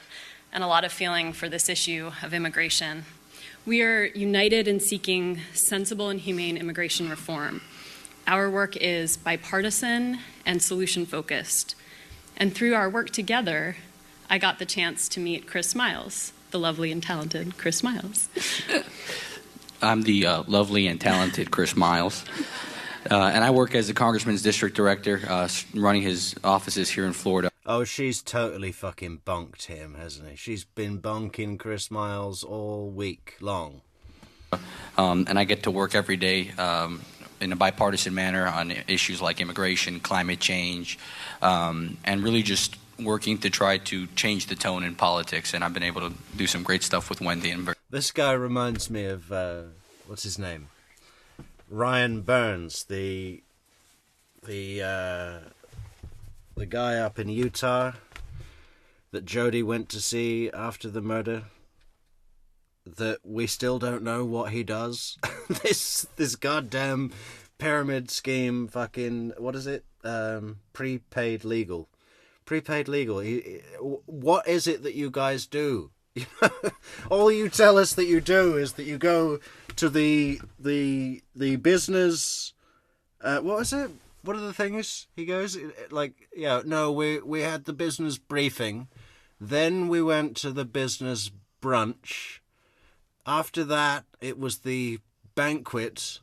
and a lot of feeling for this issue of immigration. We are united in seeking sensible and humane immigration reform. Our work is bipartisan and solution-focused. And through our work together, I got the chance to meet Chris Miles, the lovely and talented Chris Miles. I'm the lovely and talented Chris Miles. And I work as the Congressman's District Director, running his offices here in Florida. Oh, she's totally fucking bonked him, hasn't he? She's been bonking Chris Miles all week long. And I get to work every day in a bipartisan manner on issues like immigration, climate change, and really just working to try to change the tone in politics. And I've been able to do some great stuff with Wendi and This guy reminds me of, what's his name? Ryan Burns, the guy up in Utah that Jody went to see after the murder, that we still don't know what he does. this goddamn pyramid scheme, fucking, what is it? Prepaid legal. What is it that you guys do? All you tell us that you do is that you go to the business. What was it? What are the things? He goes like, yeah, no, we had the business briefing, then we went to the business brunch. After that, it was the banquet,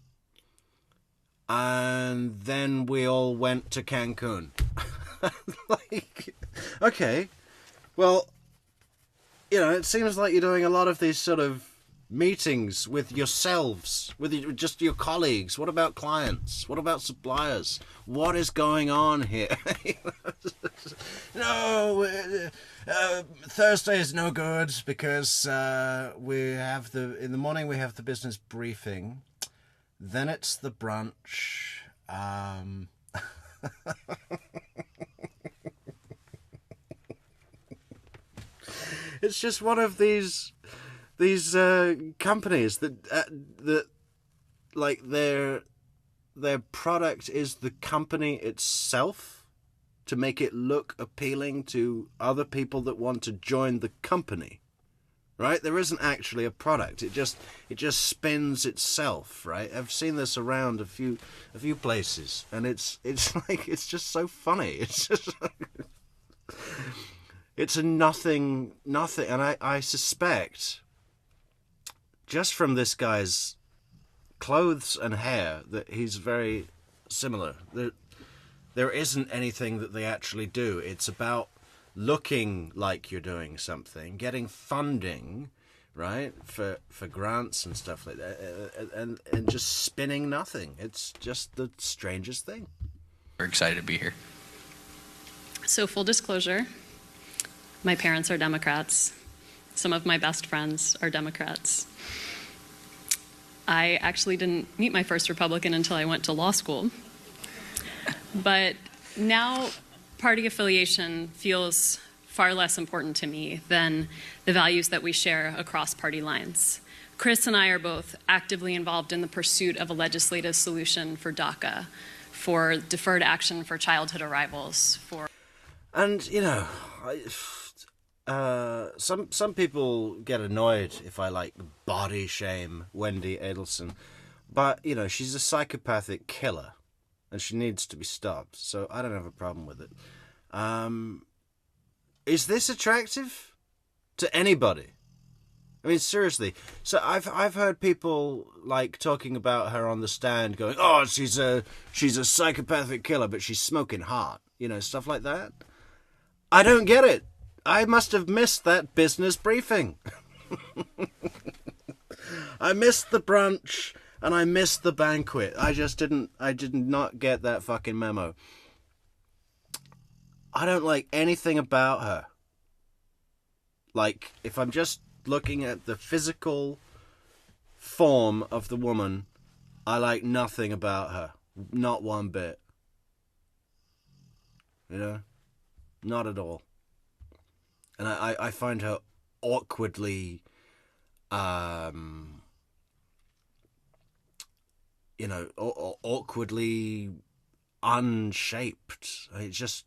and then we all went to Cancun. Like, okay, well, you know, it seems like you're doing a lot of these sort of meetings with yourselves, with just your colleagues. What about clients? What about suppliers? What is going on here? No, Thursday is no good because we have in the morning we have the business briefing, then it's the brunch. It's just one of these companies that like their product is the company itself to make it look appealing to other people that want to join the company, right? There isn't actually a product. It just spins itself, right? I've seen this around a few places, and it's like, it's just so funny. It's just it's a nothing, and I suspect, just from this guy's clothes and hair, that he's very similar. There isn't anything that they actually do. It's about looking like you're doing something, getting funding, right, for grants and stuff like that, and just spinning nothing. It's just the strangest thing. We're excited to be here. So, full disclosure, my parents are Democrats. Some of my best friends are Democrats. I actually didn't meet my first Republican until I went to law school. But now party affiliation feels far less important to me than the values that we share across party lines. Chris and I are both actively involved in the pursuit of a legislative solution for DACA, for deferred action for childhood arrivals, for... And, you know, some people get annoyed if I, like, body shame Wendi Adelson. But, you know, she's a psychopathic killer, and she needs to be stopped, so I don't have a problem with it. Is this attractive to anybody? I mean, seriously. So I've heard people like talking about her on the stand, going, "Oh, she's a psychopathic killer, but she's smoking hot," you know, stuff like that. I don't get it. I must have missed that business briefing. I missed the brunch and I missed the banquet. I did not get that fucking memo. I don't like anything about her. Like, if I'm just looking at the physical form of the woman, I like nothing about her. Not one bit. You know? Not at all. And I find her awkwardly, you know, awkwardly unshaped. It's just,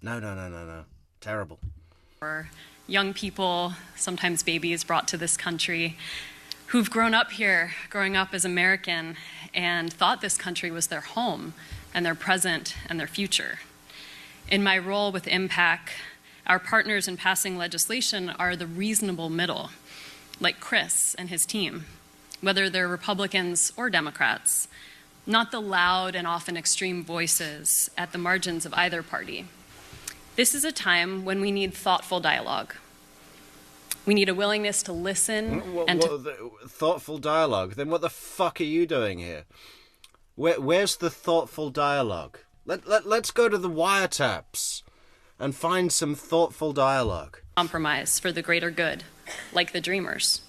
no. Terrible. For young people, sometimes babies brought to this country. who've grown up here, growing up as American, and thought this country was their home and their present and their future. In my role with IMPAC, our partners in passing legislation are the reasonable middle, like Chris and his team, whether they're Republicans or Democrats, not the loud and often extreme voices at the margins of either party. This is a time when we need thoughtful dialogue. We need a willingness to listen thoughtful dialogue? Then what the fuck are you doing here? Where's the thoughtful dialogue? Let's go to the wiretaps and find some thoughtful dialogue. Compromise for the greater good, like the Dreamers.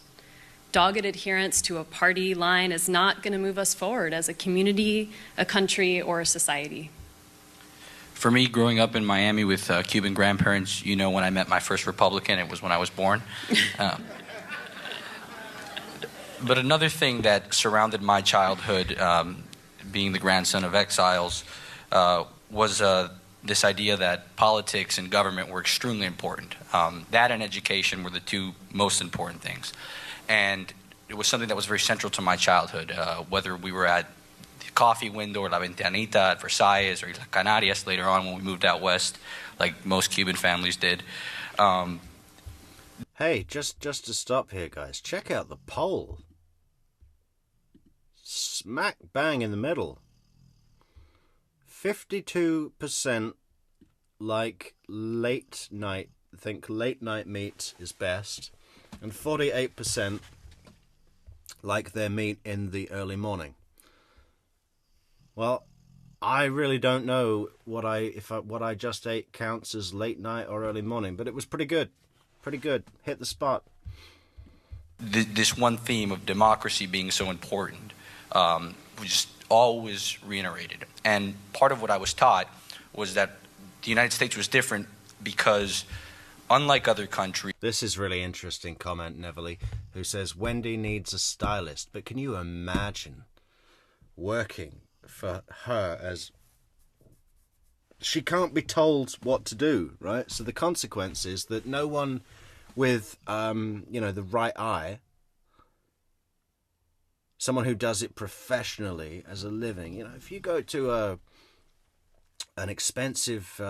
Dogged adherence to a party line is not going to move us forward as a community, a country, or a society. For me, growing up in Miami with Cuban grandparents, you know, when I met my first Republican, it was when I was born. But another thing that surrounded my childhood, being the grandson of exiles, was this idea that politics and government were extremely important. That and education were the two most important things. And it was something that was very central to my childhood, whether we were at the coffee window or La Ventanita at Versailles or La Canarias later on when we moved out west, like most Cuban families did. Hey, just to stop here, guys, check out the poll. Smack bang in the middle. 52% like late night, think late night meat is best, and 48% like their meat in the early morning. Well, I really don't know what I just ate counts as late night or early morning, but it was pretty good. Pretty good. Hit the spot. This one theme of democracy being so important was just always reiterated. And part of what I was taught was that the United States was different because, unlike other countries... This is really interesting comment, Neverly, who says, Wendi needs a stylist. But can you imagine working for her as... She can't be told what to do, right? So the consequence is that no one with, the right eye, someone who does it professionally as a living, if you go to an expensive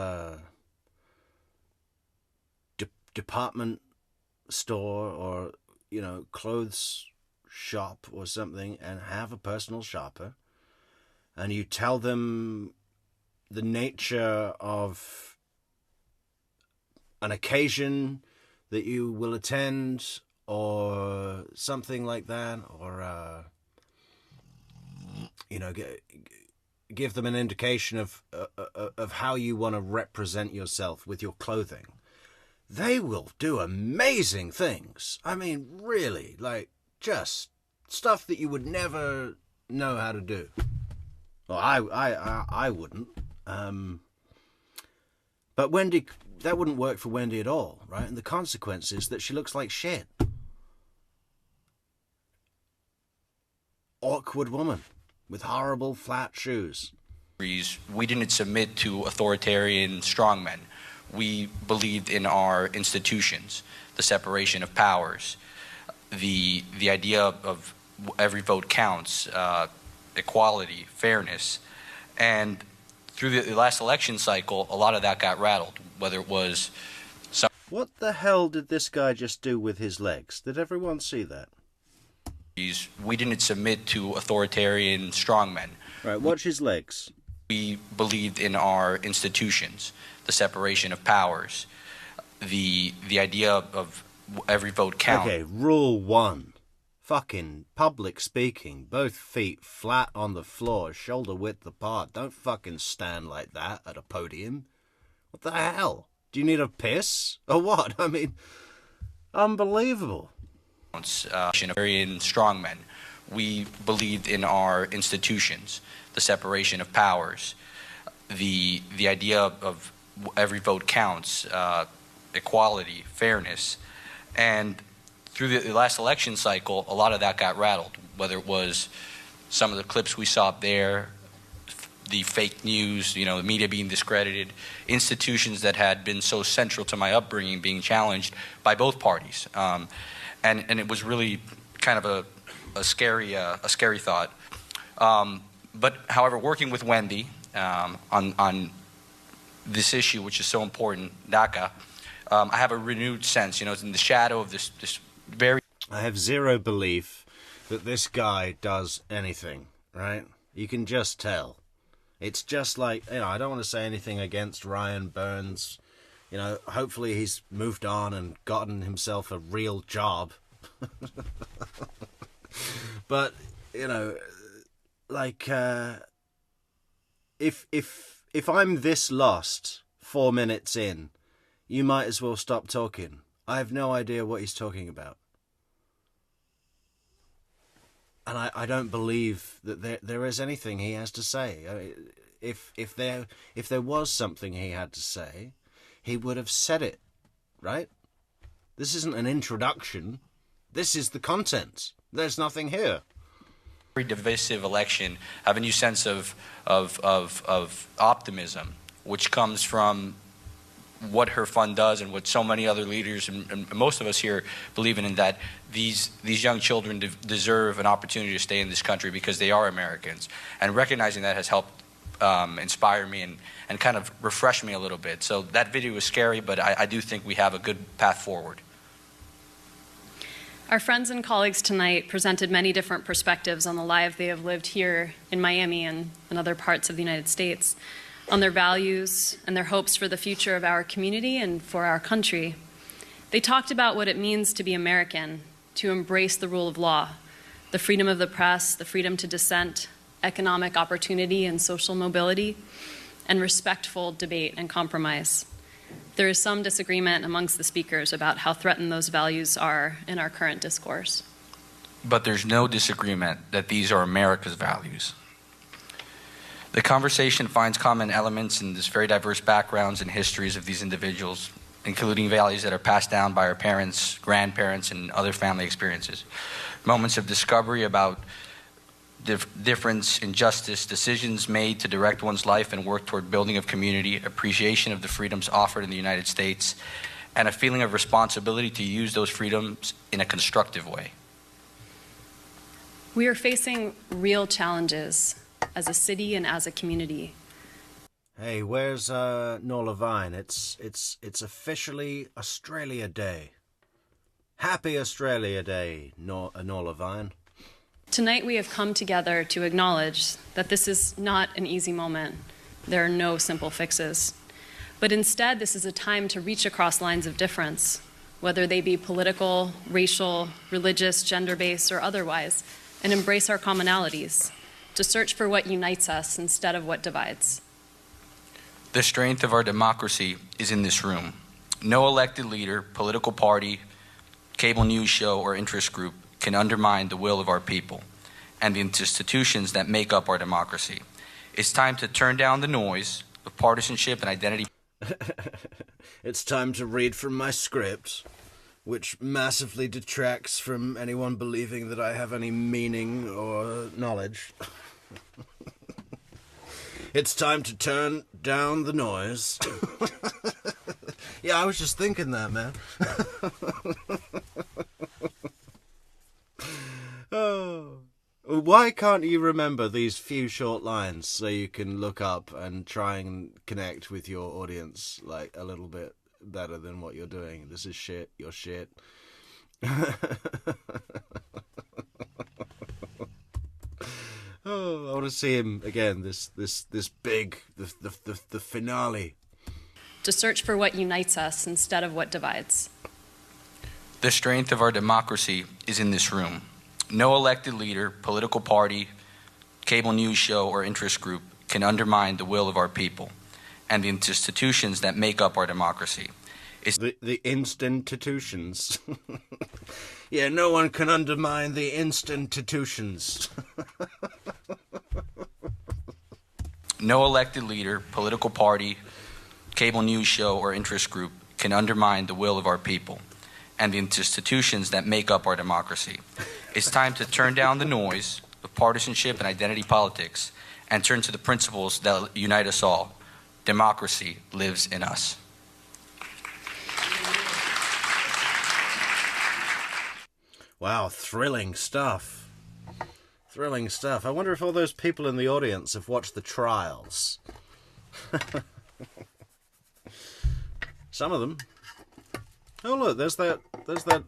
department store or, clothes shop or something and have a personal shopper, and you tell them the nature of an occasion that you will attend or something like that, or give them an indication of how you want to represent yourself with your clothing, they will do amazing things. I mean, really, like just stuff that you would never know how to do. Well, I wouldn't. But Wendi, that wouldn't work for Wendi at all, right? And the consequence is that she looks like shit. Awkward woman with horrible flat shoes. We didn't submit to authoritarian strongmen. We believed in our institutions, the separation of powers, the idea of every vote counts, equality, fairness, and through the last election cycle, a lot of that got rattled, whether it was... What the hell did this guy just do with his legs? Did everyone see that? We didn't submit to authoritarian strongmen. Right, watch his legs. We believed in our institutions, the separation of powers, the idea of every vote counts. Okay, rule 1. Fucking public speaking, both feet flat on the floor, shoulder width apart. Don't fucking stand like that at a podium. What the hell? Do you need a piss? Or what? I mean, unbelievable. Strongmen. We believed in our institutions, the separation of powers, the idea of every vote counts, equality, fairness, and through the last election cycle, a lot of that got rattled, whether it was some of the clips we saw up there, the fake news, the media being discredited, institutions that had been so central to my upbringing being challenged by both parties. And it was really kind of a scary thought. But however, working with Wendi on this issue, which is so important, DACA, I have a renewed sense. You know, it's in the shadow of this very. I have zero belief that this guy does anything. Right? You can just tell. It's just like, you know, I don't want to say anything against Ryan Burns. You know, hopefully he's moved on and gotten himself a real job. But, you know, like, if I'm this lost 4 minutes in, you might as well stop talking. I have no idea what he's talking about. And I don't believe that there is anything he has to say. I mean, if there was something he had to say, he would have said it, right? This isn't an introduction. This is the content. There's nothing here. Very divisive election. I have a new sense of optimism, which comes from what her fund does and what so many other leaders and most of us here believe in that these young children deserve an opportunity to stay in this country because they are Americans. And recognizing that has helped inspire me and kind of refresh me a little bit. So that video was scary, but I do think we have a good path forward. Our friends and colleagues tonight presented many different perspectives on the lives they have lived here in Miami and in other parts of the United States, on their values and their hopes for the future of our community and for our country. They talked about what it means to be American, to embrace the rule of law, the freedom of the press, the freedom to dissent, economic opportunity and social mobility, and respectful debate and compromise. There is some disagreement amongst the speakers about how threatened those values are in our current discourse. But there's no disagreement that these are America's values. The conversation finds common elements in this very diverse backgrounds and histories of these individuals, including values that are passed down by our parents, grandparents, and other family experiences. Moments of discovery about difference, injustice, decisions made to direct one's life and work toward building of community, appreciation of the freedoms offered in the United States, and a feeling of responsibility to use those freedoms in a constructive way. We are facing real challenges as a city and as a community. Hey, where's Nola Vine? It's officially Australia Day. Happy Australia Day, Nola Vine. Tonight we have come together to acknowledge that this is not an easy moment. There are no simple fixes. But instead, this is a time to reach across lines of difference, whether they be political, racial, religious, gender-based, or otherwise, and embrace our commonalities, to search for what unites us instead of what divides. The strength of our democracy is in this room. No elected leader, political party, cable news show, or interest group can undermine the will of our people and the institutions that make up our democracy. It's time to turn down the noise of partisanship and identity. It's time to read from my script, which massively detracts from anyone believing that I have any meaning or knowledge. It's time to turn down the noise. Yeah, I was just thinking that, man. Oh. Why can't you remember these few short lines so you can look up and try and connect with your audience like a little bit better than what you're doing? This is shit, you're shit. Oh, I want to see him again, this big, the finale. To search for what unites us instead of what divides. The strength of our democracy is in this room. No elected leader, political party, cable news show, or interest group can undermine the will of our people and the institutions that make up our democracy. It's the institutions. Yeah, no one can undermine the institutions. No elected leader, political party, cable news show, or interest group can undermine the will of our people and the institutions that make up our democracy. It's time to turn down the noise of partisanship and identity politics and turn to the principles that unite us all. Democracy lives in us. Wow, thrilling stuff. Thrilling stuff. I wonder if all those people in the audience have watched the trials. Some of them. Oh look, there's that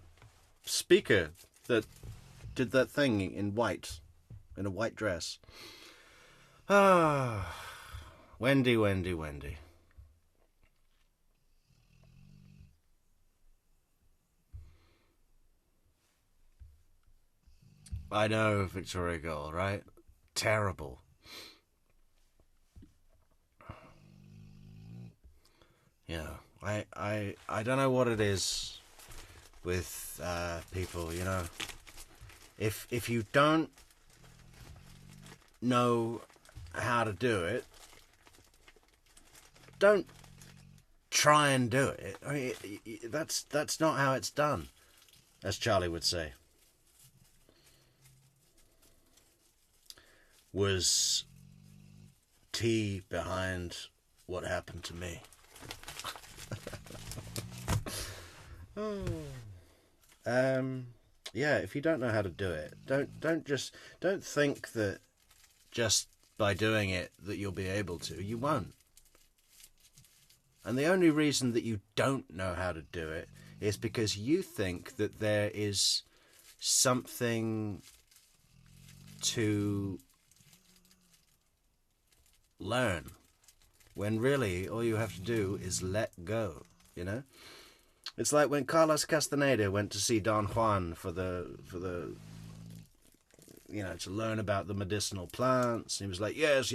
speaker that did that thing in white, in a white dress. Ah, Wendi, Wendi, Wendi. I know, Victoria Gold, right? Terrible. Yeah, I don't know what it is with people, you know. If you don't know how to do it, don't try and do it. I mean, that's not how it's done, as Charlie would say. Was tea behind what happened to me. Yeah, if you don't know how to do it, don't think that just by doing it that you'll be able to. You won't. And the only reason that you don't know how to do it is because you think that there is something to learn, when really all you have to do is let go, you know? It's like when Carlos Castaneda went to see Don Juan for the you know, to learn about the medicinal plants. He was like, yes,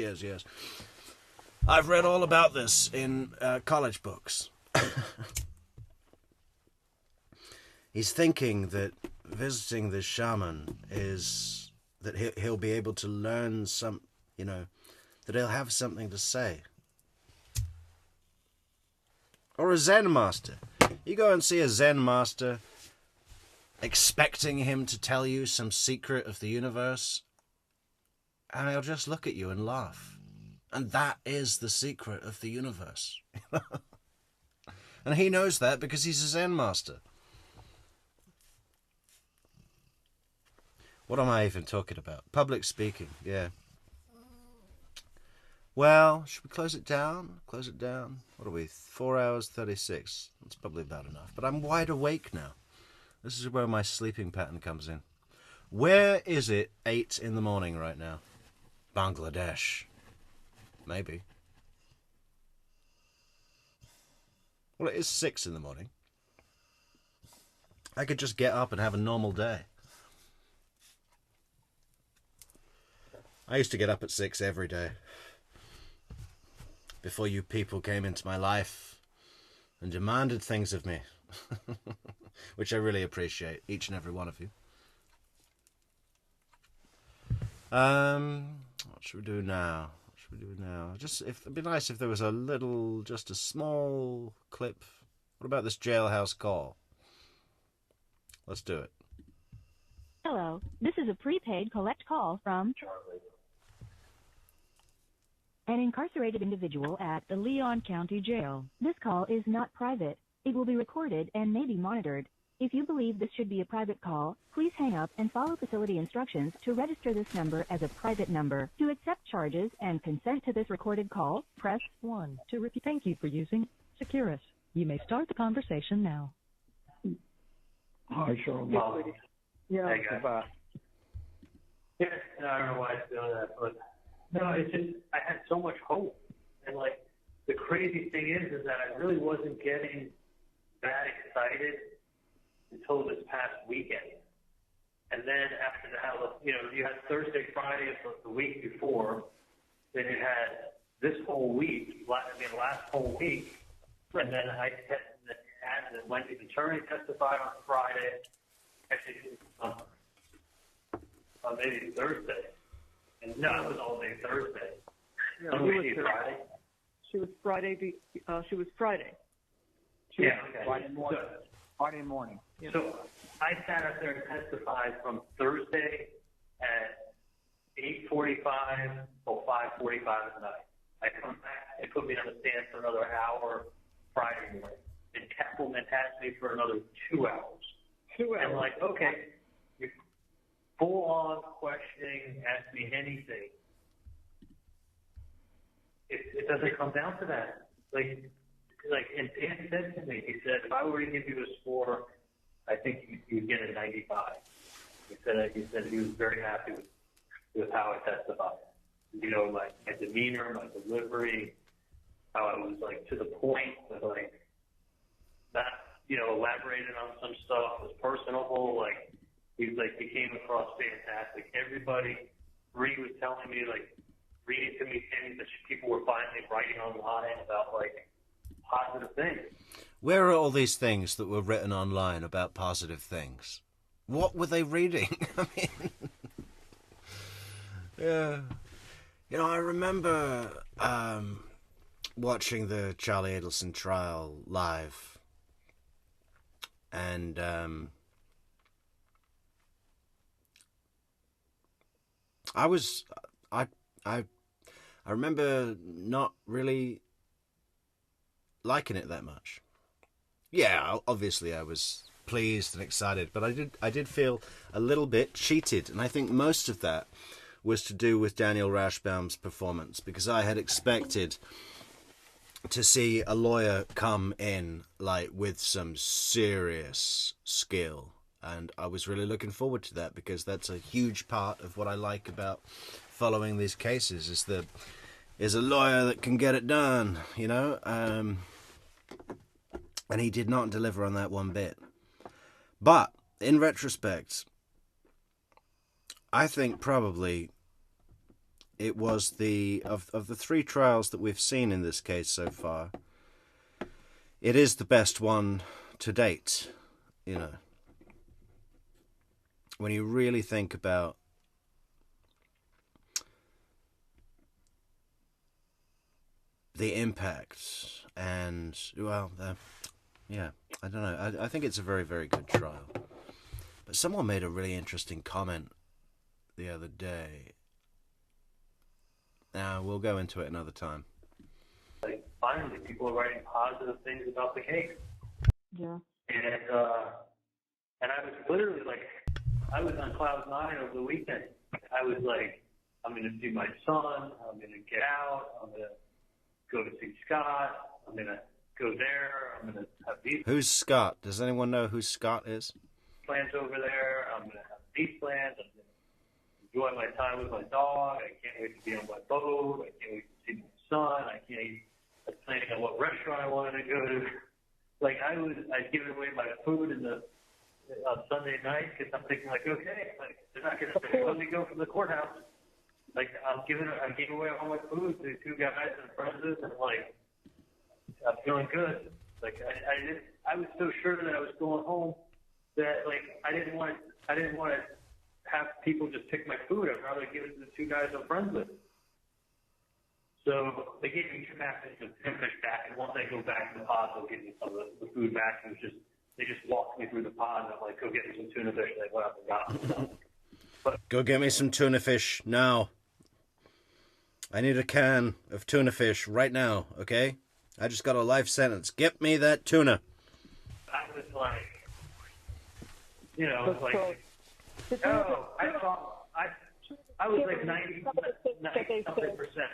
I've read all about this in college books. He's thinking that visiting this shaman is that he'll be able to learn some, you know, that he'll have something to say. Or a Zen master. You go and see a Zen master expecting him to tell you some secret of the universe, and he'll just look at you and laugh. And that is the secret of the universe. And he knows that because he's a Zen master. What am I even talking about? Public speaking, yeah. Well, should we close it down? Close it down. What are we? 4 hours, 36. That's probably about enough. But I'm wide awake now. This is where my sleeping pattern comes in. Where is it 8 in the morning right now? Bangladesh. Maybe. Well, it is 6 in the morning. I could just get up and have a normal day. I used to get up at 6 every day. Before you people came into my life and demanded things of me. Which I really appreciate, each and every one of you. What should we do now? It'd be nice if there was just a small clip. What about this jailhouse call? Let's do it. Hello, this is a prepaid collect call from Charlie. An incarcerated individual at the Leon County Jail. This call is not private. It will be recorded and may be monitored. If you believe this should be a private call, please hang up and follow facility instructions to register this number as a private number. To accept charges and consent to this recorded call, press 1. To repeat, thank you for using Securus. You may start the conversation now. Hi, Charlie. Yeah, hey, guys. Yeah, I don't know why it's doing that, but no, it's just I had so much hope, and like the crazy thing is that I really wasn't getting that excited until this past weekend, and then after that, you know, you had Thursday, Friday of the week before, then you had this whole week, last whole week, and then I had the Wendi and Charlie testified on Friday, actually on maybe Thursday. And no, it was all day Thursday. Yeah, Friday. She was Friday. Yeah, okay. Friday morning. Friday morning. Yeah. So I sat up there and testified from Thursday at 8:45 till 5:45 at night. I come back, they put me on the stand for another hour Friday morning. And Templeman had me for another 2 hours. 2 hours. And like, okay, full-on questioning, ask me anything. It doesn't come down to that. Like, and Dan said to me, he said, if I were to give you a score, I think you'd get a 95. He said he was very happy with how I testified. You know, my demeanor, my delivery, how I was like to the point, but like not, you know, elaborated on some stuff, was personable. Like he came across fantastic. Everybody, Bree was telling me, like, reading to me things that people were finally writing online about, like, positive things. Where are all these things that were written online about positive things? What were they reading? I mean, yeah. You know, I remember watching the Charlie Adelson trial live, and I remember not really liking it that much. Yeah, obviously I was pleased and excited, but I did feel a little bit cheated, and I think most of that was to do with Daniel Rashbaum's performance, because I had expected to see a lawyer come in like with some serious skill, and I was really looking forward to that, because that's a huge part of what I like about following these cases, is a lawyer that can get it done, you know. And he did not deliver on that one bit. But in retrospect, I think probably it was of the three trials that we've seen in this case so far, it is the best one to date, you know. When you really think about the impact and, well, yeah, I don't know. I think it's a very, very good trial. But someone made a really interesting comment the other day. Now, we'll go into it another time. Like, finally, people are writing positive things about the case. Yeah. And I was literally like, I was on cloud nine over the weekend. I was like, I'm going to see my son. I'm going to get out. I'm going to go to see Scott. I'm going to go there. I'm going to have these. Who's Scott? Does anyone know who Scott is? Plans over there. I'm going to have these plans. I'm going to enjoy my time with my dog. I can't wait to be on my boat. I can't wait to see my son. I'm planning on what restaurant I wanted to go to. Like, I'd given away my food on Sunday night, because I'm thinking, like, okay, like, they're not going to let me go from the courthouse. Like, I'm giving away all my food to two guys and friends, and like, I'm feeling good. Like, I was so sure that I was going home that, like, I didn't want to have people just pick my food. I'd rather give it to the two guys I'm friends with. So they gave me 2 packages of fish back, and once I go back to the pod, they'll give me some of the food back. And they just walked me through the pod, and I'm like, go get me some tuna fish. And I went up and got them. Go get me some tuna fish now. I need a can of tuna fish right now, okay? I just got a life sentence. Get me that tuna. I was like, you know, like, oh, I was like 90-something%.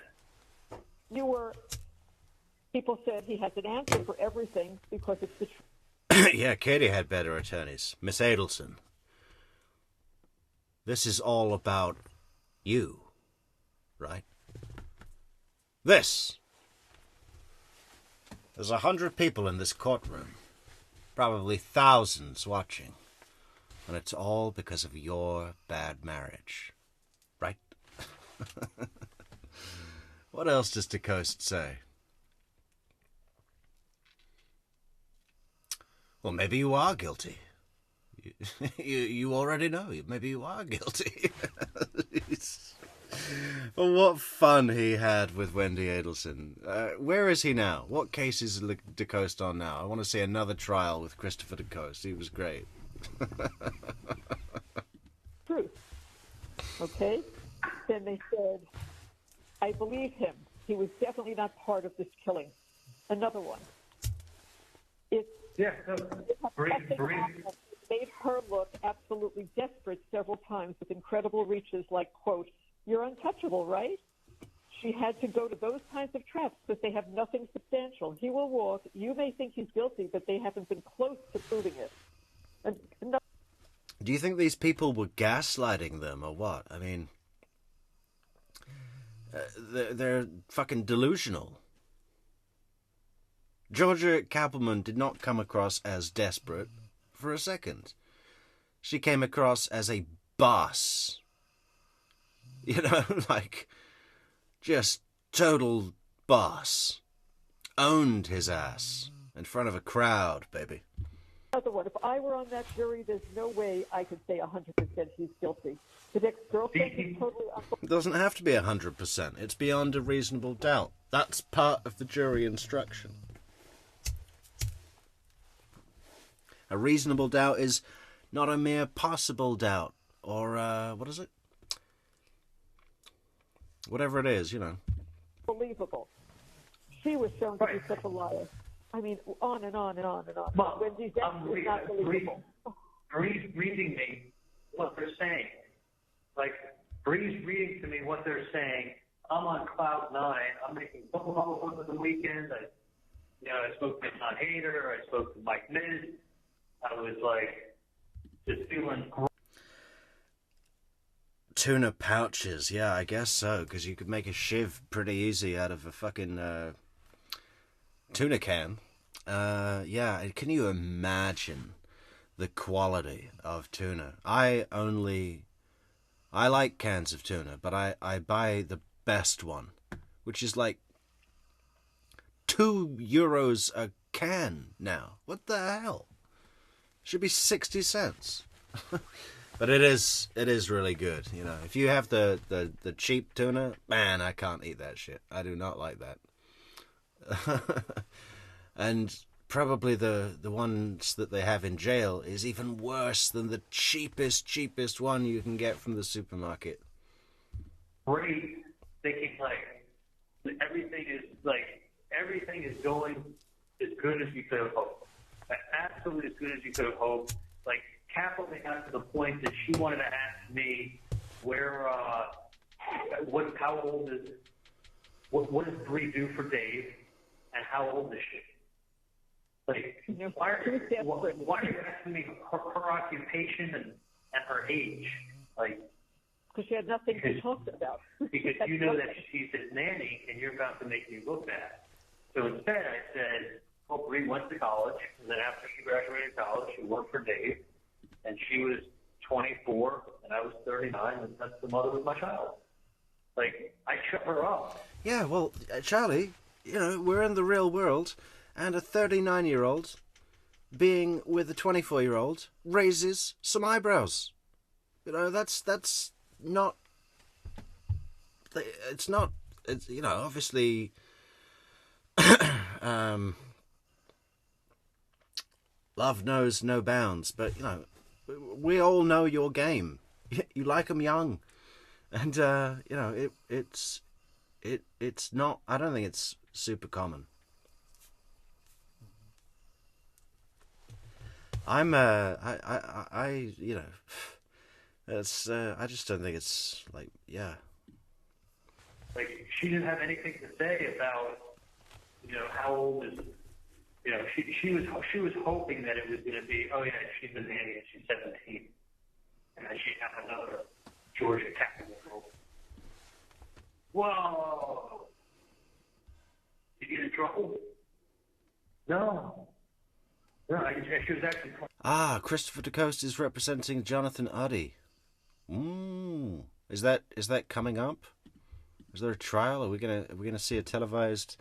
People said he has an answer for everything because it's the truth. Yeah, Katie had better attorneys. Miss Adelson. This is all about you, right? There's 100 people in this courtroom, probably thousands watching, and it's all because of your bad marriage, right? What else does DeCoste say? Well, maybe you are guilty. You already know. Maybe you are guilty. Well, what fun he had with Wendi Adelson. Where is he now? What case is DeCoste on now? I want to see another trial with Christopher DeCoste. He was great. Truth. Okay? Then they said, I believe him. He was definitely not part of this killing. Another one. Yeah, no, made her look absolutely desperate several times with incredible reaches like, quote, "You're untouchable, right?" She had to go to those kinds of traps because they have nothing substantial. He will walk. You may think he's guilty, but they haven't been close to proving it. And no. Do you think these people were gaslighting them or what? I mean, they're fucking delusional. Georgia Kappelman did not come across as desperate for a second. She came across as a boss. You know, like, just total boss. Owned his ass in front of a crowd, baby. Another one. If I were on that jury, there's no way I could say 100% he's guilty. The ex-girlfriend is totally It doesn't have to be 100%. It's beyond a reasonable doubt. That's part of the jury instruction. A reasonable doubt is not a mere possible doubt. Or, what is it? Whatever it is, you know. Believable. She was shown to be such a liar. I mean, on and on and on and on. Well, When these ex is not believable. Reading me what they're saying. Like, Bree's reading to me what they're saying. I'm on cloud nine. I'm making phone calls over the weekend. I spoke to John Hader. I spoke to Mike Miz. I was like, just feeling great. Tuna pouches, yeah, I guess so, because you could make a shiv pretty easy out of a fucking tuna can. Yeah, can you imagine the quality of tuna? I like cans of tuna, but I buy the best one, which is like €2 a can now. What the hell? Should be 60 cents. But it is really good, you know. If you have the cheap tuna, man, I can't eat that shit. I do not like that. And probably the ones that they have in jail is even worse than the cheapest one you can get from the supermarket. Great, thinking everything is going as good as you could have hoped. Absolutely as good as you could have hoped. Like, Kappelman got to the point that she wanted to ask me how old is, what does Bree do for Dave, and how old is she? Like, why are you asking me her occupation and her age? Like, because she had nothing to talk about. Because you know that she's his nanny, and you're about to make me look bad. So instead, I said, well, Bree went to college, and then after she graduated college, she worked for Dave, and she was 24, and I was 39, and that's the mother of my child. Like, I shut her up. Yeah, well, Charlie, you know, we're in the real world, and a 39-year-old being with a 24-year-old raises some eyebrows. You know, that's not... It's, you know, obviously... love knows no bounds, but, you know, we all know your game. You like them young. And, you know, it's not... I don't think it's super common. I'm, you know, it's, I just don't think it's, like, yeah. Like, she didn't have anything to say about, you know, how old is, you know, she was hoping that it was going to be, oh yeah, she's a nanny and she's 17. And then she'd have another Georgia Kappelman. Whoa! Did you get in trouble? No. No, she was actually... Christopher DeCoste is representing Jonathan Uddy. Is that coming up? Is there a trial? Are we gonna see a televised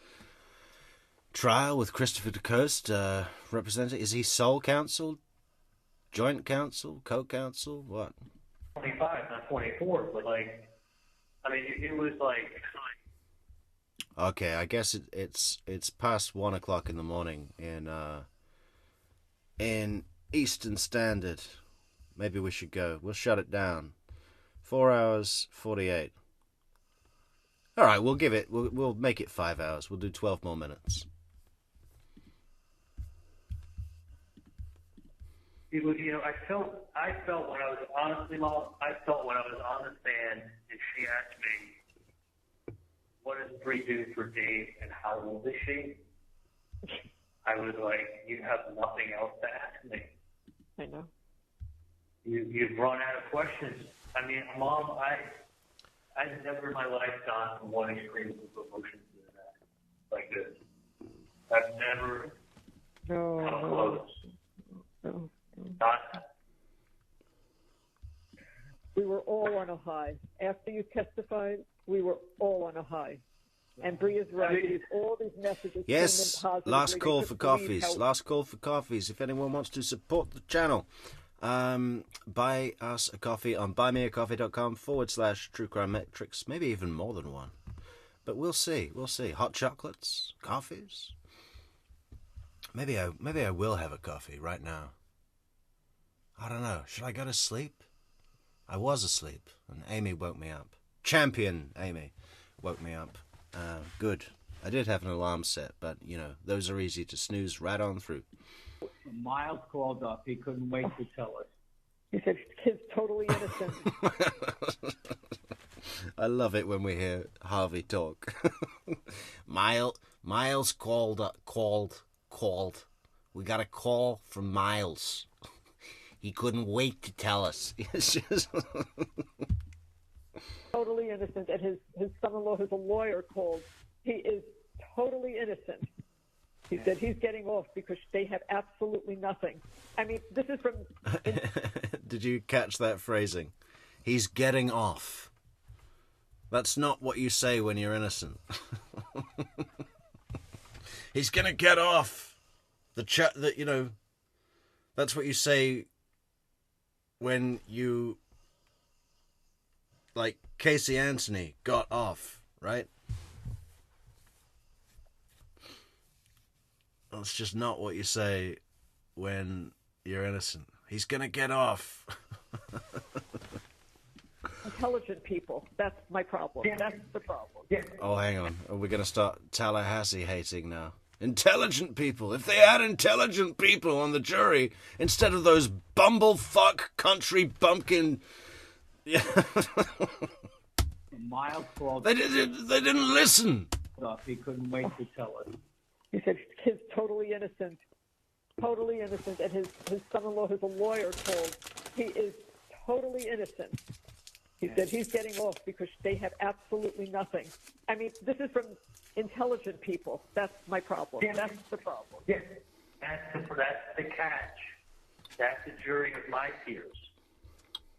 trial with Christopher DeCoste representing? Is he sole counsel, joint counsel, co-counsel? What? 25, not 24, but like, I mean, it was like. Okay, I guess it's past 1 o'clock in the morning in Eastern Standard. Maybe we should go. We'll shut it down. 4 hours 48. All right, we'll make it 5 hours. We'll do 12 more minutes. it was, I felt when I was, honestly, Mom, I felt when I was on the stand and she asked me, what does Bree do for Dave and how old is she? I was like, you have nothing else to ask me. I know. You've run out of questions. I mean, Mom, I've never in my life gone from one extreme of emotions to the next like this. I've never come close. No. Not. We were all on a high. After you testified, we were all on a high. And Bree is right. All these messages Yes, came in positively. last call for coffees. Last call for coffees. If anyone wants to support the channel, buy us a coffee on buymeacoffee.com/True Crime Metrix. Maybe even more than one. But we'll see. We'll see. Hot chocolates, coffees. Maybe I will have a coffee right now. I don't know. Should I go to sleep? I was asleep, and Amy woke me up. Champion Amy woke me up. Good. I did have an alarm set, but, those are easy to snooze right on through. Miles called up. He couldn't wait to tell us. He said, kid's totally innocent. I love it when we hear Harvey talk. Miles called. We got a call from Miles. He couldn't wait to tell us. It's just... Totally innocent, and his son-in-law, who's a lawyer, called. He is totally innocent. He said he's getting off because they have absolutely nothing. I mean, this is from... Did you catch that phrasing? He's getting off. That's not what you say when you're innocent. He's gonna get off. That's what you say when you... Like Casey Anthony got off, right? That's just not what you say when you're innocent. He's gonna get off. Intelligent people. That's my problem. Yeah. That's the problem. Yeah. Oh, hang on. Are we gonna start Tallahassee hating now? Intelligent people. If they had intelligent people on the jury instead of those bumblefuck country bumpkin... Yeah. Miles called. They didn't listen. He couldn't wait to tell us. He said kid's totally innocent. Totally innocent. And his son-in-law, who's a lawyer, told. He is totally innocent. He said he's getting off because they have absolutely nothing. I mean, this is from intelligent people. That's my problem. Yeah. That's the problem. Yeah. That's the catch. That's the jury of my peers.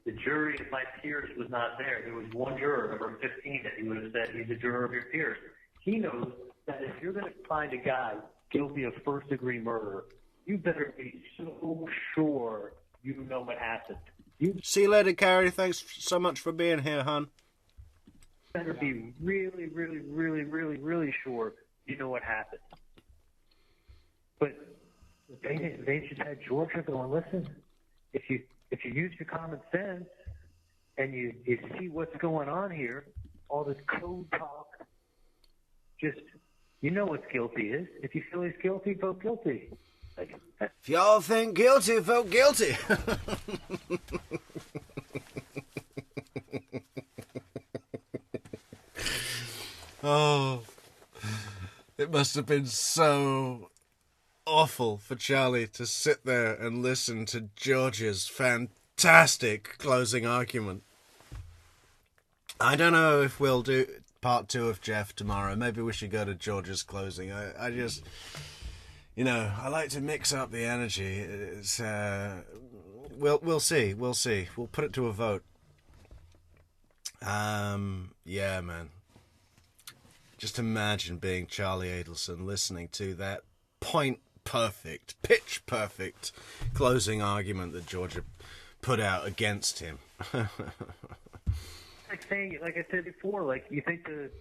The jury of my peers was not there. There was one juror, number 15, that he would have said he's a juror of your peers. He knows that if you're going to find a guy guilty of first-degree murder, you better be so sure you know what happened. See you later, Carrie. Thanks so much for being here, hon. Better be really, really, really, really, really sure you know what happened. But they just had Georgia going, listen, if you use your common sense and you see what's going on here, all this code talk, just, you know what guilty is. If you feel he's guilty, vote guilty. If y'all think guilty, vote guilty. Oh, it must have been so awful for Charlie to sit there and listen to George's fantastic closing argument. I don't know if we'll do part 2 of Jeff tomorrow. Maybe we should go to George's closing. I just, I like to mix up the energy. It's we'll see. We'll see. We'll put it to a vote. Yeah, man. Just imagine being Charlie Adelson, listening to that point-perfect, pitch-perfect closing argument that Georgia put out against him. Like I said before, you think the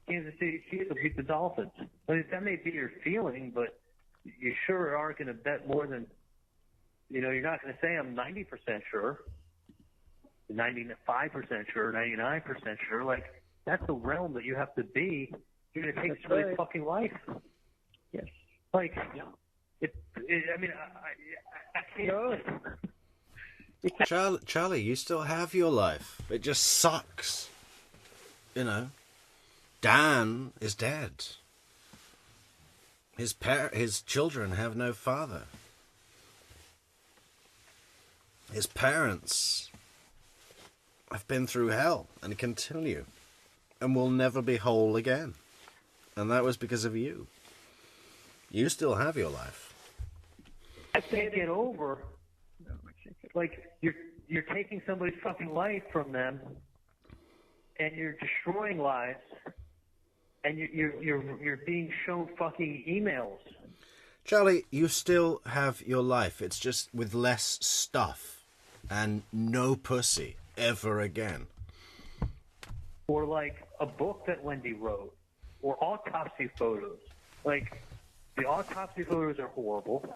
Kansas City Chiefs will beat the Dolphins. That may be your feeling, but you sure aren't going to bet more than, you're not going to say I'm 90% sure, 95% sure, 99% sure. That's the realm that you have to be. You're going to take somebody's fucking life. Yes. I Charlie, you still have your life. It just sucks. You know, Dan is dead. His children have no father. His parents have been through hell and continue and will never be whole again. And that was because of you. You still have your life. I can't get over, like, you're taking somebody's fucking life from them, and you're destroying lives, and you're being shown fucking emails. Charlie, you still have your life. It's just with less stuff and no pussy ever again. Or like a book that Wendy wrote, or autopsy photos. Like, the autopsy photos are horrible.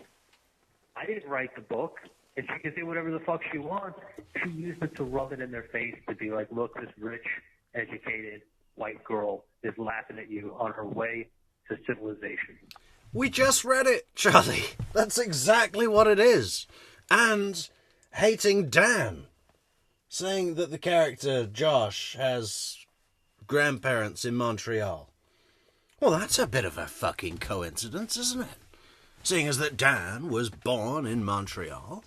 I didn't write the book, and she can say whatever the fuck she wants. She used it to rub it in their face to be like, look, this rich, educated white girl is laughing at you on her way to civilization. We just read it, Charlie. That's exactly what it is. And hating Dan. Saying that the character Josh has grandparents in Montreal. Well, that's a bit of a fucking coincidence, isn't it? Seeing as that Dan was born in Montreal.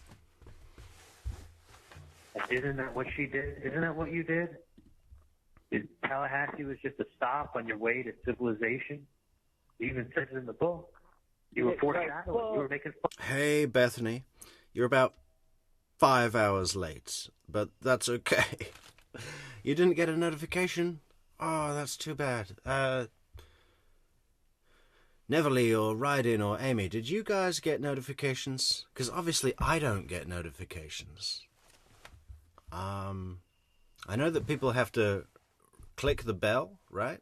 Isn't that what she did? Isn't that what you did? Tallahassee was just a stop on your way to civilization? You even said it in the book. You were foreshadowing. You were making fun. Hey, Bethany. You're about 5 hours late, but that's okay. You didn't get a notification? Oh, that's too bad. Neverly or Ryden or Amy, did you guys get notifications? Because obviously I don't get notifications. I know that people have to click the bell, right?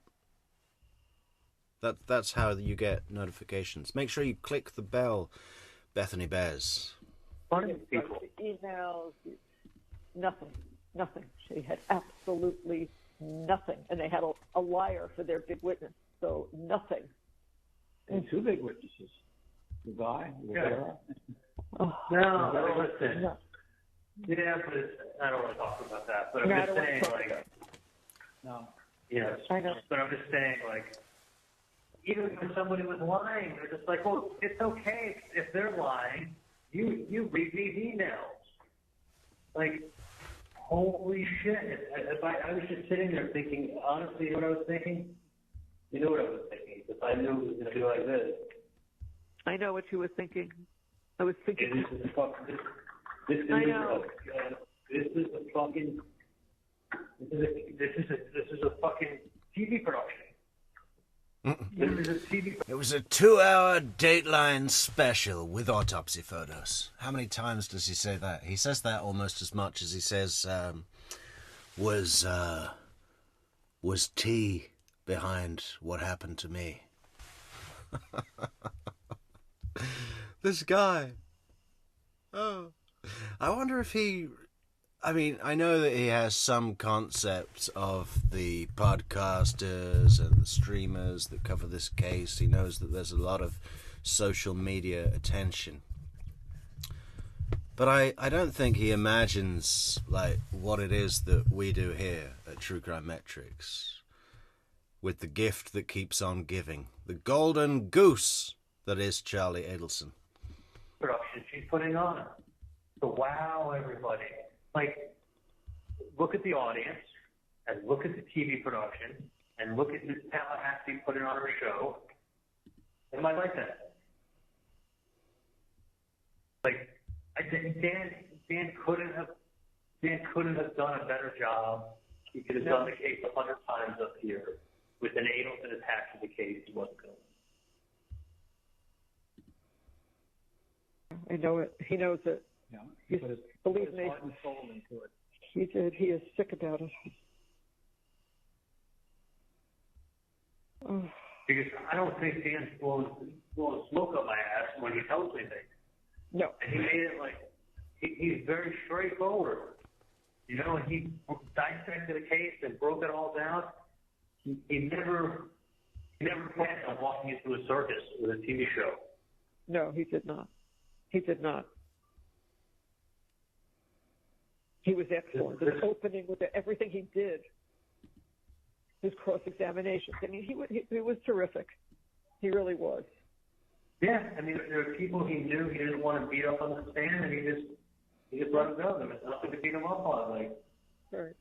That's how you get notifications. Make sure you click the bell, Bethany Bears. Emails, nothing. She had absolutely nothing. And they had a liar for their big witness, so nothing. And two big witnesses. The guy. No, listen. No. Yeah, but I don't want to talk about that. But I'm just saying, like, no. Yes, I know. But I'm just saying, like, even when somebody was lying, they're just like, well, it's okay if they're lying. You read these emails. Like, holy shit. I was just sitting there thinking, honestly, you know what I was thinking? You know what I was thinking. If I knew it was going to be like this. I know what you were thinking. I was thinking. This is a fucking TV production. It was a 2-hour Dateline special with autopsy photos. How many times does he say that? He says that almost as much as he says, was T behind what happened to me. This guy. Oh. I wonder if he... I mean, I know that he has some concept of the podcasters and the streamers that cover this case. He knows that there's a lot of social media attention. But I don't think he imagines, like, what it is that we do here at True Crime Metrix. With the gift that keeps on giving. The golden goose that is Charlie Adelson. Production she's putting on. To wow everybody. Like, look at the audience, and look at the TV production, and look at Miss Tallahassee putting on her show. It might like that. Like, Dan couldn't have done a better job. He could have done the case 100 times up here. With an Adelson attached to the case, he wasn't going to. I know it. He knows it. Yeah, believe me, heart and soul into it. He did. He is sick about it. Because I don't think Dan's blowing smoke up my ass when he tells me things. No. And he made it like, he's very straightforward. You know, and he dissected the case and broke it all down. He never planned on walking into a circus with a TV show. No, he did not. He did not. He was excellent. His opening with everything he did, his cross-examinations. I mean, he was terrific. He really was. Yeah, I mean, there were people he knew he didn't want to beat up on the stand, and he just let him go. There was nothing to beat him up on. Like, right.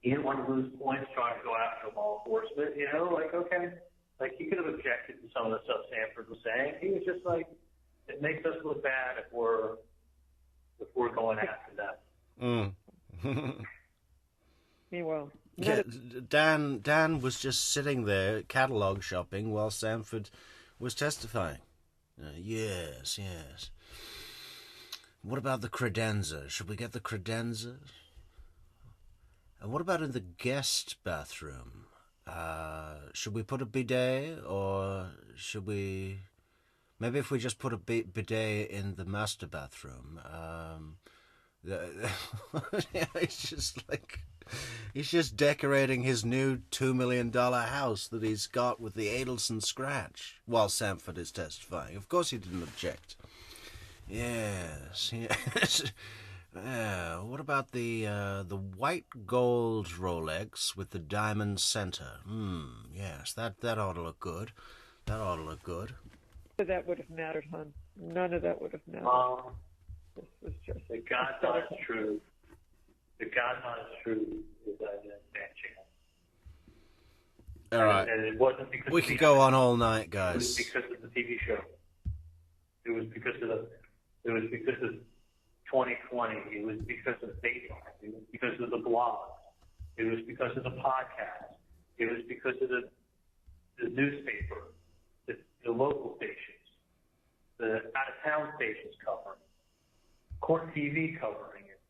He didn't want to lose points trying to go after law enforcement. You know, like, okay, like he could have objected to some of the stuff Sanford was saying. He was just like, it makes us look bad if we're going after them. Meanwhile, yeah, Dan was just sitting there catalog shopping while Sanford was testifying. Yes. What about the credenza? Should we get the credenza? And what about in the guest bathroom? Should we put a bidet, or should we... Maybe if we just put a bidet in the master bathroom. He's just decorating his new $2 million house that he's got with the Adelson scratch while Sanford is testifying. Of course he didn't object. Yes. What about the white gold Rolex with the diamond center? Yes, that ought to look good. That ought to look good. None of that would have mattered, hon. None of that would have mattered. This was just the God's honest truth. The God's honest truth is that matching. All right. And it wasn't because we could go on all night, guys. It was because of the TV show. It was because of 2020. It was because of Facebook. It was because of the blog. It was because of the podcast. It was because of the newspaper, the local stations, the out-of-town stations covering, Court TV covering it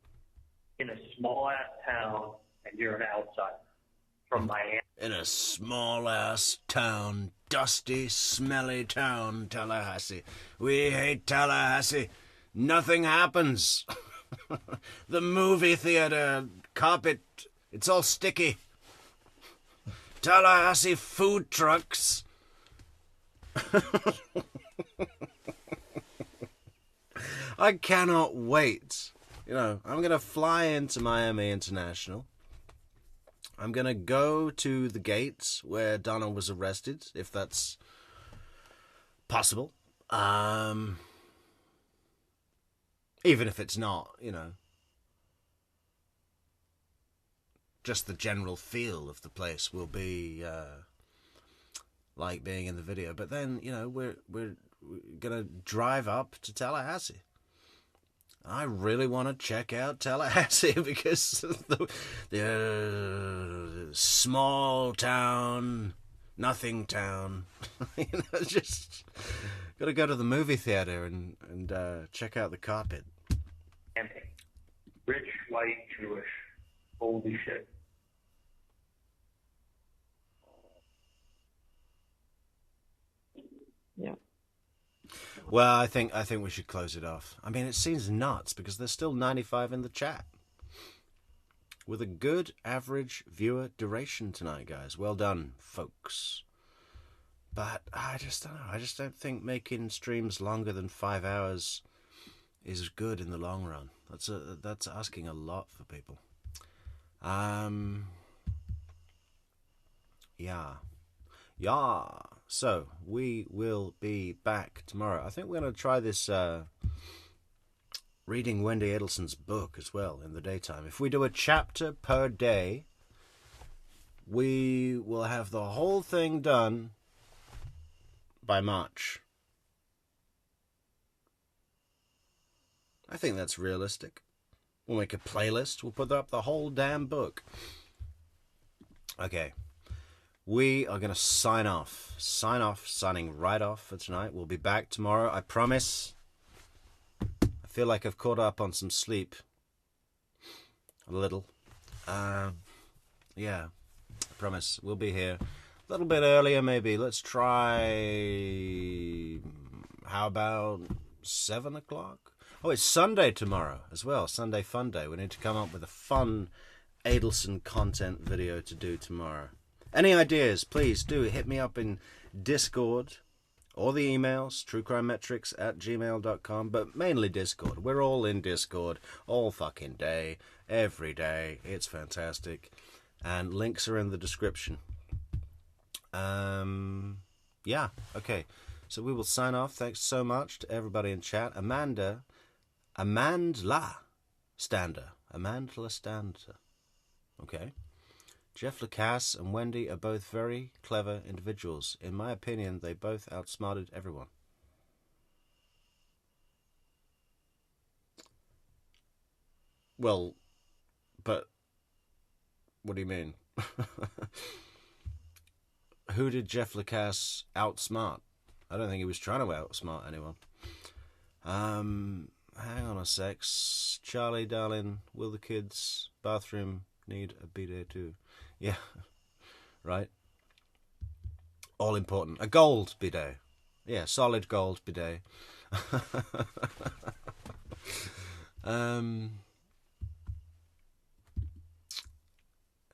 in a small-ass town, and you're an outsider from Miami. In a small-ass town, dusty, smelly town, Tallahassee. We hate Tallahassee. Nothing happens. The movie theater carpet, it's all sticky. Tallahassee food trucks. I cannot wait. I'm going to fly into Miami International. I'm going to go to the gates where Donna was arrested, if that's possible. Even if it's not, just the general feel of the place will be like being in the video. But then, we're going to drive up to Tallahassee. I really want to check out Tallahassee because the small town, nothing town. Just got to go to the movie theater and check out the carpet. Rich, white, Jewish. Holy shit. Yeah. Well, I think we should close it off. I mean, it seems nuts because there's still 95 in the chat. With a good average viewer duration tonight, guys. Well done, folks. But I just don't know. I just don't think making streams longer than 5 hours is good in the long run. That's asking a lot for people. Yeah. So we will be back tomorrow. I think we're going to try this reading Wendi Adelson's book as well in the daytime. If we do a chapter per day, we will have the whole thing done by March. I think that's realistic. We'll make a playlist. We'll put up the whole damn book. Okay. We are going to signing right off for tonight. We'll be back tomorrow, I promise. I feel like I've caught up on some sleep. A little. Yeah, I promise. We'll be here a little bit earlier, maybe. Let's try... How about 7 o'clock? Oh, it's Sunday tomorrow as well. Sunday Fun Day. We need to come up with a fun Adelson content video to do tomorrow. Any ideas, please do hit me up in Discord or the emails, truecrimemetrics@gmail.com, but mainly Discord. We're all in Discord all fucking day, every day. It's fantastic. And links are in the description. Yeah, okay. So we will sign off. Thanks so much to everybody in chat. Amanda Stander. Okay. Jeff Lacasse and Wendi are both very clever individuals. In my opinion, they both outsmarted everyone. Well, but what do you mean? Who did Jeff Lacasse outsmart? I don't think he was trying to outsmart anyone. Hang on a sec. Charlie, darling, will the kids' bathroom need a bidet too? Yeah, right. All important. A gold bidet. Yeah, solid gold bidet.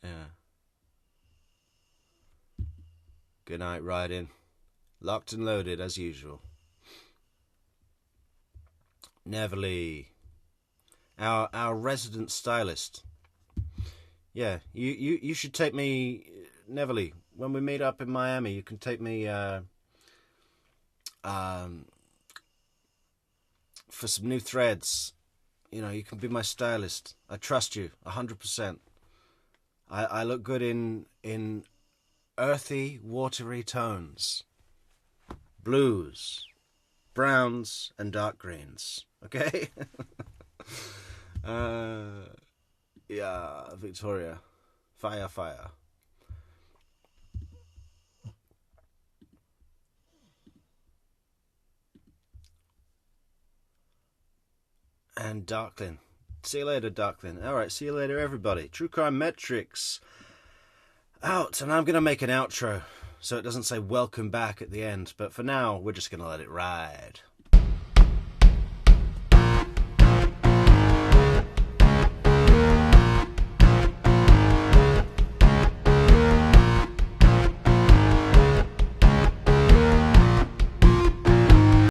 Yeah. Good night, Riding. Locked and loaded as usual. Neverly, our resident stylist. Yeah, you should take me, Neverly. When we meet up in Miami, you can take me for some new threads. You know, you can be my stylist. I trust you 100%. I look good in earthy, watery tones. Blues, browns, and dark greens. Okay? Yeah, Victoria. Fire, fire. And Darklin. See you later, Darklin. Alright, see you later, everybody. True Crime Metrix out, and I'm going to make an outro so it doesn't say welcome back at the end, but for now, we're just going to let it ride.